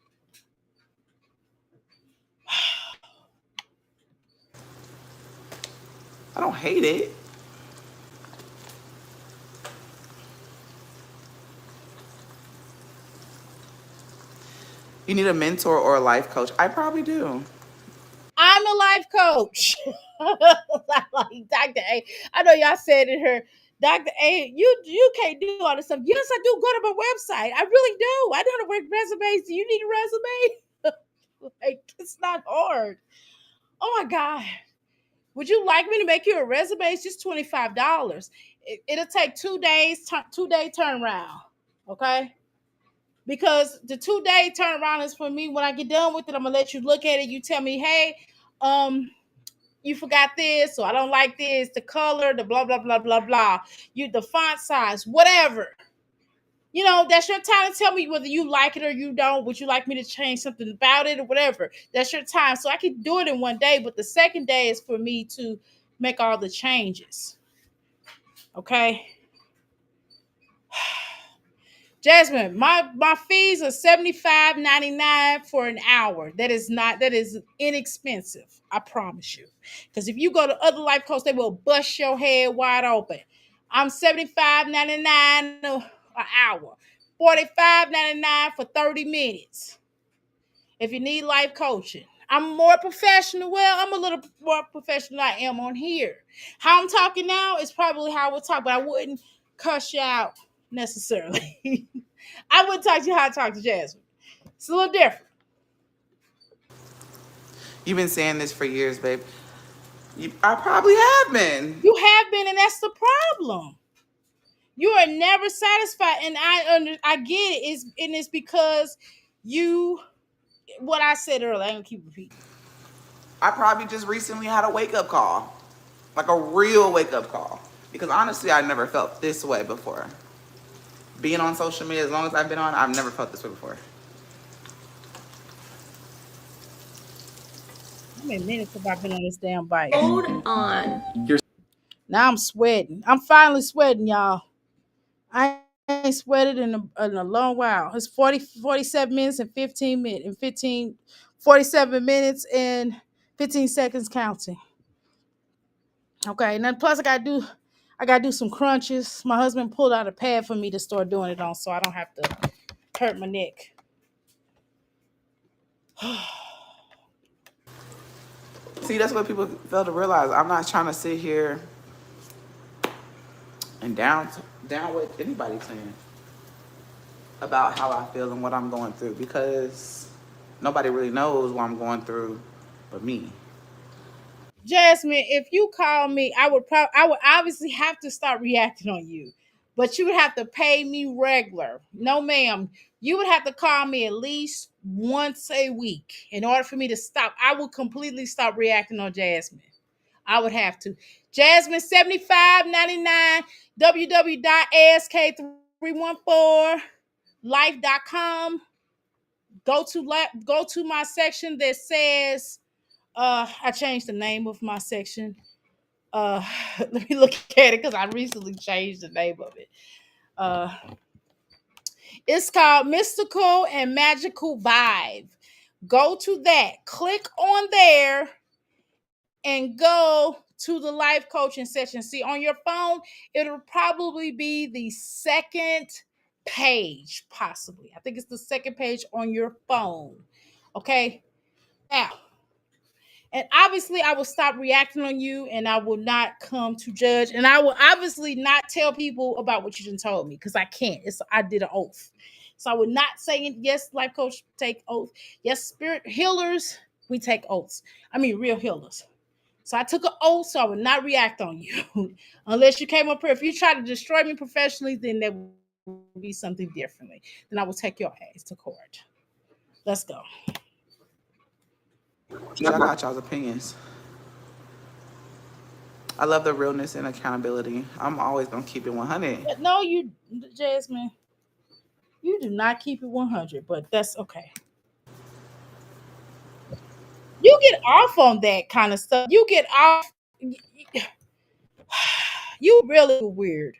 I don't hate it. You need a mentor or a life coach. I probably do. I'm a life coach. Like Dr. A. I know y'all said it here. Dr. A, you can't do all this stuff. Yes, I do. Go to my website. I really do. I know how to work resumes. Do you need a resume? Like, it's not hard. Oh my God. Would you like me to make you a resume? It's just $25. It'll take 2 days, 2-day turnaround. Okay? Because the 2-day turnaround is for me. When I get done with it, I'm gonna let you look at it. You tell me, hey, you forgot this, or I don't like this, the color, the blah blah blah blah blah. The font size, whatever. That's your time to tell me whether you like it or you don't. Would you like me to change something about it or whatever? That's your time. So I can do it in 1 day, but the second day is for me to make all the changes. Okay. Jasmine, my fees are $75.99 for an hour. That is inexpensive. I promise you. Because if you go to other life coaches, they will bust your head wide open. I'm $75.99 an hour. $45.99 for 30 minutes. If you need life coaching. I'm more professional. Well, I'm a little more professional than I am on here. How I'm talking now is probably how I would talk, but I wouldn't cuss you out necessarily. I wouldn't talk to you how I talk to Jasmine. It's a little different. You've been saying this for years, babe. I probably have been. You have been, and that's the problem. You are never satisfied, and I get it. It's because what I said earlier. I'm gonna keep repeating. I probably just recently had a wake up call, like a real wake up call. Because honestly, I never felt this way before. Being on social media, as long as I've been on, I've never felt this way before. How many minutes have I been on this damn bike? Hold on. Now I'm sweating. I'm finally sweating, y'all. I ain't sweated in a long while. It's 47 minutes and 15 minutes and 47 minutes and 15 seconds counting. Okay, and then plus I gotta do some crunches. My husband pulled out a pad for me to start doing it on, so I don't have to hurt my neck. See, that's what people fail to realize. I'm not trying to sit here and down with anybody saying about how I feel and what I'm going through, because nobody really knows what I'm going through but me. Jasmine, if you call me, I would obviously have to start reacting on you. But you would have to pay me regular. No, ma'am. You would have to call me at least once a week in order for me to stop. I would completely stop reacting on Jasmine. I would have to. Jasmine $75.99 www.ask314life.com. Go to my section that says I changed the name of my section. Let me look at it because I recently changed the name of it. Uh it's called Mystical and Magical Vibe. Go to that. Click on there and go to the life coaching session. See, on your phone, it'll probably be the second page, possibly. I think it's the second page on your phone. Okay. Now, and obviously, I will stop reacting on you and I will not come to judge. And I will obviously not tell people about what you just told me because I can't. I did an oath. So I would not say, yes, life coach take oath. Yes, spirit healers, we take oaths. I mean, real healers. So I took an oath, so I would not react on you unless you came up here. If you try to destroy me professionally, then there will be something differently. Then I will take your ass to court. Let's go. Y'all got y'all's opinions. I love the realness and accountability. I'm always gonna keep it 100. No, you, Jasmine, you do not keep it 100, but that's okay. You get off on that kind of stuff. You get off. You really weird.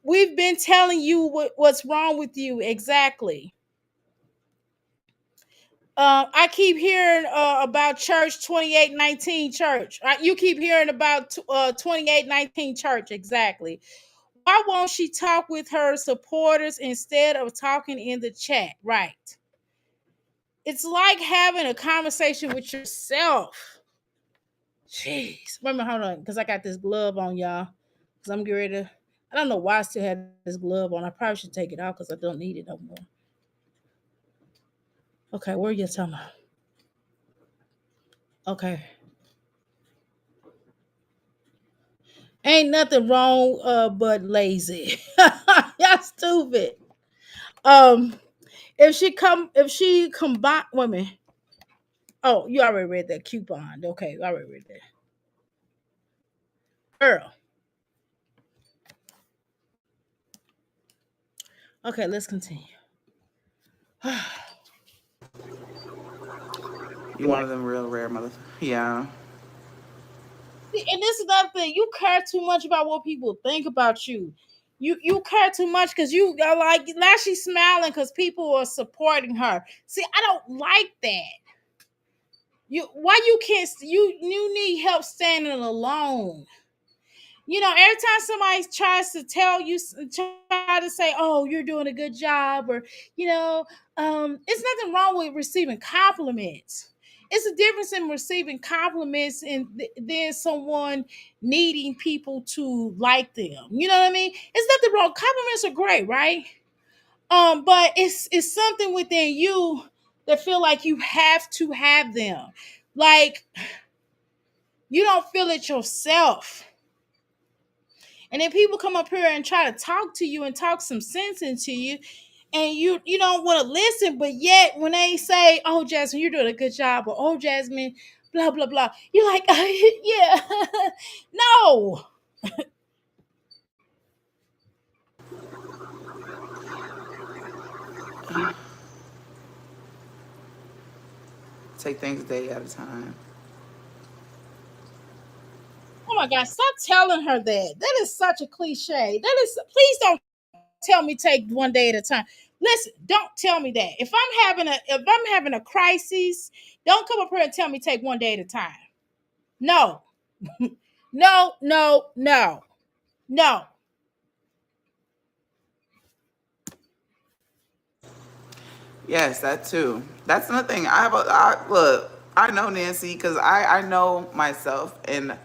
We've been telling you what's wrong with you exactly. I keep hearing about Church 2819 Church. You keep hearing about 2819 Church exactly. Why won't she talk with her supporters instead of talking in the chat? Right. It's like having a conversation with yourself. Jeez. Wait a minute, hold on, because I got this glove on, y'all. Because I'm getting ready to. I don't know why I still have this glove on. I probably should take it out because I don't need it no more. Okay, where are you talking about? Okay. Ain't nothing wrong but lazy. Y'all stupid. Um, if she combine women. Oh, you already read that coupon. Okay, I already read that. Girl. Okay, let's continue. You one of them real rare mother. Yeah. And this is another thing. You care too much about what people think about you. You care too much because you are like now she's smiling because people are supporting her. See, I don't like that. Why you can't you need help standing alone. Every time somebody tries to tell you, try to say, "Oh, you're doing a good job," or it's nothing wrong with receiving compliments. It's a difference in receiving compliments and then someone needing people to like them. You know what I mean? It's nothing wrong. Compliments are great, right? But it's something within you that feel like you have to have them. Like you don't feel it yourself. And then people come up here and try to talk to you and talk some sense into you, and you don't want to listen, but yet when they say, "Oh, Jasmine, you're doing a good job," or "Oh, Jasmine, blah blah blah," you're like, "Yeah, no." Take things a day at a time. Oh my God, stop telling her that. That is such a cliche. That is. Please don't tell me take one day at a time. Listen, don't tell me that. If I'm having a crisis, don't come up here and tell me take one day at a time. No, no, no, no, no. Yes, that too. That's another thing. Look. I know Nancy because I know myself and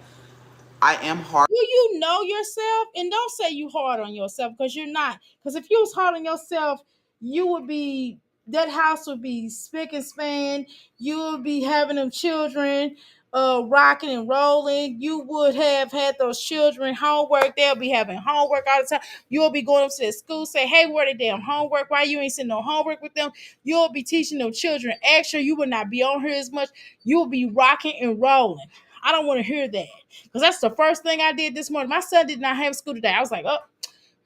I am hard. Do you know yourself? And don't say you hard on yourself because you're not. Because if you was hard on yourself, you would be that house would be spick and span. You would be having them children rocking and rolling. You would have had those children homework. They'll be having homework all the time. You'll be going up to the school, say, "Hey, where the damn homework? Why you ain't sending no homework with them?" You'll be teaching them children extra. You would not be on here as much. You'll be rocking and rolling. I don't want to hear that. Because that's the first thing I did this morning. My son did not have school today. I was like, "Oh,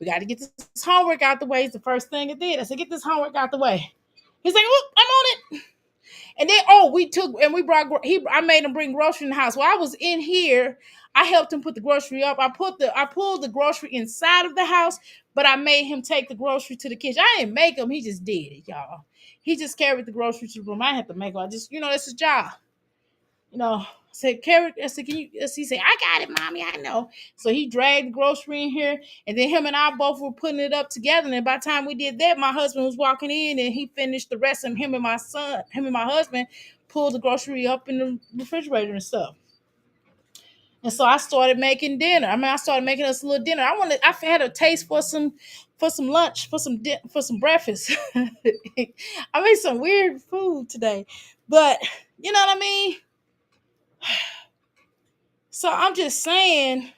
we got to get this homework out the way." It's the first thing I did. I said, "Get this homework out the way." He's like, oh, I'm on it. And then, oh, we took and we brought I made him bring grocery in the house. While I was in here, I helped him put the grocery up. I pulled the grocery inside of the house, but I made him take the grocery to the kitchen. I didn't make him, he just did it, y'all. He just carried the grocery to the room. I had to make him. I just, that's his job. I said, carry, I said, can you? He said, I got it, mommy, I know. So he dragged the grocery in here, and then him and I both were putting it up together. And by the time we did that, my husband was walking in, and he finished the rest. And him and my husband pulled the grocery up in the refrigerator and stuff. And so I started making dinner. I started making us a little dinner. I had a taste for some lunch, for some breakfast. I made some weird food today, but you know what I mean. So I'm just saying,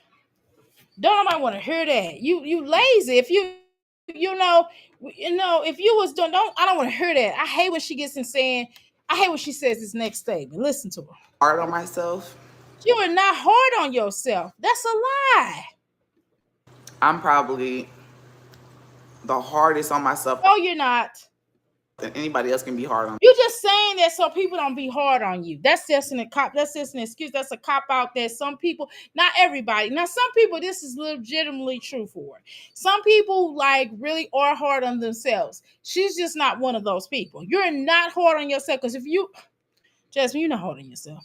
don't nobody want to hear that. You lazy. If if you was doing, I don't want to hear that. I hate when she gets in saying, I hate when she says this next statement. Listen to her. Hard on myself. You are not hard on yourself. That's a lie. I'm probably the hardest on myself. No, you're not. And anybody else can be hard on. You're just saying that so people don't be hard on you. That's just an excuse. That's a cop out that some people, not everybody. Now, some people, this is legitimately true for. Some people like really are hard on themselves. She's just not one of those people. You're not hard on yourself because if you, Jasmine, you're not hard on yourself.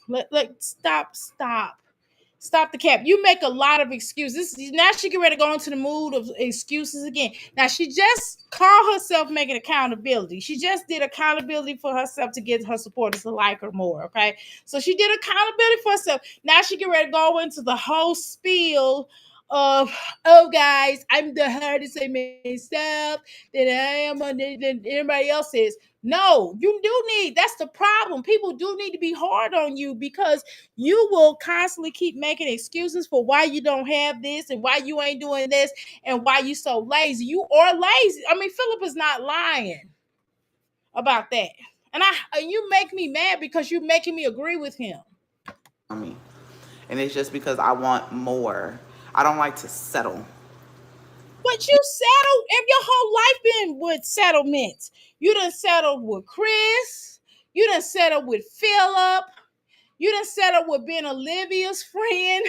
Stop the cap. You make a lot of excuses. Now she get ready to go into the mood of excuses again. Now she just called herself making accountability. She just did accountability for herself to get her supporters to like her more. Okay. So she did accountability for herself. Now she get ready to go into the whole spiel of, oh guys, I'm the hardest I myself than I am than anybody else is. No, you do need, that's the problem. People do need to be hard on you because you will constantly keep making excuses for why you don't have this and why you ain't doing this and why you so lazy. You are lazy. I mean, Philip is not lying about that. And you make me mad because you're making me agree with him. Me. And it's just because I want more. I don't like to settle. But you settled, if your whole life been with settlements. You done settled with Chris. You done settled with Philip. You done settled with being Olivia's friend.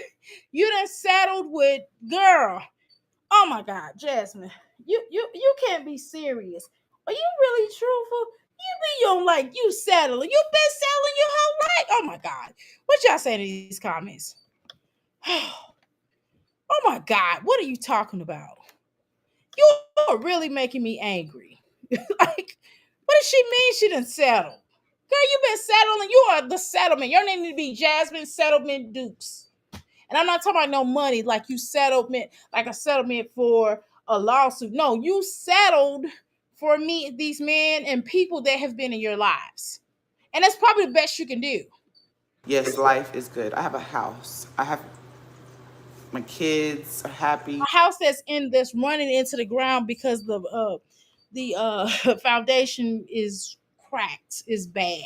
You done settled with girl. Oh my God, Jasmine. You can't be serious. Are you really truthful? You don't like you settling. You've been settling your whole life. Oh my God. What y'all say to these comments? Oh my God, what are you talking about? You are really making me angry. Like, what does she mean she didn't settle? Girl, you been settling. You are the settlement. Your name need to be Jasmine Settlement Dukes. And I'm not talking about no money like you settlement, like a settlement for a lawsuit. No, you settled for me, these men and people that have been in your lives. And that's probably the best you can do. Yes, life is good. I have a house. I have my kids are happy. A house that's running into the ground because the foundation is cracked, is bad.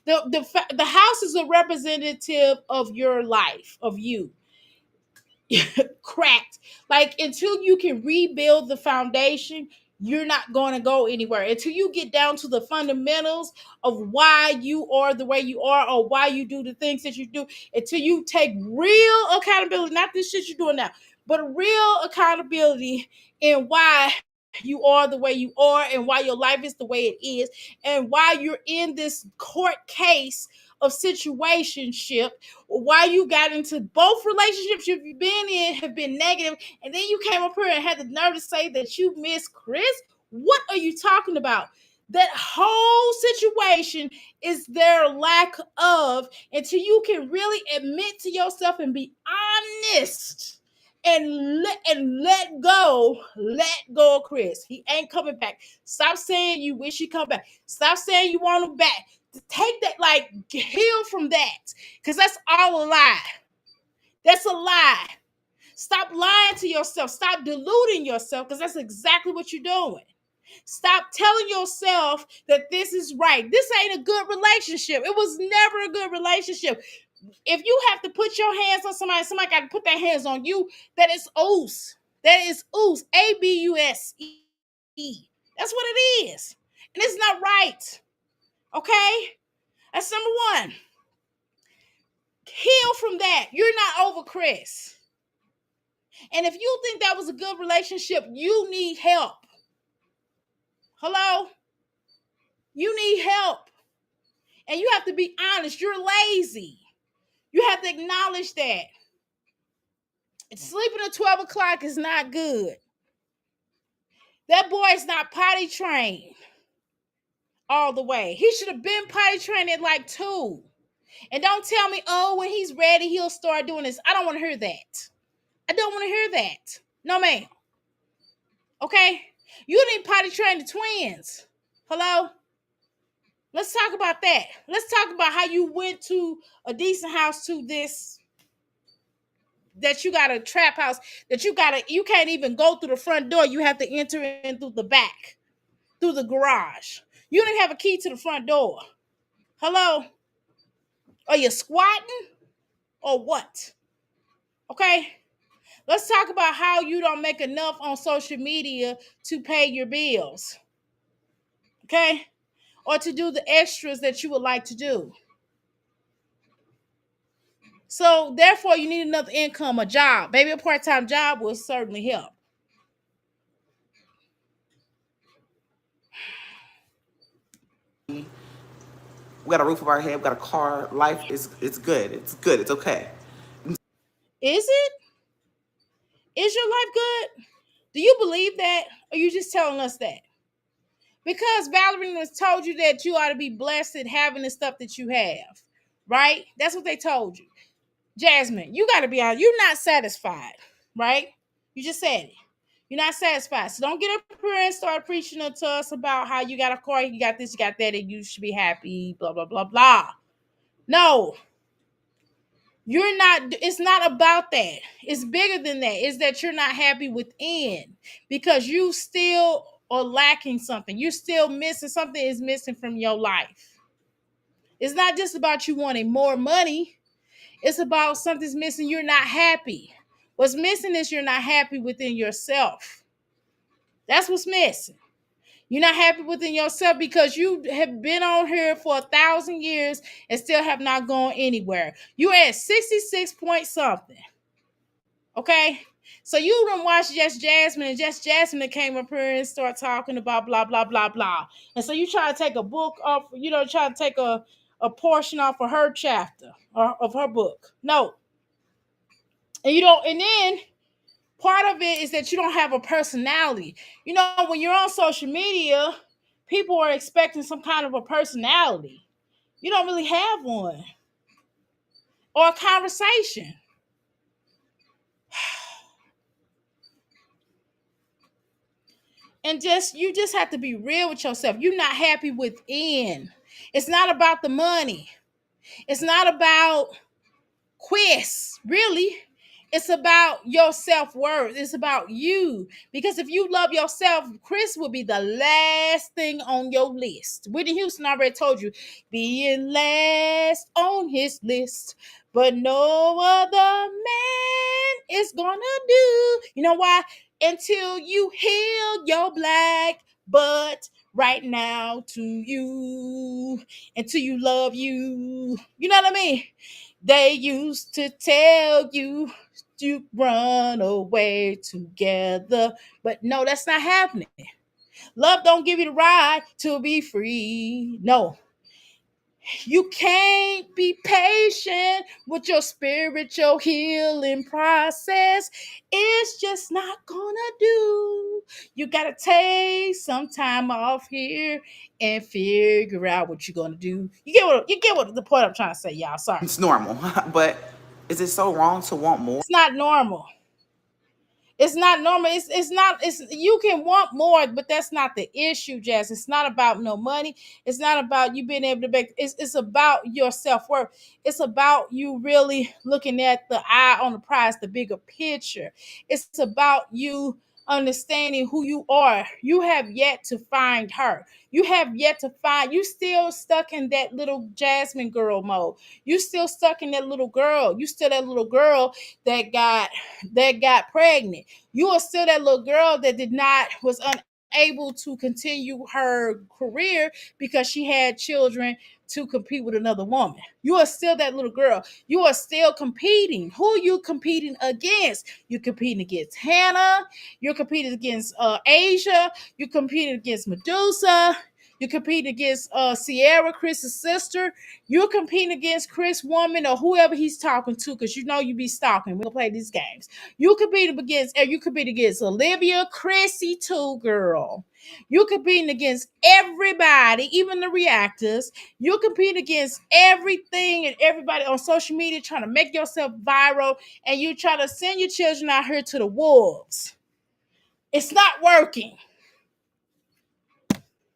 The house is a representative of your life, of you. Cracked. Like until you can rebuild the foundation, you're not going to go anywhere until you get down to the fundamentals of why you are the way you are or why you do the things that you do, until you take real accountability, not this shit you're doing now, but real accountability in why you are the way you are and why your life is the way it is and why you're in this court case of situationship, why you got into both relationships you've been in have been negative, and then you came up here and had the nerve to say that you miss Chris. What are you talking about? That whole situation is their lack of, until you can really admit to yourself and be honest and let go of Chris. He ain't coming back. Stop saying you wish he come back. Stop saying you want him back. Take that, like, heal from that, because that's all a lie. That's a lie. Stop lying to yourself. Stop deluding yourself, because that's exactly what you're doing. Stop telling yourself that this is right. This ain't a good relationship. It was never a good relationship. If you have to put your hands on somebody got to put their hands on you, that is oos. That is oos. ABUSE. That's what it is. And it's not right. Okay? That's number one. Heal from that. You're not over Chris. And if you think that was a good relationship, you need help. Hello? You need help. And you have to be honest. You're lazy. You have to acknowledge that. Sleeping at 12 o'clock is not good. That boy is not potty trained all the way. He should have been potty trained at like 2. And don't tell me, oh, when he's ready, he'll start doing this. I don't want to hear that. I don't want to hear that. No, ma'am. Okay? You didn't potty train the twins. Hello? Let's talk about that. Let's talk about how you went to a decent house to this, that you got a trap house, that you can't even go through the front door. You have to enter in through the back, through the garage. You didn't have a key to the front door. Hello? Are you squatting or what? Okay? Let's talk about how you don't make enough on social media to pay your bills. Okay? Or to do the extras that you would like to do. So, therefore, you need another income, a job. Maybe a part-time job will certainly help. We got a roof over our head. We got a car. Life is it's good. It's good. It's okay. Is it? Is your life good? Do you believe that? Or are you just telling us that? Because Valerie has told you that you ought to be blessed at having the stuff that you have. Right? That's what they told you. Jasmine, you got to be honest. You're not satisfied. Right? You just said it. You're not satisfied. So don't get up here and start preaching to us about how you got a car, you got this, you got that, and you should be happy, blah, blah, blah, blah. No. You're not, it's not about that. It's bigger than that. It's that you're not happy within because you still are lacking something. You're still missing, something is missing from your life. It's not just about you wanting more money. It's about something's missing. You're not happy. What's missing is you're not happy within yourself. That's what's missing. You're not happy within yourself because you have been on here for 1,000 years and still have not gone anywhere. You're at 66 point something. Okay? So you don't watch Just Jasmine, and Just Jasmine came up here and start talking about blah, blah, blah, blah. And so you try to take a book off, try to take a portion off of her chapter or of her book. No. And you don't, and then part of it is that you don't have a personality. When you're on social media, people are expecting some kind of a personality. You don't really have one. Or a conversation. And you just have to be real with yourself. You're not happy within. It's not about the money. It's not about quiz, really. It's about your self-worth. It's about you. Because if you love yourself, Chris will be the last thing on your list. Whitney Houston already told you, being last on his list. But no other man is gonna do. You know why? Until you heal your black butt right now to you. Until you love you. You know what I mean? They used to tell you to run away together. But no, that's not happening. Love don't give you the right to be free. No. You can't be patient with your spiritual healing process. It's just not gonna do. You gotta take some time off here and figure out what you're gonna do. You get what the point I'm trying to say, y'all. Sorry. It's normal, but is it so wrong to want more? It's not normal. It's not normal. It's you can want more, but that's not the issue, Jazz. It's not about no money. It's not about you being able to make it's about your self-worth. It's about you really looking at the eye on the prize, the bigger picture. It's about you understanding who you are. You have yet to find her. You have yet to find, you still stuck in that little Jasmine girl mode. You still stuck in that little girl. You still that little girl that got pregnant. You are still that little girl that was able to continue her career because she had children to compete with another woman. You are still that little girl. You are still competing. Who are you competing against? You're competing against Hannah. You're competing against Asia. You're competing against Medusa. You're competing against Sierra, Chris's sister. You're competing against Chris Woman or whoever he's talking to, because you know you be stalking. We'll play these games. You compete against Olivia, Chrissy too, girl. You're competing against everybody, even the reactors. You're competing against everything and everybody on social media, trying to make yourself viral, and you try to send your children out here to the wolves. It's not working.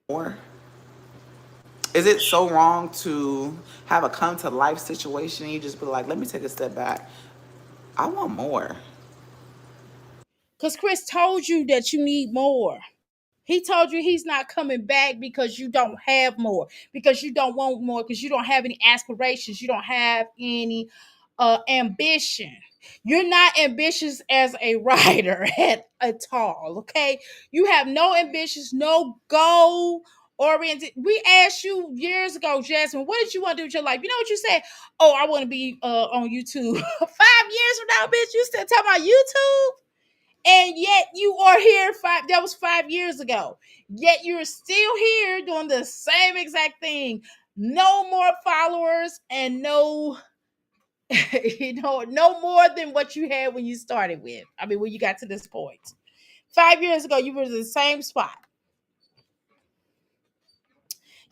More. Is it so wrong to have a come to life situation and you just be like, let me take a step back? I want more. Because Chris told you that you need more. He told you he's not coming back because you don't have more, because you don't want more, because you don't have any aspirations, you don't have any ambition. You're not ambitious as a writer at all, okay? You have no ambitions, no goal oriented. We asked you years ago, Jasmine, what did you want to do with your life? You know what you said? Oh, I want to be on YouTube. 5 years from now, bitch, you still talking about YouTube? And yet you are here that was 5 years ago. Yet you're still here doing the same exact thing. No more followers and no, no more than what you had when you started with. I mean, when you got to this point. 5 years ago, you were in the same spot.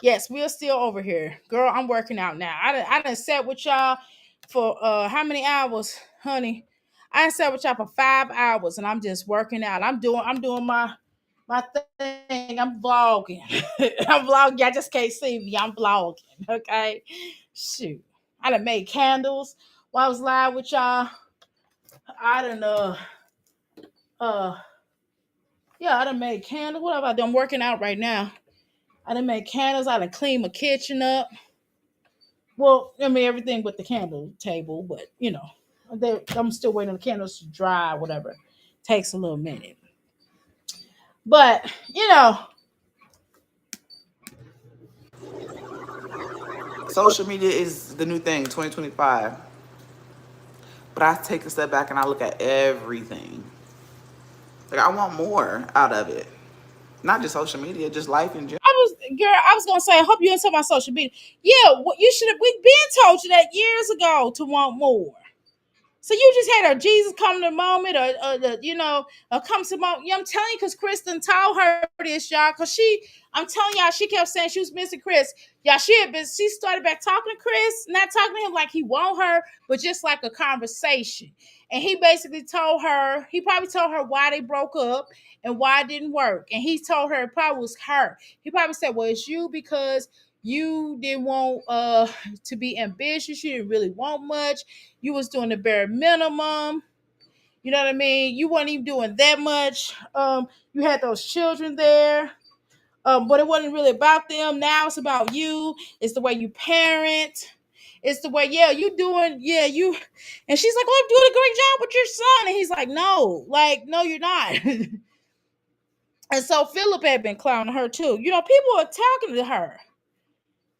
Yes, we're still over here. Girl, I'm working out now. I done sat with y'all for how many hours, honey? I done sat with y'all for 5 hours and I'm just working out. I'm doing my thing. I'm vlogging. I'm vlogging. Y'all just can't see me. I'm vlogging. Okay. Shoot. I done made candles while I was live with y'all. I done uh yeah, I done made candles. What have I done? I'm working out right now. I done made candles. I done cleaned my kitchen up. Well, I mean everything but the candle table, but I'm still waiting on the candles to dry, whatever. Takes a little minute. But Social media is the new thing, 2025. But I take a step back and I look at everything. Like I want more out of it. Not just social media, just life in general. I was gonna say, I hope you into my social media. Yeah, what you should have. We've been told you that years ago to want more. So you just had a Jesus come to the moment, or come to the moment. Yeah, I'm telling you, because Kristen told her this, y'all. I'm telling y'all, she kept saying she was missing Chris. Y'all, she started back talking to Chris, not talking to him like he want her, but just like a conversation. And he basically he probably told her why they broke up and why it didn't work. And he told her it probably was her. He probably said, well, it's you because you didn't want to be ambitious. You didn't really want much. You was doing the bare minimum. You know what I mean? You weren't even doing that much. You had those children there. But it wasn't really about them. Now it's about you. It's the way you parent. It's the way, you. And she's like, oh, I'm doing a great job with your son. And he's like, no, you're not. And so Philip had been clowning her too. People are talking to her.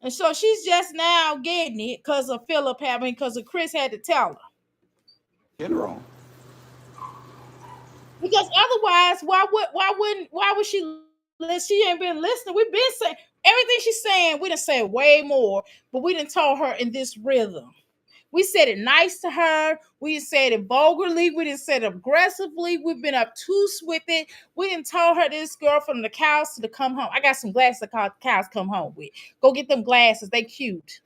And so she's just now getting it because of Chris had to tell her. General. Because otherwise, why would she listen? She ain't been listening. We've been saying everything she's saying, we done say way more, but we done told her in this rhythm. We said it nice to her. We said it vulgarly. We didn't say it aggressively. We've been obtuse with it. We didn't tell her this girl from the cows to come home. I got some glasses the cows come home with. Go get them glasses. They cute.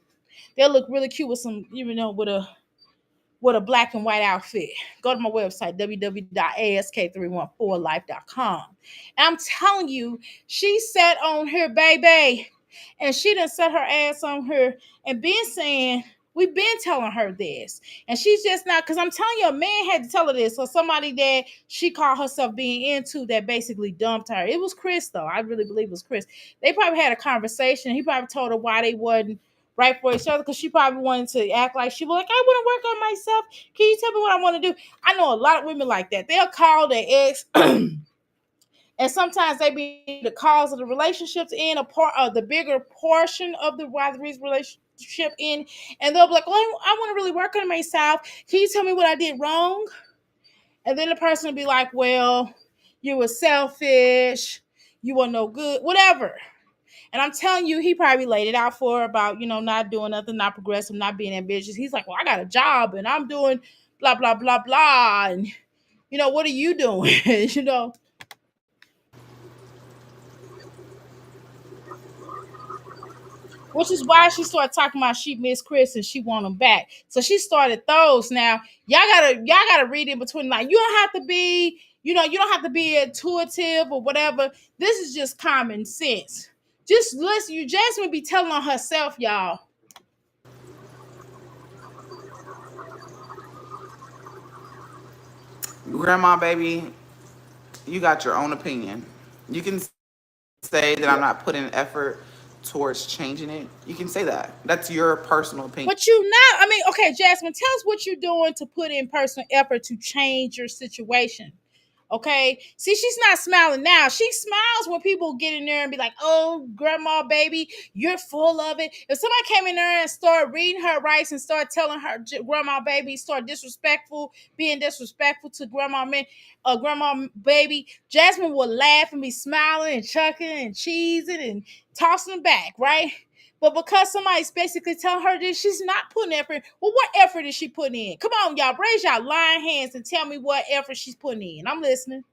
They'll look really cute with some, with a black and white outfit. Go to my website, www.ask314life.com. And I'm telling you, she sat on her baby, and she done set her ass on her and been saying, we've been telling her this. And she's just not, because I'm telling you, a man had to tell her this, or somebody that she called herself being into that basically dumped her. It was Chris, though. I really believe it was Chris. They probably had a conversation. He probably told her why they wasn't right for each other, because she probably wanted to act like she was like, I want to work on myself. Can you tell me what I want to do? I know a lot of women like that. They'll call their ex and And sometimes they be the cause of the relationships in a part of the bigger portion of the why the reason relationship in, and they'll be like, "Oh, I want to really work on myself. Can you tell me what I did wrong?" And then the person will be like, "Well, you were selfish, you were no good, whatever." And I'm telling you, he probably laid it out for her about, not doing nothing, not progressive, not being ambitious. He's like, "Well, I got a job and I'm doing blah, blah, blah, blah. And, what are you doing?" Which is why she started talking about she miss Chris and she want him back. So she started those. Now y'all gotta read in between. Like you don't have to be, you don't have to be intuitive or whatever. This is just common sense. Just listen. You Jasmine be telling on herself, y'all. Grandma, baby, you got your own opinion. You can say that I'm not putting effort towards changing it. You can say that. That's your personal opinion. But you not. I mean, okay, Jasmine, tell us what you're doing to put in personal effort to change your situation. Okay. See, she's not smiling now. She smiles when people get in there and be like, "Oh, grandma, baby, you're full of it." If somebody came in there and started reading her rights and started telling her grandma, baby, start being disrespectful to grandma, baby, Jasmine would laugh and be smiling and chucking and cheesing and tossing them back, right? But because somebody's basically telling her that she's not putting effort, well, what effort is she putting in? Come on, y'all, raise y'all lying hands and tell me what effort she's putting in. I'm listening.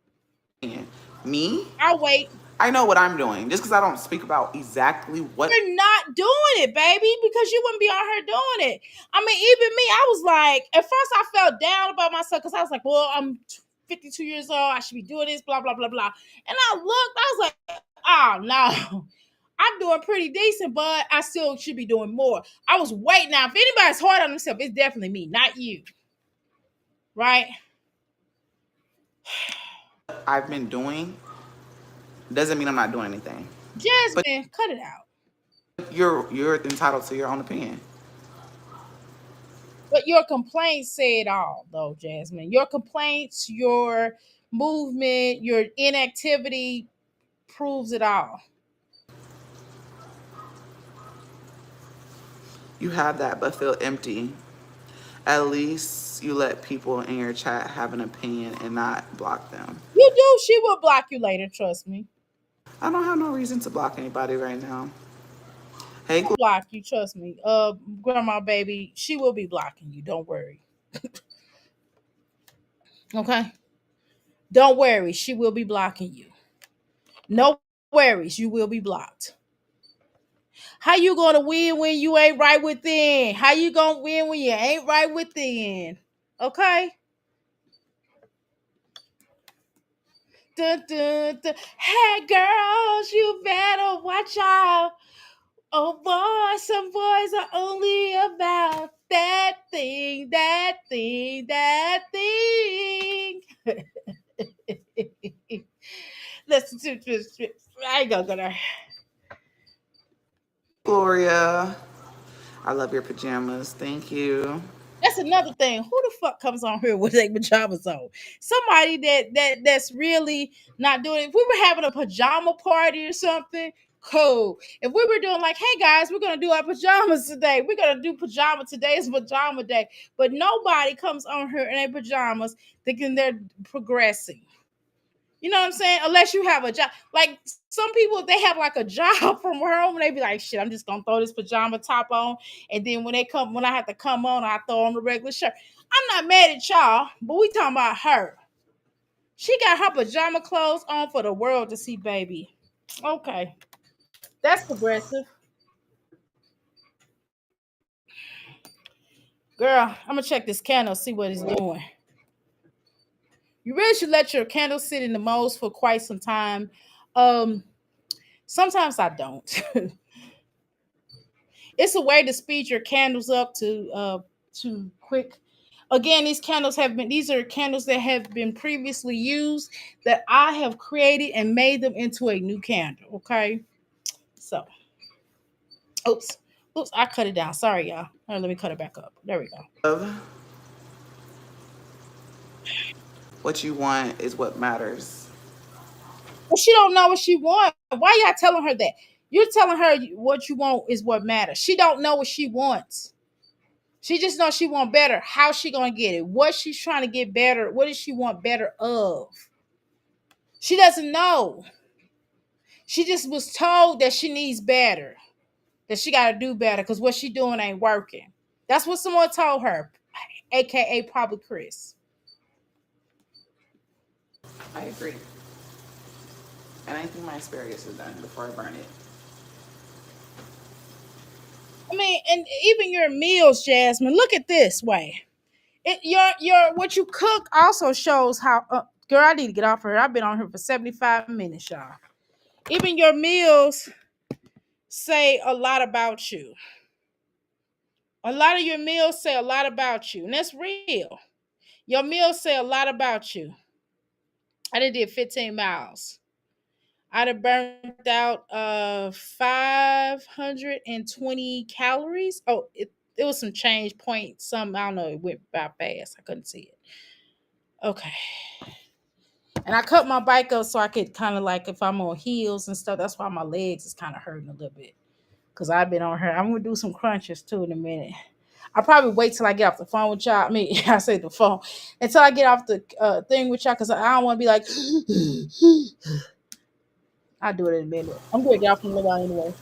Me? I'll wait. I know what I'm doing. Just because I don't speak about exactly what You're not doing it, baby, because you wouldn't be on her doing it. I mean, even me, I was like, at first I felt down about myself because I was like, well, I'm 52 years old. I should be doing this, blah, blah, blah, blah. And I looked, I was like, oh, no. I'm doing pretty decent, but I still should be doing more. I was waiting. Now, if anybody's hard on themselves, it's definitely me, not you. Right? I've been doing doesn't mean I'm not doing anything. But Jasmine, cut it out. you're entitled to your own opinion. But your complaints say it all, though, Jasmine. Your complaints, your movement, your inactivity proves it all. You have that but feel empty. At least you let people in your chat have an opinion and not block them. You do. She will block you later, trust me. I don't have no reason to block anybody right now. Hey, She'll block you, trust me. Grandma, baby, she will be blocking you. Don't worry. Okay? Don't worry. She will be blocking you. No worries. You will be blocked. How you gonna win when you ain't right within? How you gonna win when you ain't right within? Okay? Dun, dun, dun. Hey girls, you better watch out. Oh boy, some boys are only about that thing, that thing, that thing. Listen to this. I ain't gonna go there. Gloria. I love your pajamas. Thank you. That's another thing. Who the fuck comes on here with their pajamas on? Somebody that's really not doing it. If we were having a pajama party or something, cool. If we were doing like, hey guys, we're gonna do our pajamas today. We're gonna do pajama today is pajama day. But nobody comes on here in their pajamas thinking they're progressing. You know what I'm saying? Unless you have a job. Like some people, they have like a job from home and they be like, shit, I'm just gonna throw this pajama top on. And then when I have to come on, I throw on the regular shirt. I'm not mad at y'all, but we talking about her. She got her pajama clothes on for the world to see, baby. Okay. That's progressive. Girl, I'm gonna check this candle, see what it's doing. You really should let your candle sit in the mold for quite some time. Um, Sometimes I don't. It's a way to speed your candles up to quick. Again, these are candles that have been previously used that I have created and made them into a new candle. Okay. So oops. Oops, I cut it down. Sorry, y'all. All right, let me cut it back up. There we go. Love, what you want is what matters. But she don't know what she wants. Why y'all telling her that? You're telling her what you want is what matters. She don't know what she wants. She just knows she want better. How she gonna get it? What she's trying to get better? What does she want better of? She doesn't know. She just was told that she needs better, that she got to do better because what she doing ain't working. That's what someone told her, aka probably Chris. I agree. And I think my asparagus is done before I burn it. I mean, and even your meals, Jasmine. Look at this way. Your what you cook also shows how. Girl, I need to get off her. I've been on her for 75 minutes, y'all. Even your meals say a lot about you. A lot of your meals say a lot about you, and that's real. Your meals say a lot about you. I did 15 miles. I'd have burnt out 520 calories. Oh, it was some change point. Some I don't know. It went by fast. I couldn't see it. Okay. And I cut my bike up so I could kind of like if I'm on heels and stuff. That's why my legs is kind of hurting a little bit because I've been on her. I'm gonna do some crunches too in a minute. I'll probably wait till I get off the phone with y'all. I mean, I say the phone until I get off the thing with y'all because I don't want to be like. I'll do it in a minute. I'm gonna get off from the line anyway.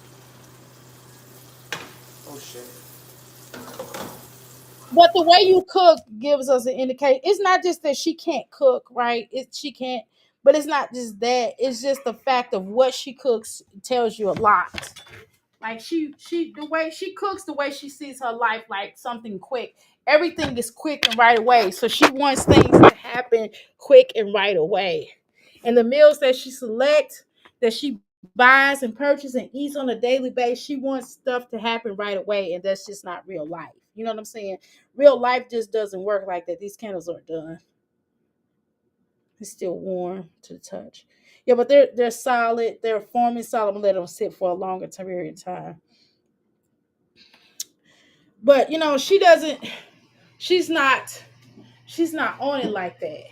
Oh shit. But the way you cook gives us an indication. It's not just that she can't cook, right? She can't, but it's not just that. It's just the fact of what she cooks tells you a lot. Like she the way she cooks, the way she sees her life, like something quick. Everything is quick and right away. So she wants things to happen quick and right away. And the meals that she selects, that she buys and purchases and eats on a daily basis, she wants stuff to happen right away, and that's just not real life. You know what I'm saying? Real life just doesn't work like that. These candles aren't done. It's still warm to the touch. Yeah, but they're solid. They're forming solid. I'm gonna let them sit for a longer period of time. But she doesn't. She's not. She's not on it like that.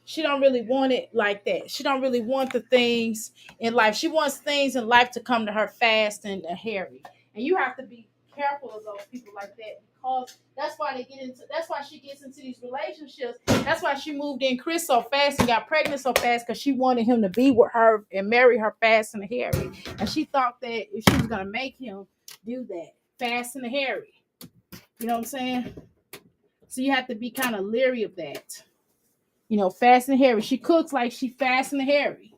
She don't really want it like that. She don't really want the things in life. She wants things in life to come to her fast and hairy. And you have to be careful of those people like that because that's why they get into. That's why she gets into these relationships. That's why she moved in Chris so fast and got pregnant so fast because she wanted him to be with her and marry her fast and hairy. And she thought that if she was gonna make him do that fast and hairy, you know what I'm saying? So you have to be kind of leery of that. Fast and hairy. She cooks like she fast and hairy.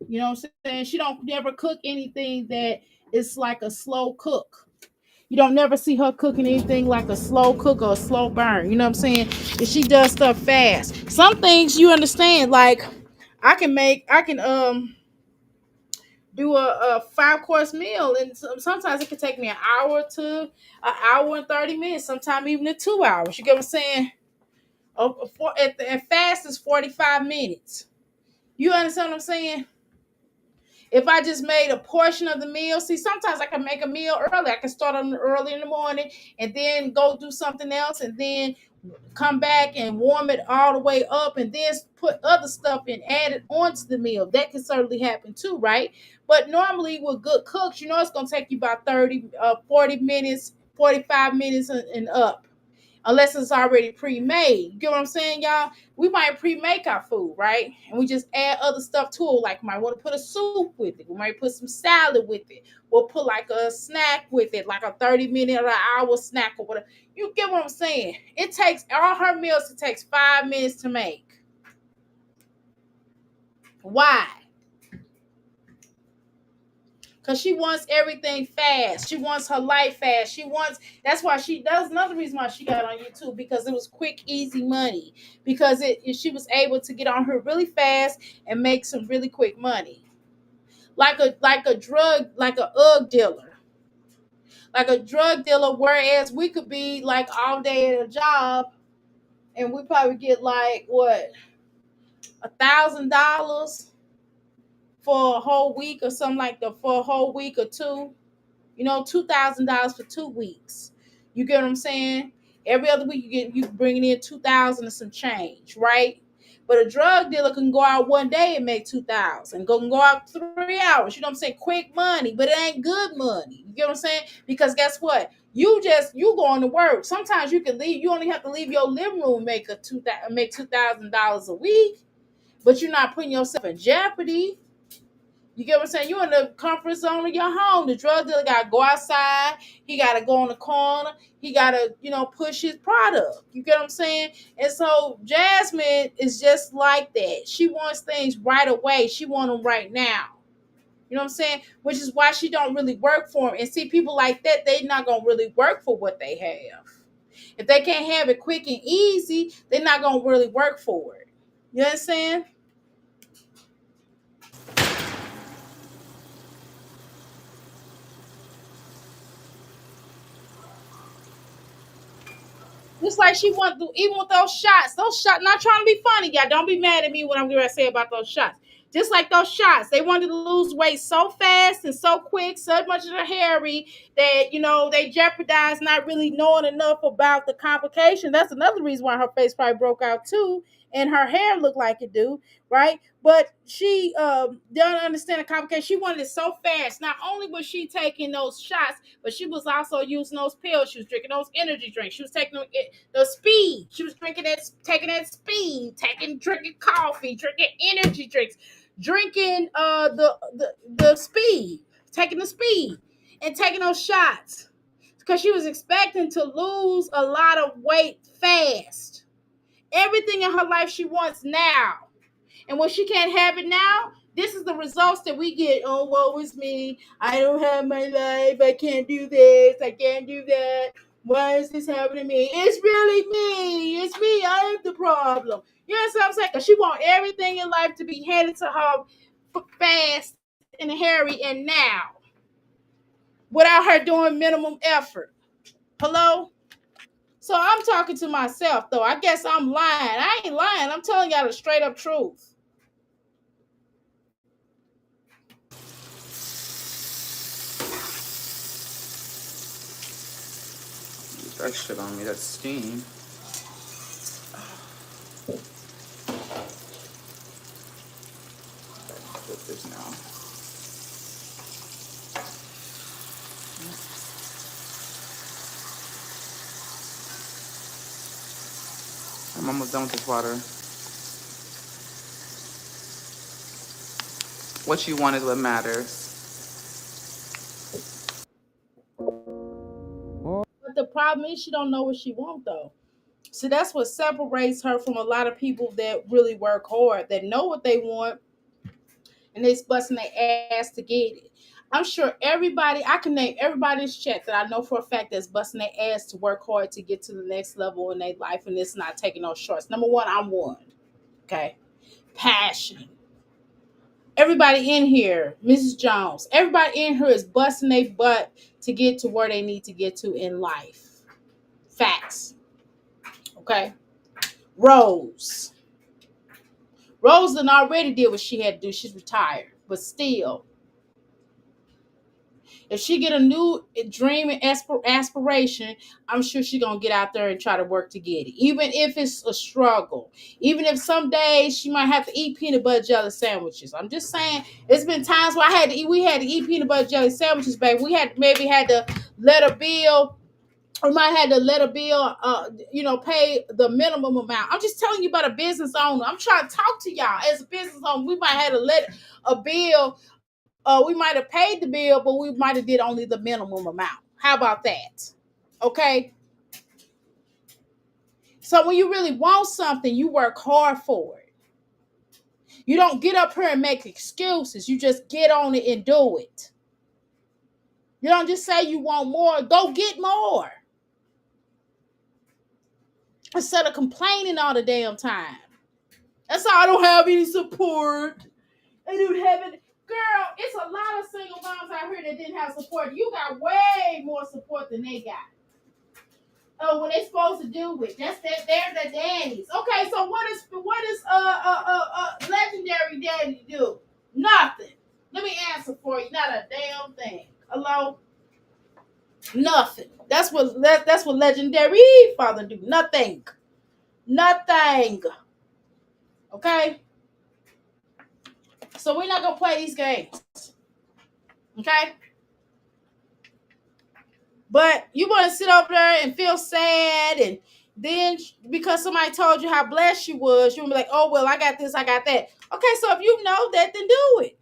You know what I'm saying? She don't never cook anything that is like a slow cook. You don't never see her cooking anything like a slow cook or a slow burn. You know what I'm saying? If she does stuff fast. Some things you understand, like I can do a 5 course meal, and sometimes it can take me an hour and 30 minutes, sometimes even to 2 hours. You get what I'm saying? At fast is 45 minutes. You understand what I'm saying? If I just made a portion of the meal, see, sometimes I can make a meal early. I can start on early in the morning and then go do something else and then come back and warm it all the way up and then put other stuff and add it onto the meal. That can certainly happen too, right? But normally with good cooks, it's going to take you about 40 minutes, 45 minutes and up. Unless it's already pre-made. You get what I'm saying, y'all? We might pre-make our food, right? And we just add other stuff to it. Like we might want to put a soup with it. We might put some salad with it. We'll put like a snack with it, like a 30-minute or an hour snack or whatever. You get what I'm saying? It takes all her meals, it takes 5 minutes to make. Why? Because she wants everything fast. She wants her life fast. That's why that's another reason why she got on YouTube, because it was quick, easy money. Because she was able to get on her really fast and make some really quick money. Like a drug dealer. Like a drug dealer, whereas we could be like all day at a job and we probably get like what, $1,000 for a whole week or something like that, for a whole week or two. $2,000 for 2 weeks. You get what I'm saying? Every other week you bringing in 2,000 and some change, right? But a drug dealer can go out one day and make 2,000. Go out 3 hours. You know what I'm saying? Quick money, but it ain't good money. You get what I'm saying? Because guess what? You going to work. Sometimes you can leave. You only have to leave your living room make $2,000 a week, but you're not putting yourself in jeopardy. You get what I'm saying? You're in the comfort zone of your home. The drug dealer got to go outside. He got to go on the corner. He got to, push his product. You get what I'm saying? And so Jasmine is just like that. She wants things right away. She wants them right now. You know what I'm saying? Which is why she don't really work for them. And see, people like that, they not going to really work for what they have. If they can't have it quick and easy, they're not going to really work for it. You understand? Just like she want to, even with those shots, not trying to be funny, y'all. Don't be mad at me when I'm going to say about those shots. Just like those shots, they wanted to lose weight so fast and so quick, so much of the hairy that, they jeopardized not really knowing enough about the complication. That's another reason why her face probably broke out too, and her hair looked like it do, right? But she don't understand the complication. She wanted it so fast. Not only was she taking those shots, but she was also using those pills. She was drinking those energy drinks. She was taking the speed. She was taking that speed, drinking coffee, drinking energy drinks, drinking the speed, taking the speed, and taking those shots because she was expecting to lose a lot of weight fast. Everything in her life she wants now. And when she can't have it now, this is the results that we get. Oh, woe is me. I don't have my life. I can't do this. I can't do that. Why is this happening to me? It's really me. It's me. I'm the problem. You know what I'm saying? Because she wants everything in life to be handed to her fast and hairy and now without her doing minimum effort. Hello? So I'm talking to myself, though. I guess I'm lying. I ain't lying. I'm telling y'all the straight up truth. That shit on me, that steam. Put this now. I'm almost done with this water. What you want is what matters. But the problem is she don't know what she wants, though. So that's what separates her from a lot of people that really work hard, that know what they want, and they're busting their ass to get it. I'm sure I can name everybody in this chat that I know for a fact that's busting their ass to work hard to get to the next level in their life, and it's not taking no shorts. Number one, I'm one. Okay. Passion. Everybody in here, Mrs. Jones, everybody in here is busting their butt to get to where they need to get to in life. Facts. Okay. Rose done already did what she had to do. She's retired. But still, if she get a new dream and aspiration, I'm sure she's going to get out there and try to work to get it. Even if it's a struggle. Even if some days she might have to eat peanut butter jelly sandwiches. I'm just saying, it's been times where we had to eat peanut butter jelly sandwiches, baby. We had to let a bill. We might have to let a bill, pay the minimum amount. I'm just telling you about a business owner. I'm trying to talk to y'all. As a business owner, we might have to let a bill, we might have paid the bill, but we might have did only the minimum amount. How about that? Okay? So when you really want something, you work hard for it. You don't get up here and make excuses. You just get on it and do it. You don't just say you want more. Go get more. Instead of complaining all the damn time. That's why I don't have any support. I don't have it. Girl, it's a lot of single moms out here that didn't have support. You got way more support than they got. Oh, what they supposed to do with? That's that. They're the daddies. Okay, so what is legendary daddy do? Nothing. Let me answer for you. Not a damn thing. Hello. Nothing. That's what legendary father do. Nothing. Nothing. Okay? So we're not going to play these games. Okay? But you want to sit over there and feel sad, and then because somebody told you how blessed you was, you'll be like, oh, well, I got this, I got that. Okay, so if you know that, then do it.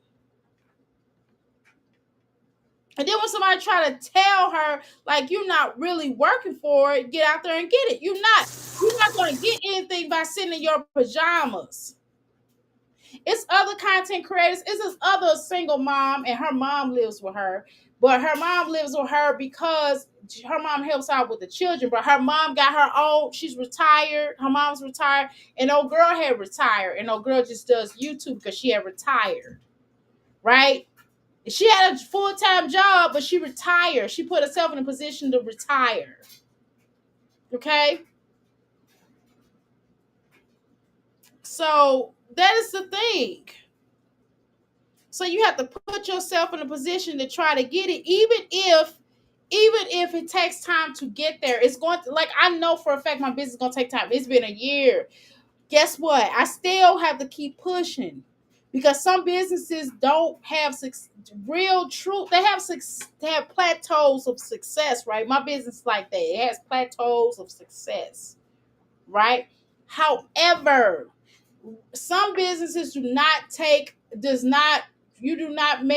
And then when somebody try to tell her, like, you're not really working for it, get out there and get it. You're not going to get anything by sitting in your pajamas. It's other content creators. It's this other single mom, and her mom lives with her. But her mom lives with her because her mom helps out with the children. But her mom got her own. She's retired. Her mom's retired. And old girl had retired. And old girl just does YouTube because she had retired. Right? She had a full-time job, but she retired. She put herself in a position to retire. Okay? So that is the thing. So you have to put yourself in a position to try to get it, even if it takes time to get there. It's going to, like, I know for a fact my business is going to take time. It's been a year. Guess what? I still have to keep pushing because some businesses don't have real truth. They have plateaus of success, right? My business is like that. It has plateaus of success, right? However, some businesses may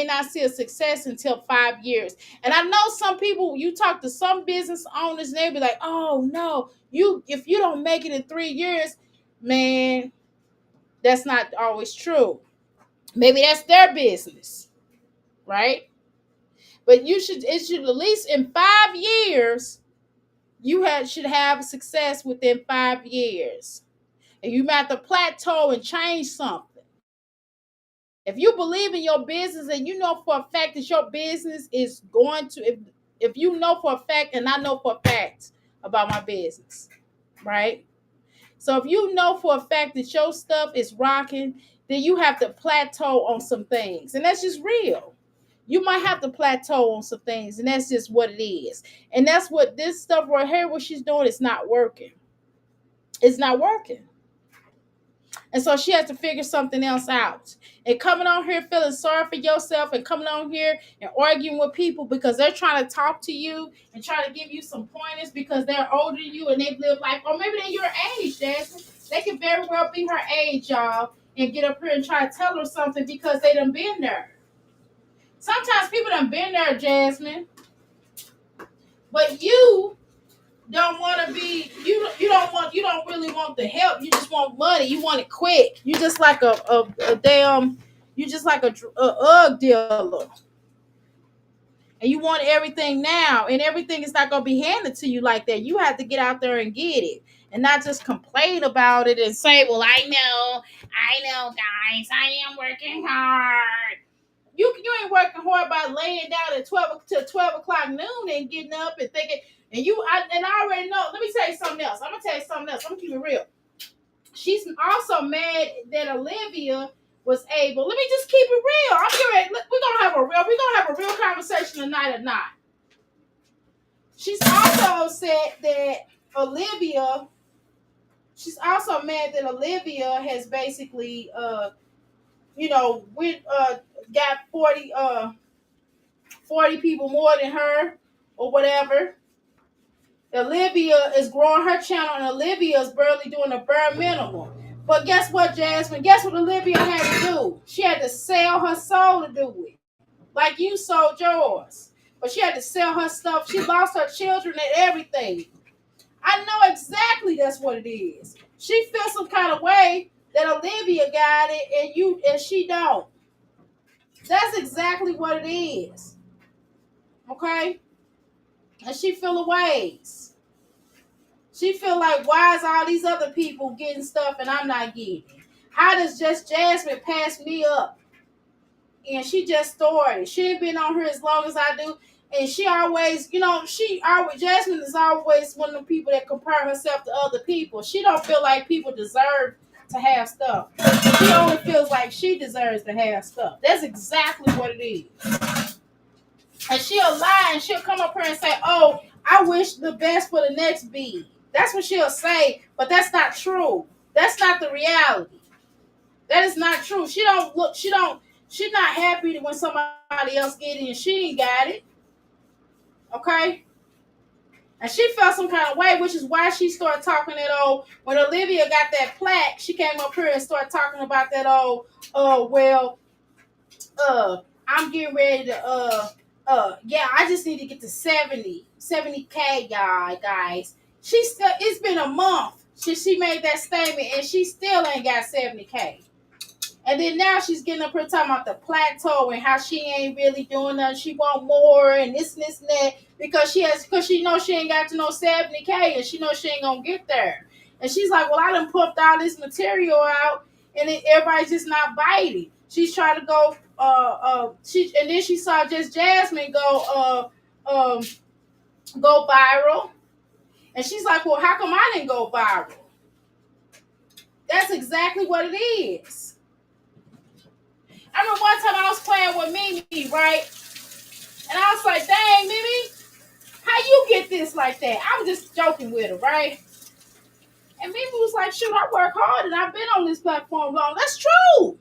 not see a success until 5 years. And I know some people, you talk to some business owners and they be like, oh no, if you don't make it in 3 years, man, that's not always true. Maybe that's their business, right? But it should at least in 5 years, should have success within 5 years. And you might have to plateau and change something. If you believe in your business and you know for a fact that your business is going to, if you know for a fact, and I know for a fact about my business, right? So if you know for a fact that your stuff is rocking, then you have to plateau on some things. And that's just real. You might have to plateau on some things, and that's just what it is. And that's what this stuff right here, what she's doing, is not working. It's not working. And so she has to figure something else out. And coming on here feeling sorry for yourself and coming on here and arguing with people because they're trying to talk to you and trying to give you some pointers because they're older than you and they've lived life, or maybe they're your age, Jasmine. They could very well be her age, y'all, and get up here and try to tell her something because they done been there. Sometimes people done been there, Jasmine. But you don't want to be, you don't really want the help. You just want money. You want it quick. You just like a damn, you just like a UGG dealer, and you want everything now, and everything is not going to be handed to you like that. You have to get out there and get it, and not just complain about it and say, well, I know guys, I am working hard. You ain't working hard by laying down at 12 o'clock noon and getting up and thinking. And I already know. Let me tell you something else. I'm gonna keep it real. She's also mad that Olivia was able. Let me just keep it real. I'm getting ready. We're gonna have a real conversation tonight or not. She's also upset that Olivia. She's also mad that Olivia has basically, got 40 people more than her or whatever. Olivia is growing her channel and Olivia is barely doing the bare minimum. But guess what, Jasmine? Guess what Olivia had to do? She had to sell her soul to do it. Like you sold yours. But she had to sell her stuff. She lost her children and everything. I know exactly that's what it is. She feels some kind of way that Olivia got it and she don't. That's exactly what it is. Okay? And she feel a ways. She feel like, why is all these other people getting stuff and I'm not getting it? How does just Jasmine pass me up? And she just started. She ain't been on here as long as I do. And she always, Jasmine is always one of the people that compare herself to other people. She don't feel like people deserve to have stuff. She only feels like she deserves to have stuff. That's exactly what it is. And she'll lie and she'll come up here and say, oh, I wish the best for the next bee. That's what she'll say, but that's not true. That's not the reality. That is not true. She don't look. She's not happy when somebody else get it and she ain't got it. Okay. And she felt some kind of way, which is why she started talking that old. When Olivia got that plaque, she came up here and started talking about that old. Well, I'm getting ready to. Yeah, I just need to get to 70K, y'all, guys. She still. It's been a month since she made that statement, and she still ain't got 70K. And then now she's getting up here talking about the plateau and how she ain't really doing nothing. She want more and this and that because she knows she ain't got to no 70K and she knows she ain't gonna get there. And she's like, well, I done pumped all this material out and everybody's just not biting. She's trying to go and then she saw just Jasmine go viral. And she's like, well, how come I didn't go viral? That's exactly what it is. I remember one time I was playing with Mimi, right? And I was like, dang, Mimi, how you get this like that? I was just joking with her, right? And Mimi was like, shoot, I work hard and I've been on this platform long. That's true.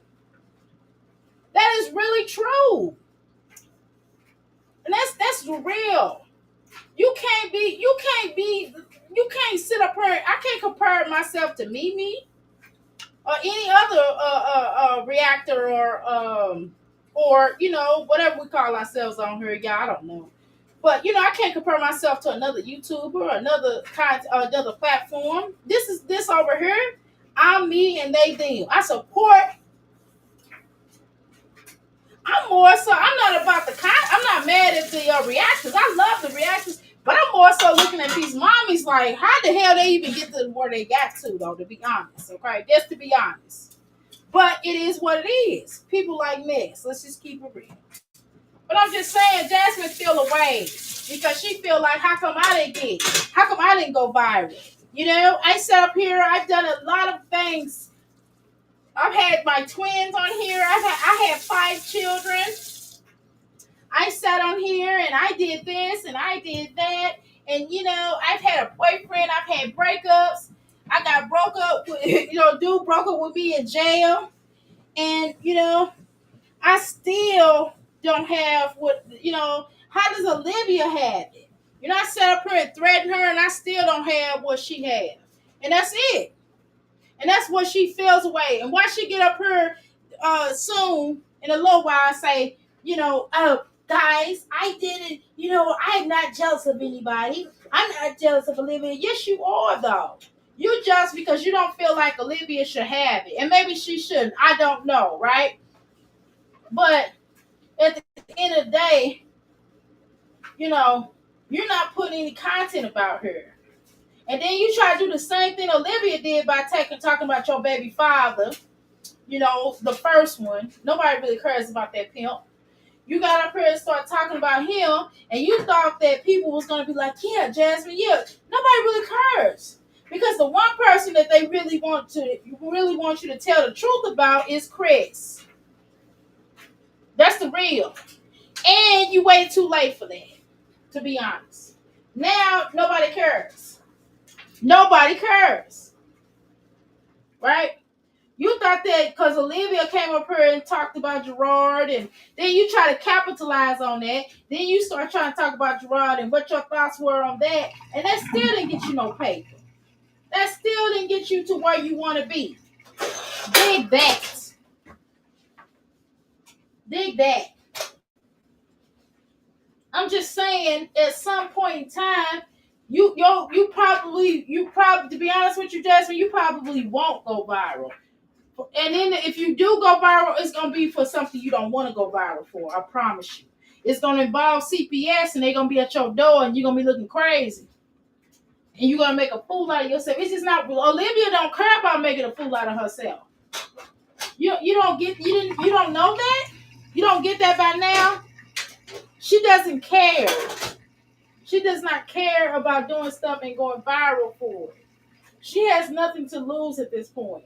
That is really true. And that's real. You can't sit up here. I can't compare myself to Mimi or any other reactor or whatever we call ourselves on here, y'all. I don't know, but I can't compare myself to another YouTuber, another platform. This over here. I'm me and they them. I support. I'm more so. I'm not about I'm not mad at the reactors. I love the reactors, but I'm more so looking at these mommies like, how the hell they even get to where they got to, though? To be honest, okay, just to be honest. But it is what it is. People like Megs. Let's just keep it real. But I'm just saying, Jasmine feel away because she feel like, how come I didn't get it? How come I didn't go viral? I sat up here. I've done a lot of things. I've had my twins on here. I had 5 children. I sat on here and I did this and I did that. And, I've had a boyfriend. I've had breakups. I got broke up with, dude broke up with me in jail. And, I still don't have how does Olivia have it? I sat up here and threatened her and I still don't have what she has. And that's it. And that's what she feels away. And why she get up here soon in a little while and say, oh, guys, I didn't, I'm not jealous of anybody. I'm not jealous of Olivia. Yes, you are, though. You're jealous because you don't feel like Olivia should have it. And maybe she shouldn't. I don't know, right? But at the end of the day, you're not putting any content about her. And then you try to do the same thing Olivia did by talking about your baby father, the first one. Nobody really cares about that pimp. You got up here and start talking about him, and you thought that people was going to be like, yeah, Jasmine, yeah. Nobody really cares. Because the one person that they really want you to tell the truth about is Chris. That's the real. And you waited too late for that, to be honest. Now, nobody cares. Nobody cares. Right? You thought that because Olivia came up here and talked about Gerard, and then you try to capitalize on that. Then you start trying to talk about Gerard and what your thoughts were on that. And that still didn't get you no paper. That still didn't get you to where you want to be. Dig that. Dig that. I'm just saying, at some point in time, you probably, to be honest with you, Jasmine, you probably won't go viral. And then if you do go viral, it's going to be for something you don't want to go viral for. I promise you. It's going to involve CPS, and they're going to be at your door, and you're going to be looking crazy. And you're going to make a fool out of yourself. It's just not, Olivia don't care about making a fool out of herself. You don't know that? You don't get that by now? She doesn't care. She does not care about doing stuff and going viral for it. She has nothing to lose at this point.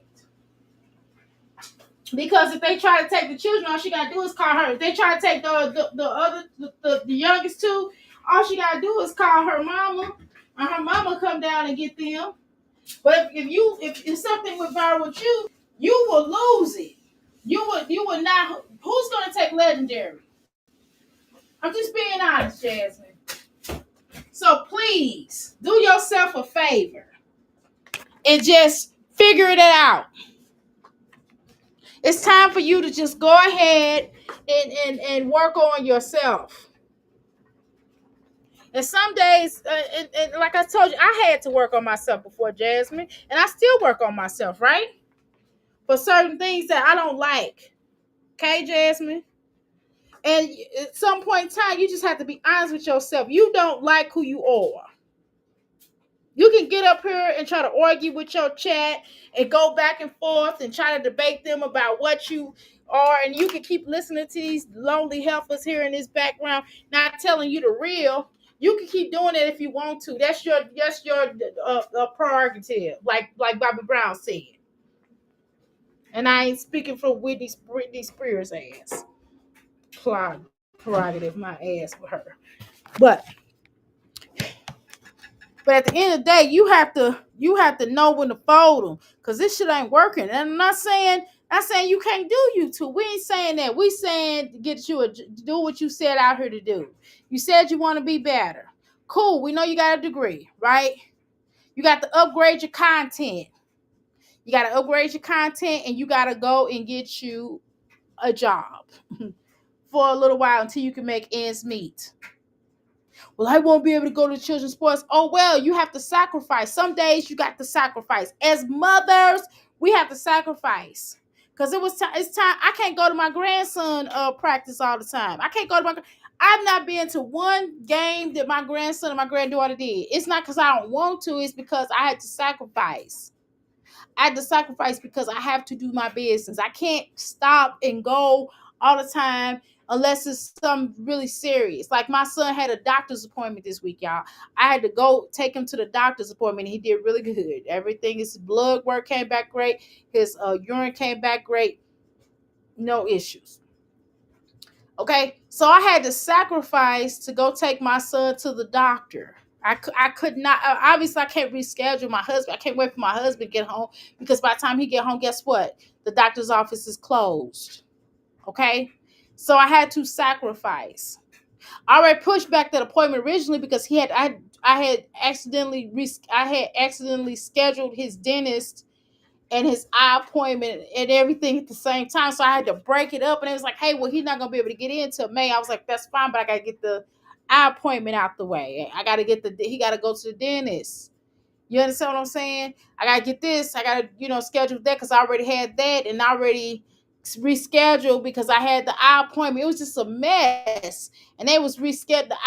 Because if they try to take the children, all she gotta do is call her. If they try to take the youngest two, all she gotta do is call her mama, and her mama come down and get them. But if something went viral with you, you will lose it. You would not. Who's gonna take legendary? I'm just being honest, Jasmine. So please do yourself a favor and just figure it out. It's time for you to just go ahead and work on yourself. And some days, and like I told you, I had to work on myself before, Jasmine, and I still work on myself, right? For certain things that I don't like. Okay, Jasmine? And at some point in time, you just have to be honest with yourself. You don't like who you are. You can get up here and try to argue with your chat and go back and forth and try to debate them about what you are. And you can keep listening to these lonely heifers here in this background, not telling you the real. You can keep doing it if you want to. That's your prerogative, like Bobby Brown said. And I ain't speaking for Britney Spears' ass. Prerogative, my ass with her. But at the end of the day, you have to know when to fold them, because this shit ain't working. And I'm not saying you can't do YouTube. We ain't saying that. We saying get you do what you said out here to do. You said you want to be better. Cool. We know you got a degree, right? You got to upgrade your content. You got to upgrade your content, and you got to go and get you a job for a little while until you can make ends meet. Well, I won't be able to go to children's sports. Oh, well, you have to sacrifice. Some days you got to sacrifice. As mothers, we have to sacrifice. Because it's time. I can't go to my grandson practice all the time. I can't go to I've not been to one game that my grandson and my granddaughter did. It's not because I don't want to. It's because I had to sacrifice. I had to sacrifice because I have to do my business. I can't stop and go all the time unless it's something really serious. Like my son had a doctor's appointment this week, y'all. I had to go take him to the doctor's appointment. He did really good. Everything, his blood work came back great. His urine came back great. No issues. Okay, so I had to sacrifice to go take my son to the doctor. I could not, obviously I can't reschedule my husband. I can't wait for my husband to get home, because by the time he get home, guess what? The doctor's office is closed. Okay, so I had to sacrifice. I already pushed back that appointment originally because I had accidentally scheduled his dentist and his eye appointment and everything at the same time. So I had to break it up. And it was like, hey, well, he's not going to be able to get in till May. I was like, that's fine, but I got to get the eye appointment out the way. He got to go to the dentist. You understand what I'm saying? I got to get this. I got to, schedule that because I already had that and I already rescheduled because I had the eye appointment. It was just a mess. And they was rescheduled. The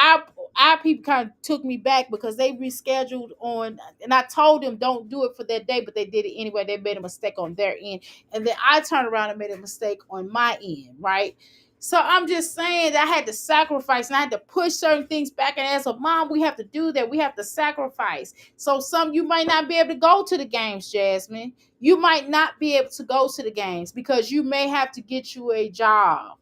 eye people kind of took me back because they rescheduled on, and I told them don't do it for that day, but they did it anyway. They made a mistake on their end. And then I turned around and made a mistake on my end, right? So I'm just saying that I had to sacrifice and I had to push certain things back. And as a mom, we have to do that. We have to sacrifice. So you might not be able to go to the games, Jasmine. You might not be able to go to the games because you may have to get you a job.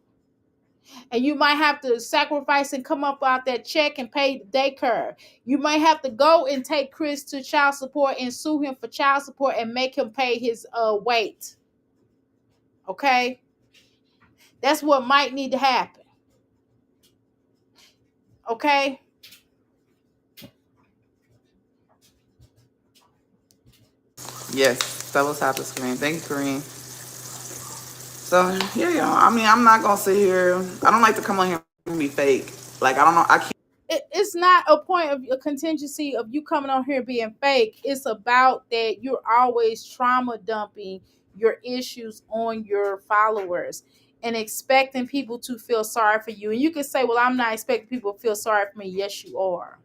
And you might have to sacrifice and come up out that check and pay the daycare. You might have to go and take Chris to child support and sue him for child support and make him pay his weight. Okay? That's what might need to happen. Okay? Yes, that was half the screen. Thank you, Kareem. So yeah, y'all. I mean, I'm not gonna sit here. I don't like to come on here and be fake. Like I don't know. I can't. It's not a point of a contingency of you coming on here being fake. It's about that you're always trauma dumping your issues on your followers and expecting people to feel sorry for you. And you can say, well, I'm not expecting people to feel sorry for me. Yes, you are.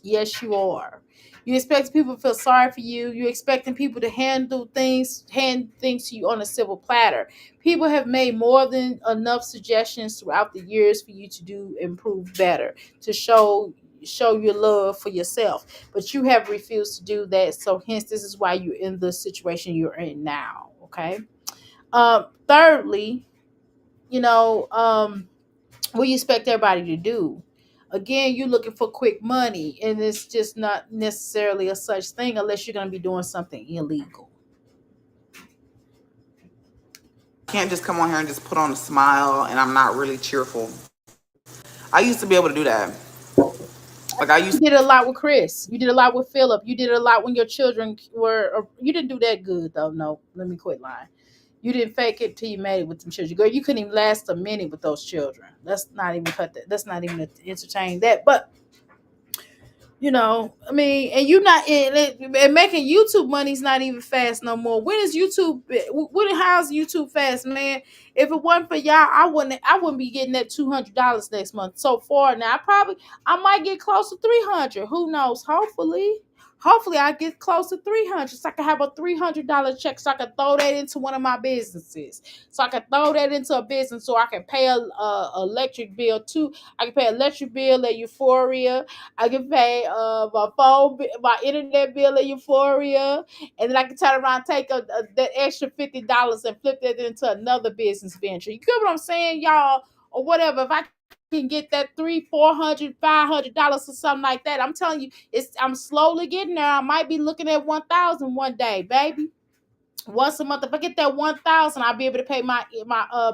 Yes, you are. You expect people to feel sorry for you. You're expecting people to hand things to you on a silver platter. People have made more than enough suggestions throughout the years for you to improve better, to show your love for yourself. But you have refused to do that. So hence, this is why you're in the situation you're in now. Okay. Thirdly, what you expect everybody to do. Again, you're looking for quick money, and it's just not necessarily a such thing unless you're going to be doing something illegal. can't just come on here and just put on a smile and I'm not really cheerful. I used to be able to do that. Like I You used did a lot with Chris. You did a lot with Philip. You did a lot when your children were. You didn't do that good though. No, let me quit lying. You didn't fake it till you made it with them children. Girl, you couldn't even last a minute with those children. Let's not even cut that. Let's not even entertain that. But I mean, and you not and making YouTube money's not even fast no more. When is YouTube? How's YouTube fast, man? If it wasn't for y'all, I wouldn't be getting that $200 next month. So far now, I might get close to 300. Who knows? Hopefully I get close to 300, so I can have a $300 check, so I can throw that into one of my businesses. So I can throw that into a business, so I can pay a electric bill too. I can pay electric bill at Euphoria. I can pay my internet bill at Euphoria, and then I can turn around and take that extra $50 and flip that into another business venture. You get what I'm saying, y'all, or whatever. If I can get that $300, $400, $500 or something like that, I'm telling you, I'm slowly getting there. I might be looking at 1,000 one day, baby. Once a month. If I get that 1,000, I'll be able to pay my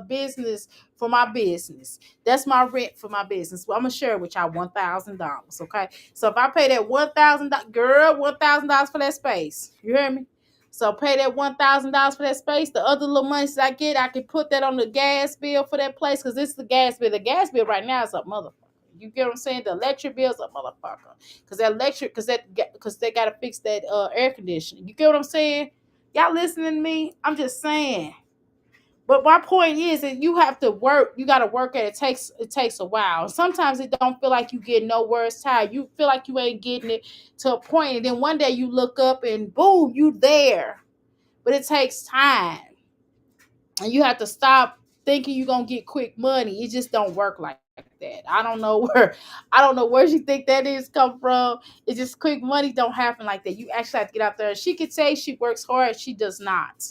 business for my business. That's my rent for my business. Well, I'm gonna share it with y'all $1,000. Okay. So if I pay that $1,000 for that space, you hear me? So pay that $1,000 for that space. The other little money that I get, I can put that on the gas bill for that place because it's the gas bill. The gas bill right now is a motherfucker. You get what I'm saying? The electric bill's a motherfucker. Because they gotta fix that air conditioning. You get what I'm saying? Y'all listening to me? I'm just saying. But my point is that you have to work. You got to work at it. It takes a while. Sometimes it don't feel like you get nowhere. It's tired. You feel like you ain't getting it to a point, and then one day you look up and boom, you there. But it takes time, and you have to stop thinking you're gonna get quick money. It just don't work like that. I don't know where she think that is come from. It's just quick money don't happen like that. You actually have to get out there. She could say she works hard. She does not.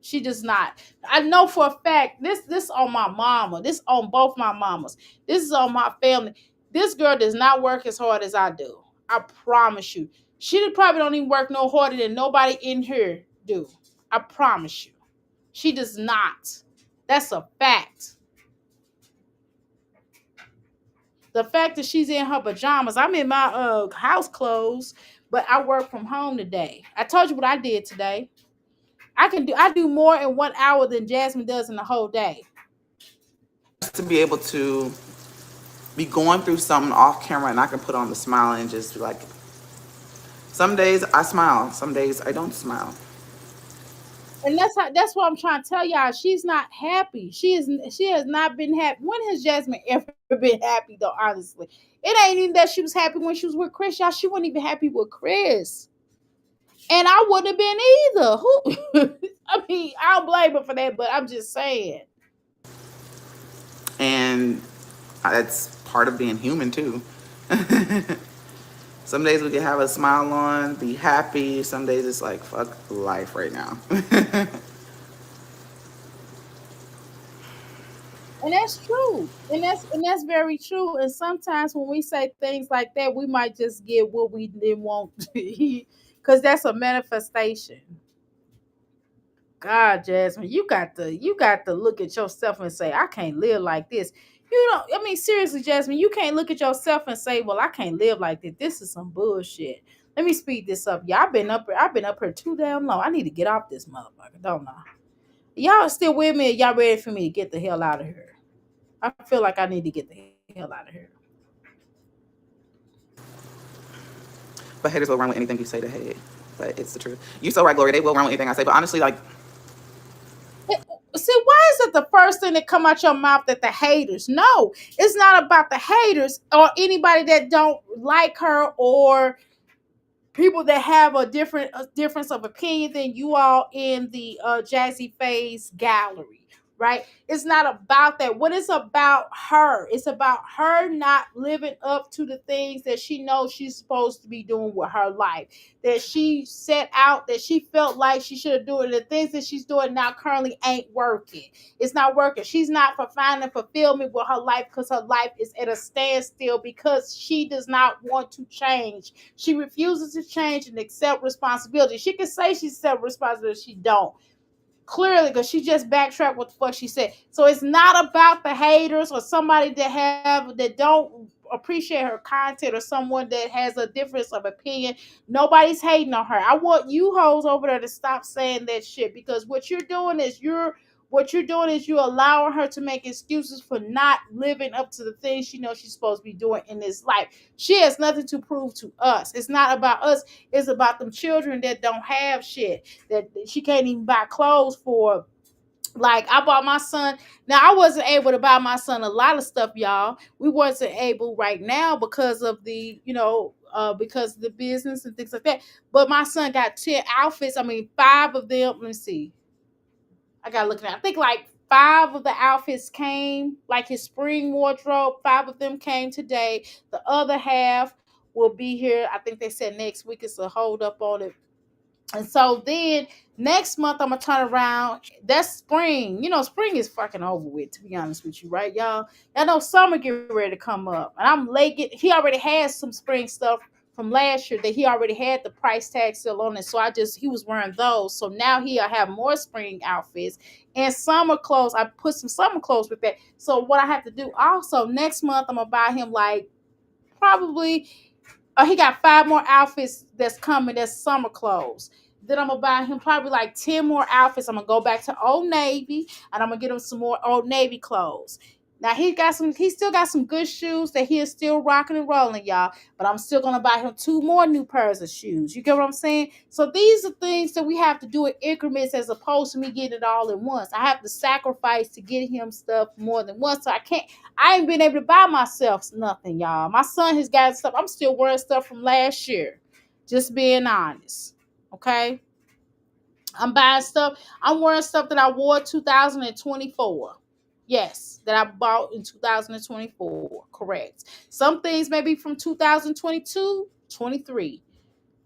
She does not. I know for a fact this on my mama. This on both my mamas. This is on my family. This girl does not work as hard as I do. I promise you. She probably don't even work no harder than nobody in here do. I promise you. She does not. That's a fact. The fact that she's in her pajamas, I'm in my house clothes, but I work from home today. I told you what I did today. I do more in 1 hour than Jasmine does in the whole day. to be able to be going through something off camera and I can put on the smile and just be like, some days I smile, some days I don't smile. And that's what I'm trying to tell y'all. She's not happy. She has not been happy. When has Jasmine ever been happy though, honestly? It ain't even that she was happy when she was with Chris, y'all. She wasn't even happy with Chris. And I wouldn't have been either. Who I mean, I don't blame her for that, but I'm just saying. And that's part of being human too. Some days we can have a smile on, be happy. Some days it's like, fuck life right now. And that's true. And that's very true. And sometimes when we say things like that, we might just get what we didn't want because that's a manifestation. God, Jasmine, you got to look at yourself and say, I can't live like this. I mean, seriously, Jasmine, you can't look at yourself and say, well, I can't live like this. This is some bullshit. Let me speed this up. Y'all I've been up here too damn long. I need to get off this motherfucker, don't I? Y'all still with me? Y'all ready for me to get the hell out of here? I feel like I need to get the hell out of here. But haters will run with anything you say to hate. But it's the truth. You so right, Gloria. They will run with anything I say. But honestly, like, See, why is it the first thing that come out your mouth that the haters? No, it's not about the haters or anybody that don't like her or people that have a difference of opinion than you all in the Jazzy Phase gallery, right? It's not about that. What it's about her. It's about her not living up to the things that she knows she's supposed to be doing with her life. That she set out, that she felt like she should have done. The things that she's doing now currently ain't working. It's not working. She's not finding fulfillment with her life because her life is at a standstill because she does not want to change. She refuses to change and accept responsibility. She can say she accepts responsibility. She don't. clearly, because she just backtracked what the fuck she said. So it's not about the haters or somebody that don't appreciate her content or someone that has a difference of opinion. Nobody's hating on her. I want you hoes over there to stop saying that shit, because you're allowing her to make excuses for not living up to the things she knows she's supposed to be doing in this life. She has nothing to prove to us. It's not about us. It's about them children that don't have shit, that she can't even buy clothes for. Like, I bought my son. Now, I wasn't able to buy my son a lot of stuff, y'all. We wasn't able right now because of because of the business and things like that. But my son got 10 outfits. I mean, 5 of them. Let me see. I gotta look at it. I think like 5 of the outfits came, like his spring wardrobe. 5 of them came today. The other half will be here. I think they said next week. It's a hold up on it. And so then next month I'm gonna turn around. That's spring. Spring is fucking over with, to be honest with you, right, y'all? Y'all know summer get ready to come up. And I'm late. He already has some spring stuff from last year that he already had the price tag still on it. So he was wearing those. So now he'll have more spring outfits and summer clothes. I put some summer clothes with that. So what I have to do also next month, I'm gonna buy him like probably he got 5 more outfits that's coming. That's summer clothes. Then I'm gonna buy him probably like 10 more outfits. I'm gonna go back to Old Navy and I'm gonna get him some more Old Navy clothes. Now he still got some good shoes that he is still rocking and rolling, y'all. But I'm still gonna buy him 2 more new pairs of shoes. You get what I'm saying? So these are things that we have to do in increments as opposed to me getting it all at once. I have to sacrifice to get him stuff more than once. So I ain't been able to buy myself nothing, y'all. My son has got stuff. I'm still wearing stuff from last year. Just being honest. Okay? I'm buying stuff. I'm wearing stuff that I wore 2024. Yes, that I bought in 2024. Correct. Some things may be from 2022, 23.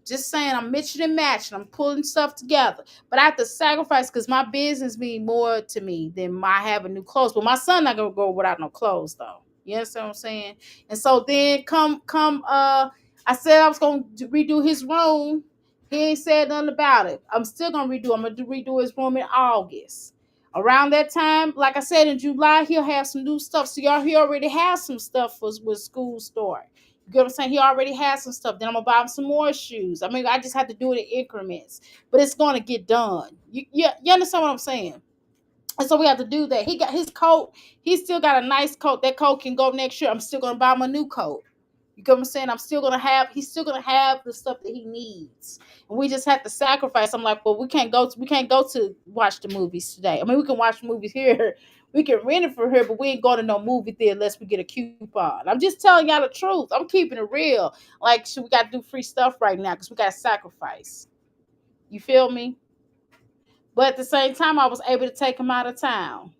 Just saying, I'm mixing and matching. I'm pulling stuff together. But I have to sacrifice because my business means more to me than my having new clothes. But my son not gonna go without no clothes though. You understand what I'm saying? And so then I said I was gonna redo his room. He ain't said nothing about it. I'm still gonna redo. I'm gonna redo his room in August. Around that time, like I said, in July, he'll have some new stuff. So he already has some stuff with school start. You get what I'm saying? He already has some stuff. Then I'm gonna buy him some more shoes. I mean, I just have to do it in increments, but it's gonna get done. You understand what I'm saying? And so we have to do that. He got his coat. He still got a nice coat. That coat can go next year. I'm still gonna buy him a new coat. You get what I'm saying? He's still gonna have the stuff that he needs. And we just have to sacrifice. I'm like, well, we can't go to watch the movies today. I mean, we can watch movies here. We can rent it for here, but we ain't going to no movie theater unless we get a coupon. I'm just telling y'all the truth. I'm keeping it real. Like, we gotta do free stuff right now because we gotta sacrifice. You feel me? But at the same time, I was able to take him out of town.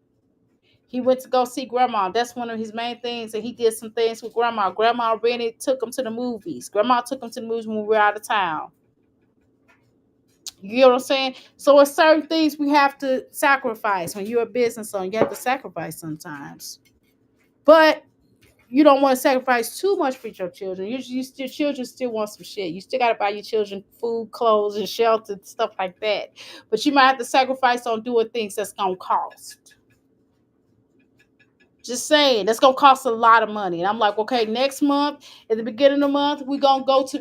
He went to go see grandma. That's one of his main things. And he did some things with grandma. Grandma really took him to the movies. Grandma took him to the movies when we were out of town. You know what I'm saying? So it's certain things we have to sacrifice. When you're a business owner, you have to sacrifice sometimes. But you don't want to sacrifice too much for your children. Your children still want some shit. You still got to buy your children food, clothes, and shelter, stuff like that. But you might have to sacrifice on doing things that's going to cost. Just saying, that's gonna cost a lot of money. And I'm like, okay, next month, at the beginning of the month, we're gonna go to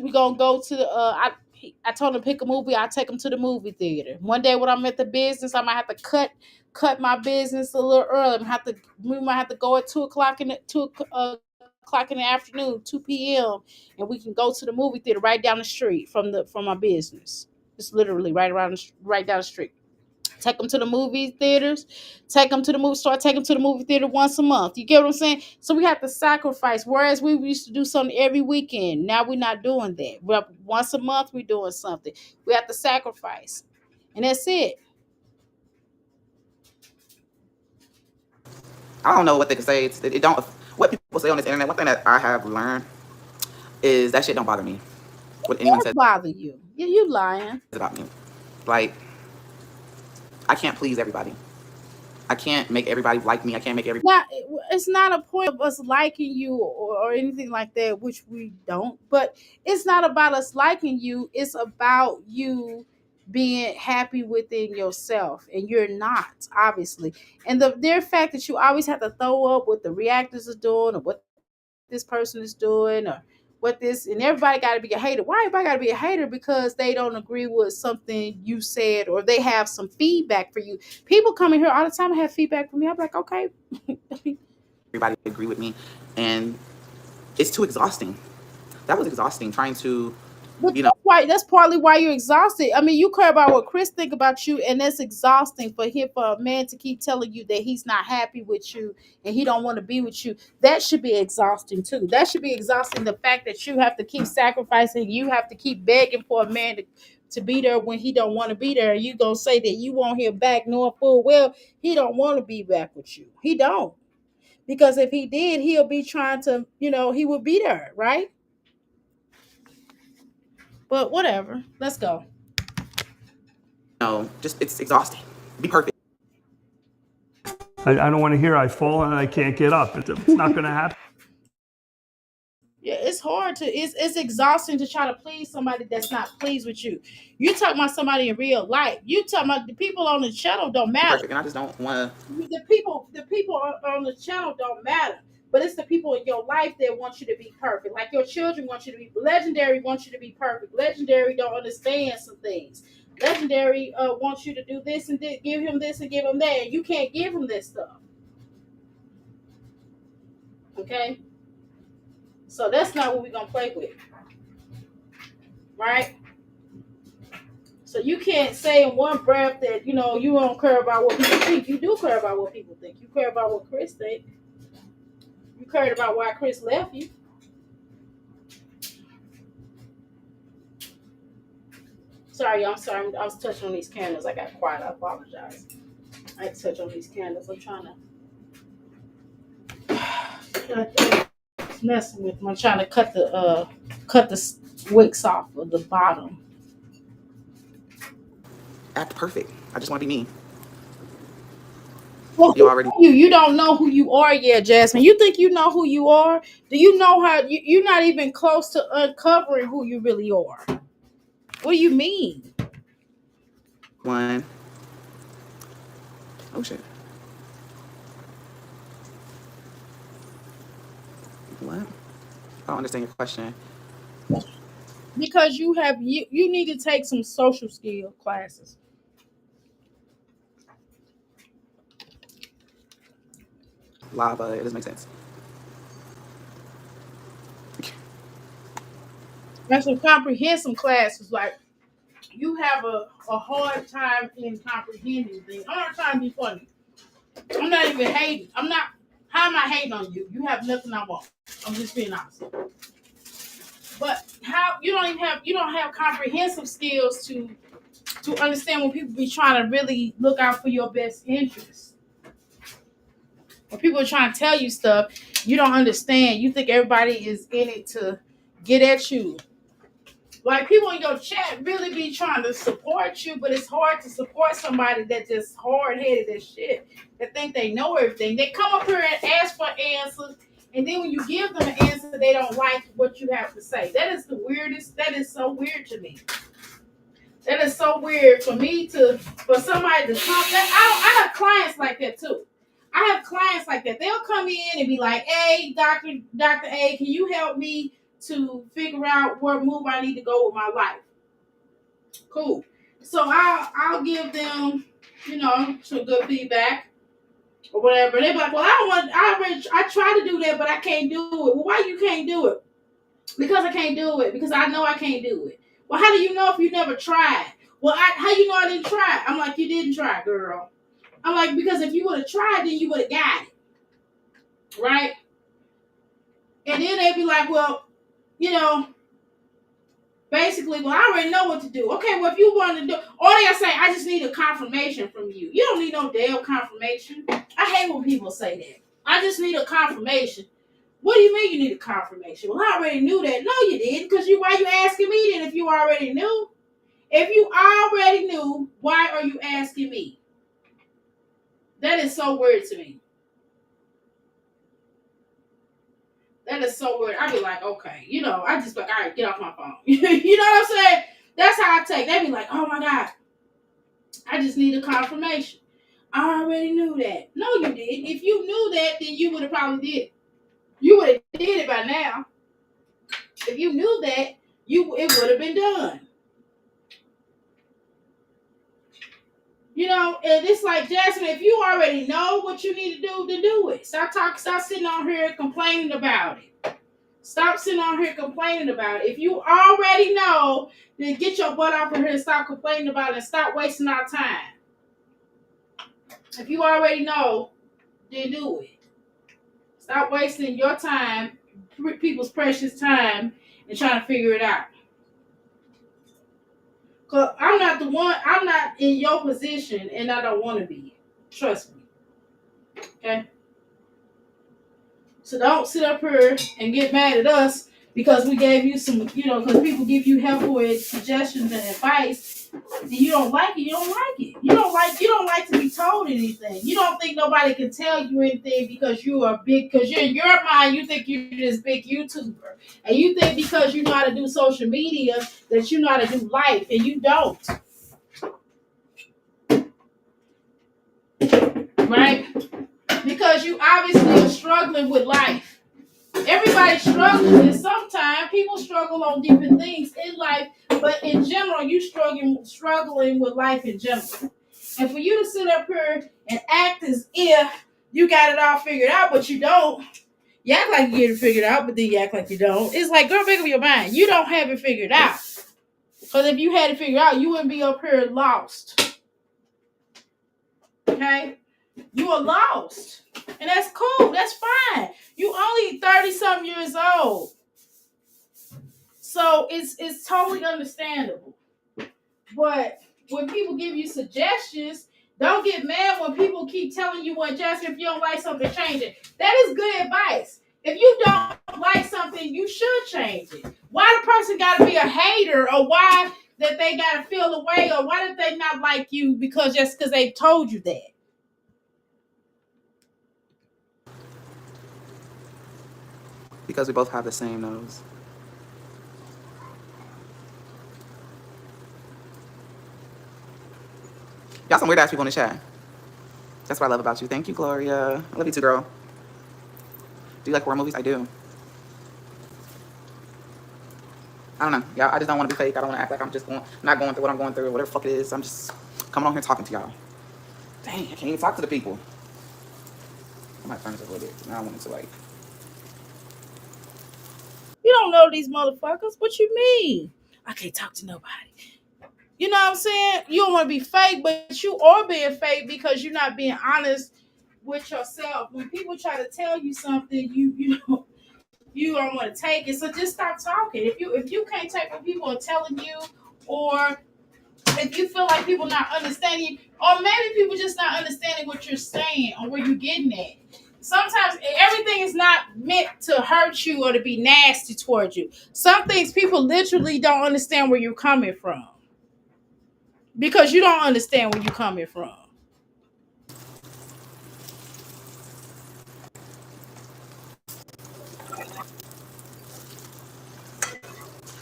I told him to pick a movie, I'll take him to the movie theater. One day when I'm at the business, I might have to cut my business a little early. We might have to go at 2:00 in the 2:00 in the afternoon, 2 p.m. and we can go to the movie theater right down the street from my business. It's literally right down the street. Take them to the movie theaters, take them to the movie store, take them to the movie theater once a month. You get what I'm saying? So we have to sacrifice. Whereas we used to do something every weekend, now we're not doing that. Once a month, we're doing something. We have to sacrifice. And that's it. I don't know what they can say. It don't. What people say on this internet. One thing that I have learned is that shit don't bother me. What anyone It says bother you. You lying. about me, like I can't please everybody. I can't make everybody like me. I can't make everybody. Now, it's not a point of us liking you or anything like that, which we don't. But it's not about us liking you. It's about you being happy within yourself, and you're not, obviously. And the mere fact that you always have to throw up what the reactors are doing, or what this person is doing, or what this, and everybody got to be a hater. Why everybody got to be a hater? Because they don't agree with something you said, or they have some feedback for you. People come in here all the time and have feedback for me. I'm like, okay. Everybody agree with me, and it's too exhausting. That was exhausting trying to, But you know, that's partly why you're exhausted. I mean, you care about what Chris think about you, and that's exhausting for a man to keep telling you that he's not happy with you and he don't want to be with you. That should be exhausting too. That should be exhausting. The fact that you have to keep sacrificing, you have to keep begging for a man to be there when he don't want to be there. You gonna say that you want him back, knowing full well he don't want to be back with you. He don't, because if he did, he'll be trying to, he would be there, right? But whatever. Let's go. just it's exhausting. Be perfect. I don't want to hear I fall and I can't get up. It's not going to happen. Yeah, it's hard to, it's exhausting to try to please somebody that's not pleased with you. You talking about somebody in real life. You talking about the people on the channel don't matter. Perfect, and I just don't want to. The people on the channel don't matter. But it's the people in your life that want you to be perfect. Like your children want you to be legendary, want you to be perfect. Legendary don't understand some things. Legendary wants you to do this and give him this and give him that. And you can't give him this stuff. Okay? So that's not what we're gonna play with. Right? So you can't say in one breath that, you don't care about what people think. You do care about what people think. You care about what Chris think. You cared about why Chris left you. Sorry, I'm sorry. I was touching on these candles. I got quiet. I apologize. I had to touch on these candles. I'm trying to messing with them. I'm trying to cut the wicks off of the bottom. Act perfect. I just want to be me. Well, You already. you don't know who you are yet, Jasmine. You think you know who you are? Do you know how you're not even close to uncovering who you really are? What do you mean? One. Oh shit. What? I don't understand your question. Because you need to take some social skill classes. Lava. It doesn't make sense. That's some comprehensive classes. Like you have a hard time in comprehending things. I'm not trying to be funny. I'm not even hating. I'm not. How am I hating on you? You have nothing I want. I'm just being honest. But how you don't have comprehensive skills to understand when people be trying to really look out for your best interests. When people are trying to tell you stuff, you don't understand. You think everybody is in it to get at you. Like people in your chat really be trying to support you, but it's hard to support somebody that's just hard headed as shit. That think they know everything. They come up here and ask for answers, and then when you give them an answer, they don't like what you have to say. That is the weirdest. That is so weird to me. That is so weird for somebody to come. I have clients like that too. I have clients like that. They'll come in and be like, "Hey, Doctor A, can you help me to figure out what move I need to go with my life?" Cool. So I'll give them, some good feedback or whatever. They're like, "Well, I try to do that, but I can't do it." Well, why you can't do it? Because I can't do it. Because I know I can't do it. Well, how do you know if you never tried? Well, how you know I didn't try? I'm like, you didn't try, girl. I'm like, because if you would have tried, then you would have got it. Right? And then they'd be like, well, basically, well, I already know what to do. Okay, well, if you want to do, or they'll say, I just need a confirmation from you. You don't need no damn confirmation. I hate when people say that. I just need a confirmation. What do you mean you need a confirmation? Well, I already knew that. No, you didn't, because why you asking me then if you already knew? If you already knew, why are you asking me? That is so weird to me. That is so weird. I'd be like, okay, I just like, all right, get off my phone. You know what I'm saying? That's how I take. They be like, oh my God, I just need a confirmation. I already knew that. No, you didn't. If you knew that, then you would have probably did it. You would have did it by now. If you knew that, it would have been done. You know, and it's like, Jasmine, if you already know what you need to do, then do it. Stop sitting on here complaining about it. Stop sitting on here complaining about it. If you already know, then get your butt off of here and stop complaining about it and stop wasting our time. If you already know, then do it. Stop wasting your time, people's precious time, and trying to figure it out. Cause I'm not in your position, and I don't want to be. Trust me. Okay? So don't sit up here and get mad at us because we gave you some, because people give you helpful suggestions and advice, and you don't like it, you don't like it. You don't like to be told anything. You don't think nobody can tell you anything because because you're in your mind, you think you're this big YouTuber. And you think because you know how to do social media that you know how to do life, and you don't. Right? Because you obviously are struggling with life. Everybody's struggling, and sometimes people struggle on different things in life, but in general, you struggling with life in general. And for you to sit up here and act as if you got it all figured out, but you don't. You act like you get it figured out, but then you act like you don't. It's like, girl, make up your mind. You don't have it figured out. Because if you had it figured out, you wouldn't be up here lost. Okay? You are lost. And that's cool. That's fine. You only 30-something years old. So it's totally understandable. But when people give you suggestions, don't get mad when people keep telling you what, Jasmine, if you don't like something, change it. That is good advice. If you don't like something, you should change it. Why the person got to be a hater, or why that they got to feel away, or why did they not like you because they told you that? Because we both have the same nose. Y'all some weird ass people in the chat. That's what I love about you. Thank you, Gloria. I love you too, girl. Do you like horror movies? I do. I don't know. Y'all, I just don't want to be fake. I don't want to act like I'm just not going through what I'm going through, whatever the fuck it is. I'm just coming on here talking to y'all. Dang, I can't even talk to the people. I might turn this a little bit. Now I want it to like. You don't know these motherfuckers. What you mean? I can't talk to nobody. You know what I'm saying? You don't want to be fake, but you are being fake because you're not being honest with yourself. When people try to tell you something, you don't want to take it. So just stop talking. If you can't take what people are telling you, or if you feel like people not understanding you, or maybe people just not understanding what you're saying or where you're getting at. Sometimes everything is not meant to hurt you or to be nasty towards you. Some things people literally don't understand where you're coming from. Because you don't understand where you're coming from.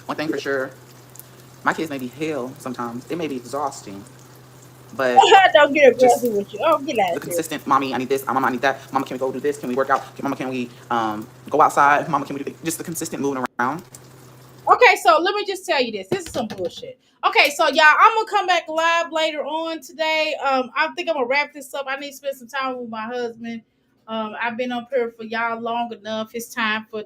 One thing for sure, my kids may be hell sometimes. It may be exhausting. But don't get just aggressive with you. Oh, get out the of here. consistent, mommy, I need this. Mama, I need that. Mama, can we go do this? Can we work out? Mama, can we go outside? Mama, can we do just the consistent moving around? Okay, so let me just tell you this. This is some bullshit. Okay, so y'all, I'm gonna come back live later on today. I think I'm gonna wrap this up. I need to spend some time with my husband. I've been up here for y'all long enough. It's time for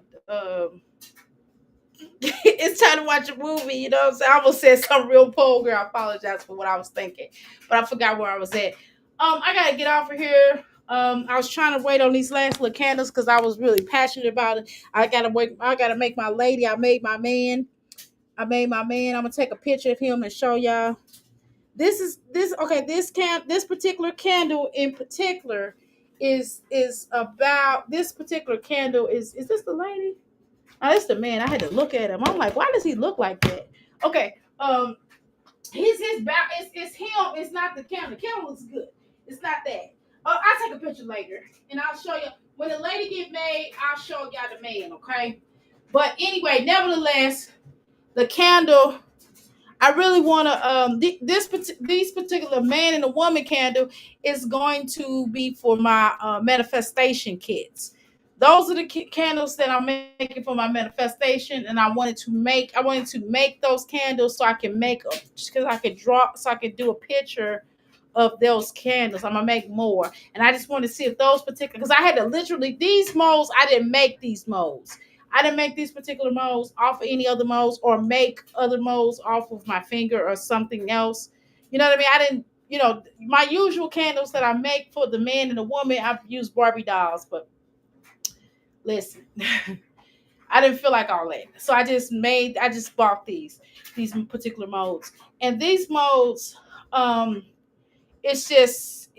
it's time to watch a movie, you know what I'm saying? I almost said something real poor, girl. I apologize for what I was thinking, but I forgot where I was at. I gotta get off of here. I was trying to wait on these last little candles because I was really passionate about it. I gotta make my lady. I made my man. I'm gonna take a picture of him and show y'all. This particular candle in particular is about this particular candle is this the lady? Oh, it's the man. I had to look at him. I'm like, why does he look like that? Okay. His back. It's him. It's not the camera. The camera looks good. It's not that. I'll take a picture later and I'll show you when the lady get made. I'll show y'all the man. Okay. But anyway, nevertheless, the candle. I really want to these particular man and a woman candle is going to be for my manifestation kits. Those are the candles that I'm making for my manifestation, and I wanted to make those candles so I can make because I could draw so I could do a picture of those candles. I'm gonna make more, and I just want to see if those particular because I had to literally these molds. I didn't make these molds. I didn't make these particular molds off of any other molds or make other molds off of my finger or something else. You know what I mean? I didn't, my usual candles that I make for the man and the woman, I've used Barbie dolls, but listen, I didn't feel like all that. So I just bought these particular molds. And these molds, it's just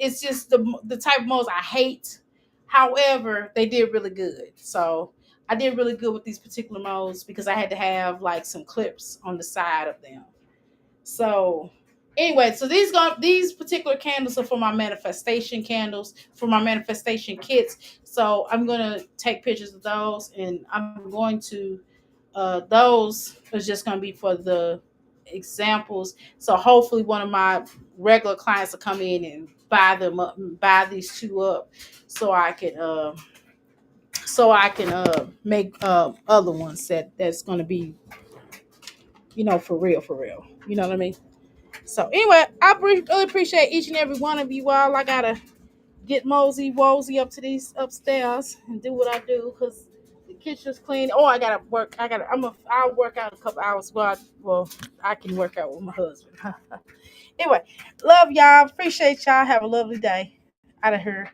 the type of molds I hate. However, they did really good. So I did really good with these particular molds because I had to have like some clips on the side of them. So anyway, so these particular candles are for my manifestation candles, for my manifestation kits. So I'm gonna take pictures of those, and I'm going to those is just gonna be for the examples. So hopefully one of my regular clients will come in and buy them up, buy these two up, so I can make other ones that's gonna be for real, for real. You know what I mean? So anyway, I really appreciate each and every one of you all. I gotta get mosey wosey up to these upstairs and do what I do because the kitchen's clean. Oh, I gotta work. I'll work out a couple hours. Well, I can work out with my husband. Anyway, love y'all. Appreciate y'all. Have a lovely day. Out of here.